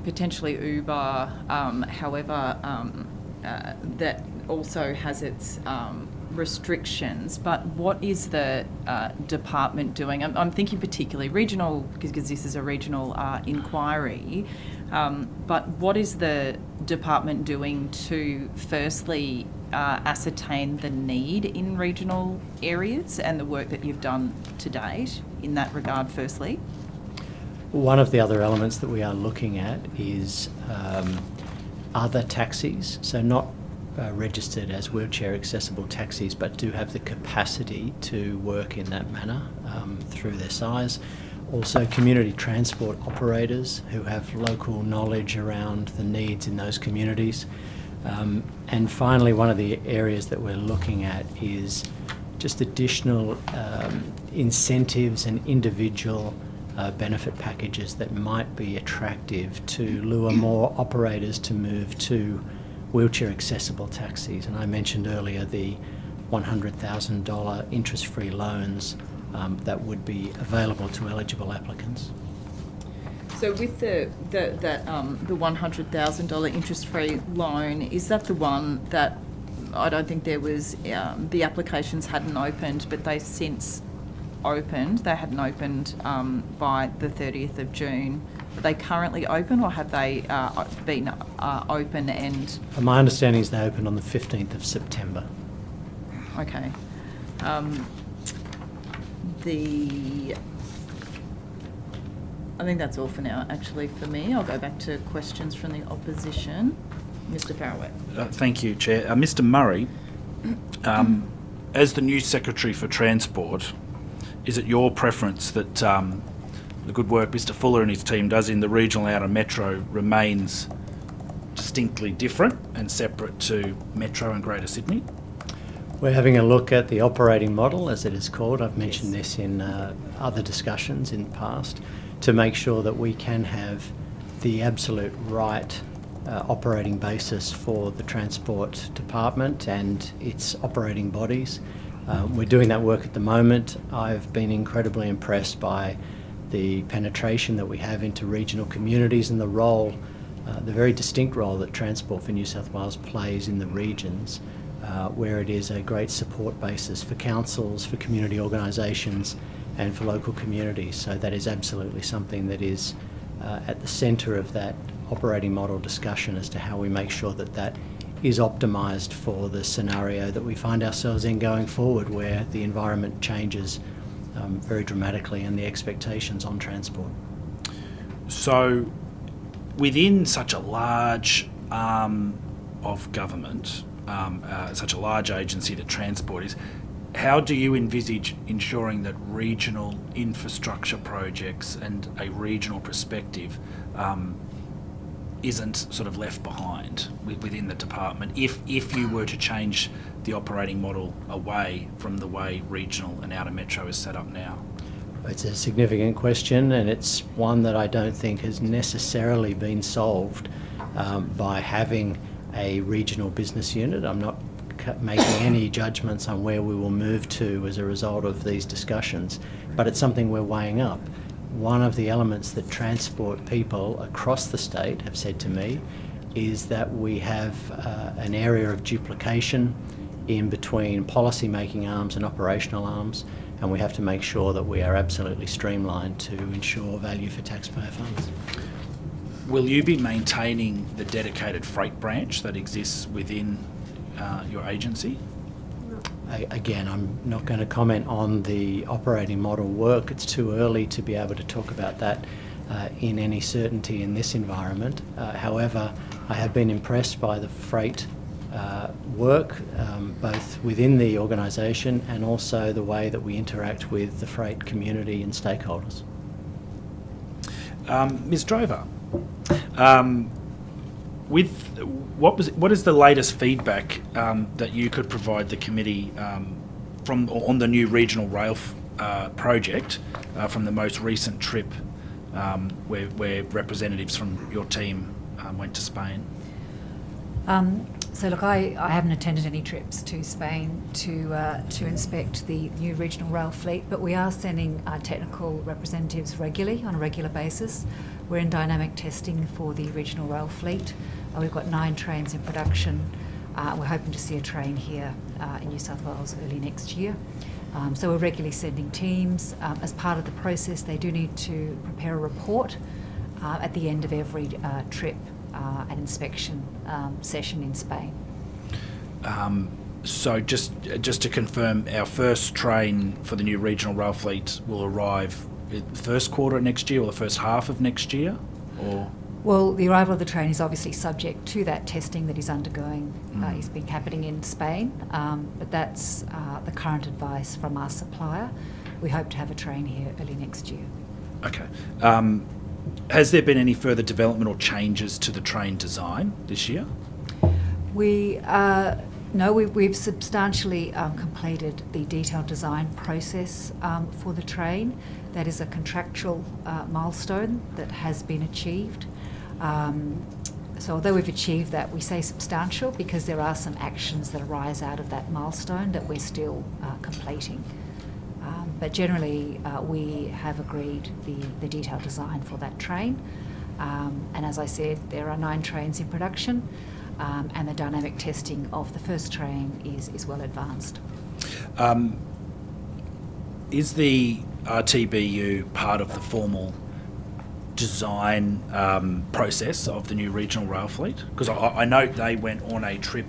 potentially Uber, however, that also has its restrictions, but what is the department doing? I'm thinking particularly regional, because this is a regional inquiry, but what is the department doing to firstly ascertain the need in regional areas, and the work that you've done to date in that regard firstly? One of the other elements that we are looking at is other taxis, so not registered as wheelchair accessible taxis, but do have the capacity to work in that manner through their size. Also, community transport operators who have local knowledge around the needs in those communities. And finally, one of the areas that we're looking at is just additional incentives and individual benefit packages that might be attractive to lure more operators to move to wheelchair accessible taxis. And I mentioned earlier the $100,000 interest-free loans that would be available to eligible applicants. So with the $100,000 interest-free loan, is that the one that I don't think there was, the applications hadn't opened, but they've since opened? They hadn't opened by the 30th of June. Are they currently open, or have they been open and... My understanding is they opened on the 15th of September. Okay. I think that's all for now, actually, for me. I'll go back to questions from the opposition. Mr. Farraway. Thank you, Chair. Mr. Murray, as the new Secretary for Transport, is it your preference that the good work Mr. Fuller and his team does in the regional outer metro remains distinctly different and separate to Metro and Greater Sydney? We're having a look at the operating model, as it is called. I've mentioned this in other discussions in the past, to make sure that we can have the absolute right operating basis for the Transport Department and its operating bodies. We're doing that work at the moment. I've been incredibly impressed by the penetration that we have into regional communities and the role, the very distinct role that Transport for New South Wales plays in the regions, where it is a great support basis for councils, for community organisations and for local communities. So that is absolutely something that is at the centre of that operating model discussion as to how we make sure that that is optimised for the scenario that we find ourselves in going forward, where the environment changes very dramatically and the expectations on transport. So within such a large arm of government, such a large agency that Transport is, how do you envisage ensuring that regional infrastructure projects and a regional perspective isn't sort of left behind within the department if you were to change the operating model away from the way regional and outer metro is set up now? It's a significant question, and it's one that I don't think has necessarily been solved by having a regional business unit. I'm not making any judgments on where we will move to as a result of these discussions, but it's something we're weighing up. One of the elements that transport people across the state have said to me is that we have an area of duplication in between policy-making arms and operational arms, and we have to make sure that we are absolutely streamlined to ensure value for taxpayer funds. Will you be maintaining the dedicated freight branch that exists within your agency? Again, I'm not going to comment on the operating model work. It's too early to be able to talk about that in any certainty in this environment. However, I have been impressed by the freight work, both within the organisation and also the way that we interact with the freight community and stakeholders. Ms. Drover, what is the latest feedback that you could provide the committee on the new regional rail project from the most recent trip where representatives from your team went to Spain? So look, I haven't attended any trips to Spain to inspect the new regional rail fleet, but we are sending our technical representatives regularly, on a regular basis. We're in dynamic testing for the regional rail fleet. We've got 9 trains in production. We're hoping to see a train here in New South Wales early next year. So we're regularly sending teams. As part of the process, they do need to prepare a report at the end of every trip and inspection session in Spain. So just to confirm, our first train for the new regional rail fleet will arrive the first quarter of next year or the first half of next year? Or Well, the arrival of the train is obviously subject to that testing that is undergoing, is been happening in Spain, but that's the current advice from our supplier. We hope to have a train here early next year. Okay. Has there been any further development or changes to the train design this year? We've substantially completed the detailed design process for the train. That is a contractual milestone that has been achieved. So although we've achieved that, we say substantial because there are some actions that arise out of that milestone that we're still completing. But generally, we have agreed the detailed design for that train. And as I said, there are 9 trains in production. And the dynamic testing of the first train is well advanced. Is the RTBU part of the formal design process of the new regional rail fleet? Because I note they went on a trip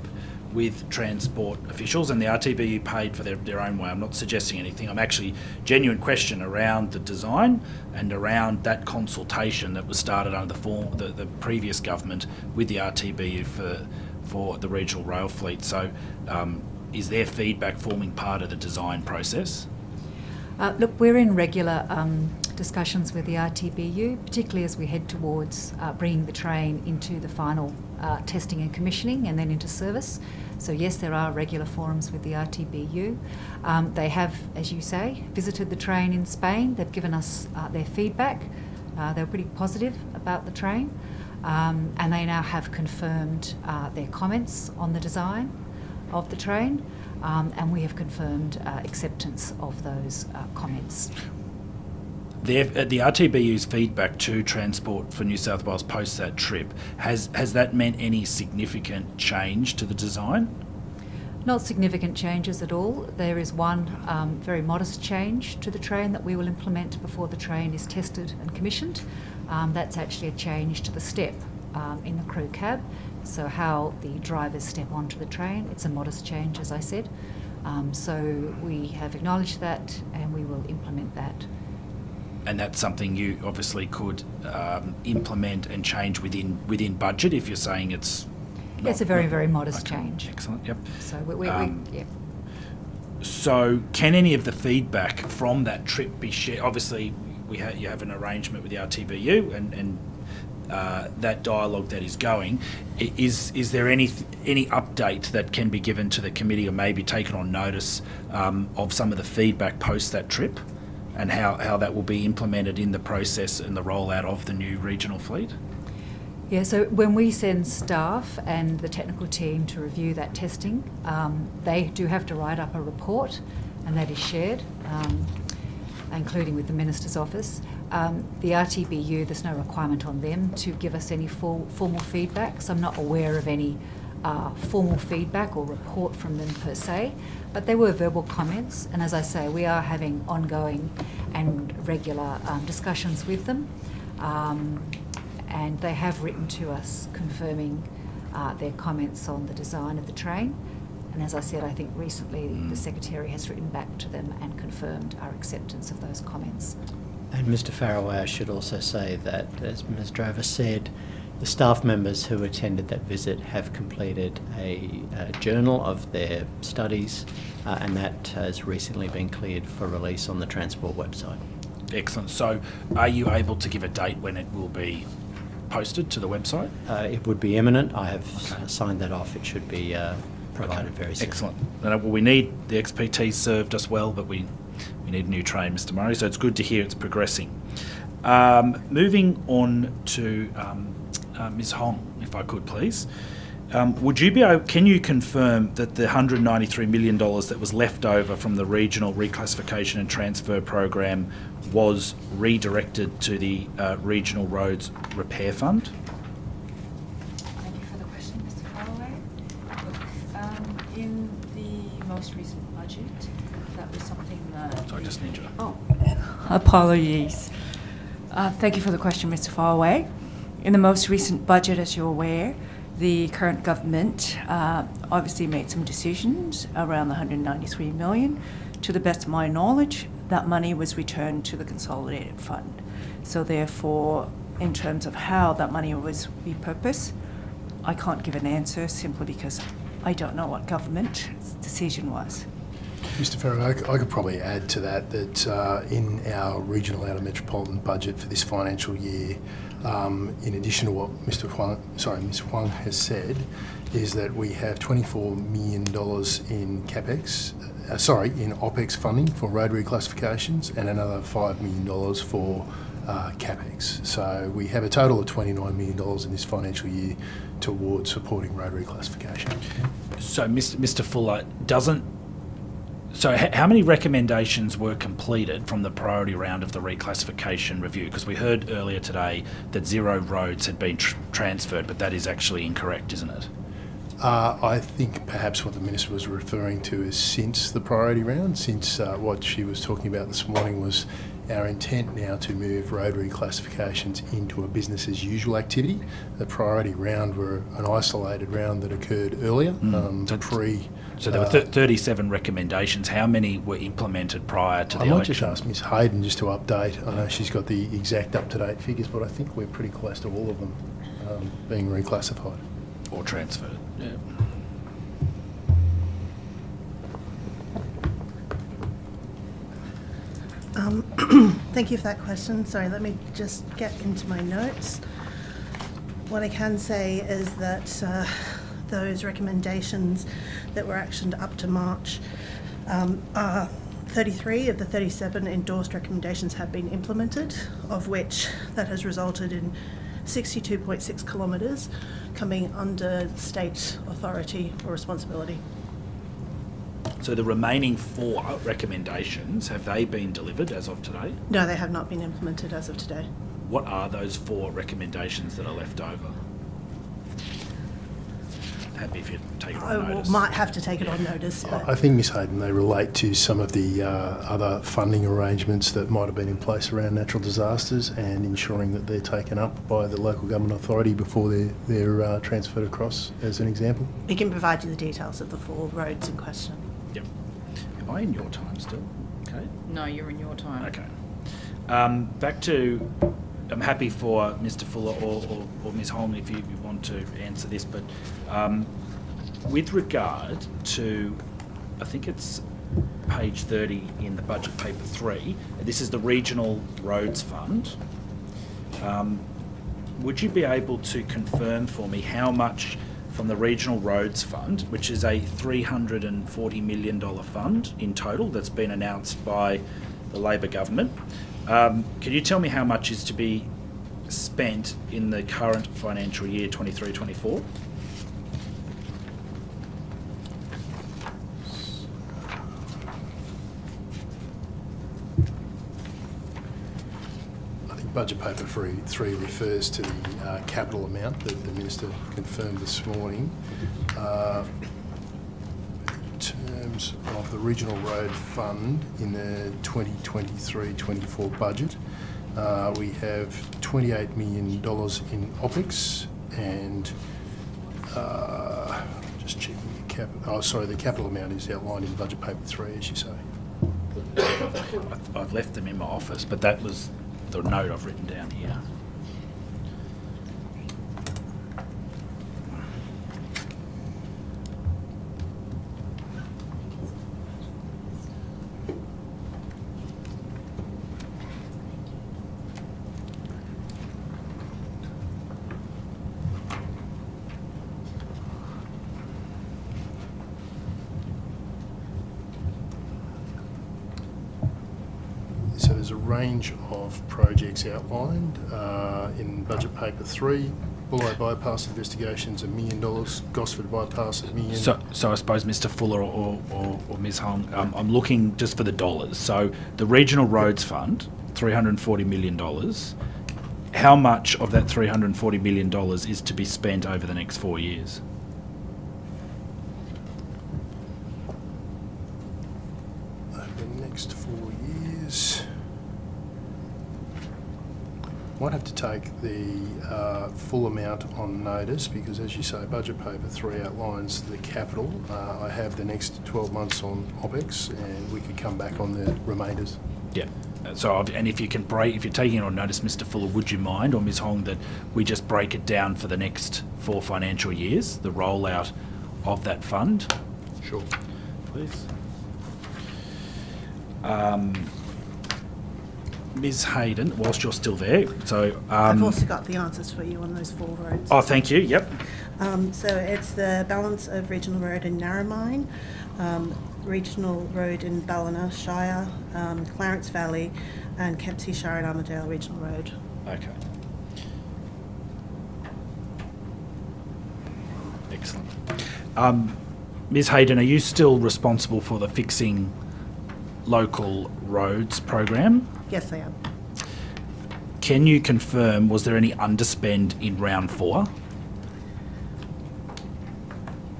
with transport officials and the RTBU paid for their own way. I'm not suggesting anything. I'm actually genuine question around the design and around that consultation that was started under the previous government with the RTBU for the regional rail fleet. So is their feedback forming part of the design process? Look, we're in regular discussions with the RTBU, particularly as we head towards bringing the train into the final testing and commissioning and then into service. So yes, there are regular forums with the RTBU. They have, as you say, visited the train in Spain. They've given us their feedback. They were pretty positive about the train. And they now have confirmed their comments on the design of the train. And we have confirmed acceptance of those comments. The RTBU's feedback to Transport for New South Wales post that trip, has that meant any significant change to the design? Not significant changes at all. There is one very modest change to the train that we will implement before the train is tested and commissioned. That's actually a change to the step in the crew cab. So how the drivers step onto the train, it's a modest change, as I said. So we have acknowledged that and we will implement that. And that's something you obviously could implement and change within budget if you're saying it's... It's a very, very modest change. Excellent, yep. So yeah. So can any of the feedback from that trip be shared? Obviously, you have an arrangement with the RTBU and that dialogue that is going. Is there any update that can be given to the committee or maybe taken on notice of some of the feedback post that trip and how that will be implemented in the process and the rollout of the new regional fleet? Yeah, so when we send staff and the technical team to review that testing, they do have to write up a report and that is shared, including with the Minister's office. The RTBU, there's no requirement on them to give us any formal feedback, so I'm not aware of any formal feedback or report from them per se, but there were verbal comments, and as I say, we are having ongoing and regular discussions with them, and they have written to us confirming their comments on the design of the train. And as I said, I think recently the Secretary has written back to them and confirmed our acceptance of those comments. And Mr Faraway, I should also say that, as Ms Drover said, the staff members who attended that visit have completed a journal of their studies and that has recently been cleared for release on the Transport website. Excellent. So are you able to give a date when it will be posted to the website? It would be imminent. I have signed that off. It should be provided very soon. Excellent. Well, we need, the XPT served us well, but we need a new train, Mr Murray, so it's good to hear it's progressing. Moving on to Ms Hong, if I could please. Can you confirm that the $193 million that was left over from the regional reclassification and transfer program was redirected to the Regional Roads Repair Fund? Thank you for the question, Mr Faraway. Look, in the most recent budget, that was something that... Sorry, just need you. Oh, apologies. Thank you for the question, Mr Faraway. In the most recent budget, as you're aware, the current government obviously made some decisions around the $193 million. To the best of my knowledge, that money was returned to the consolidated fund. So therefore, in terms of how that money was repurposed, I can't give an answer simply because I don't know what government's decision was. Mr. Farrow, I could probably add to that in our regional outer metropolitan budget for this financial year, in addition to what Ms. Huang has said, is that we have $24 million in in OPEX funding for road reclassifications and another $5 million for CapEx. So we have a total of $29 million in this financial year towards supporting road reclassification. So, Mr. Fuller, how many recommendations were completed from the priority round of the reclassification review? Because we heard earlier today that 0 roads had been transferred, but that is actually incorrect, isn't it? I think perhaps what the Minister was referring to is since the priority round, since what she was talking about this morning was our intent now to move road reclassifications into a business as usual activity. The priority round were an isolated round that occurred earlier, So there were 37 recommendations. How many were implemented prior to the election? I might just ask Ms Hayden just to update. I know she's got the exact up-to-date figures, but I think we're pretty close to all of them being reclassified. Or transferred, yeah. Thank you for that question. Sorry, let me just get into my notes. What I can say is that those recommendations that were actioned up to March are 33 of the 37 endorsed recommendations have been implemented, of which that has resulted in 62.6 kilometres coming under state authority or responsibility. So the remaining 4 recommendations, have they been delivered as of today? No, they have not been implemented as of today. What are those 4 recommendations that are left over? Happy if you take it on notice. Might have to take it on notice. But I think, Ms Hayden, they relate to some of the other funding arrangements that might have been in place around natural disasters and ensuring that they're taken up by the local government authority before they're transferred across, as an example. we can provide you the details of the 4 roads in question. Yep. Am I in your time still? Okay. No, you're in your time. Okay. Back to, I'm happy for Mr. Fuller or Ms. Holm if you want to answer this, but with regard to, I think it's page 30 in the budget paper 3, this is the Regional Roads Fund. Would you be able to confirm for me how much from the Regional Roads Fund, which is a $340 million fund in total that's been announced by the Labor government, can you tell me how much is to be spent in the current financial year 23-24? I think budget paper 3 refers to the capital amount that the Minister confirmed this morning. In terms of the Regional Road Fund in the 2023-24 budget, we have $28 million in OPEX and just checking the capital amount is outlined in budget paper 3, as you say. I've left them in my office, but that was the note I've written down here. So there's a range of projects outlined in budget paper 3. Bulli bypass investigations $1 million, Gosford bypass $1 million. So I suppose Mr. Fuller or Ms. Hong, I'm looking just for the dollars. So the Regional Roads Fund, $340 million. How much of that $340 million is to be spent over the next 4 years? Over the next 4 years. Might have to take the full amount on notice because, as you say, budget paper 3 outlines the capital. I have the next 12 months on OPEX and we could come back on the remainders. Yeah. And if you're taking it on notice, Mr. Fuller, would you mind, or Ms. Hong, that we just break it down for the next 4 financial years, the rollout of that fund? Sure. Please. Ms. Hayden, whilst you're still there, so... I've also got the answers for you on those 4 roads. Oh, thank you, yep. So it's the balance of Regional Road in Narromine, Regional Road in Ballina Shire, Clarence Valley, and Kempsey Shire and Armadale Regional Road. Okay. Excellent. Ms. Hayden, are you still responsible for the Fixing Local Roads program? Yes, I am. Can you confirm, was there any underspend in round 4?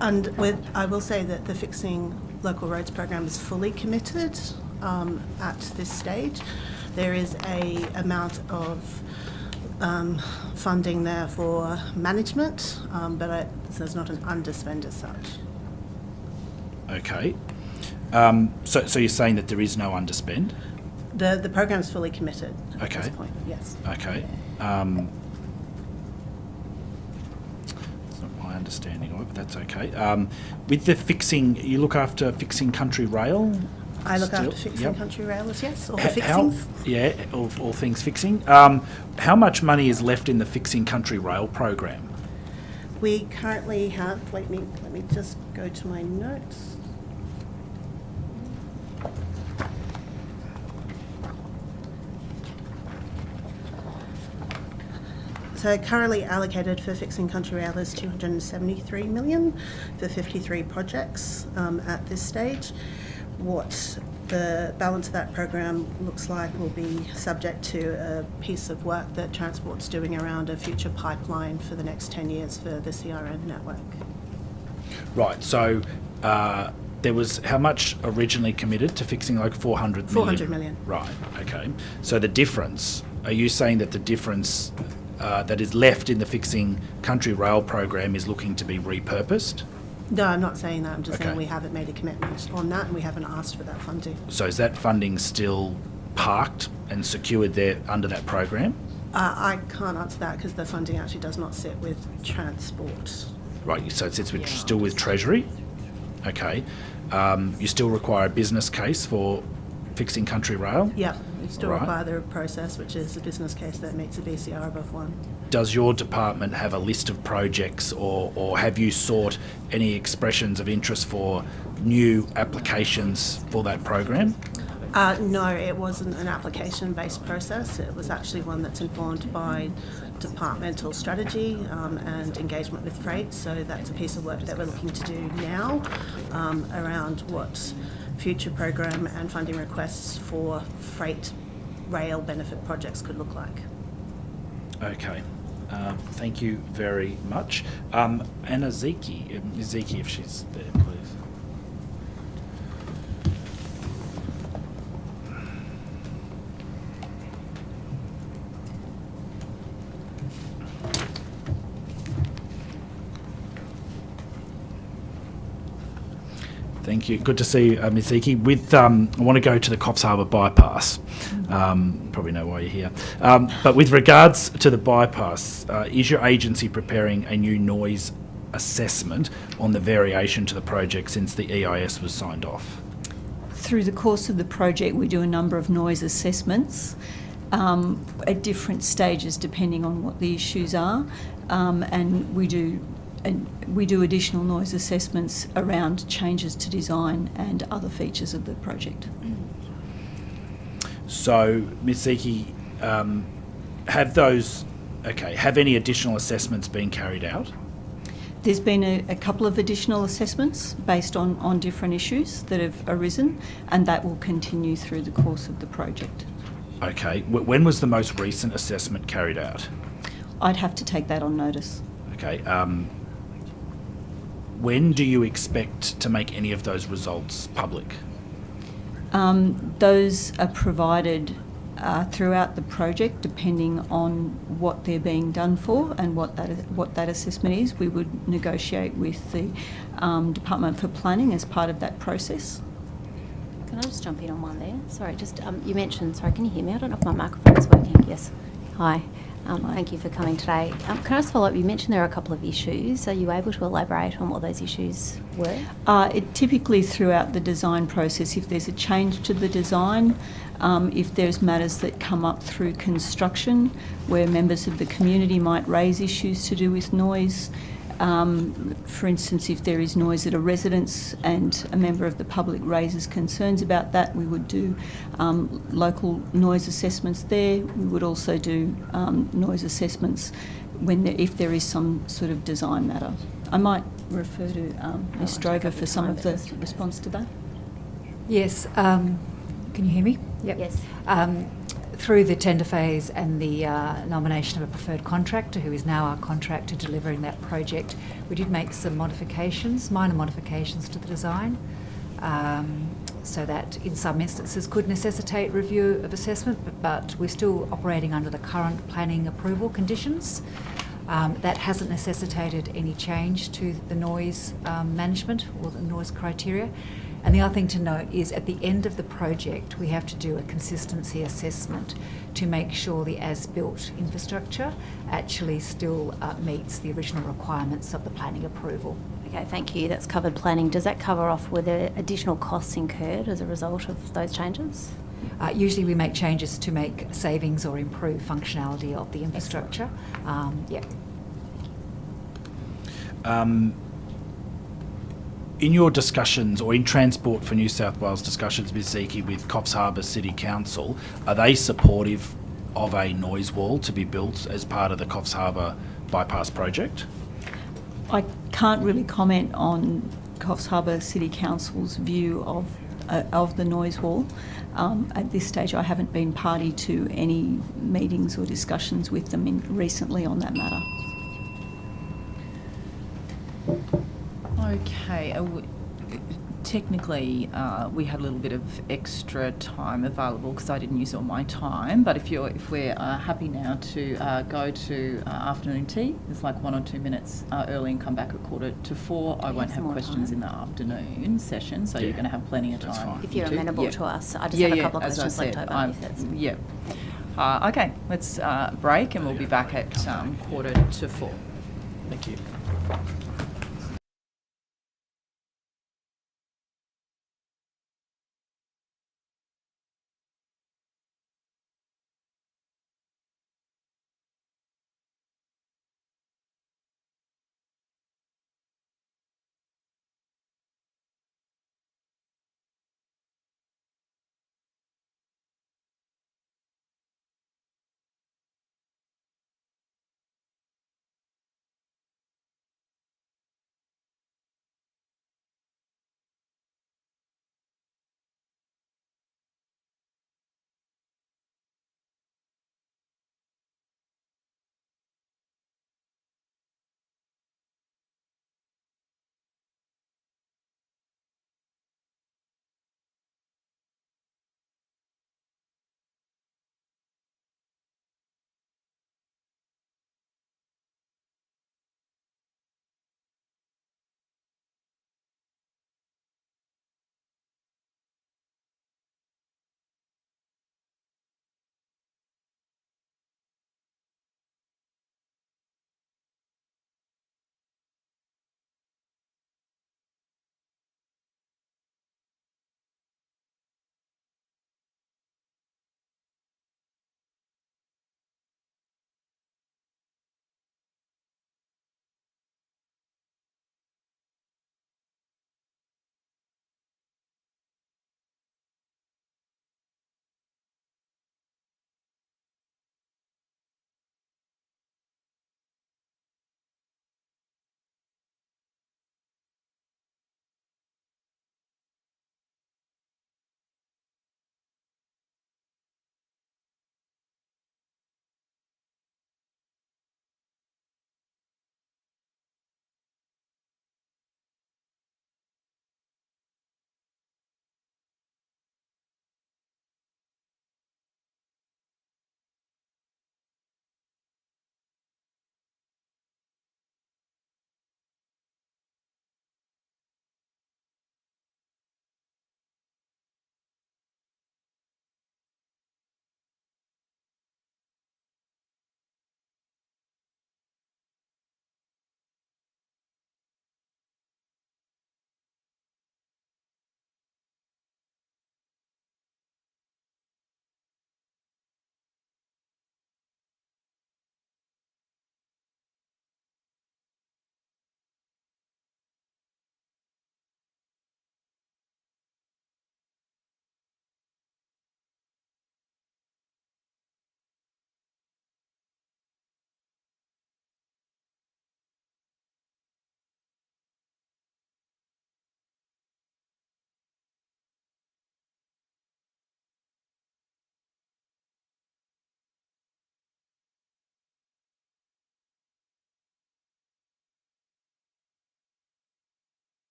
And I will say that the Fixing Local Roads program is fully committed at this stage. There is a amount of funding there for management, but there's not an underspend as such. Okay. So you're saying that there is no underspend? The program is fully committed at Okay. this point, yes. Okay. That's not my understanding of it, but that's okay. With the fixing, you look after Fixing Country Rail? I look still? after Fixing Yep. Country Railers, yes, all the How- fixings. Yeah, all things fixing. How much money is left in the Fixing Country Rail program? We currently have, let me just go to my notes. So currently allocated for Fixing Country Rail is 273 million for 53 projects at this stage. What the balance of that program looks like will be subject to a piece of work that Transport's doing around a future pipeline for the next 10 years for the CRN network. Right, so there was how much originally committed to fixing, like 400 million? 400 million. Right, okay. So the difference, are you saying that the difference that is left in the Fixing Country Rail program is looking to be repurposed? No, I'm not saying that. I'm just Okay. saying we haven't made a commitment on that and we haven't asked for that funding. So is that funding still parked and secured there under that program? I can't answer that because the funding actually does not sit with Transport. Right, so it sits still with Treasury? Okay. You still require a business case for Fixing Country Rail? Yep, we still Right. require the process, which is a business case that meets a BCR above 1. Does your department have a list of projects, or have you sought any expressions of interest for new applications for that program? No, it wasn't an application-based process. It was actually one that's informed by departmental strategy and engagement with freight. So that's a piece of work that we're looking to do now around what future program and funding requests for freight rail benefit projects could look like. Okay. Thank you very much. Anna Zeki, if she's there, please. Thank you. Good to see you, Ms. Zeki. I want to go to the Coffs Harbour bypass. Probably know why you're here. But with regards to the bypass, is your agency preparing a new noise assessment on the variation to the project since the EIS was signed off? Through the course of the project, we do a number of noise assessments at different stages depending on what the issues are, and we do additional noise assessments around changes to design and other features of the project. So, Ms. Zeki, have any additional assessments been carried out? There's been a couple of additional assessments based on different issues that have arisen, and that will continue through the course of the project. Okay. When was the most recent assessment carried out? I'd have to take that on notice. Okay. When do you expect to make any of those results public? Those are provided throughout the project, depending on what they're being done for and what that assessment is. We would negotiate with the Department for Planning as part of that process. Can I just jump in on one there? Sorry, just you mentioned, sorry, can you hear me? I don't know if my microphone's working. Yes. Hi. Thank you for coming today. Can I just follow up? You mentioned there are a couple of issues. Are you able to elaborate on what those issues were? Typically throughout the design process, if there's a change to the design, if there's matters that come up through construction where members of the community might raise issues to do with noise, for instance, if there is noise at a residence and a member of the public raises concerns about that, we would do local noise assessments there. We would also do noise assessments if there is some sort of design matter. I might refer to Ms. Drover for some of the response to that. Yes. Can you hear me? Yep. Yes. Through the tender phase and the nomination of a preferred contractor, who is now our contractor delivering that project, we did make some modifications, minor modifications to the design, so that in some instances could necessitate review of assessment, but we're still operating under the current planning approval conditions. That hasn't necessitated any change to the noise management or the noise criteria. And the other thing to note is at the end of the project, we have to do a consistency assessment to make sure the as-built infrastructure actually still meets the original requirements of the planning approval. Okay, thank you. That's covered planning. Does that cover off were there additional costs incurred as a result of those changes? Usually we make changes to make savings or improve functionality of the infrastructure. In your discussions, or in Transport for New South Wales discussions, Ms. Zeki, with Coffs Harbour City Council, are they supportive of a noise wall to be built as part of the Coffs Harbour bypass project? I can't really comment on Coffs Harbour City Council's view of the noise wall. At this stage, I haven't been party to any meetings or discussions with them recently on that matter. Okay. Technically, we had a little bit of extra time available because I didn't use all my time. But if we're happy now to go to afternoon tea, it's like 1 or 2 minutes early and come back at 3:45. I won't have questions in the afternoon session, so you're going to have plenty of time. If you're amenable to us, I just have a couple of questions left over. Okay, let's break and we'll be back at 3:45. Thank you.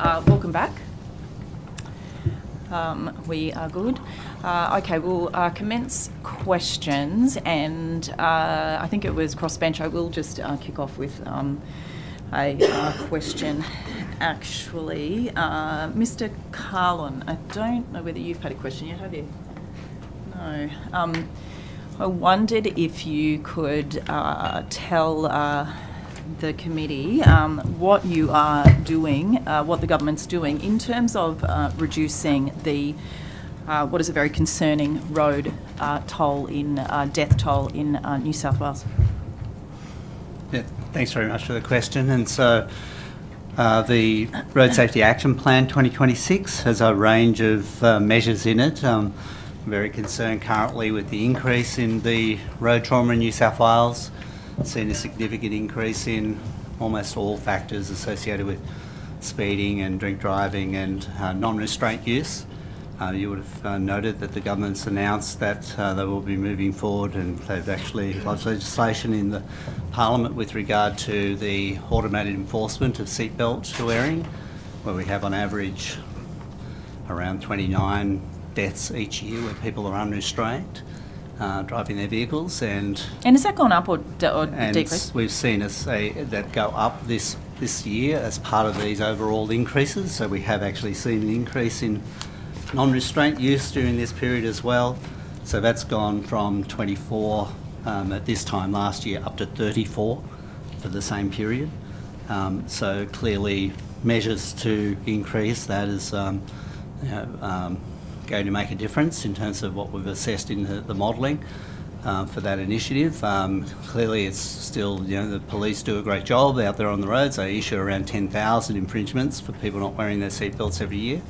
welcome back. We are good. Okay, we'll commence questions, and I think it was crossbench. I will just kick off with a question, actually. Mr. Carlin, I don't know whether you've had a question yet, have you? No. I wondered if you could tell the committee what you are doing, what the government's doing in terms of reducing the what is a very concerning road toll in death toll in New South Wales. Yeah, thanks very much for the question. And so the Road Safety Action Plan 2026 has a range of measures in it. I'm very concerned currently with the increase in the road trauma in New South Wales. Seen a significant increase in almost all factors associated with speeding and drink driving and non-restraint use. You would have noted that the government's announced that they will be moving forward, and they've actually lodged legislation in the Parliament with regard to the automated enforcement of seatbelt wearing, where we have on average around 29 deaths each year where people are unrestrained driving their vehicles. And has that gone up or decreased? We've seen that go up this year as part of these overall increases. So we have actually seen an increase in non-restraint use during this period as well. So that's gone from 24 at this time last year up to 34 for the same period. So clearly measures to increase that is going to make a difference in terms of what we've assessed in the modelling for that initiative. Clearly it's still, the police do a great job out there on the roads. They issue around 10,000 infringements for people not wearing their seatbelts every year.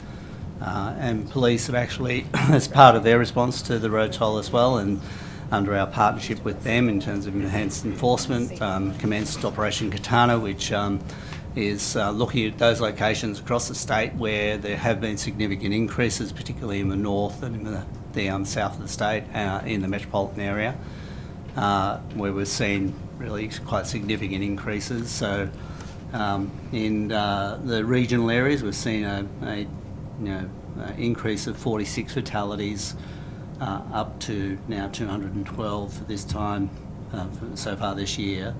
And police have actually, as part of their response to the road toll as well, and under our partnership with them in terms of enhanced enforcement, commenced Operation Katana, which is looking at those locations across the state where there have been significant increases, particularly in the north and in the south of the state, in the metropolitan area, where we've seen really quite significant increases. So in the regional areas, we've seen a increase of 46 fatalities, up to now 212 for this time so far this year.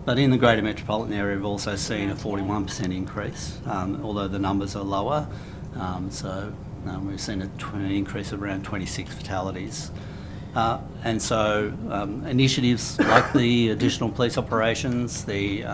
But in the greater metropolitan area, we've also seen a 41% increase, although the numbers are lower. We've seen an increase of around 26 fatalities. And so initiatives like the additional police operations, the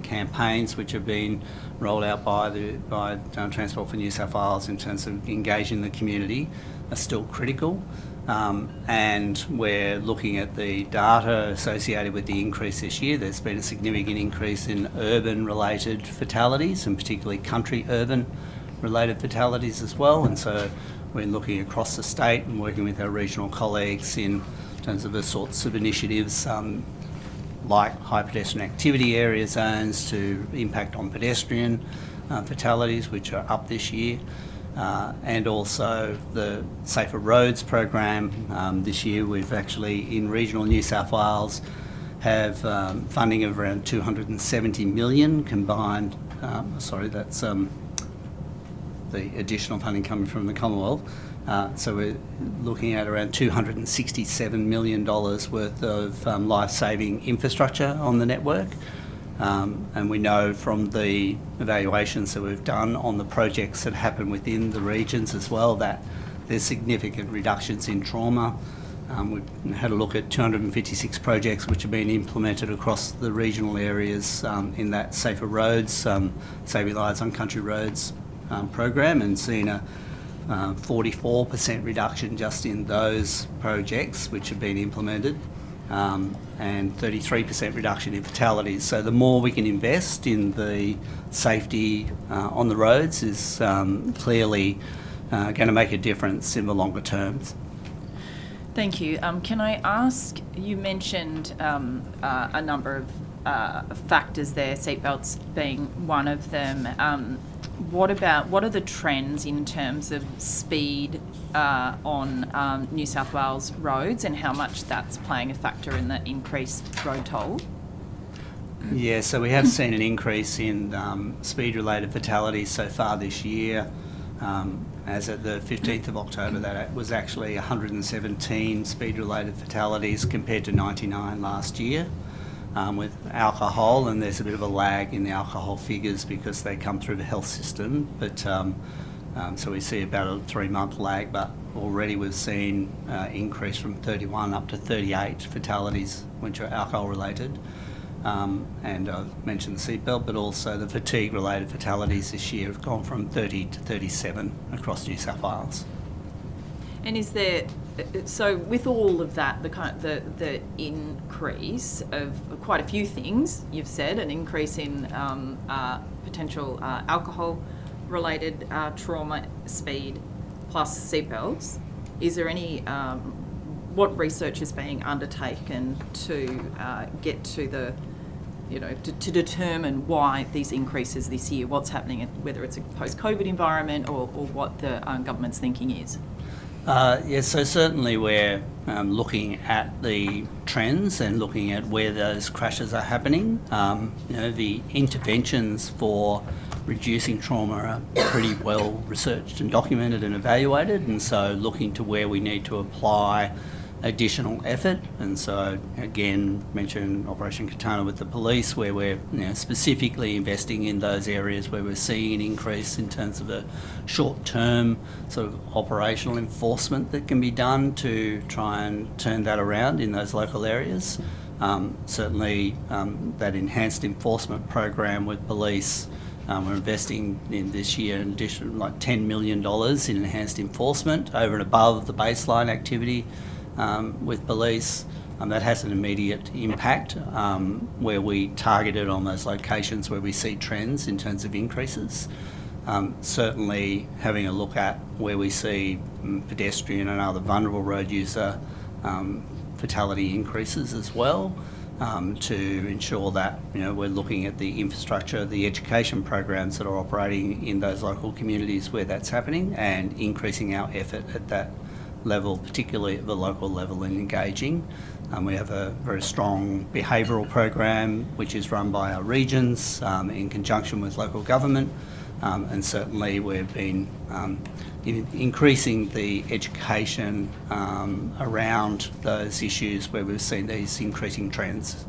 campaigns which have been rolled out by Transport for New South Wales in terms of engaging the community are still critical. And we're looking at the data associated with the increase this year. There's been a significant increase in urban-related fatalities, and particularly country-urban-related fatalities as well. And so we're looking across the state and working with our regional colleagues in terms of the sorts of initiatives like high pedestrian activity area zones to impact on pedestrian fatalities, which are up this year. And also the Safer Roads program. This year we've actually, in regional New South Wales, have funding of around 270 million combined. That's the additional funding coming from the Commonwealth. So we're looking at around $267 million worth of life-saving infrastructure on the network. And we know from the evaluations that we've done on the projects that happen within the regions as well that there's significant reductions in trauma. We've had a look at 256 projects which have been implemented across the regional areas in that Safer Roads, Saving Lives on Country Roads program, and seen a 44% reduction just in those projects which have been implemented. And 33% reduction in fatalities. So the more we can invest in the safety on the roads is clearly going to make a difference in the longer terms. Thank you. Can I ask, you mentioned a number of factors there, seatbelts being one of them. What are the trends in terms of speed on New South Wales roads, and how much that's playing a factor in the increased road toll? Yeah, so we have seen an increase in speed-related fatalities so far this year. As at the 15th of October, that was actually 117 speed-related fatalities compared to 99 last year. With alcohol, and there's a bit of a lag in the alcohol figures because they come through the health system, but so we see about a 3-month lag, but already we've seen increase from 31 up to 38 fatalities which are alcohol related. And I've mentioned the seatbelt, but also the fatigue-related fatalities this year have gone from 30 to 37 across New South Wales. And is there, so with all of that, the increase of quite a few things, you've said, an increase in potential alcohol-related trauma, speed, plus seatbelts, is there any, what research is being undertaken to get to the, to determine why these increases this year, what's happening, whether it's a post-COVID environment or what the government's thinking is? Yes, so certainly we're looking at the trends and looking at where those crashes are happening. The interventions for reducing trauma are pretty well researched and documented and evaluated, and so looking to where we need to apply additional effort. And so again, mentioned Operation Katana with the police, where we're specifically investing in those areas where we're seeing an increase in terms of the short-term sort of operational enforcement that can be done to try and turn that around in those local areas. Certainly that enhanced enforcement program with police, we're investing in this year in addition like $10 million in enhanced enforcement over and above the baseline activity with police. That has an immediate impact where we targeted on those locations where we see trends in terms of increases. Certainly having a look at where we see pedestrian and other vulnerable road user fatality increases as well, to ensure that we're looking at the infrastructure, the education programs that are operating in those local communities where that's happening, and increasing our effort at that level, particularly at the local level, in engaging. We have a very strong behavioural program which is run by our regions in conjunction with local government, and certainly we've been increasing the education around those issues where we've seen these increasing trends.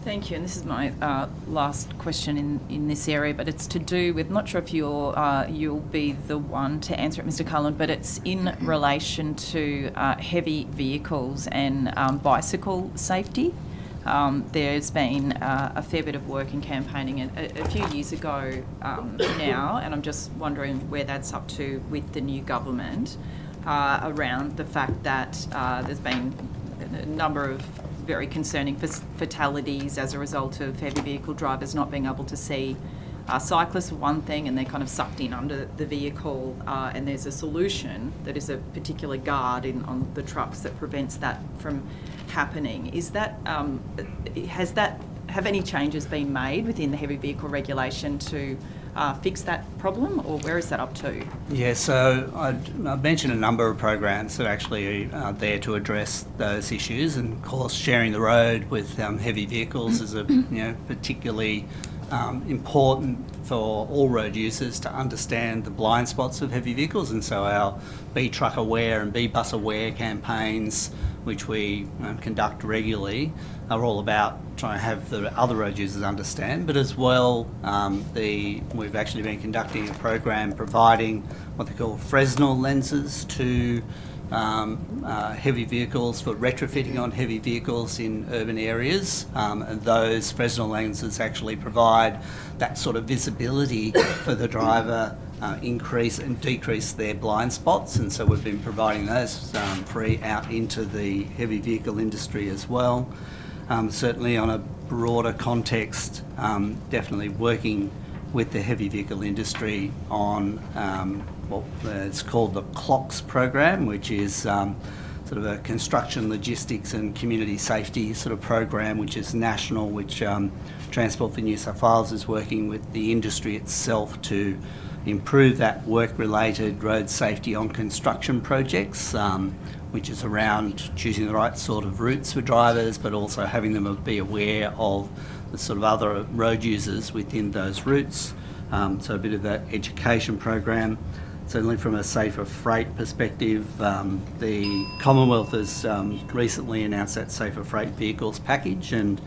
Thank you, and this is my last question in this area, but it's to do with, not sure if you'll be the one to answer it, Mr. Cullen, but it's in relation to heavy vehicles and bicycle safety. There's been a fair bit of work in campaigning a few years ago now, and I'm just wondering where that's up to with the new government around the fact that there's been a number of very concerning fatalities as a result of heavy vehicle drivers not being able to see cyclists for one thing, and they're kind of sucked in under the vehicle, and there's a solution that is a particular guard on the trucks that prevents that from happening. Is that have any changes been made within the heavy vehicle regulation to fix that problem, or where is that up to? Yeah, so I've mentioned a number of programs that actually are there to address those issues, and of course sharing the road with heavy vehicles is a particularly important for all road users to understand the blind spots of heavy vehicles, and so our Be Truck Aware and Be Bus Aware campaigns, which we conduct regularly, are all about trying to have the other road users understand, but as well we've actually been conducting a program providing what they call Fresnel lenses to heavy vehicles for retrofitting on heavy vehicles in urban areas, and those Fresnel lenses actually provide that sort of visibility for the driver, increase and decrease their blind spots, and so we've been providing those free out into the heavy vehicle industry as well. Certainly on a broader context, definitely working with the heavy vehicle industry on what it's called the CLOCS program, which is sort of a construction logistics and community safety sort of program, which is national, which Transport for New South Wales is working with the industry itself to improve that work-related road safety on construction projects, which is around choosing the right sort of routes for drivers, but also having them be aware of the sort of other road users within those routes. So a bit of that education program. Certainly from a safer freight perspective, the Commonwealth has recently announced that safer freight vehicles package, and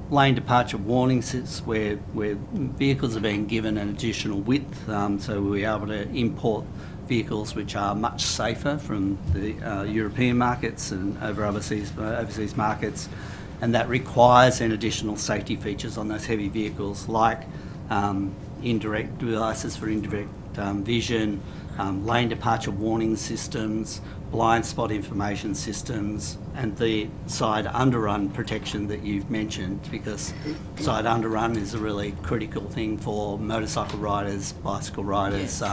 lane departure warning sits where vehicles are being given an additional width, so we're able to import vehicles which are much safer from the European markets and over overseas markets, and that requires an additional safety features on those heavy vehicles like indirect devices for indirect vision, lane departure warning systems, blind spot information systems, and the side underrun protection that you've mentioned, because side underrun is a really critical thing for motorcycle riders, bicycle riders,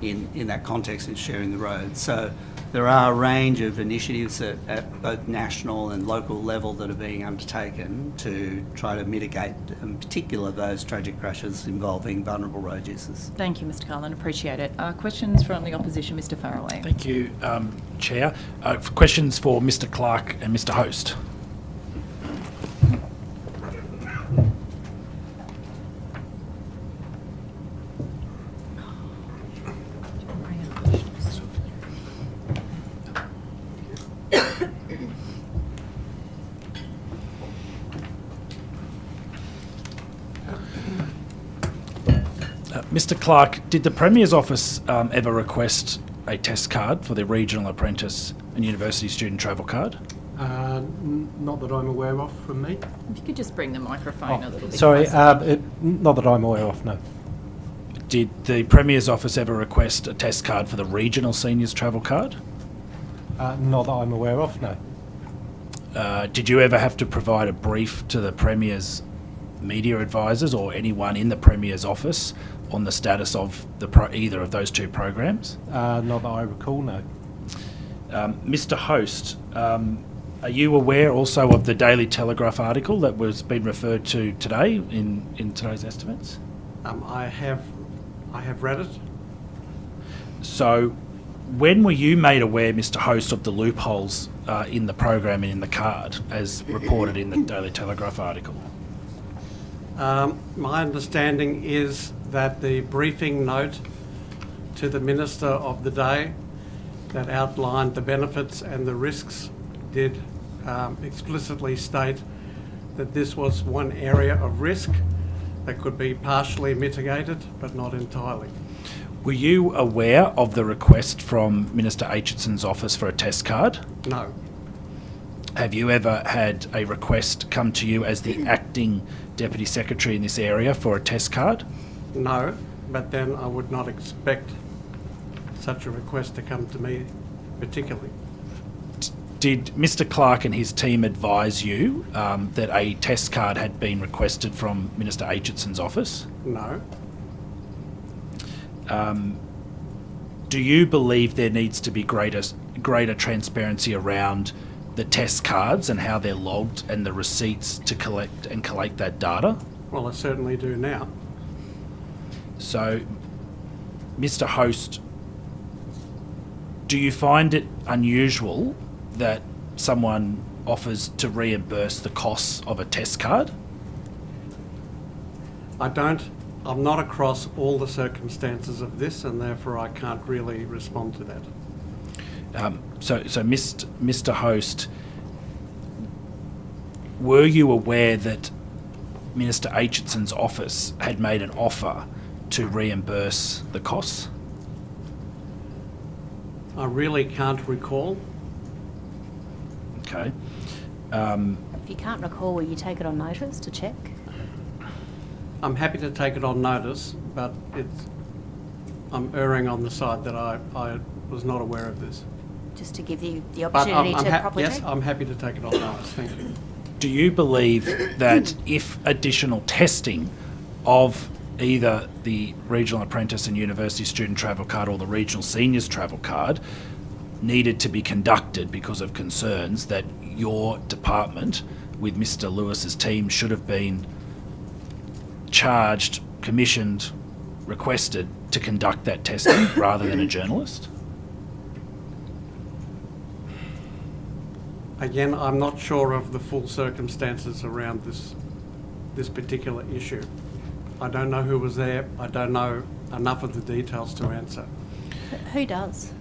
in that context in sharing the road. So there are a range of initiatives at both national and local level that are being undertaken to try to mitigate, in particular, those tragic crashes involving vulnerable road users. Thank you, Mr. Carlin. Appreciate it. Questions from the opposition, Mr. Faraway. Thank you, Chair. Questions for Mr. Clark and Mr. Host. Mr. Clark, did the Premier's office ever request a test card for the regional apprentice and university student travel card? Not that I'm aware of from me. If you could just bring the microphone a little bit Sorry, closer. not that I'm aware of, no. Did the Premier's office ever request a test card for the regional seniors travel card? Not that I'm aware of, no. Did you ever have to provide a brief to the Premier's media advisors or anyone in the Premier's office on the status of either of those two programs? Not that I recall, no. Mr. Host, are you aware also of the Daily Telegraph article that was being referred to today in today's estimates? I have read it. So when were you made aware, Mr. Host, of the loopholes in the program and in the card as reported in the Daily Telegraph article? My understanding is that the briefing note to the Minister of the day that outlined the benefits and the risks did explicitly state that this was one area of risk that could be partially mitigated but not entirely. Were you aware of the request from Minister Aitchison's office for a test card? No. Have you ever had a request come to you as the acting Deputy Secretary in this area for a test card? No, but then I would not expect such a request to come to me particularly. Did Mr. Clark and his team advise you that a test card had been requested from Minister Aitchison's office? No. Do you believe there needs to be greater transparency around the test cards and how they're logged and the receipts to collect that data? Well, I certainly do now. So, Mr. Host, do you find it unusual that someone offers to reimburse the costs of a test card? I don't. I'm not across all the circumstances of this, and therefore I can't really respond to that. So, Mr. Host, were you aware that Minister Aitchison's office had made an offer to reimburse the costs? I really can't recall. Okay. If you can't recall, will you take it on notice to check? I'm happy to take it on notice, but I'm erring on the side that I was not aware of this. Just to give you the opportunity to properly yes, check? I'm happy to take it on notice. Thank you. Do you believe that if additional testing of either the regional apprentice and university student travel card or the regional seniors travel card needed to be conducted because of concerns, that your department with Mr. Lewis's team should have been charged, commissioned, requested to conduct that testing rather than a journalist? Again, I'm not sure of the full circumstances around this particular issue. I don't know who was there. I don't know enough of the details to answer. Who does?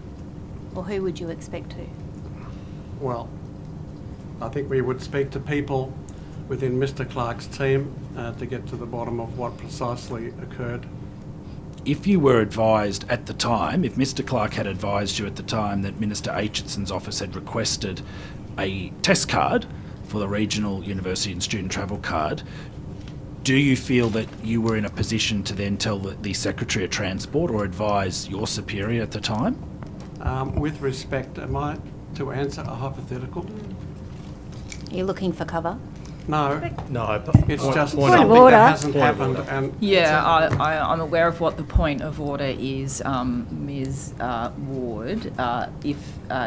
Or who would you expect to? Well, I think we would speak to people within Mr. Clark's team to get to the bottom of what precisely occurred. If you were advised at the time, if Mr. Clark had advised you at the time that Minister Aitchison's office had requested a test card for the regional university and student travel card, do you feel that you were in a position to then tell the Secretary of Transport or advise your superior at the time? With respect, am I to answer a hypothetical? Are you looking for cover? No. No. It's just Point of something order. that hasn't happened. And Yeah, I'm aware of what the point of order is, Ms. Ward. If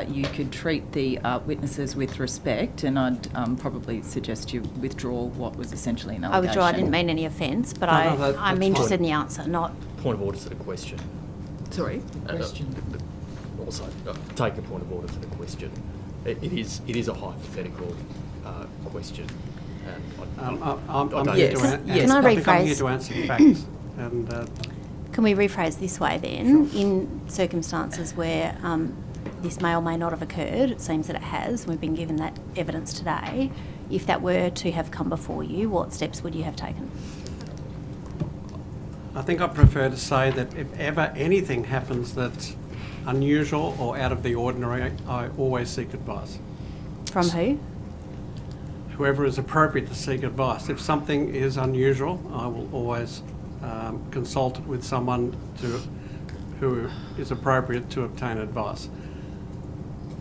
you could treat the witnesses with respect, and I'd probably suggest you withdraw what was essentially an I allegation. withdraw. I didn't mean any offence, but No, that's I'm interested in the answer, not... Point of order to the question. Sorry? Also, take a point of order to the question. It is a hypothetical question. And I'm here to Can I I think I'm rephrase? here to answer facts. And Can we rephrase this way then? In circumstances where this may or may not have occurred, it seems that it has, we've been given that evidence today, if that were to have come before you, what steps would you have taken? I think I prefer to say that if ever anything happens that's unusual or out of the ordinary, I always seek advice. From who? Whoever is appropriate to seek advice. If something is unusual, I will always consult with someone who is appropriate to obtain advice.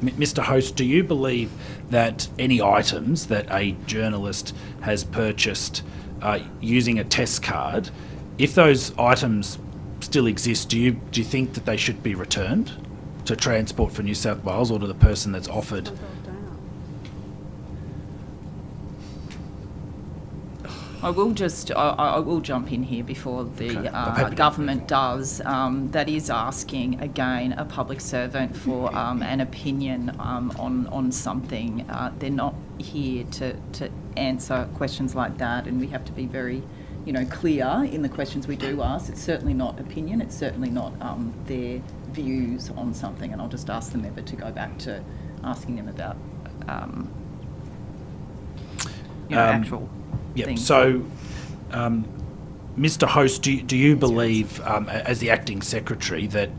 Mr. Host, do you believe that any items that a journalist has purchased using a test card, if those items still exist, do you think that they should be returned to Transport for New South Wales or to the person that's offered? I will jump in here before the government does. That is asking, again, a public servant for an opinion on something. They're not here to answer questions like that, and we have to be very, clear in the questions we do ask. It's certainly not opinion. It's certainly not their views on something. And I'll just ask the member to go back to asking them about actual. Yep. things. So, Mr. Host, do you believe, as the acting secretary, that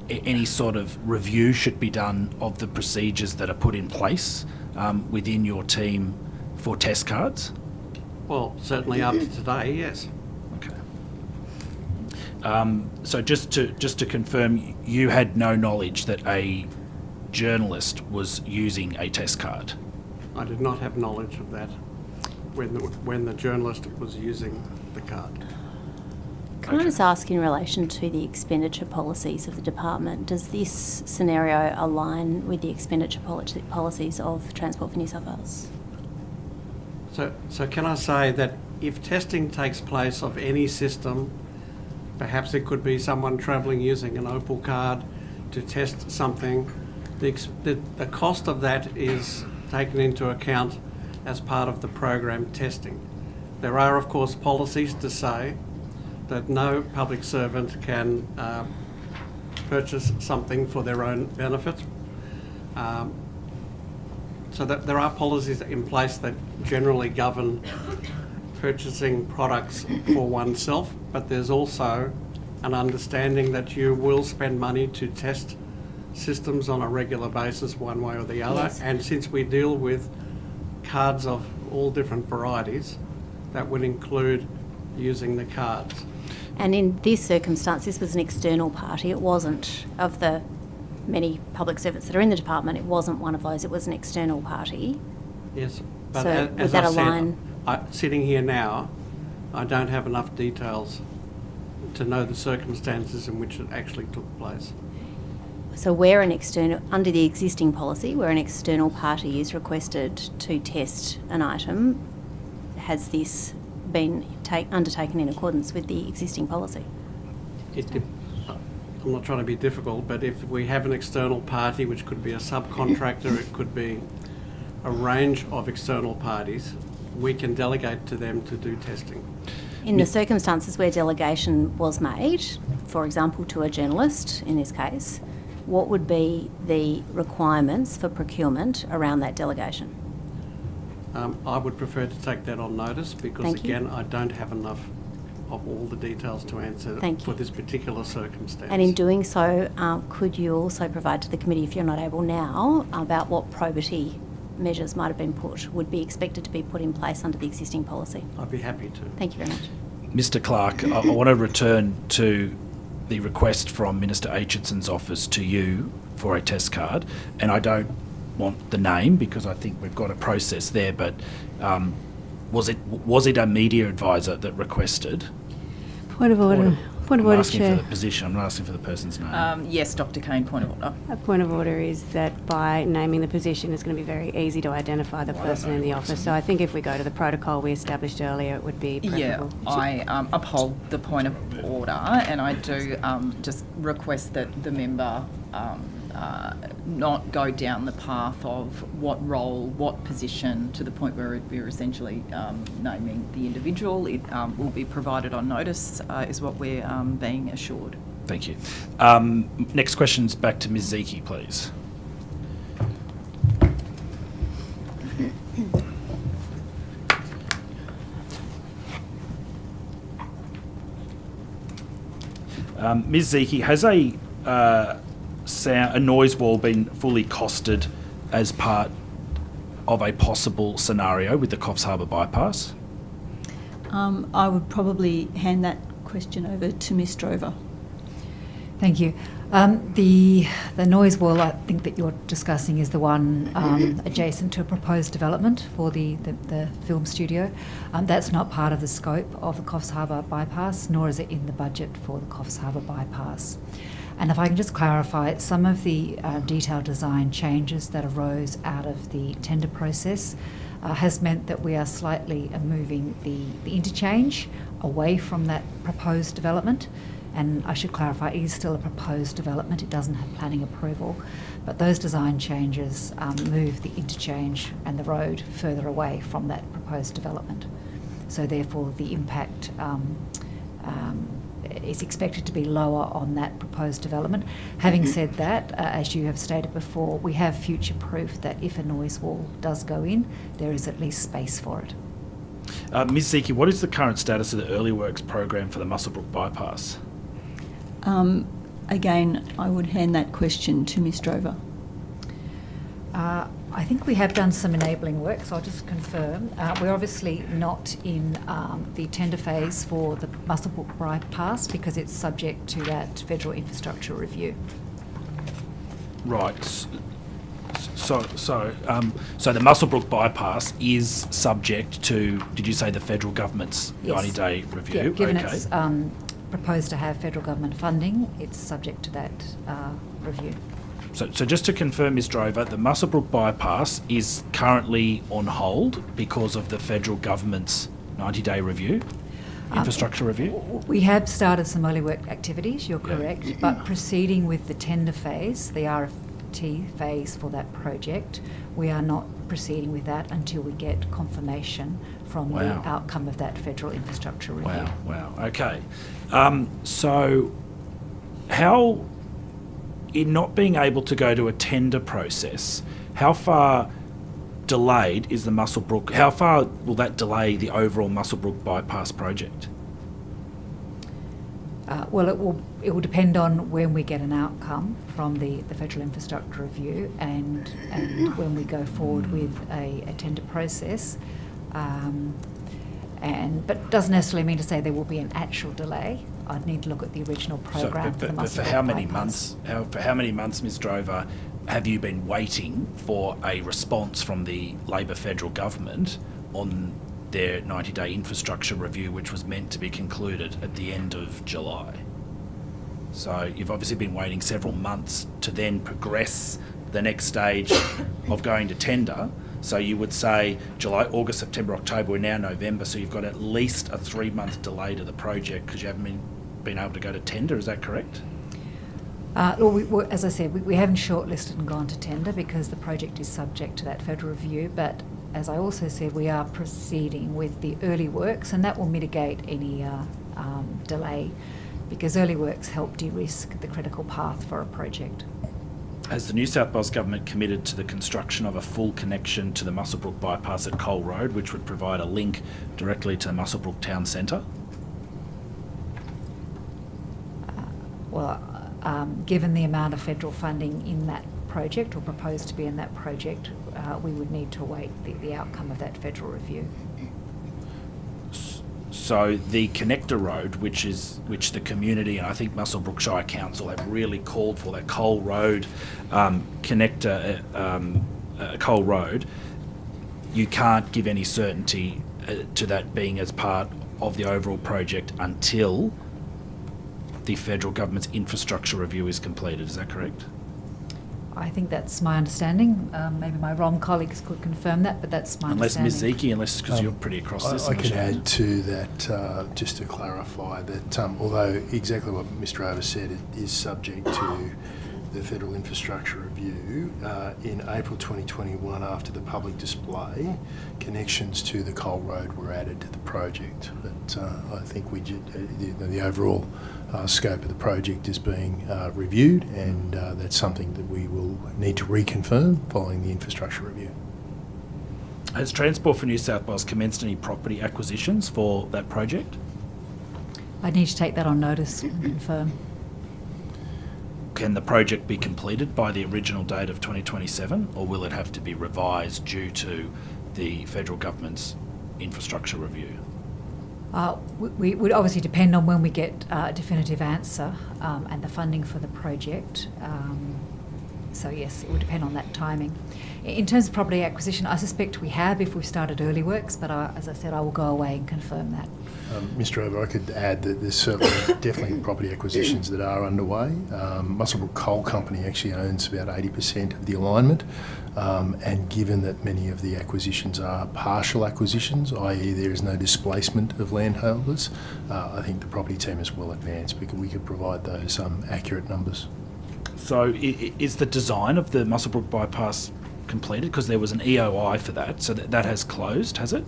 any sort of review should be done of the procedures that are put in place within your team for test cards? Well, certainly after today, yes. Okay. So just to confirm, you had no knowledge that a journalist was using a test card? I did not have knowledge of that when the journalist was using the card. Can I just ask in relation to the expenditure policies of the department, does this scenario align with the expenditure policies of Transport for New South Wales? So can I say that if testing takes place of any system, perhaps it could be someone travelling using an Opal card to test something, the cost of that is taken into account as part of the program testing. There are, of course, policies to say that no public servant can purchase something for their own benefit. So that there are policies in place that generally govern purchasing products for oneself, but there's also an understanding that you will spend money to test systems on a regular basis one way or the other. Yes. And since we deal with cards of all different varieties, that would include using the cards. And in this circumstance, this was an external party. It wasn't, of the many public servants that are in the department, it wasn't one of those. It was an external party. Yes, but So as would that I said, align? Sitting here now, I don't have enough details to know the circumstances in which it actually took place. So where an external, under the existing policy, where an external party is requested to test an item, has this been undertaken in accordance with the existing policy? I'm not trying to be difficult, but if we have an external party, which could be a subcontractor, it could be a range of external parties, we can delegate to them to do testing. In the circumstances where delegation was made, for example, to a journalist in this case, what would be the requirements for procurement around that delegation? I would prefer to take that on notice because, Thank you. again, I don't have enough of all the details to answer Thank for you. this particular circumstance. And in doing so, could you also provide to the committee, if you're not able now, about what probity measures might have been would be expected to be put in place under the existing policy? I'd be happy to. Thank you very much. Mr Clark, I want to return to the request from Minister Aitchison's office to you for a test card, and I don't want the name because I think we've got a process there, but was it a media advisor that requested? Point of order. Point of order, I'm asking Chair. for the position, I'm not asking for the person's name. Yes, Dr Kane, point of order. A point of order is that by naming the position, it's going to be very easy to identify the person in the office. So I think if we go to the protocol we established earlier, it would be preferable. Yeah, I uphold the point of order, and I do just request that the member not go down the path of what role, what position, to the point where we're essentially naming the individual. It will be provided on notice, is what we're being assured. Thank you. Next question's back to Ms Zeki, please. Ms Zeki, has a noise wall been fully costed as part of a possible scenario with the Coffs Harbour bypass? I would probably hand that question over to Ms Drover. Thank you. The noise wall I think that you're discussing is the one adjacent to a proposed development for the film studio. That's not part of the scope of the Coffs Harbour bypass, nor is it in the budget for the Coffs Harbour bypass. And if I can just clarify, some of the detailed design changes that arose out of the tender process has meant that we are slightly moving the interchange away from that proposed development. And I should clarify, it is still a proposed development, it doesn't have planning approval, but those design changes move the interchange and the road further away from that proposed development. So therefore the impact is expected to be lower on that proposed development. Having said that, as you have stated before, we have future proof that if a noise wall does go in, there is at least space for it. Ms Zeki, what is the current status of the early works program for the Muswellbrook bypass? Again, I would hand that question to Ms Drover. I think we have done some enabling work, so I'll just confirm. We're obviously not in the tender phase for the Muswellbrook bypass because it's subject to that federal infrastructure review. Right. So the Muswellbrook bypass is subject to, did you say, the federal government's 90-day review? Yeah, given okay. it's proposed to have federal government funding, it's subject to that review. So just to confirm, Ms Drover, the Muswellbrook bypass is currently on hold because of the federal government's 90-day review, infrastructure review? We have started some early work activities, you're correct, but proceeding with the tender phase, the RFT phase for that project, we are not proceeding with that until we get confirmation from the outcome of that federal infrastructure review. Wow, okay. So how, in not being able to go to a tender process, how far delayed is the Muswellbrook, how far will that delay the overall Muswellbrook bypass project? Well, it will depend on when we get an outcome from the federal infrastructure review and when we go forward with a tender process. But doesn't necessarily mean to say there will be an actual delay. I'd need to look at the original program for the Muswellbrook for how many bypass. months? For how many months, Ms Drover, have you been waiting for a response from the Labor federal government on their 90-day infrastructure review, which was meant to be concluded at the end of July? So you've obviously been waiting several months to then progress the next stage of going to tender. So you would say July, August, September, October, we're now November, so you've got at least a 3-month delay to the project because you haven't been able to go to tender, is that correct? As I said, we haven't shortlisted and gone to tender because the project is subject to that federal review, but as I also said, we are proceeding with the early works, and that will mitigate any delay because early works help de-risk the critical path for a project. Has the New South Wales Government committed to the construction of a full connection to the Muswellbrook bypass at Cole Road, which would provide a link directly to Muswellbrook Town Centre? Given the amount of federal funding in that project, or proposed to be in that project, we would need to await the outcome of that federal review. So the connector road, which the community and I think Muswellbrook Shire Council have really called for, that Cole Road connector, Cole Road, you can't give any certainty to that being as part of the overall project until the federal government's infrastructure review is completed. Is that correct? I think that's my understanding. Maybe my ROM colleagues could confirm that, but that's my understanding. Unless Ms. Zeki, because you're pretty across this. I could add to that, just to clarify that although exactly what Mr. Over said, it is subject to the federal infrastructure review, in April 2021, after the public display, connections to the Cole Road were added to the project. But I think the overall scope of the project is being reviewed, and that's something that we will need to reconfirm following the infrastructure review. Has Transport for New South Wales commenced any property acquisitions for that project? I need to take that on notice and confirm. Can the project be completed by the original date of 2027, or will it have to be revised due to the federal government's infrastructure review? We would obviously depend on when we get a definitive answer and the funding for the project. So yes, it would depend on that timing. In terms of property acquisition, I suspect we have if we've started early works, but as I said, I will go away and confirm that. Mr. Over, I could add that there's certainly definitely property acquisitions that are underway. Muswellbrook Coal Company actually owns about 80% of the alignment, and given that many of the acquisitions are partial acquisitions, i.e. there is no displacement of landholders, I think the property team is well advanced because we could provide those accurate numbers. So is the design of the Muswellbrook bypass completed? Because there was an EOI for that, so that has closed, has it?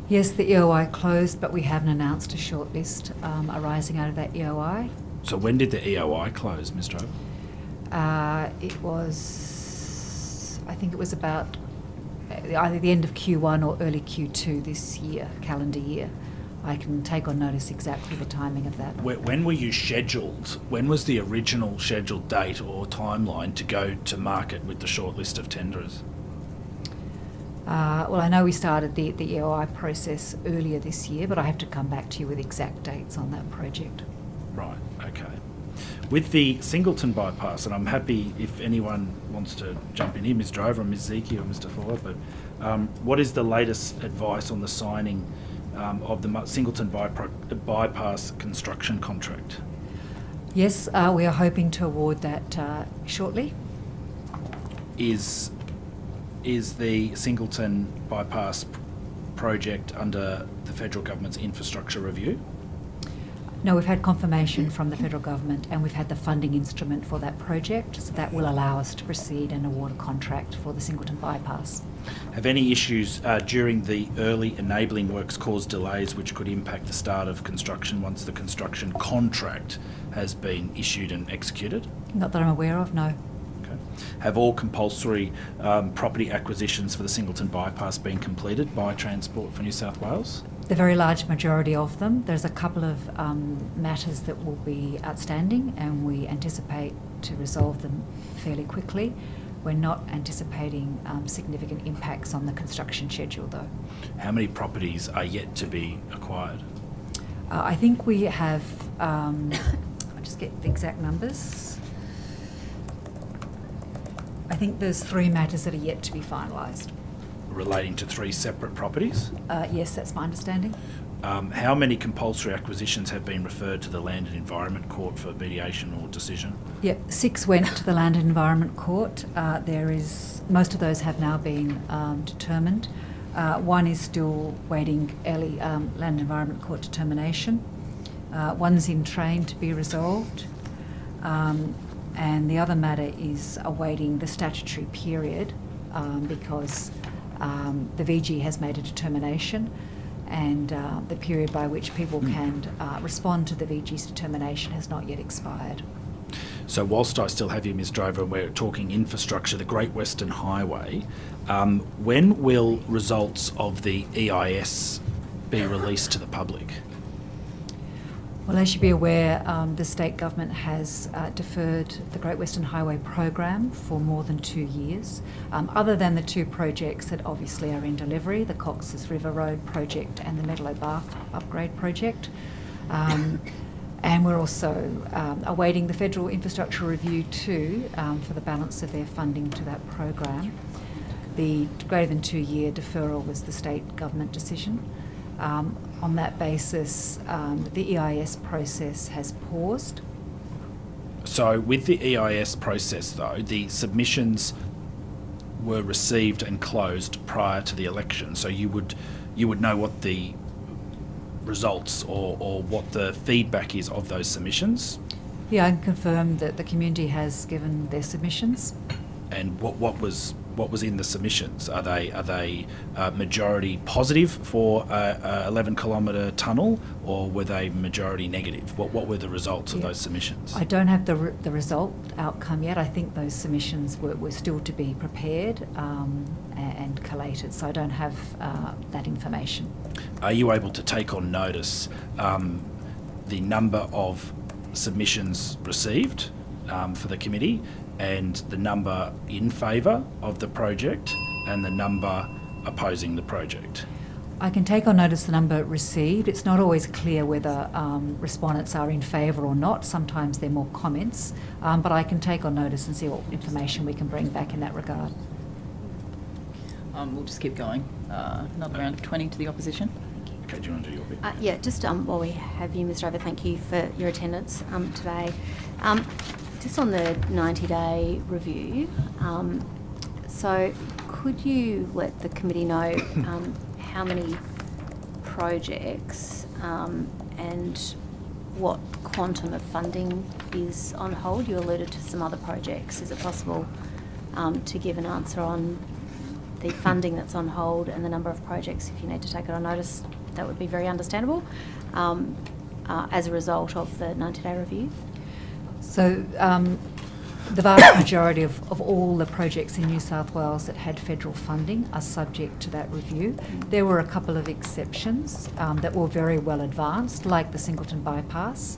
Yes, the EOI closed, but we haven't announced a shortlist arising out of that EOI. So when did the EOI close, Mr. Over? It was, I think it was about either the end of Q1 or early Q2 this year, calendar year. I can take on notice exactly the timing of that. When were you scheduled? When was the original scheduled date or timeline to go to market with the shortlist of tenderers? Well, I know we started the EOI process earlier this year, but I have to come back to you with exact dates on that project. Right, okay. With the Singleton bypass, and I'm happy if anyone wants to jump in here, Mr. Over, Ms. Zeki or Mr. Fuller, but what is the latest advice on the signing of the Singleton bypass construction contract? Yes, we are hoping to award that shortly. Is the Singleton bypass project under the federal government's infrastructure review? No, we've had confirmation from the federal government and we've had the funding instrument for that project, so that will allow us to proceed and award a contract for the Singleton bypass. Have any issues during the early enabling works caused delays which could impact the start of construction once the construction contract has been issued and executed? Not that I'm aware of, no. Okay. Have all compulsory property acquisitions for the Singleton bypass been completed by Transport for New South Wales? The very large majority of them. There's a couple of matters that will be outstanding and we anticipate to resolve them fairly quickly. We're not anticipating significant impacts on the construction schedule though. How many properties are yet to be acquired? I think we have, I'll just get the exact numbers. I think there's 3 matters that are yet to be finalised. Relating to 3 separate properties? Yes, that's my understanding. How many compulsory acquisitions have been referred to the Land and Environment Court for mediation or decision? Yep, 6 went to the Land and Environment Court. Most of those have now been determined. 1 is still waiting early Land and Environment Court determination. 1's in train to be resolved. and the other matter is awaiting the statutory period because the VG has made a determination, and the period by which people can respond to the VG's determination has not yet expired. So whilst I still have you, Ms Drover, and we're talking infrastructure, the Great Western Highway, when will results of the EIS be released to the public? Well, as you'll be aware, the state government has deferred the Great Western Highway program for more than 2 years, other than the 2 projects that obviously are in delivery, the Cox's River Road project and the Meadow Bath upgrade project. And we're also awaiting the Federal Infrastructure Review too for the balance of their funding to that program. The greater than 2-year deferral was the state government decision. On that basis, the EIS process has paused. So with the EIS process though, the submissions were received and closed prior to the election, so you would know what the results or what the feedback is of those submissions? Yeah, I can confirm that the community has given their submissions. And what was in the submissions? Are they majority positive for a 11-kilometre tunnel, or were they majority negative? What were the results of those submissions? I don't have the result outcome yet. I think those submissions were still to be prepared and collated, so I don't have that information. Are you able to take on notice the number of submissions received for the committee, and the number in favour of the project and the number opposing the project? I can take on notice the number received. It's not always clear whether respondents are in favour or not. Sometimes they're more comments, but I can take on notice and see what information we can bring back in that regard. We'll just keep going. Another round of 20 to the opposition. Okay, do you want to do your bit? Yeah, just while we have you, Ms Drover, thank you for your attendance today. Just on the 90-day review, so could you let the committee know how many projects and what quantum of funding is on hold? You alluded to some other projects. Is it possible to give an answer on the funding that's on hold and the number of projects? If you need to take it on notice, that would be very understandable as a result of the 90-day review. So the vast majority of all the projects in New South Wales that had federal funding are subject to that review. There were a couple of exceptions that were very well advanced, like the Singleton Bypass,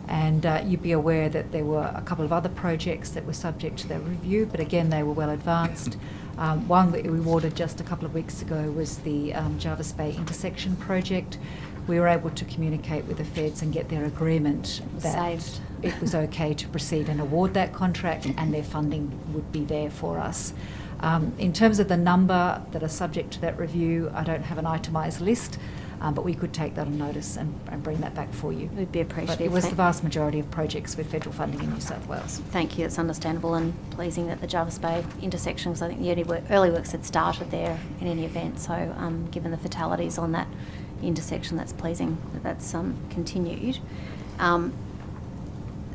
and you'd be aware that there were a couple of other projects that were subject to that review, but again they were well advanced. One that we awarded just a couple of weeks ago was the Jervis Bay intersection project. We were able to communicate with the feds and get their agreement that it was okay to proceed and award that contract, and their funding would be there for us. In terms of the number that are subject to that review, I don't have an itemised list, but we could take that on notice and bring that back for you. It would be appreciated. But it was the vast majority of projects with federal funding in New South Wales. Thank you. It's understandable and pleasing that the Jervis Bay intersection, because I think the early works had started there in any event, so given the fatalities on that intersection, that's pleasing that that's continued.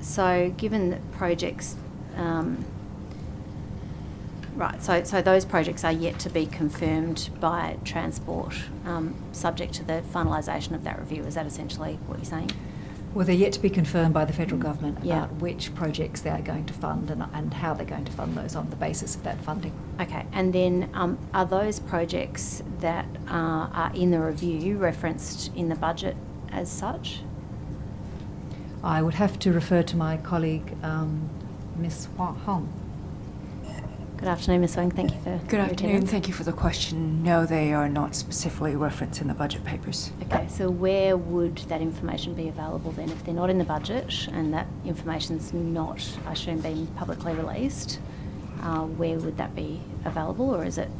So given that projects, right, so those projects are yet to be confirmed by Transport, subject to the finalisation of that review. Is that essentially what you're saying? Well, they're yet to be confirmed by the federal government about which projects they are going to fund and how they're going to fund those on the basis of that funding. Okay, and then are those projects that are in the review referenced in the budget as such? I would have to refer to my colleague, Ms. Hong. Good afternoon, Ms. Wang. Thank you for Good your afternoon. attendance. Thank you for the question. No, they are not specifically referenced in the budget papers. Okay, so where would that information be available then? If they're not in the budget and that information's not, I assume, being publicly released, where would that be available, or is it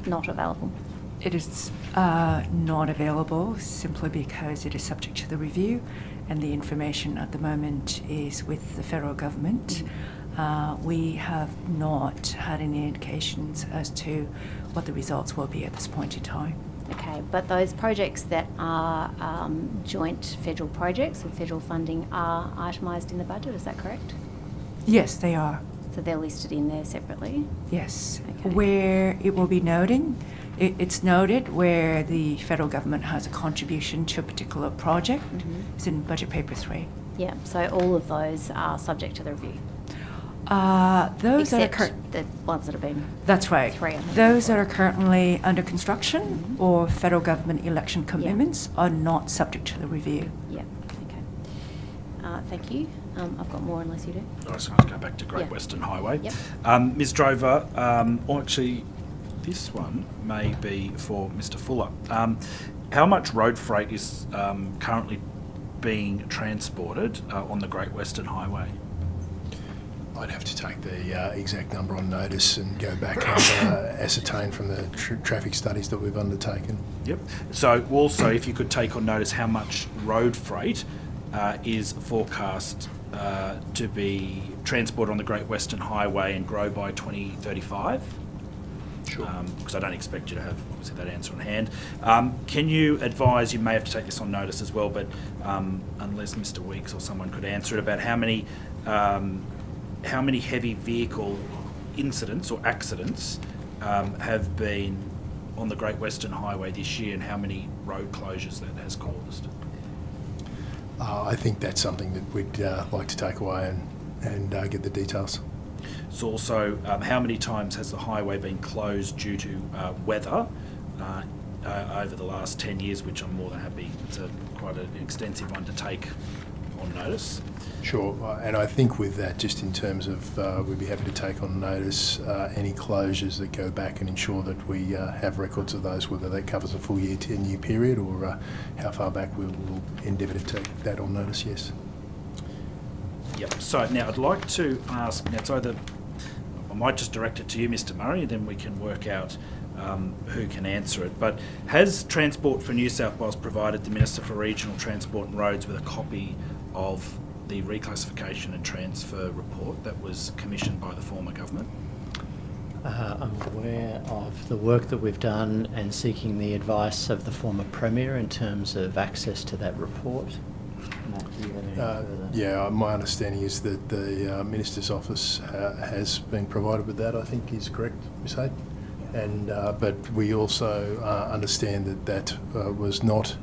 not available? It is not available simply because it is subject to the review, and the information at the moment is with the federal government. We have not had any indications as to what the results will be at this point in time. Okay, but those projects that are joint federal projects with federal funding are itemised in the budget, is that correct? Yes, they are. So they're listed in there separately? Yes. Okay. Where it will be noting, it's noted where the federal government has a contribution to a particular project. It's in Budget Paper 3. Yeah, so all of those are subject to the review? Those Except that are the ones that have been... That's right. 3, I think. Those that are currently under construction or federal government election commitments are not subject to the review. Yeah, okay. Thank you. I've got more unless you do. I was going to go back to Great Western Highway. Yep. Ms Drover, or actually this one may be for Mr Fuller. How much road freight is currently being transported on the Great Western Highway? I'd have to take the exact number on notice and go back and ascertain from the traffic studies that we've undertaken. Yep. So also, if you could take on notice how much road freight is forecast to be transported on the Great Western Highway and grow by 2035? Sure. Because I don't expect you to have, obviously, that answer on hand. Can you advise, you may have to take this on notice as well, but unless Mr Weeks or someone could answer it, about how many heavy vehicle incidents or accidents have been on the Great Western Highway this year, and how many road closures that has caused? I think that's something that we'd like to take away and get the details. So also, how many times has the highway been closed due to weather over the last 10 years, which I'm more than happy, it's quite an extensive one to take on notice. Sure, and I think with that, just in terms of, we'd be happy to take on notice any closures that go back and ensure that we have records of those, whether that covers a full year, 10-year period, or how far back we'll endeavour to take that on notice, yes. Yep, so now I'd like to ask, now it's either, I might just direct it to you, Mr Murray, then we can work out who can answer it. But has Transport for New South Wales provided the Minister for Regional Transport and Roads with a copy of the reclassification and transfer report that was commissioned by the former government? I'm aware of the work that we've done and seeking the advice of the former Premier in terms of access to that report. Matt, do you have any further? Yeah, my understanding is that the Minister's office has been provided with that, I think is correct, Ms Hayden. And but we also understand that was not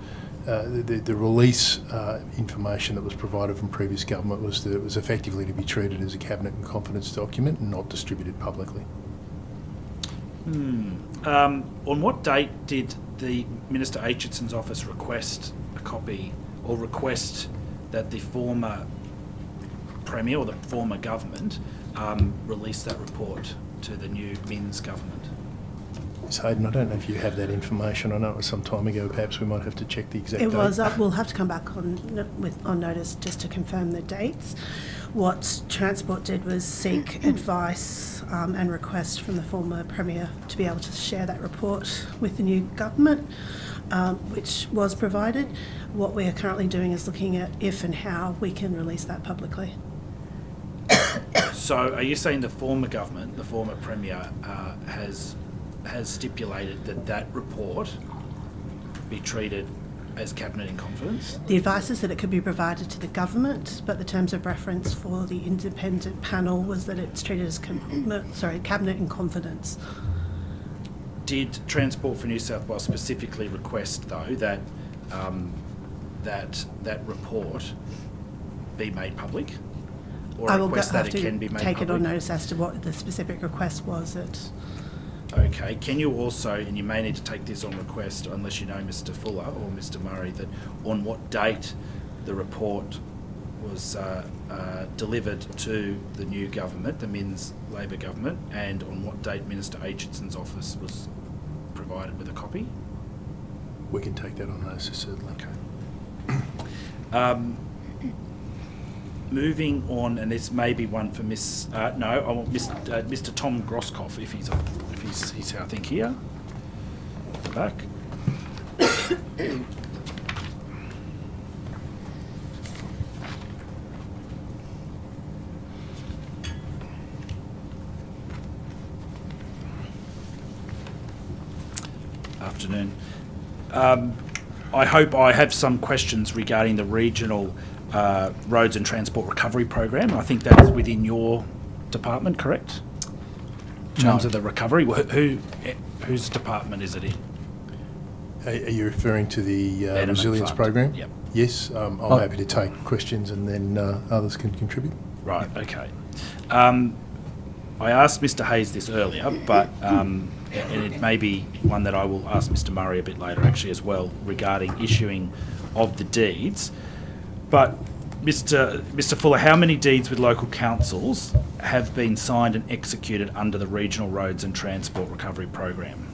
the release information that was provided from previous government was that it was effectively to be treated as a cabinet in confidence document and not distributed publicly. On what date did the Minister Aitchison's office request a copy, or request that the former Premier or the former government release that report to the new Minns government? Ms Hayden, I don't know if you have that information. I know it was some time ago. Perhaps we might have to check the exact date. It was. We'll have to come back on notice just to confirm the dates. What Transport did was seek advice and request from the former Premier to be able to share that report with the new government, which was provided. What we are currently doing is looking at if and how we can release that publicly. So are you saying the former government, the former Premier, has stipulated that report be treated as cabinet in confidence? The advice is that it could be provided to the government, but the terms of reference for the independent panel was that it's treated as cabinet in confidence. Did Transport for New South Wales specifically request, though, that that report be made public, or I will request have that it can be made take public? it on notice as to what the specific request was. Okay, can you also, and you may need to take this on request unless you know Mr Fuller or Mr Murray, that on what date the report was delivered to the new government, the Minns Labor government, and on what date Minister Aitchison's office was provided with a copy? We can take that on notice, certainly. Okay. Moving on, and this may be one for Miss. I want Mr. Tom Grosskopf, if he's I think here. At the back. Afternoon. I hope I have some questions regarding the regional Roads and Transport Recovery Program. I think that's within your department, correct? In terms of the recovery, whose department is it in? Are you referring to the Betterment resilience Fund. program? Yep. Yes, I'm happy to take questions and then others can contribute. Right, okay. I asked Mr Hayes this earlier, but and it may be one that I will ask Mr Murray a bit later actually as well regarding issuing of the deeds. But Mr Fuller, how many deeds with local councils have been signed and executed under the Regional Roads and Transport Recovery Program?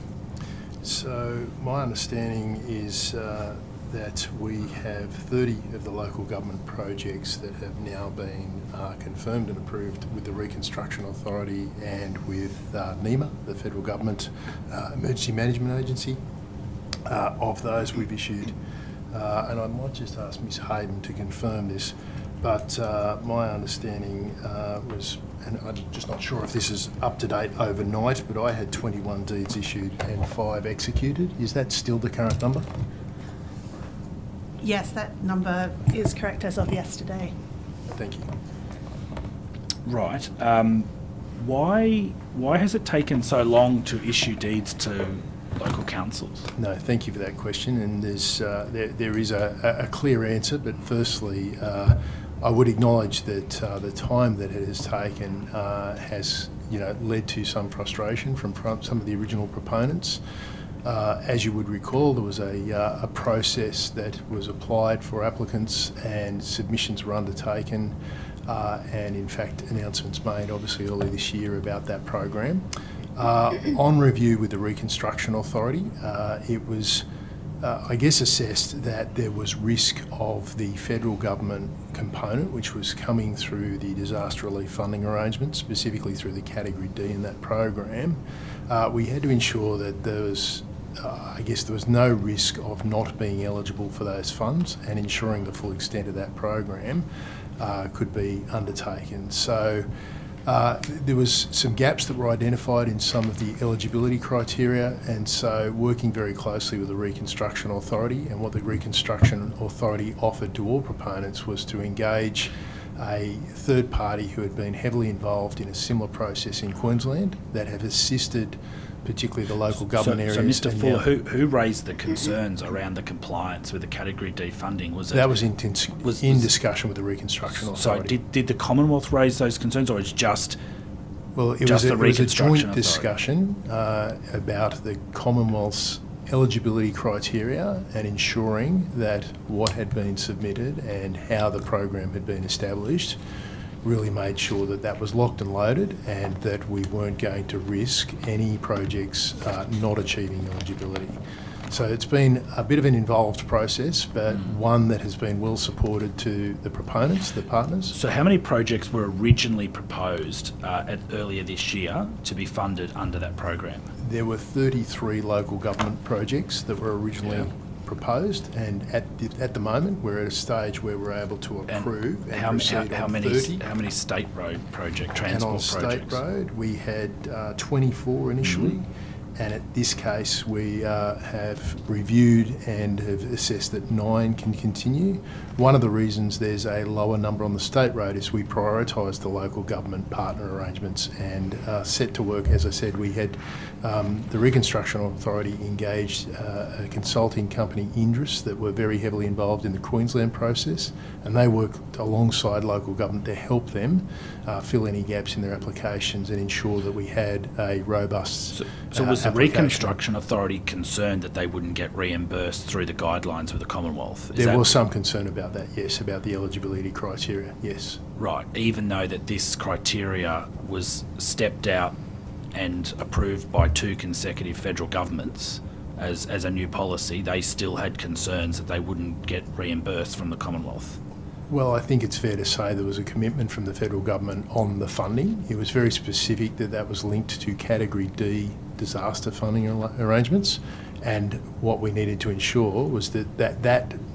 So my understanding is that we have 30 of the local government projects that have now been confirmed and approved with the Reconstruction Authority and with NEMA, the Federal Government Emergency Management Agency. Of those we've issued, and I might just ask Ms Hayden to confirm this, but my understanding was, and I'm just not sure if this is up to date overnight, but I had 21 deeds issued and 5 executed. Is that still the current number? Yes, that number is correct as of yesterday. Thank you. Right. Why has it taken so long to issue deeds to local councils? No, thank you for that question, and there's there is a clear answer, but firstly I would acknowledge that the time that it has taken has led to some frustration from some of the original proponents. As you would recall, there was a process that was applied for applicants and submissions were undertaken and in fact announcements made obviously early this year about that program. On review with the Reconstruction Authority, it was I guess assessed that there was risk of the federal government component, which was coming through the disaster relief funding arrangements, specifically through the Category D in that program. We had to ensure that there was there was no risk of not being eligible for those funds and ensuring the full extent of that program could be undertaken. So there was some gaps that were identified in some of the eligibility criteria, and so working very closely with the Reconstruction Authority, and what the Reconstruction Authority offered to all proponents was to engage a third party who had been heavily involved in a similar process in Queensland that have assisted particularly the local government areas. So Mr Fuller, who raised the concerns around the compliance with the Category D funding? Was in discussion with the Reconstruction Authority. So did the Commonwealth raise those concerns, or it's just it was a joint discussion about the Commonwealth's eligibility criteria and ensuring that what had been submitted and how the program had been established really made sure that that was locked and loaded and that we weren't going to risk any projects not achieving eligibility. So it's been a bit of an involved process, but one that has been well supported to the proponents, the partners. So how many projects were originally proposed earlier this year to be funded under that program? There were 33 local government projects that were originally proposed, and at the moment we're at a stage where we're able to approve and proceed how on many 30. How many state road transport and on projects? State road we had 24 initially, and at this case we have reviewed and have assessed that 9 can continue. One of the reasons there's a lower number on the state road is we prioritise the local government partner arrangements and set to work. As I said, we had the Reconstruction Authority engaged a consulting company, Indris, that were very heavily involved in the Queensland process, and they worked alongside local government to help them fill any gaps in their applications and ensure that we had a robust So was the Reconstruction Authority concerned that they wouldn't get reimbursed through the guidelines with the Commonwealth? There was some concern about that, yes, about the eligibility criteria, yes. Right, even though that this criteria was stepped out and approved by 2 consecutive federal governments as a new policy, they still had concerns that they wouldn't get reimbursed from the Commonwealth. Well, I think it's fair to say there was a commitment from the federal government on the funding. It was very specific that was linked to Category D disaster funding arrangements, and what we needed to ensure was that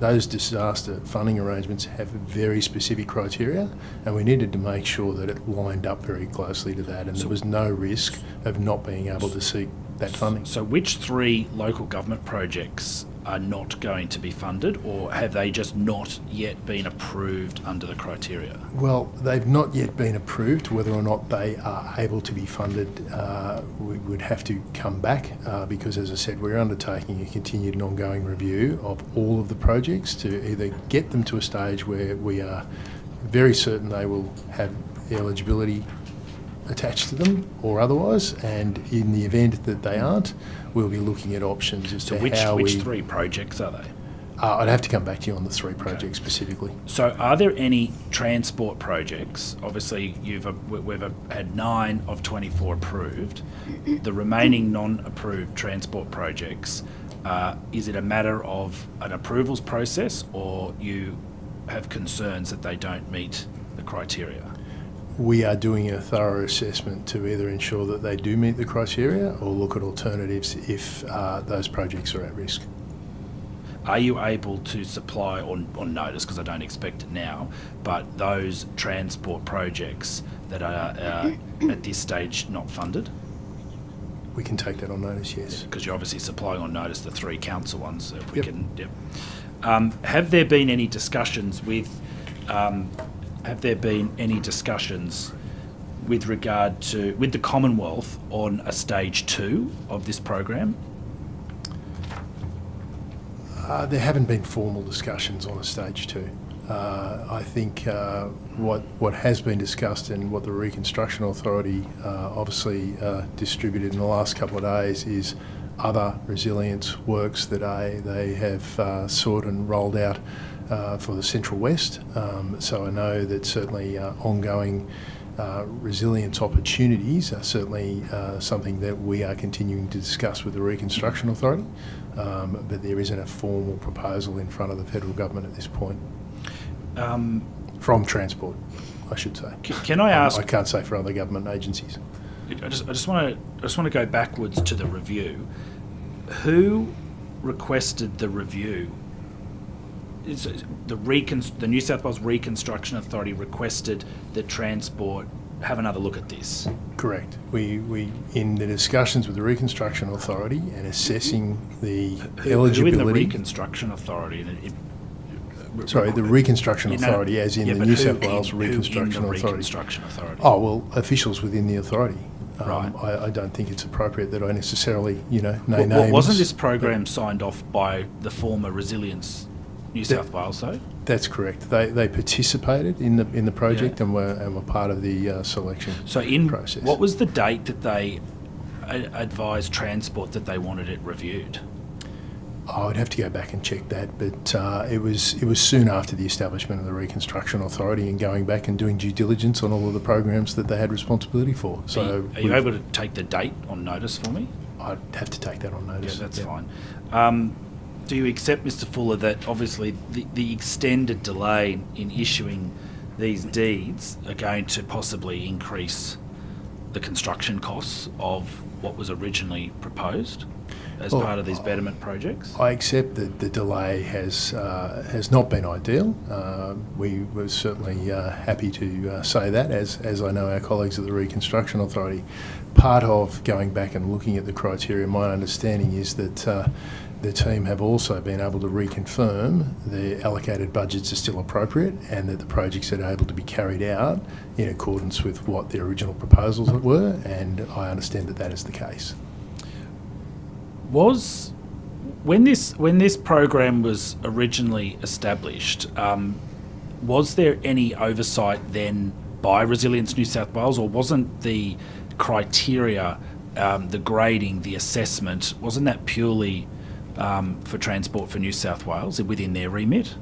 those disaster funding arrangements have very specific criteria, and we needed to make sure that it lined up very closely to that, and there was no risk of not being able to seek that funding. So which 3 local government projects are not going to be funded, or have they just not yet been approved under the criteria? Well, they've not yet been approved. Whether or not they are able to be funded, we would have to come back because, as I said, we're undertaking a continued and ongoing review of all of the projects to either get them to a stage where we are very certain they will have eligibility attached to them or otherwise, and in the event that they aren't, we'll be looking at options as to how which three projects are they? I'd have to come back to you on the three projects specifically. So are there any transport projects? Obviously, we've had 9 of 24 approved. The remaining non-approved transport projects, is it a matter of an approvals process, or you have concerns that they don't meet the criteria? We are doing a thorough assessment to either ensure that they do meet the criteria or look at alternatives if those projects are at risk. Are you able to supply on notice, because I don't expect it now, but those transport projects that are at this stage not funded? We can take that on notice, yes. Because you're obviously supplying on notice the 3 council ones. So if we Yep. can, yep. Have there been any discussions with regard to the Commonwealth on a stage 2 of this program? There haven't been formal discussions on a stage 2. I think what has been discussed and what the Reconstruction Authority obviously distributed in the last couple of days is other resilience works that they have sought and rolled out for the Central West. So I know that certainly ongoing resilience opportunities are certainly something that we are continuing to discuss with the Reconstruction Authority, but there isn't a formal proposal in front of the federal government at this point. From Transport, I should say. Can I ask? I can't say for other government agencies. I just want to go backwards to the review. Who requested the review? The New South Wales Reconstruction Authority requested that Transport have another look at this. Correct. We in the discussions with the Reconstruction Authority and assessing the eligibility. Who in the Reconstruction Authority? Sorry, the Reconstruction Authority, as in the New South Wales Reconstruction Authority. Oh, well, officials within the authority. Right. I don't think it's appropriate that I necessarily, name names. Wasn't this program signed off by the former Resilience New South Wales, though? That's correct. They participated in the project and were part of the selection process. What was the date that they advised Transport that they wanted it reviewed? I would have to go back and check that, but it was soon after the establishment of the Reconstruction Authority and going back and doing due diligence on all of the programs that they had responsibility for. So, are you able to take the date on notice for me? I'd have to take that on notice. Yeah, that's fine. Do you accept, Mr. Fuller, that obviously the extended delay in issuing these deeds are going to possibly increase the construction costs of what was originally proposed as part of these betterment projects? I accept that the delay has not been ideal. We were certainly happy to say that, as I know our colleagues at the Reconstruction Authority. Part of going back and looking at the criteria, my understanding is that the team have also been able to reconfirm the allocated budgets are still appropriate and that the projects are able to be carried out in accordance with what the original proposals were, and I understand that that is the case. When this program was originally established, was there any oversight then by Resilience New South Wales, or wasn't the criteria, the grading, the assessment, wasn't that purely for Transport for New South Wales within their remit?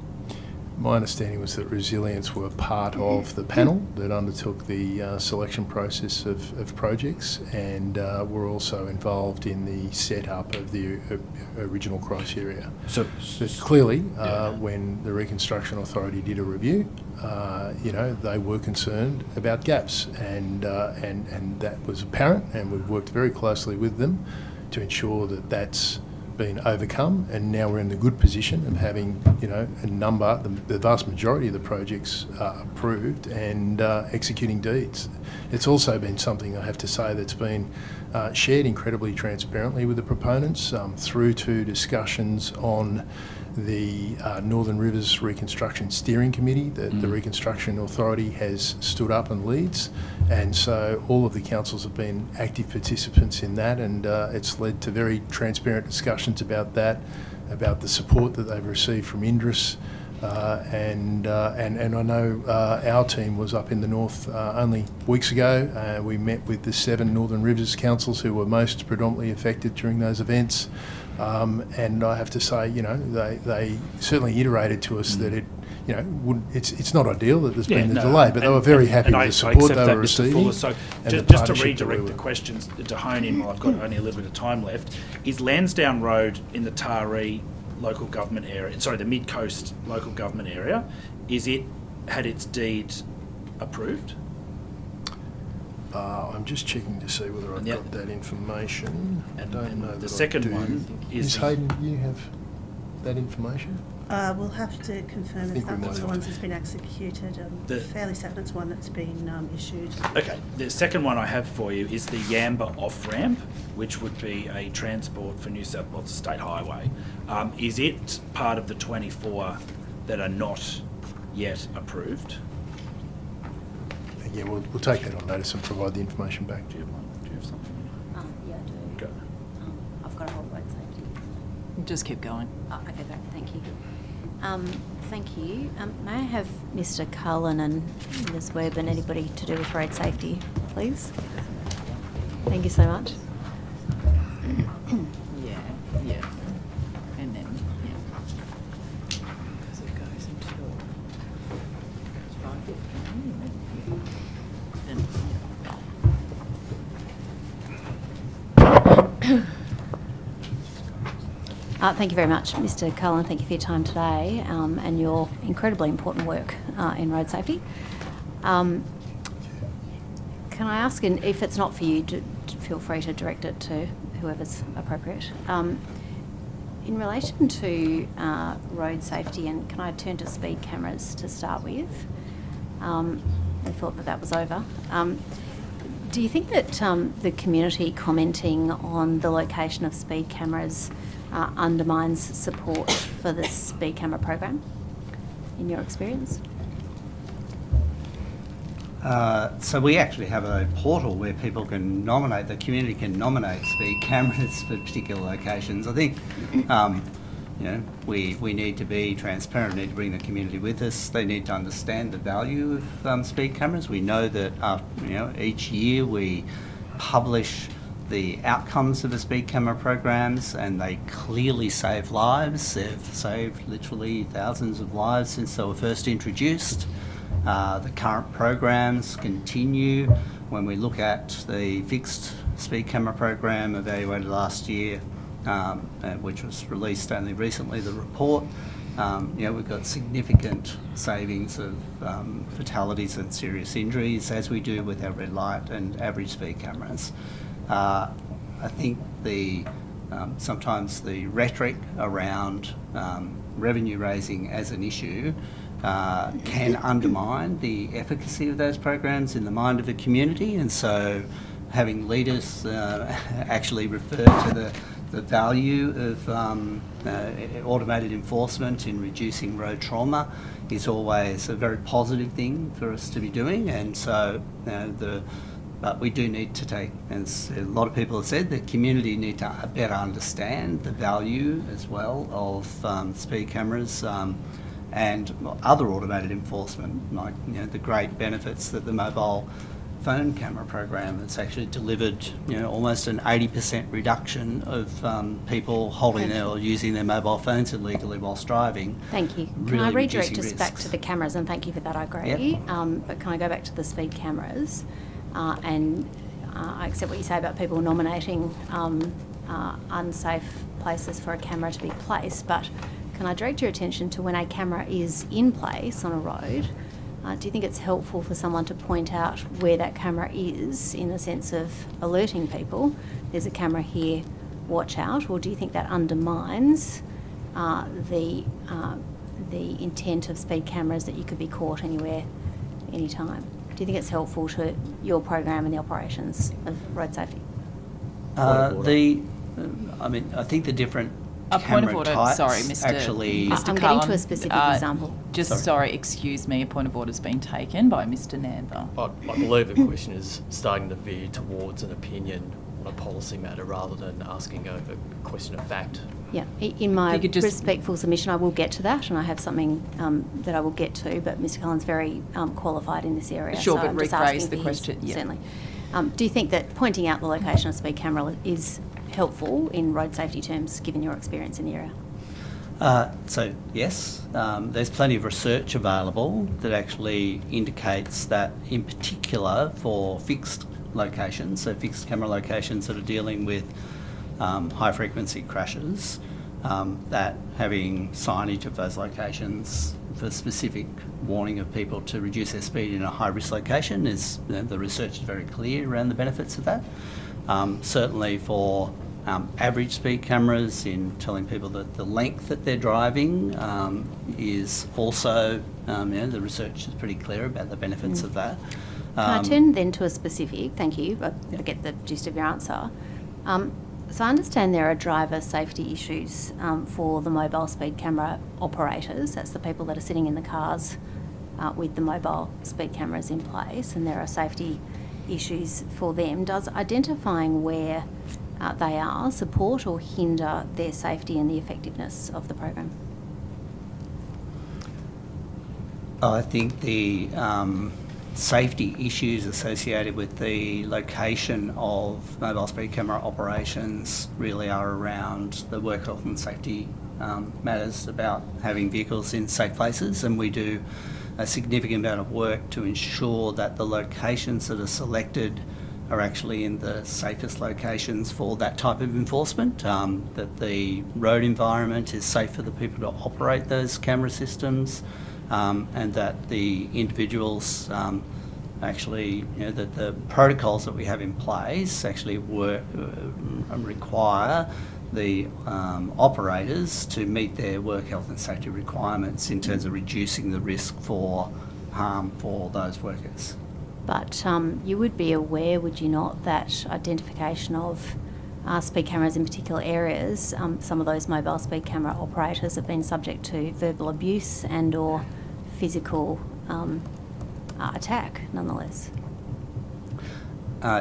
My understanding was that Resilience were part of the panel that undertook the selection process of projects, and were also involved in the setup of the original criteria. So clearly, when the Reconstruction Authority did a review, they were concerned about gaps, and that was apparent, and we've worked very closely with them to ensure that that's been overcome, and now we're in the good position of having, a number, the vast majority of the projects approved and executing deeds. It's also been something, I have to say, that's been shared incredibly transparently with the proponents through to discussions on the Northern Rivers Reconstruction Steering Committee that the Reconstruction Authority has stood up and leads, and so all of the councils have been active participants in that, and it's led to very transparent discussions about that, about the support that they've received from Indus, and I know our team was up in the north only weeks ago. We met with the 7 Northern Rivers councils who were most predominantly affected during those events. And I have to say, they certainly iterated to us that it's not ideal that there's been a delay, but they were very happy with the support they were receiving. So and the just to partnership that redirect we the were- questions to hone in while I've got only a little bit of time left, is Lansdowne Road in the Taree local government area, sorry, the Mid-Coast local government area, had its deed approved? I'm just checking to see whether I've got that information. I don't know. The second one is Hayden, do you have that information? We'll have to confirm think if we might that's have one to. that's been executed. The- Fairly certain it's one that's been issued. Okay, the second one I have for you is the Yamba off-ramp, which would be a Transport for New South Wales State Highway. Is it part of the 24 that are not yet approved? Yeah, we'll take that on notice and provide the information back. Do you have something? Yeah, I do. Go. I've got a whole road safety. Just keep going. Okay, great, thank you. Thank you. May I have Mr. Cullen and Ms. Webb and anybody to do with road safety, please? Thank you so much. Yeah. And then, because it goes until 5:15. Then, Thank you very much, Mr. Cullen. Thank you for your time today and your incredibly important work in road safety. Can I ask, and if it's not for you, feel free to direct it to whoever's appropriate. In relation to road safety, and can I turn to speed cameras to start with? I thought that was over. Do you think that the community commenting on the location of speed cameras undermines support for the speed camera program, in your experience? So we actually have a portal where people can nominate, the community can nominate speed cameras for particular locations. I think, we need to be transparent, we need to bring the community with us. They need to understand the value of speed cameras. We know that, each year we publish the outcomes of the speed camera programs, and they clearly save lives. They've saved literally thousands of lives since they were first introduced. The current programs continue. When we look at the fixed speed camera program evaluated last year, which was released only recently, the report, we've got significant savings of fatalities and serious injuries, as we do with our red light and average speed cameras. I think sometimes the rhetoric around revenue raising as an issue can undermine the efficacy of those programs in the mind of the community, and so having leaders actually refer to the value of automated enforcement in reducing road trauma is always a very positive thing for us to be doing, and so but we do need to take, as a lot of people have said, the community need to better understand the value as well of speed cameras and other automated enforcement, like the great benefits that the mobile phone camera program has actually delivered. Almost an 80% reduction of people holding or using their mobile phones illegally whilst driving. Thank you. Really can I redirect reducing us back risks. to the cameras, and thank you for that, I agree. Yep. But can I go back to the speed cameras? And I accept what you say about people nominating unsafe places for a camera to be placed, but can I direct your attention to when a camera is in place on a road? Do you think it's helpful for someone to point out where that camera is, in the sense of alerting people, there's a camera here watch out, or do you think that undermines the intent of speed cameras that you could be caught anywhere, anytime? Do you think it's helpful to your program and the operations of road safety? I think the different A point of camera order, types sorry, Mr. actually. Mr. I'm getting to a specific example. Sorry, excuse me. A point of order has been taken by Mr. Nantha. I believe the question is starting to veer towards an opinion on a policy matter rather than asking a question of fact. Yeah, in my respectful submission, I will get to that, and I have something that I will get to, but Mr. Cullen's very qualified in this area. Sure, so but I'm just rephrase asking the for question. his, Yeah. certainly. Do you think that pointing out the location of a speed camera is helpful in road safety terms, given your experience in the area? So yes, there's plenty of research available that actually indicates that, in particular for fixed locations, so fixed camera locations that are dealing with high frequency crashes, that having signage of those locations for specific warning of people to reduce their speed in a high risk location is, the research is very clear around the benefits of that. Certainly for average speed cameras, in telling people that the length that they're driving is also, the research is pretty clear about the benefits of that. Can I turn then to a specific, thank you, I get the gist of your answer. So I understand there are driver safety issues for the mobile speed camera operators. That's the people that are sitting in the cars with the mobile speed cameras in place, and there are safety issues for them. Does identifying where they are support or hinder their safety and the effectiveness of the program? I think the safety issues associated with the location of mobile speed camera operations really are around the work health and safety matters about having vehicles in safe places, and we do a significant amount of work to ensure that the locations that are selected are actually in the safest locations for that type of enforcement, that the road environment is safe for the people to operate those camera systems, and that the individuals actually, that the protocols that we have in place actually require the operators to meet their work health and safety requirements in terms of reducing the risk for harm for those workers. But you would be aware, would you not, that identification of speed cameras in particular areas, some of those mobile speed camera operators have been subject to verbal abuse and or physical attack nonetheless?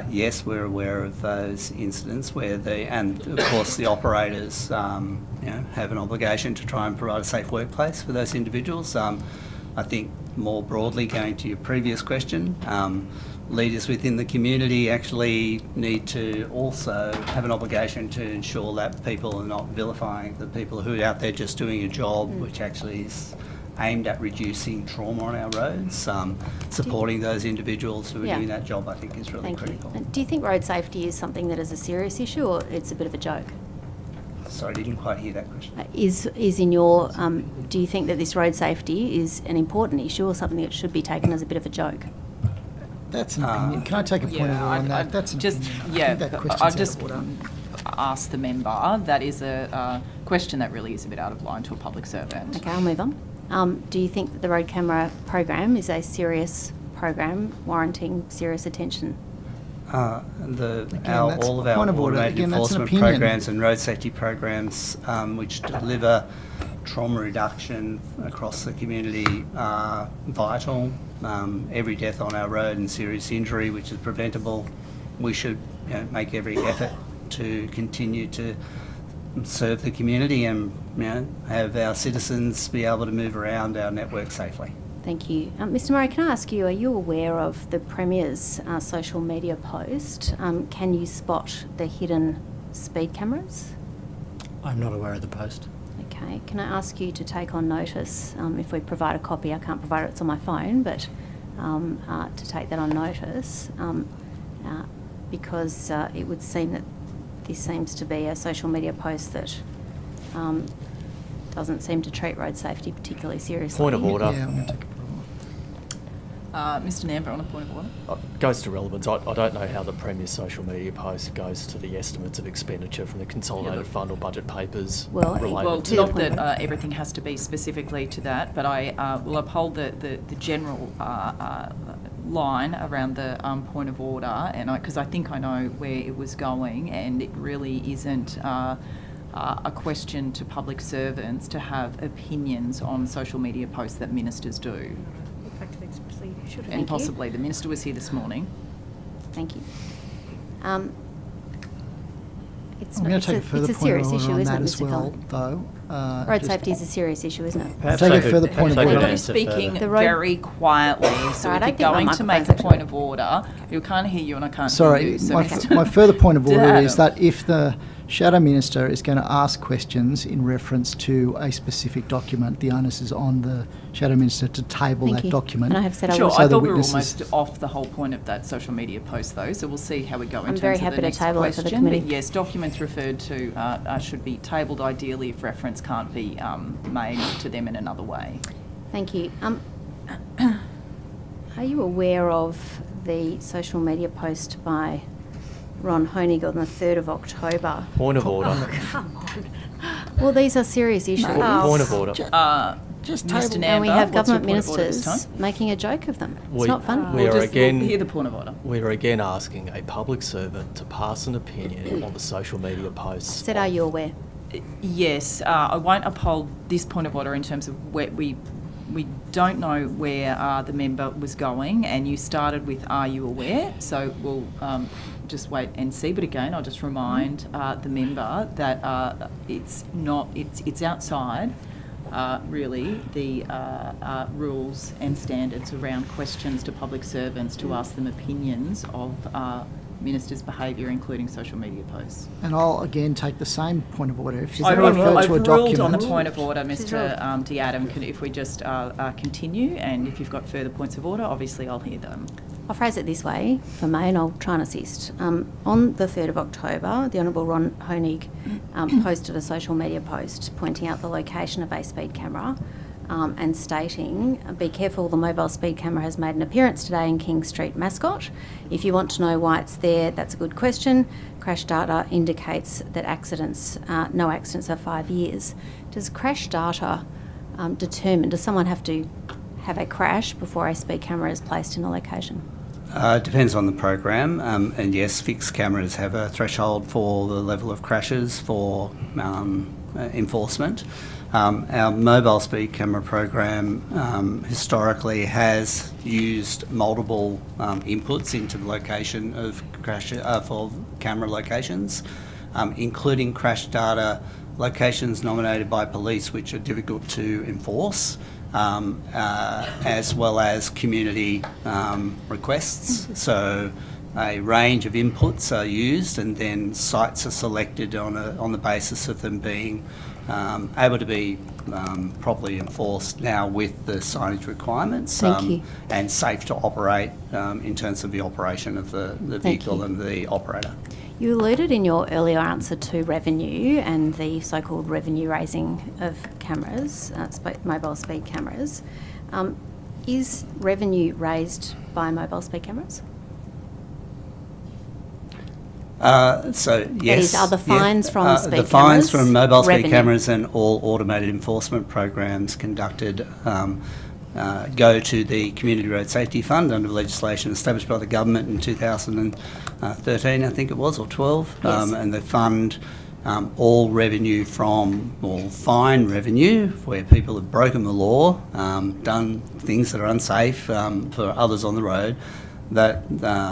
Yes, we're aware of those incidents where and of course the operators have an obligation to try and provide a safe workplace for those individuals. I think more broadly, going to your previous question, leaders within the community actually need to also have an obligation to ensure that people are not vilifying the people who are out there just doing a job which actually is aimed at reducing trauma on our roads. Supporting those individuals who are doing that job, I think, is really critical. And do you think road safety is something that is a serious issue, or it's a bit of a joke? Sorry, I didn't quite hear that question. Is in your, do you think that this road safety is an important issue or something that should be taken as a bit of a joke? That's an opinion. Can I take a point of order on that? That's an opinion. I think that question's I'll out of just order. ask the member. That is a question that really is a bit out of line to a public servant. Okay, I'll move on. Do you think that the road camera program is a serious program warranting serious attention? All of our automated enforcement programs and road safety programs which deliver trauma reduction across the community are vital. Every death on our road and serious injury which is preventable, we should make every effort to continue to serve the community and have our citizens be able to move around our network safely. Thank you. Mr Murray, can I ask you, are you aware of the Premier's social media post? Can you spot the hidden speed cameras? I'm not aware of the post. Okay. Can I ask you to take on notice, if we provide a copy, I can't provide it, it's on my phone, but to take that on notice, because it would seem that this seems to be a social media post that doesn't seem to treat road safety particularly seriously. Point of order. Yeah, I'm going to take a Mr Namber on a point of order. It goes to relevance. I don't know how the Premier's social media post goes to the estimates of expenditure from the Consolidated Fund or budget papers related Well, to not that everything has to be specifically to that, but I will uphold the general line around the point of order, and because I think I know where it was going, and it really isn't a question to public servants to have opinions on social media posts that ministers do. And possibly the minister was here this morning. Thank you. I'm going to take a further point of order on that as well, though. Road safety is a serious issue, isn't it? Take a further point of order. Everybody's speaking very quietly, so if you're going to make a point of order, you can't hear you and I can't hear you. So my further point of order is that if the Shadow Minister is going to ask questions in reference to a specific document, the onus is on the Shadow Minister to table that document. And I have said sure, I I thought we were almost off the whole point of that social media post, though, so we'll see how we go in terms of the next question. I'm very happy to table it for the committee. But yes, documents referred to should be tabled, ideally, if reference can't be made to them in another way. Thank you. Are you aware of the social media post by Ron Honig on the 3rd of October? Point of order. Oh, come on. Well, these are serious issues. Point of order. Just Mr. And we have what's your government point of order this ministers time? making a joke of them. It's not funny. We'll hear the point of order. We are again asking a public servant to pass an opinion on the social media posts. Said, are you aware? Yes, I won't uphold this point of order in terms of where we don't know where the member was going, and you started with "Are you aware?" So we'll just wait and see. But again, I'll just remind the member that it's outside really the rules and standards around questions to public servants to ask them opinions of ministers' behaviour, including social media posts. And I'll again take the same point of order. If she's I've referred to a ruled document, on the point of order, Mr. D'Adam. If we just continue, and if you've got further points of order, obviously I'll hear them. I'll phrase it this way for me, and I'll try and assist. On the 3rd of October, the Honourable Ron Honig posted a social media post pointing out the location of a speed camera and stating, be careful, the mobile speed camera has made an appearance today in King Street, Mascot. If you want to know why it's there, that's a good question. Crash data indicates that no accidents are 5 years. Does crash data determine, does someone have to have a crash before a speed camera is placed in a location? It depends on the program, and yes, fixed cameras have a threshold for the level of crashes for enforcement. Our mobile speed camera program historically has used multiple inputs into the location of crash for camera locations, including crash data locations nominated by police, which are difficult to enforce. As well as community requests. So a range of inputs are used, and then sites are selected on the basis of them being able to be properly enforced now with the signage requirements and safe to operate in terms of the operation of the vehicle and the operator. You alluded in your earlier answer to revenue and the so-called revenue raising of cameras, mobile speed cameras. Is revenue raised by mobile speed cameras? So yes, are the fines from speed cameras? The fines from mobile speed revenue? cameras and all automated enforcement programs conducted go to the Community Road Safety Fund under legislation established by the government in 2013, I think it was, or 12, yes. And they fund all revenue from, or fine revenue, where people have broken the law, done things that are unsafe for others on the road. That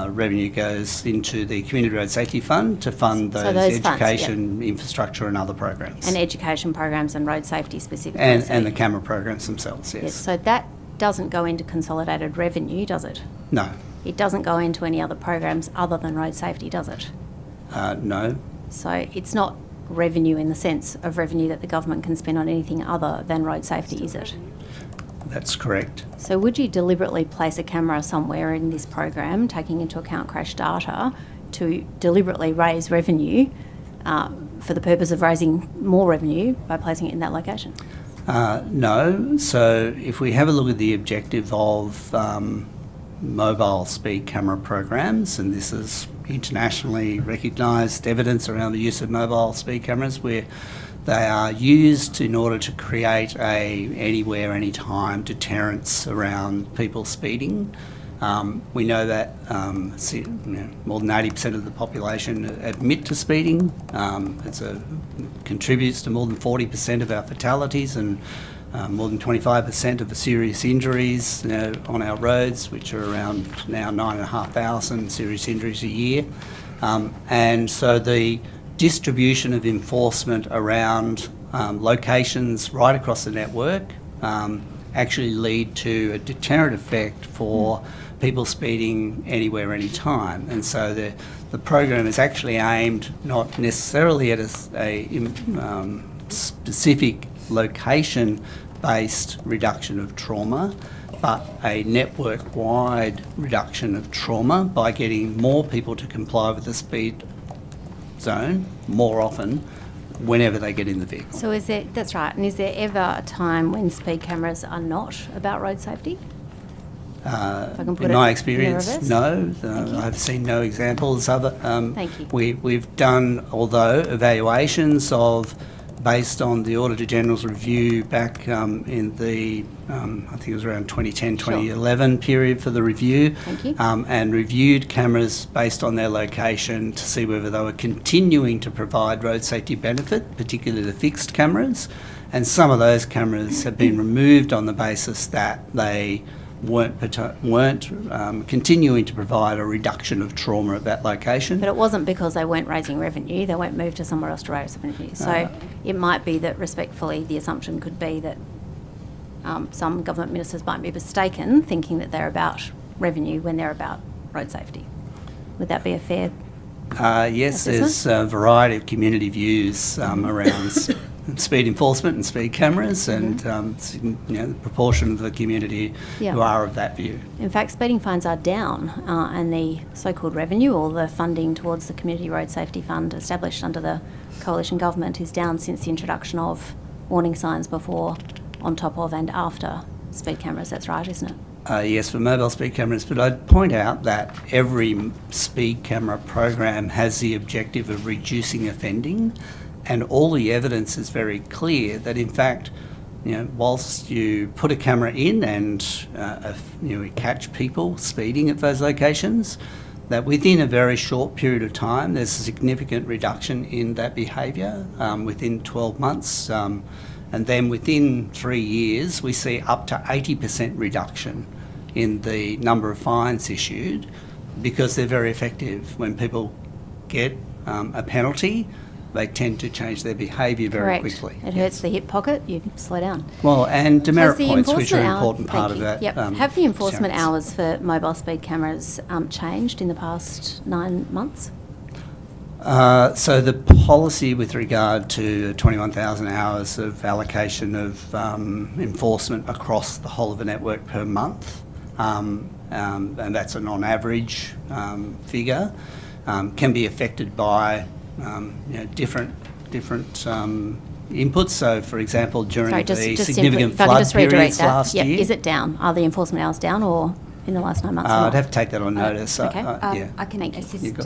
revenue goes into the Community Road Safety Fund to fund those education, funds, infrastructure and other programs. And education programs and road safety specifically. And the camera programs themselves, yes. So that doesn't go into consolidated revenue, does it? No. It doesn't go into any other programs other than road safety, does it? No. So it's not revenue in the sense of revenue that the government can spend on anything other than road safety, is it? That's correct. So would you deliberately place a camera somewhere in this program, taking into account crash data, to deliberately raise revenue for the purpose of raising more revenue by placing it in that location? No. So if we have a look at the objective of mobile speed camera programs, and this is internationally recognised evidence around the use of mobile speed cameras, where they are used in order to create a anywhere, anytime deterrence around people speeding. We know that more than 80% of the population admit to speeding. It contributes to more than 40% of our fatalities and more than 25% of the serious injuries on our roads, which are around now 9,500 serious injuries a year. And so the distribution of enforcement around locations right across the network actually lead to a deterrent effect for people speeding anywhere, anytime. And so the program is actually aimed not necessarily at a specific location-based reduction of trauma, but a network-wide reduction of trauma by getting more people to comply with the speed zone more often whenever they get in the vehicle. So that's right, and is there ever a time when speed cameras are not about road safety? In my experience, no. I've seen no examples of it. Thank you. We've done, although, evaluations based on the Auditor General's review back in the, I think it was around 2010, 2011 period for the review. Thank you. And reviewed cameras based on their location to see whether they were continuing to provide road safety benefit, particularly the fixed cameras. And some of those cameras have been removed on the basis that they weren't continuing to provide a reduction of trauma at that location. But it wasn't because they weren't raising revenue, they weren't moved to somewhere else to raise revenue. So it might be that, respectfully, the assumption could be that some government ministers might be mistaken thinking that they're about revenue when they're about road safety. Would that be a fair Yes, assessment? there's a variety of community views around speed enforcement and speed cameras, and the proportion of the community who are of that view. In fact, speeding fines are down, and the so-called revenue, or the funding towards the Community Road Safety Fund established under the coalition government, is down since the introduction of warning signs before, on top of and after speed cameras. That's right, isn't it? Yes, for mobile speed cameras, but I'd point out that every speed camera program has the objective of reducing offending, and all the evidence is very clear that, in fact, whilst you put a camera in and you catch people speeding at those locations, that within a very short period of time there's a significant reduction in that behaviour within 12 months. And then within 3 years, we see up to 80% reduction in the number of fines issued, because they're very effective. When people get a penalty, they tend to change their behaviour very quickly. It hurts the hip pocket, you slow down. Well, and demerit points, which are an important part of that. Yep. Have the enforcement hours for mobile speed cameras changed in the past 9 months? So the policy with regard to 21,000 hours of allocation of enforcement across the whole of the network per month, and that's an on-average figure, can be affected by different inputs. So, for example, during the significant flood periods last year, is it down? Are the enforcement hours down, or in the last 9 months? I'd have to take that on notice. Okay. I can assist you with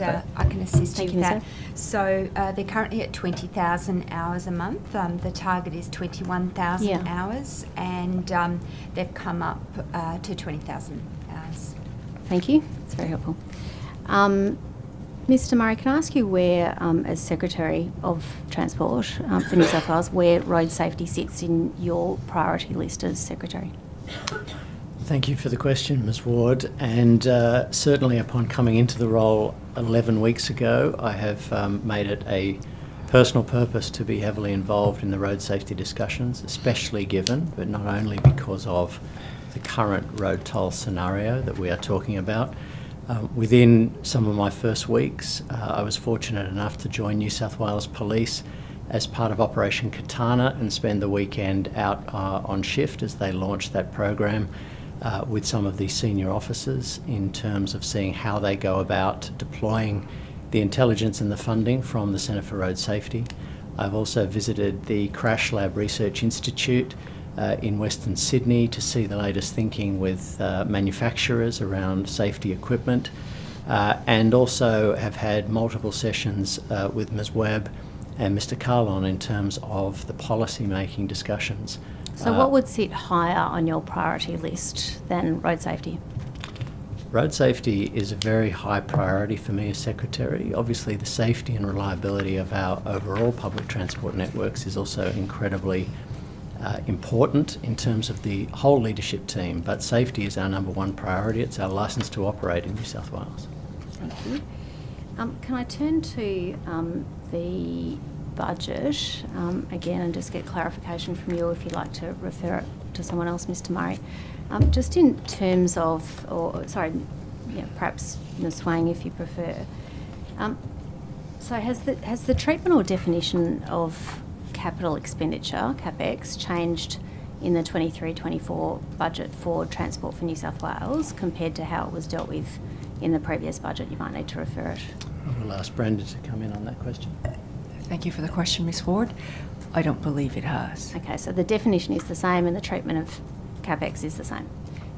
that. So they're currently at 20,000 hours a month. The target is 21,000 hours, and they've come up to 20,000 hours. Thank you. That's very helpful. Mr. Murray, can I ask you where, as Secretary of Transport for New South Wales, where road safety sits in your priority list as Secretary? Thank you for the question, Ms Ward. And certainly upon coming into the role 11 weeks ago, I have made it a personal purpose to be heavily involved in the road safety discussions, especially given, but not only because of the current road toll scenario that we are talking about. Within some of my first weeks, I was fortunate enough to join New South Wales Police as part of Operation Katana and spend the weekend out on shift as they launched that program with some of the senior officers in terms of seeing how they go about deploying the intelligence and the funding from the Centre for Road Safety. I've also visited the Crash Lab Research Institute in Western Sydney to see the latest thinking with manufacturers around safety equipment, and also have had multiple sessions with Ms Webb and Mr Carlon in terms of the policy-making discussions. So what would sit higher on your priority list than road safety? Road safety is a very high priority for me as Secretary. Obviously, the safety and reliability of our overall public transport networks is also incredibly important in terms of the whole leadership team, but safety is our number one priority. It's our licence to operate in New South Wales. Thank you. Can I turn to the budget again and just get clarification from you, if you'd like to refer it to someone else, Mr Murray. Just in terms of, perhaps Ms Swang if you prefer. So has the treatment or definition of capital expenditure, CapEx, changed in the 23-24 budget for Transport for New South Wales compared to how it was dealt with in the previous budget? You might need to refer it. I will ask Brenda to come in on that question. Thank you for the question, Ms Ward. I don't believe it has. Okay, so the definition is the same and the treatment of CapEx is the same.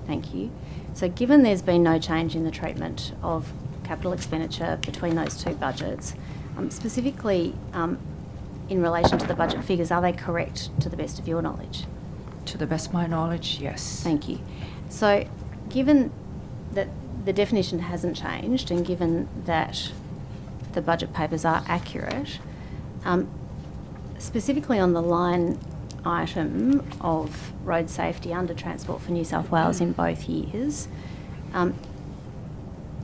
Thank you. So given there's been no change in the treatment of capital expenditure between those two budgets, specifically in relation to the budget figures, are they correct to the best of your knowledge? To the best of my knowledge, yes. Thank you. So given that the definition hasn't changed and given that the budget papers are accurate, specifically on the line item of road safety under Transport for New South Wales in both years,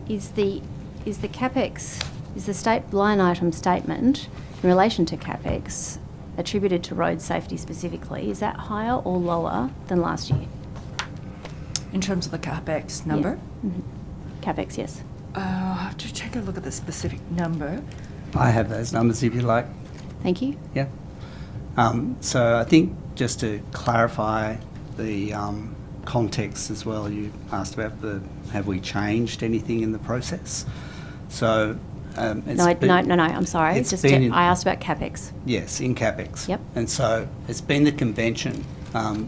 is the CapEx, is the state line item statement in relation to CapEx attributed to road safety specifically, is that higher or lower than last year? In terms of the CapEx number? Yeah. Mm-hmm. CapEx, yes. I'll have to take a look at the specific number. I have those numbers if you like. Thank you. Yeah. So I think just to clarify the context as well, you asked about have we changed anything in the process? So No, I'm sorry. I asked about CapEx. Yes, in CapEx. Yep. And so it's been the convention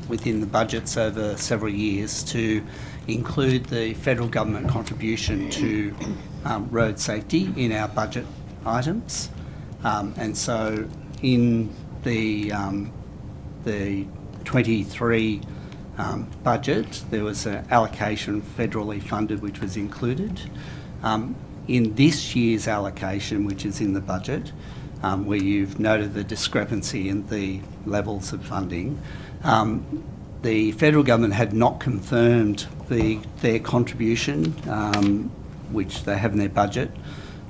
within the budgets over several years to include the federal government contribution to road safety in our budget items. And so in the 23 budget, there was an allocation federally funded which was included. In this year's allocation, which is in the budget, where you've noted the discrepancy in the levels of funding, the federal government had not confirmed their contribution, which they have in their budget,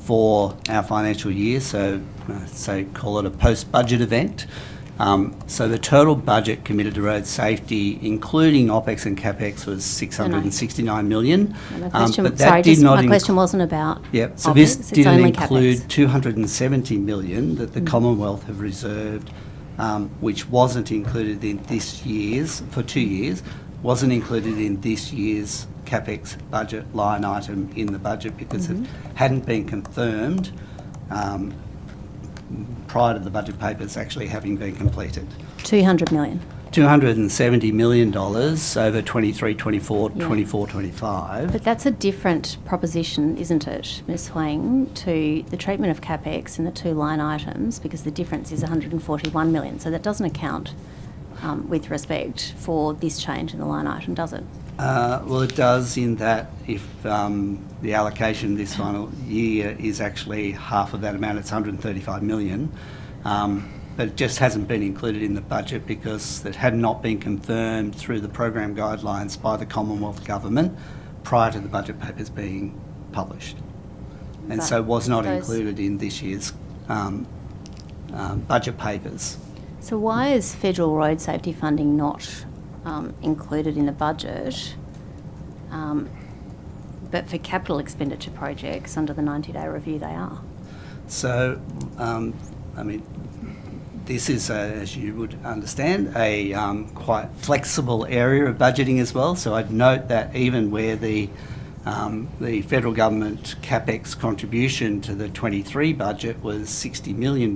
for our financial year, so call it a post-budget event. So the total budget committed to road safety, including OPEX and CapEx, was 669 million. My question wasn't about Yep, so OPEX, this it's didn't only include CapEx. 270 million that the Commonwealth have reserved, which wasn't included in this year's, for 2 years, wasn't included in this year's CapEx budget line item in the budget because it hadn't been confirmed prior to the budget papers actually having been completed. 200 million. $270 million over 23, 24, 24, 25. But that's a different proposition, isn't it, Ms Huang, to the treatment of CapEx in the two line items, because the difference is 141 million. So that doesn't account with respect for this change in the line item, does it? Well, it does in that if the allocation this final year is actually half of that amount, it's 135 million. But it just hasn't been included in the budget because it had not been confirmed through the program guidelines by the Commonwealth Government prior to the budget papers being published. And so was not included in this year's budget papers. So why is federal road safety funding not included in the budget, but for capital expenditure projects under the 90-day review they are? So, this is, as you would understand, a quite flexible area of budgeting as well. So I'd note that even where the federal government CapEx contribution to the 23 budget was $60 million,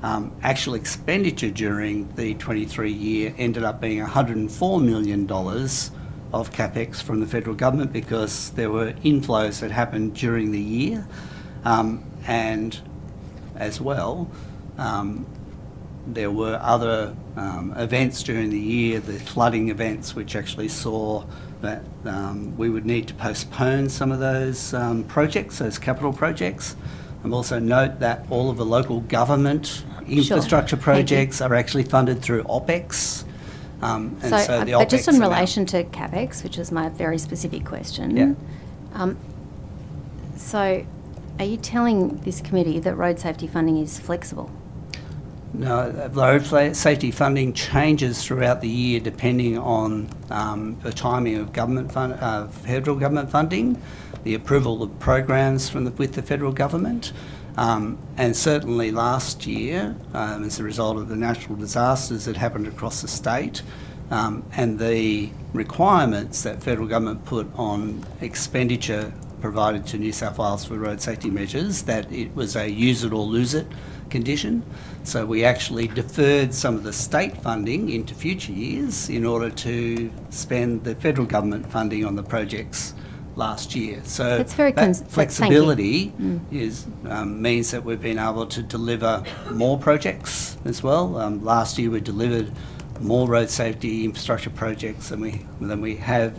Actual expenditure during the 23 year ended up being $104 million of CapEx from the federal government, because there were inflows that happened during the year, and as well there were other events during the year, the flooding events, which actually saw that we would need to postpone some of those projects, those capital projects. And also note that all of the local government infrastructure projects are actually funded through OPEX. And so the but just in OPEX relation to CapEx, which is my very specific question. Yeah. So are you telling this committee that road safety funding is flexible? No, road safety funding changes throughout the year depending on the timing of federal government funding, the approval of programs with the federal government, and certainly last year, as a result of the natural disasters that happened across the state, and the requirements that federal government put on expenditure provided to New South Wales for road safety measures, that it was a use it or lose it condition. So we actually deferred some of the state funding into future years in order to spend the federal government funding on the projects last year. So That's very flexibility means that we've been able to deliver more projects as well. Last year we delivered more road safety infrastructure projects than we have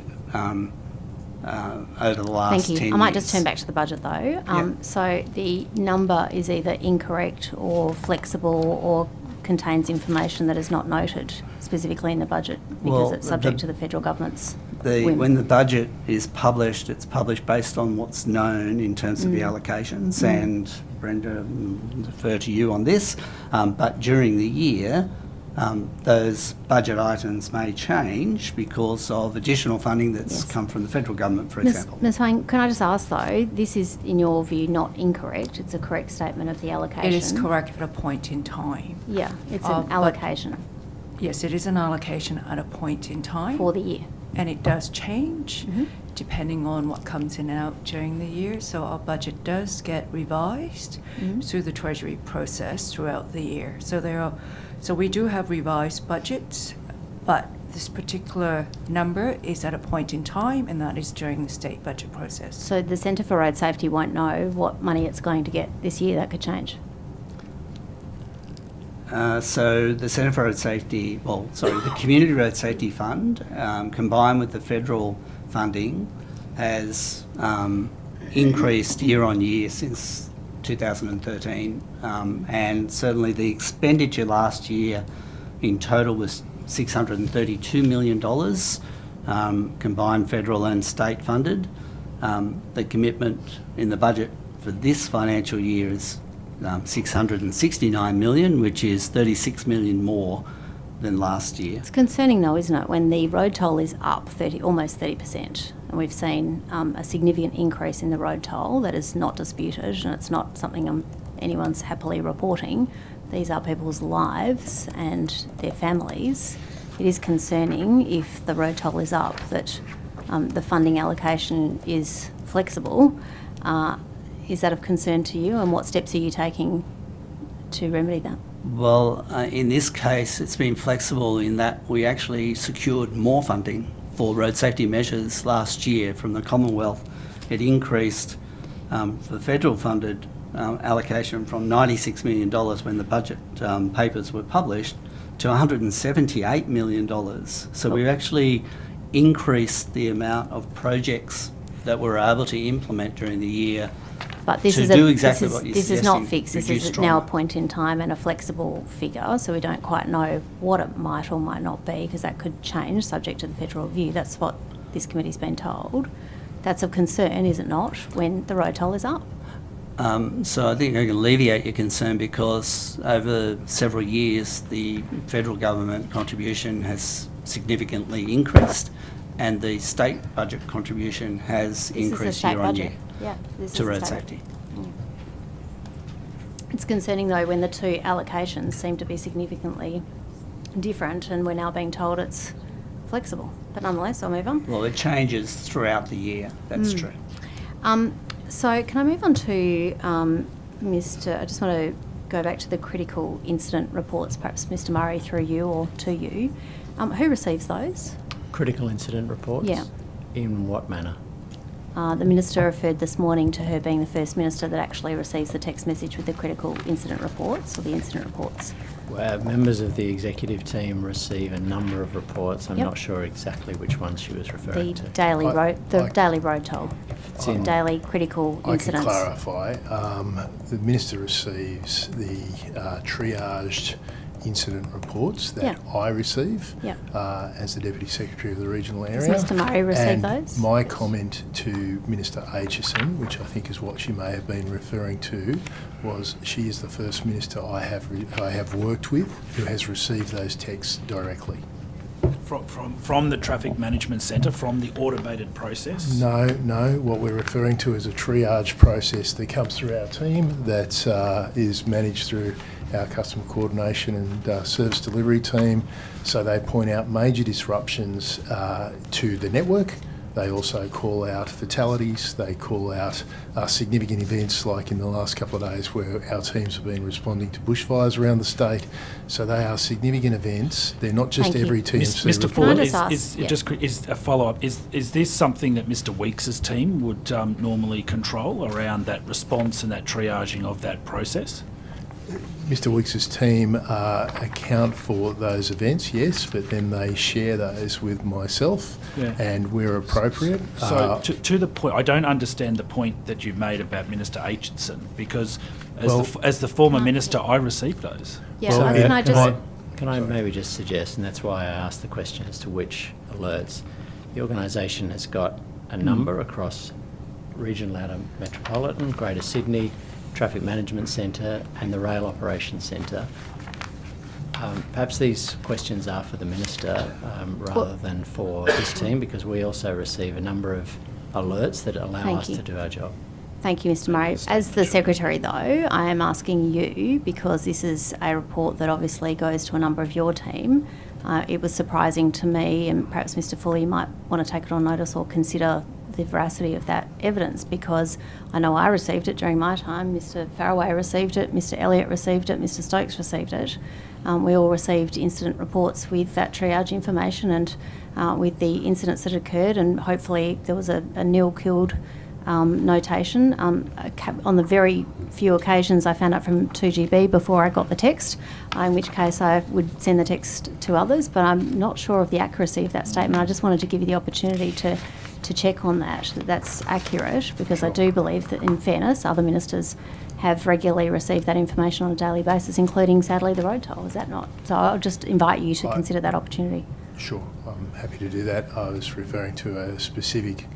over the last 10 years. I might just turn back to the budget though. So the number is either incorrect or flexible or contains information that is not noted specifically in the budget because it's subject to the federal government's whim. When the budget is published, it's published based on what's known in terms of the allocations, and Brenda, I'll defer to you on this, but during the year those budget items may change because of additional funding that's come from the federal government, for example. Ms. Hwang, can I just ask though, this is in your view not incorrect, it's a correct statement of the allocation? It is correct at a point in time. Yeah, it's an allocation. Yes, it is an allocation at a point in time. For the year. And it does change depending on what comes in and out during the year. So our budget does get revised through the Treasury process throughout the year. So we do have revised budgets, but this particular number is at a point in time, and that is during the state budget process. So the Centre for Road Safety won't know what money it's going to get this year. That could change. So the Centre for Road Safety, the Community Road Safety Fund, combined with the federal funding, has increased year on year since 2013, and certainly the expenditure last year in total was $632 million, combined federal and state funded. The commitment in the budget for this financial year is $669 million, which is $36 million more than last year. It's concerning though, isn't it, when the road toll is up almost 30%, and we've seen a significant increase in the road toll that is not disputed, and it's not something anyone's happily reporting. These are people's lives and their families. It is concerning if the road toll is up that the funding allocation is flexible. Is that of concern to you, and what steps are you taking to remedy that? Well, in this case, it's been flexible in that we actually secured more funding for road safety measures last year from the Commonwealth. It increased the federal funded allocation from $96 million when the budget papers were published to $178 million. So we've actually increased the amount of projects that we're able to implement during the year. But this is not fixed. This is now a point in time and a flexible figure, so we don't quite know what it might or might not be, because that could change subject to the federal review. That's what this committee's been told. That's of concern, is it not, when the road toll is up? So I think I can alleviate your concern, because over several years the federal government contribution has significantly increased, and the state budget contribution has increased year on year. Yeah, to road safety. It's concerning though when the two allocations seem to be significantly different, and we're now being told it's flexible. But nonetheless, I'll move on. Well, it changes throughout the year, that's true. So can I move on to I just want to go back to the critical incident reports, perhaps Mr Murray through you or to you. Who receives those? Critical incident reports? Yeah. In what manner? The Minister referred this morning to her being the first Minister that actually receives the text message with the critical incident reports or the incident reports. Well, members of the executive team receive a number of reports. I'm Yep. not sure exactly which ones she was referring The to. daily road toll, It's in- daily critical I can incidents. clarify. The Minister receives the triaged incident reports that I receive as the Deputy Secretary of the regional area. Does Mr Murray receive and those? My comment to Minister Aitchison, which I think is what she may have been referring to, was she is the first Minister I have worked with who has received those texts directly. From the Traffic Management Centre, from the automated process? No. What we're referring to is a triage process that comes through our team that is managed through our customer coordination and service delivery team. So they point out major disruptions to the network. They also call out fatalities. They call out significant events like in the last couple of days where our teams have been responding to bushfires around the state. So they are significant events. They're not just every TMC Mr. report. Ford, is a follow-up. Is this something that Mr. Weeks's team would normally control around that response and that triaging of that process? Mr. Weeks's team account for those events, yes, but then they share those with myself and where appropriate. So to the point, I don't understand the point that you've made about Minister Aitchison, because as the former minister, I received those. Can I maybe just suggest, and that's why I asked the question as to which alerts. The organisation has got a number across Regional Outer Metropolitan, Greater Sydney, Traffic Management Centre and the Rail Operations Centre. Perhaps these questions are for the Minister rather than for his team, because we also receive a number of alerts that allow us to do our job. Thank you, Mr Murray. As the Secretary, though, I am asking you, because this is a report that obviously goes to a number of your team. It was surprising to me, and perhaps Mr Fuller, you might want to take it on notice or consider the veracity of that evidence, because I know I received it during my time, Mr Faraway received it, Mr Elliott received it, Mr Stokes received it. We all received incident reports with that triage information and with the incidents that occurred, and hopefully there was a nil killed notation. On the very few occasions I found out from 2GB before I got the text, in which case I would send the text to others, but I'm not sure of the accuracy of that statement. I just wanted to give you the opportunity to check on that's accurate, because I do believe that, in fairness, other ministers have regularly received that information on a daily basis, including, sadly, the road toll. Is that not? So I'll just invite you to consider that opportunity. Sure, I'm happy to do that. I was referring to a specific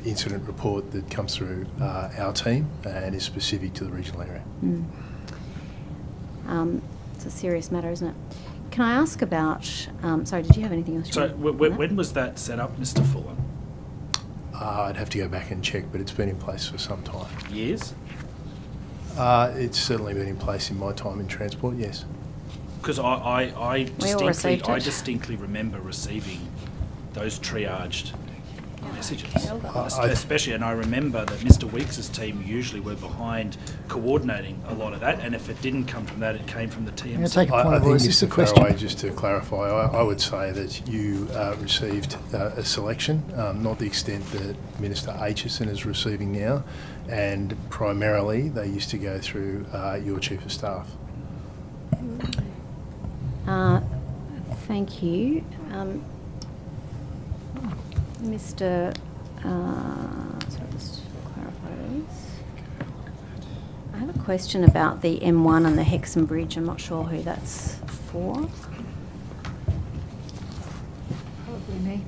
incident report that comes through our team and is specific to the regional area. It's a serious matter, isn't it? Can I ask about... sorry, did you have anything else? So when was that set up, Mr Fuller? I'd have to go back and check, but it's been in place for some time. Years? It's certainly been in place in my time in transport, yes. Because I distinctly remember receiving those triaged messages, especially, and I remember that Mr Weeks's team usually were behind coordinating a lot of that, and if it didn't come from that, it came from the TMC. I think Mr Faraway, just to clarify, I would say that you received a selection, not the extent that Minister Aitchison is receiving now, and primarily they used to go through your Chief of Staff. Thank you. Mr. Sorry, just clarify this. I have a question about the M1 and the Hexham Bridge. I'm not sure who that's for. Probably me.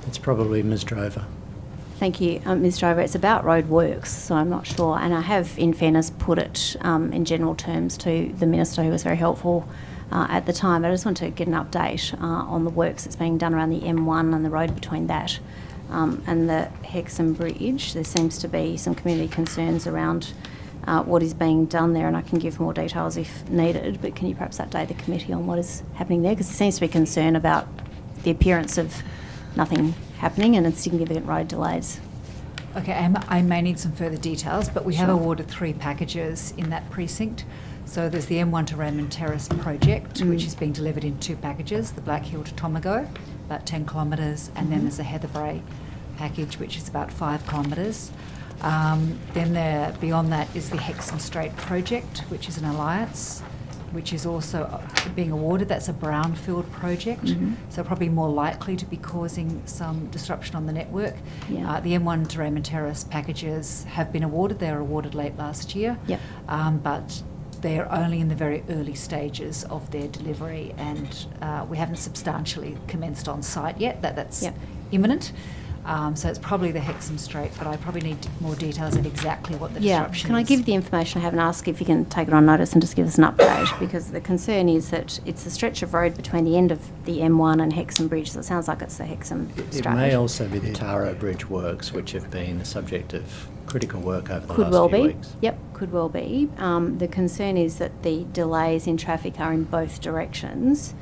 It's probably Ms Drover. Thank you, Ms Drover. It's about roadworks, so I'm not sure. And I have, in fairness, put it in general terms to the Minister, who was very helpful at the time. But I just want to get an update on the works that's being done around the M1 and the road between that and the Hexham Bridge. There seems to be some community concerns around what is being done there, and I can give more details if needed. But can you perhaps update the committee on what is happening there? Because there seems to be concern about the appearance of nothing happening and significant road delays. Okay, I may need some further details, but we have Sure. awarded 3 packages in that precinct. So there's the M1 to Raymond Terrace project, which is being delivered in 2 packages, the Black Hill to Tomago, about 10 kilometres, and then there's a Heather Bray package, which is about 5 kilometres. Then beyond that is the Hexham Strait project, which is an alliance, which is also being awarded. That's a brownfield project, so probably more likely to be causing some disruption on the network. Yeah. The M1 to Raymond Terrace packages have been awarded. They were awarded late last year, but they're only in the very early stages of their delivery, and we haven't substantially commenced on site yet. That's imminent. So it's probably the Hexham Strait, but I probably need more details of exactly what the disruption Can I is. give the information I have and ask if you can take it on notice and just give us an update? Because the concern is that it's a stretch of road between the end of the M1 and Hexham Bridge, so it sounds like it's the Hexham Strait. It may also be the Taro Bridge works, which have been the subject of critical work over the Could last well few be. weeks. Yep, could well be. The concern is that the delays in traffic are in both directions,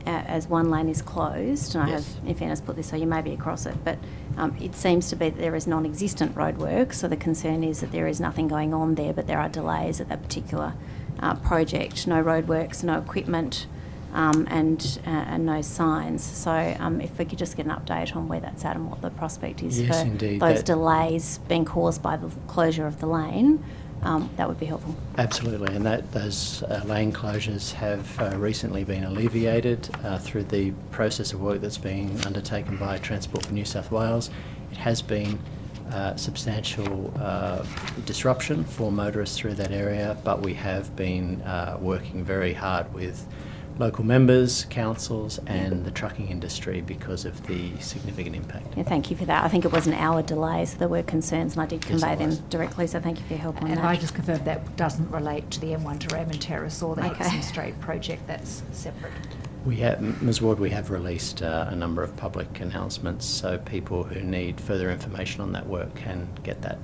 as one lane is closed. And I have, in fairness, put this so you may be across it, but it seems to be that there is non-existent roadwork. So the concern is that there is nothing going on there, but there are delays at that particular project. No roadworks, no equipment, and no signs. So if we could just get an update on where that's at and what the prospect is Yes, for indeed. those That- delays being caused by the closure of the lane, that would be helpful. Absolutely, and those lane closures have recently been alleviated through the process of work that's being undertaken by Transport for New South Wales. It has been substantial disruption for motorists through that area, but we have been working very hard with local members, councils and the trucking industry because of the significant impact. Yeah, thank you for that. I think it was an hour delay, so there were concerns, and I did Yes, convey it them was. directly, so thank you for your help on And that. I just confirmed that doesn't relate to the M1 to Raymond Terrace or the Okay. Hexham Strait project. That's separate. We have, Ms Ward, we have released a number of public announcements, so people who need further information on that work can get that.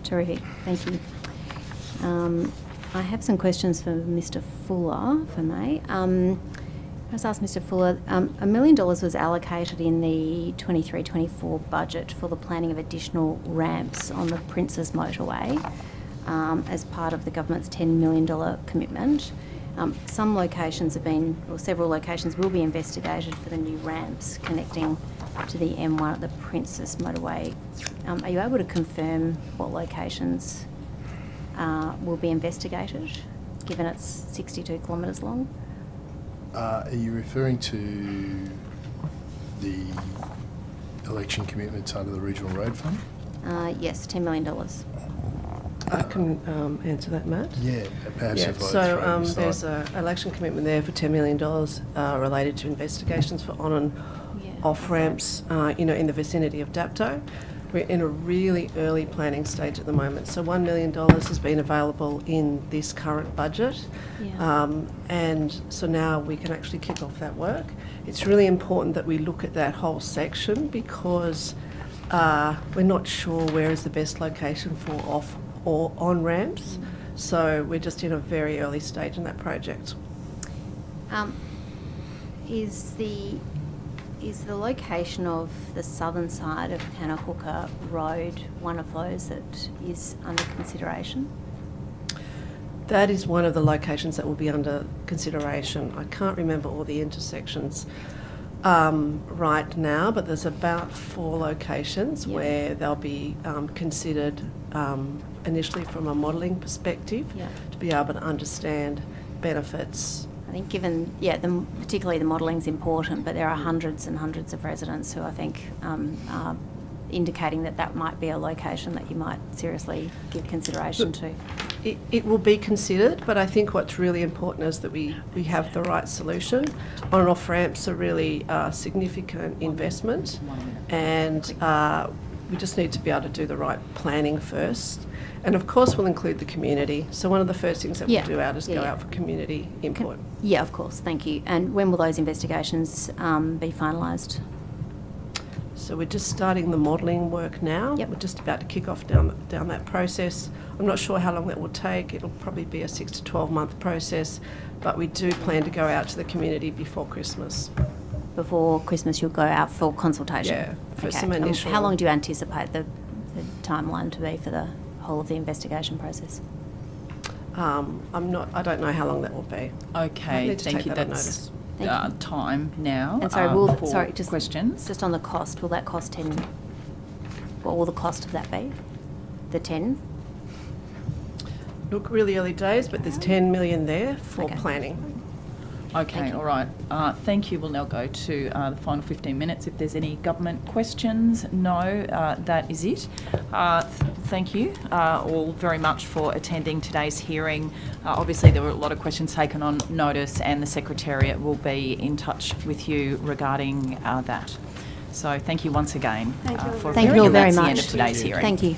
Terrific, thank you. I have some questions for Mr Fuller, if I may. I just ask Mr Fuller, $1 million was allocated in the 23-24 budget for the planning of additional ramps on the Princes Motorway as part of the government's $10 million commitment. Some locations have been, or several locations will be investigated for the new ramps connecting to the M1 at the Princes Motorway. Are you able to confirm what locations will be investigated, given it's 62 kilometres long? Are you referring to the election commitments under the Regional Road Fund? Yes, $10 million. I can answer that, Matt. Yeah, perhaps if I So throw this there's side. an election commitment there for $10 million related to investigations for on and off ramps, in the vicinity of Dapto. We're in a really early planning stage at the moment. So $1 million has been available in this current budget. And so now we can actually kick off that work. It's really important that we look at that whole section because we're not sure where is the best location for off or on ramps. So we're just in a very early stage in that project. Is the location of the southern side of Kanahooka Road one of those that is under consideration? That is one of the locations that will be under consideration. I can't remember all the intersections right now, but there's about 4 locations where they'll be considered initially from a modelling perspective to be able to understand benefits. I think given, particularly the modelling's important, but there are hundreds and hundreds of residents who I think are indicating that might be a location that you might seriously give consideration to. It will be considered, but I think what's really important is that we have the right solution. On and off ramps are really significant investment, and we just need to be able to do the right planning first. And of course we'll include the community. So one of the first things that we'll do out is go out for community input. Yeah, of course, thank you. And when will those investigations be finalised? So we're just starting the modelling work now. We're just about to kick off down that process. I'm not sure how long that will take. It'll probably be a 6 to 12 month process, but we do plan to go out to the community before Christmas. before Christmas you'll go out for consultation? Yeah, for some initial... How long do you anticipate the timeline to be for the whole of the investigation process? I don't know how long that will be. Okay, thank you. That's time now. And sorry, for questions. Just on the cost, will that cost 10? What will the cost of that be? The 10? Look, really early days, but there's 10 million there for planning. Okay, all right. Thank you. We'll now go to the final 15 minutes. If there's any government questions, no, that is it. Thank you all very much for attending today's hearing. Obviously, there were a lot of questions taken on notice, and the Secretariat will be in touch with you regarding that. So thank you once again for Thank you all very much. That's the end of today's hearing. Thank you.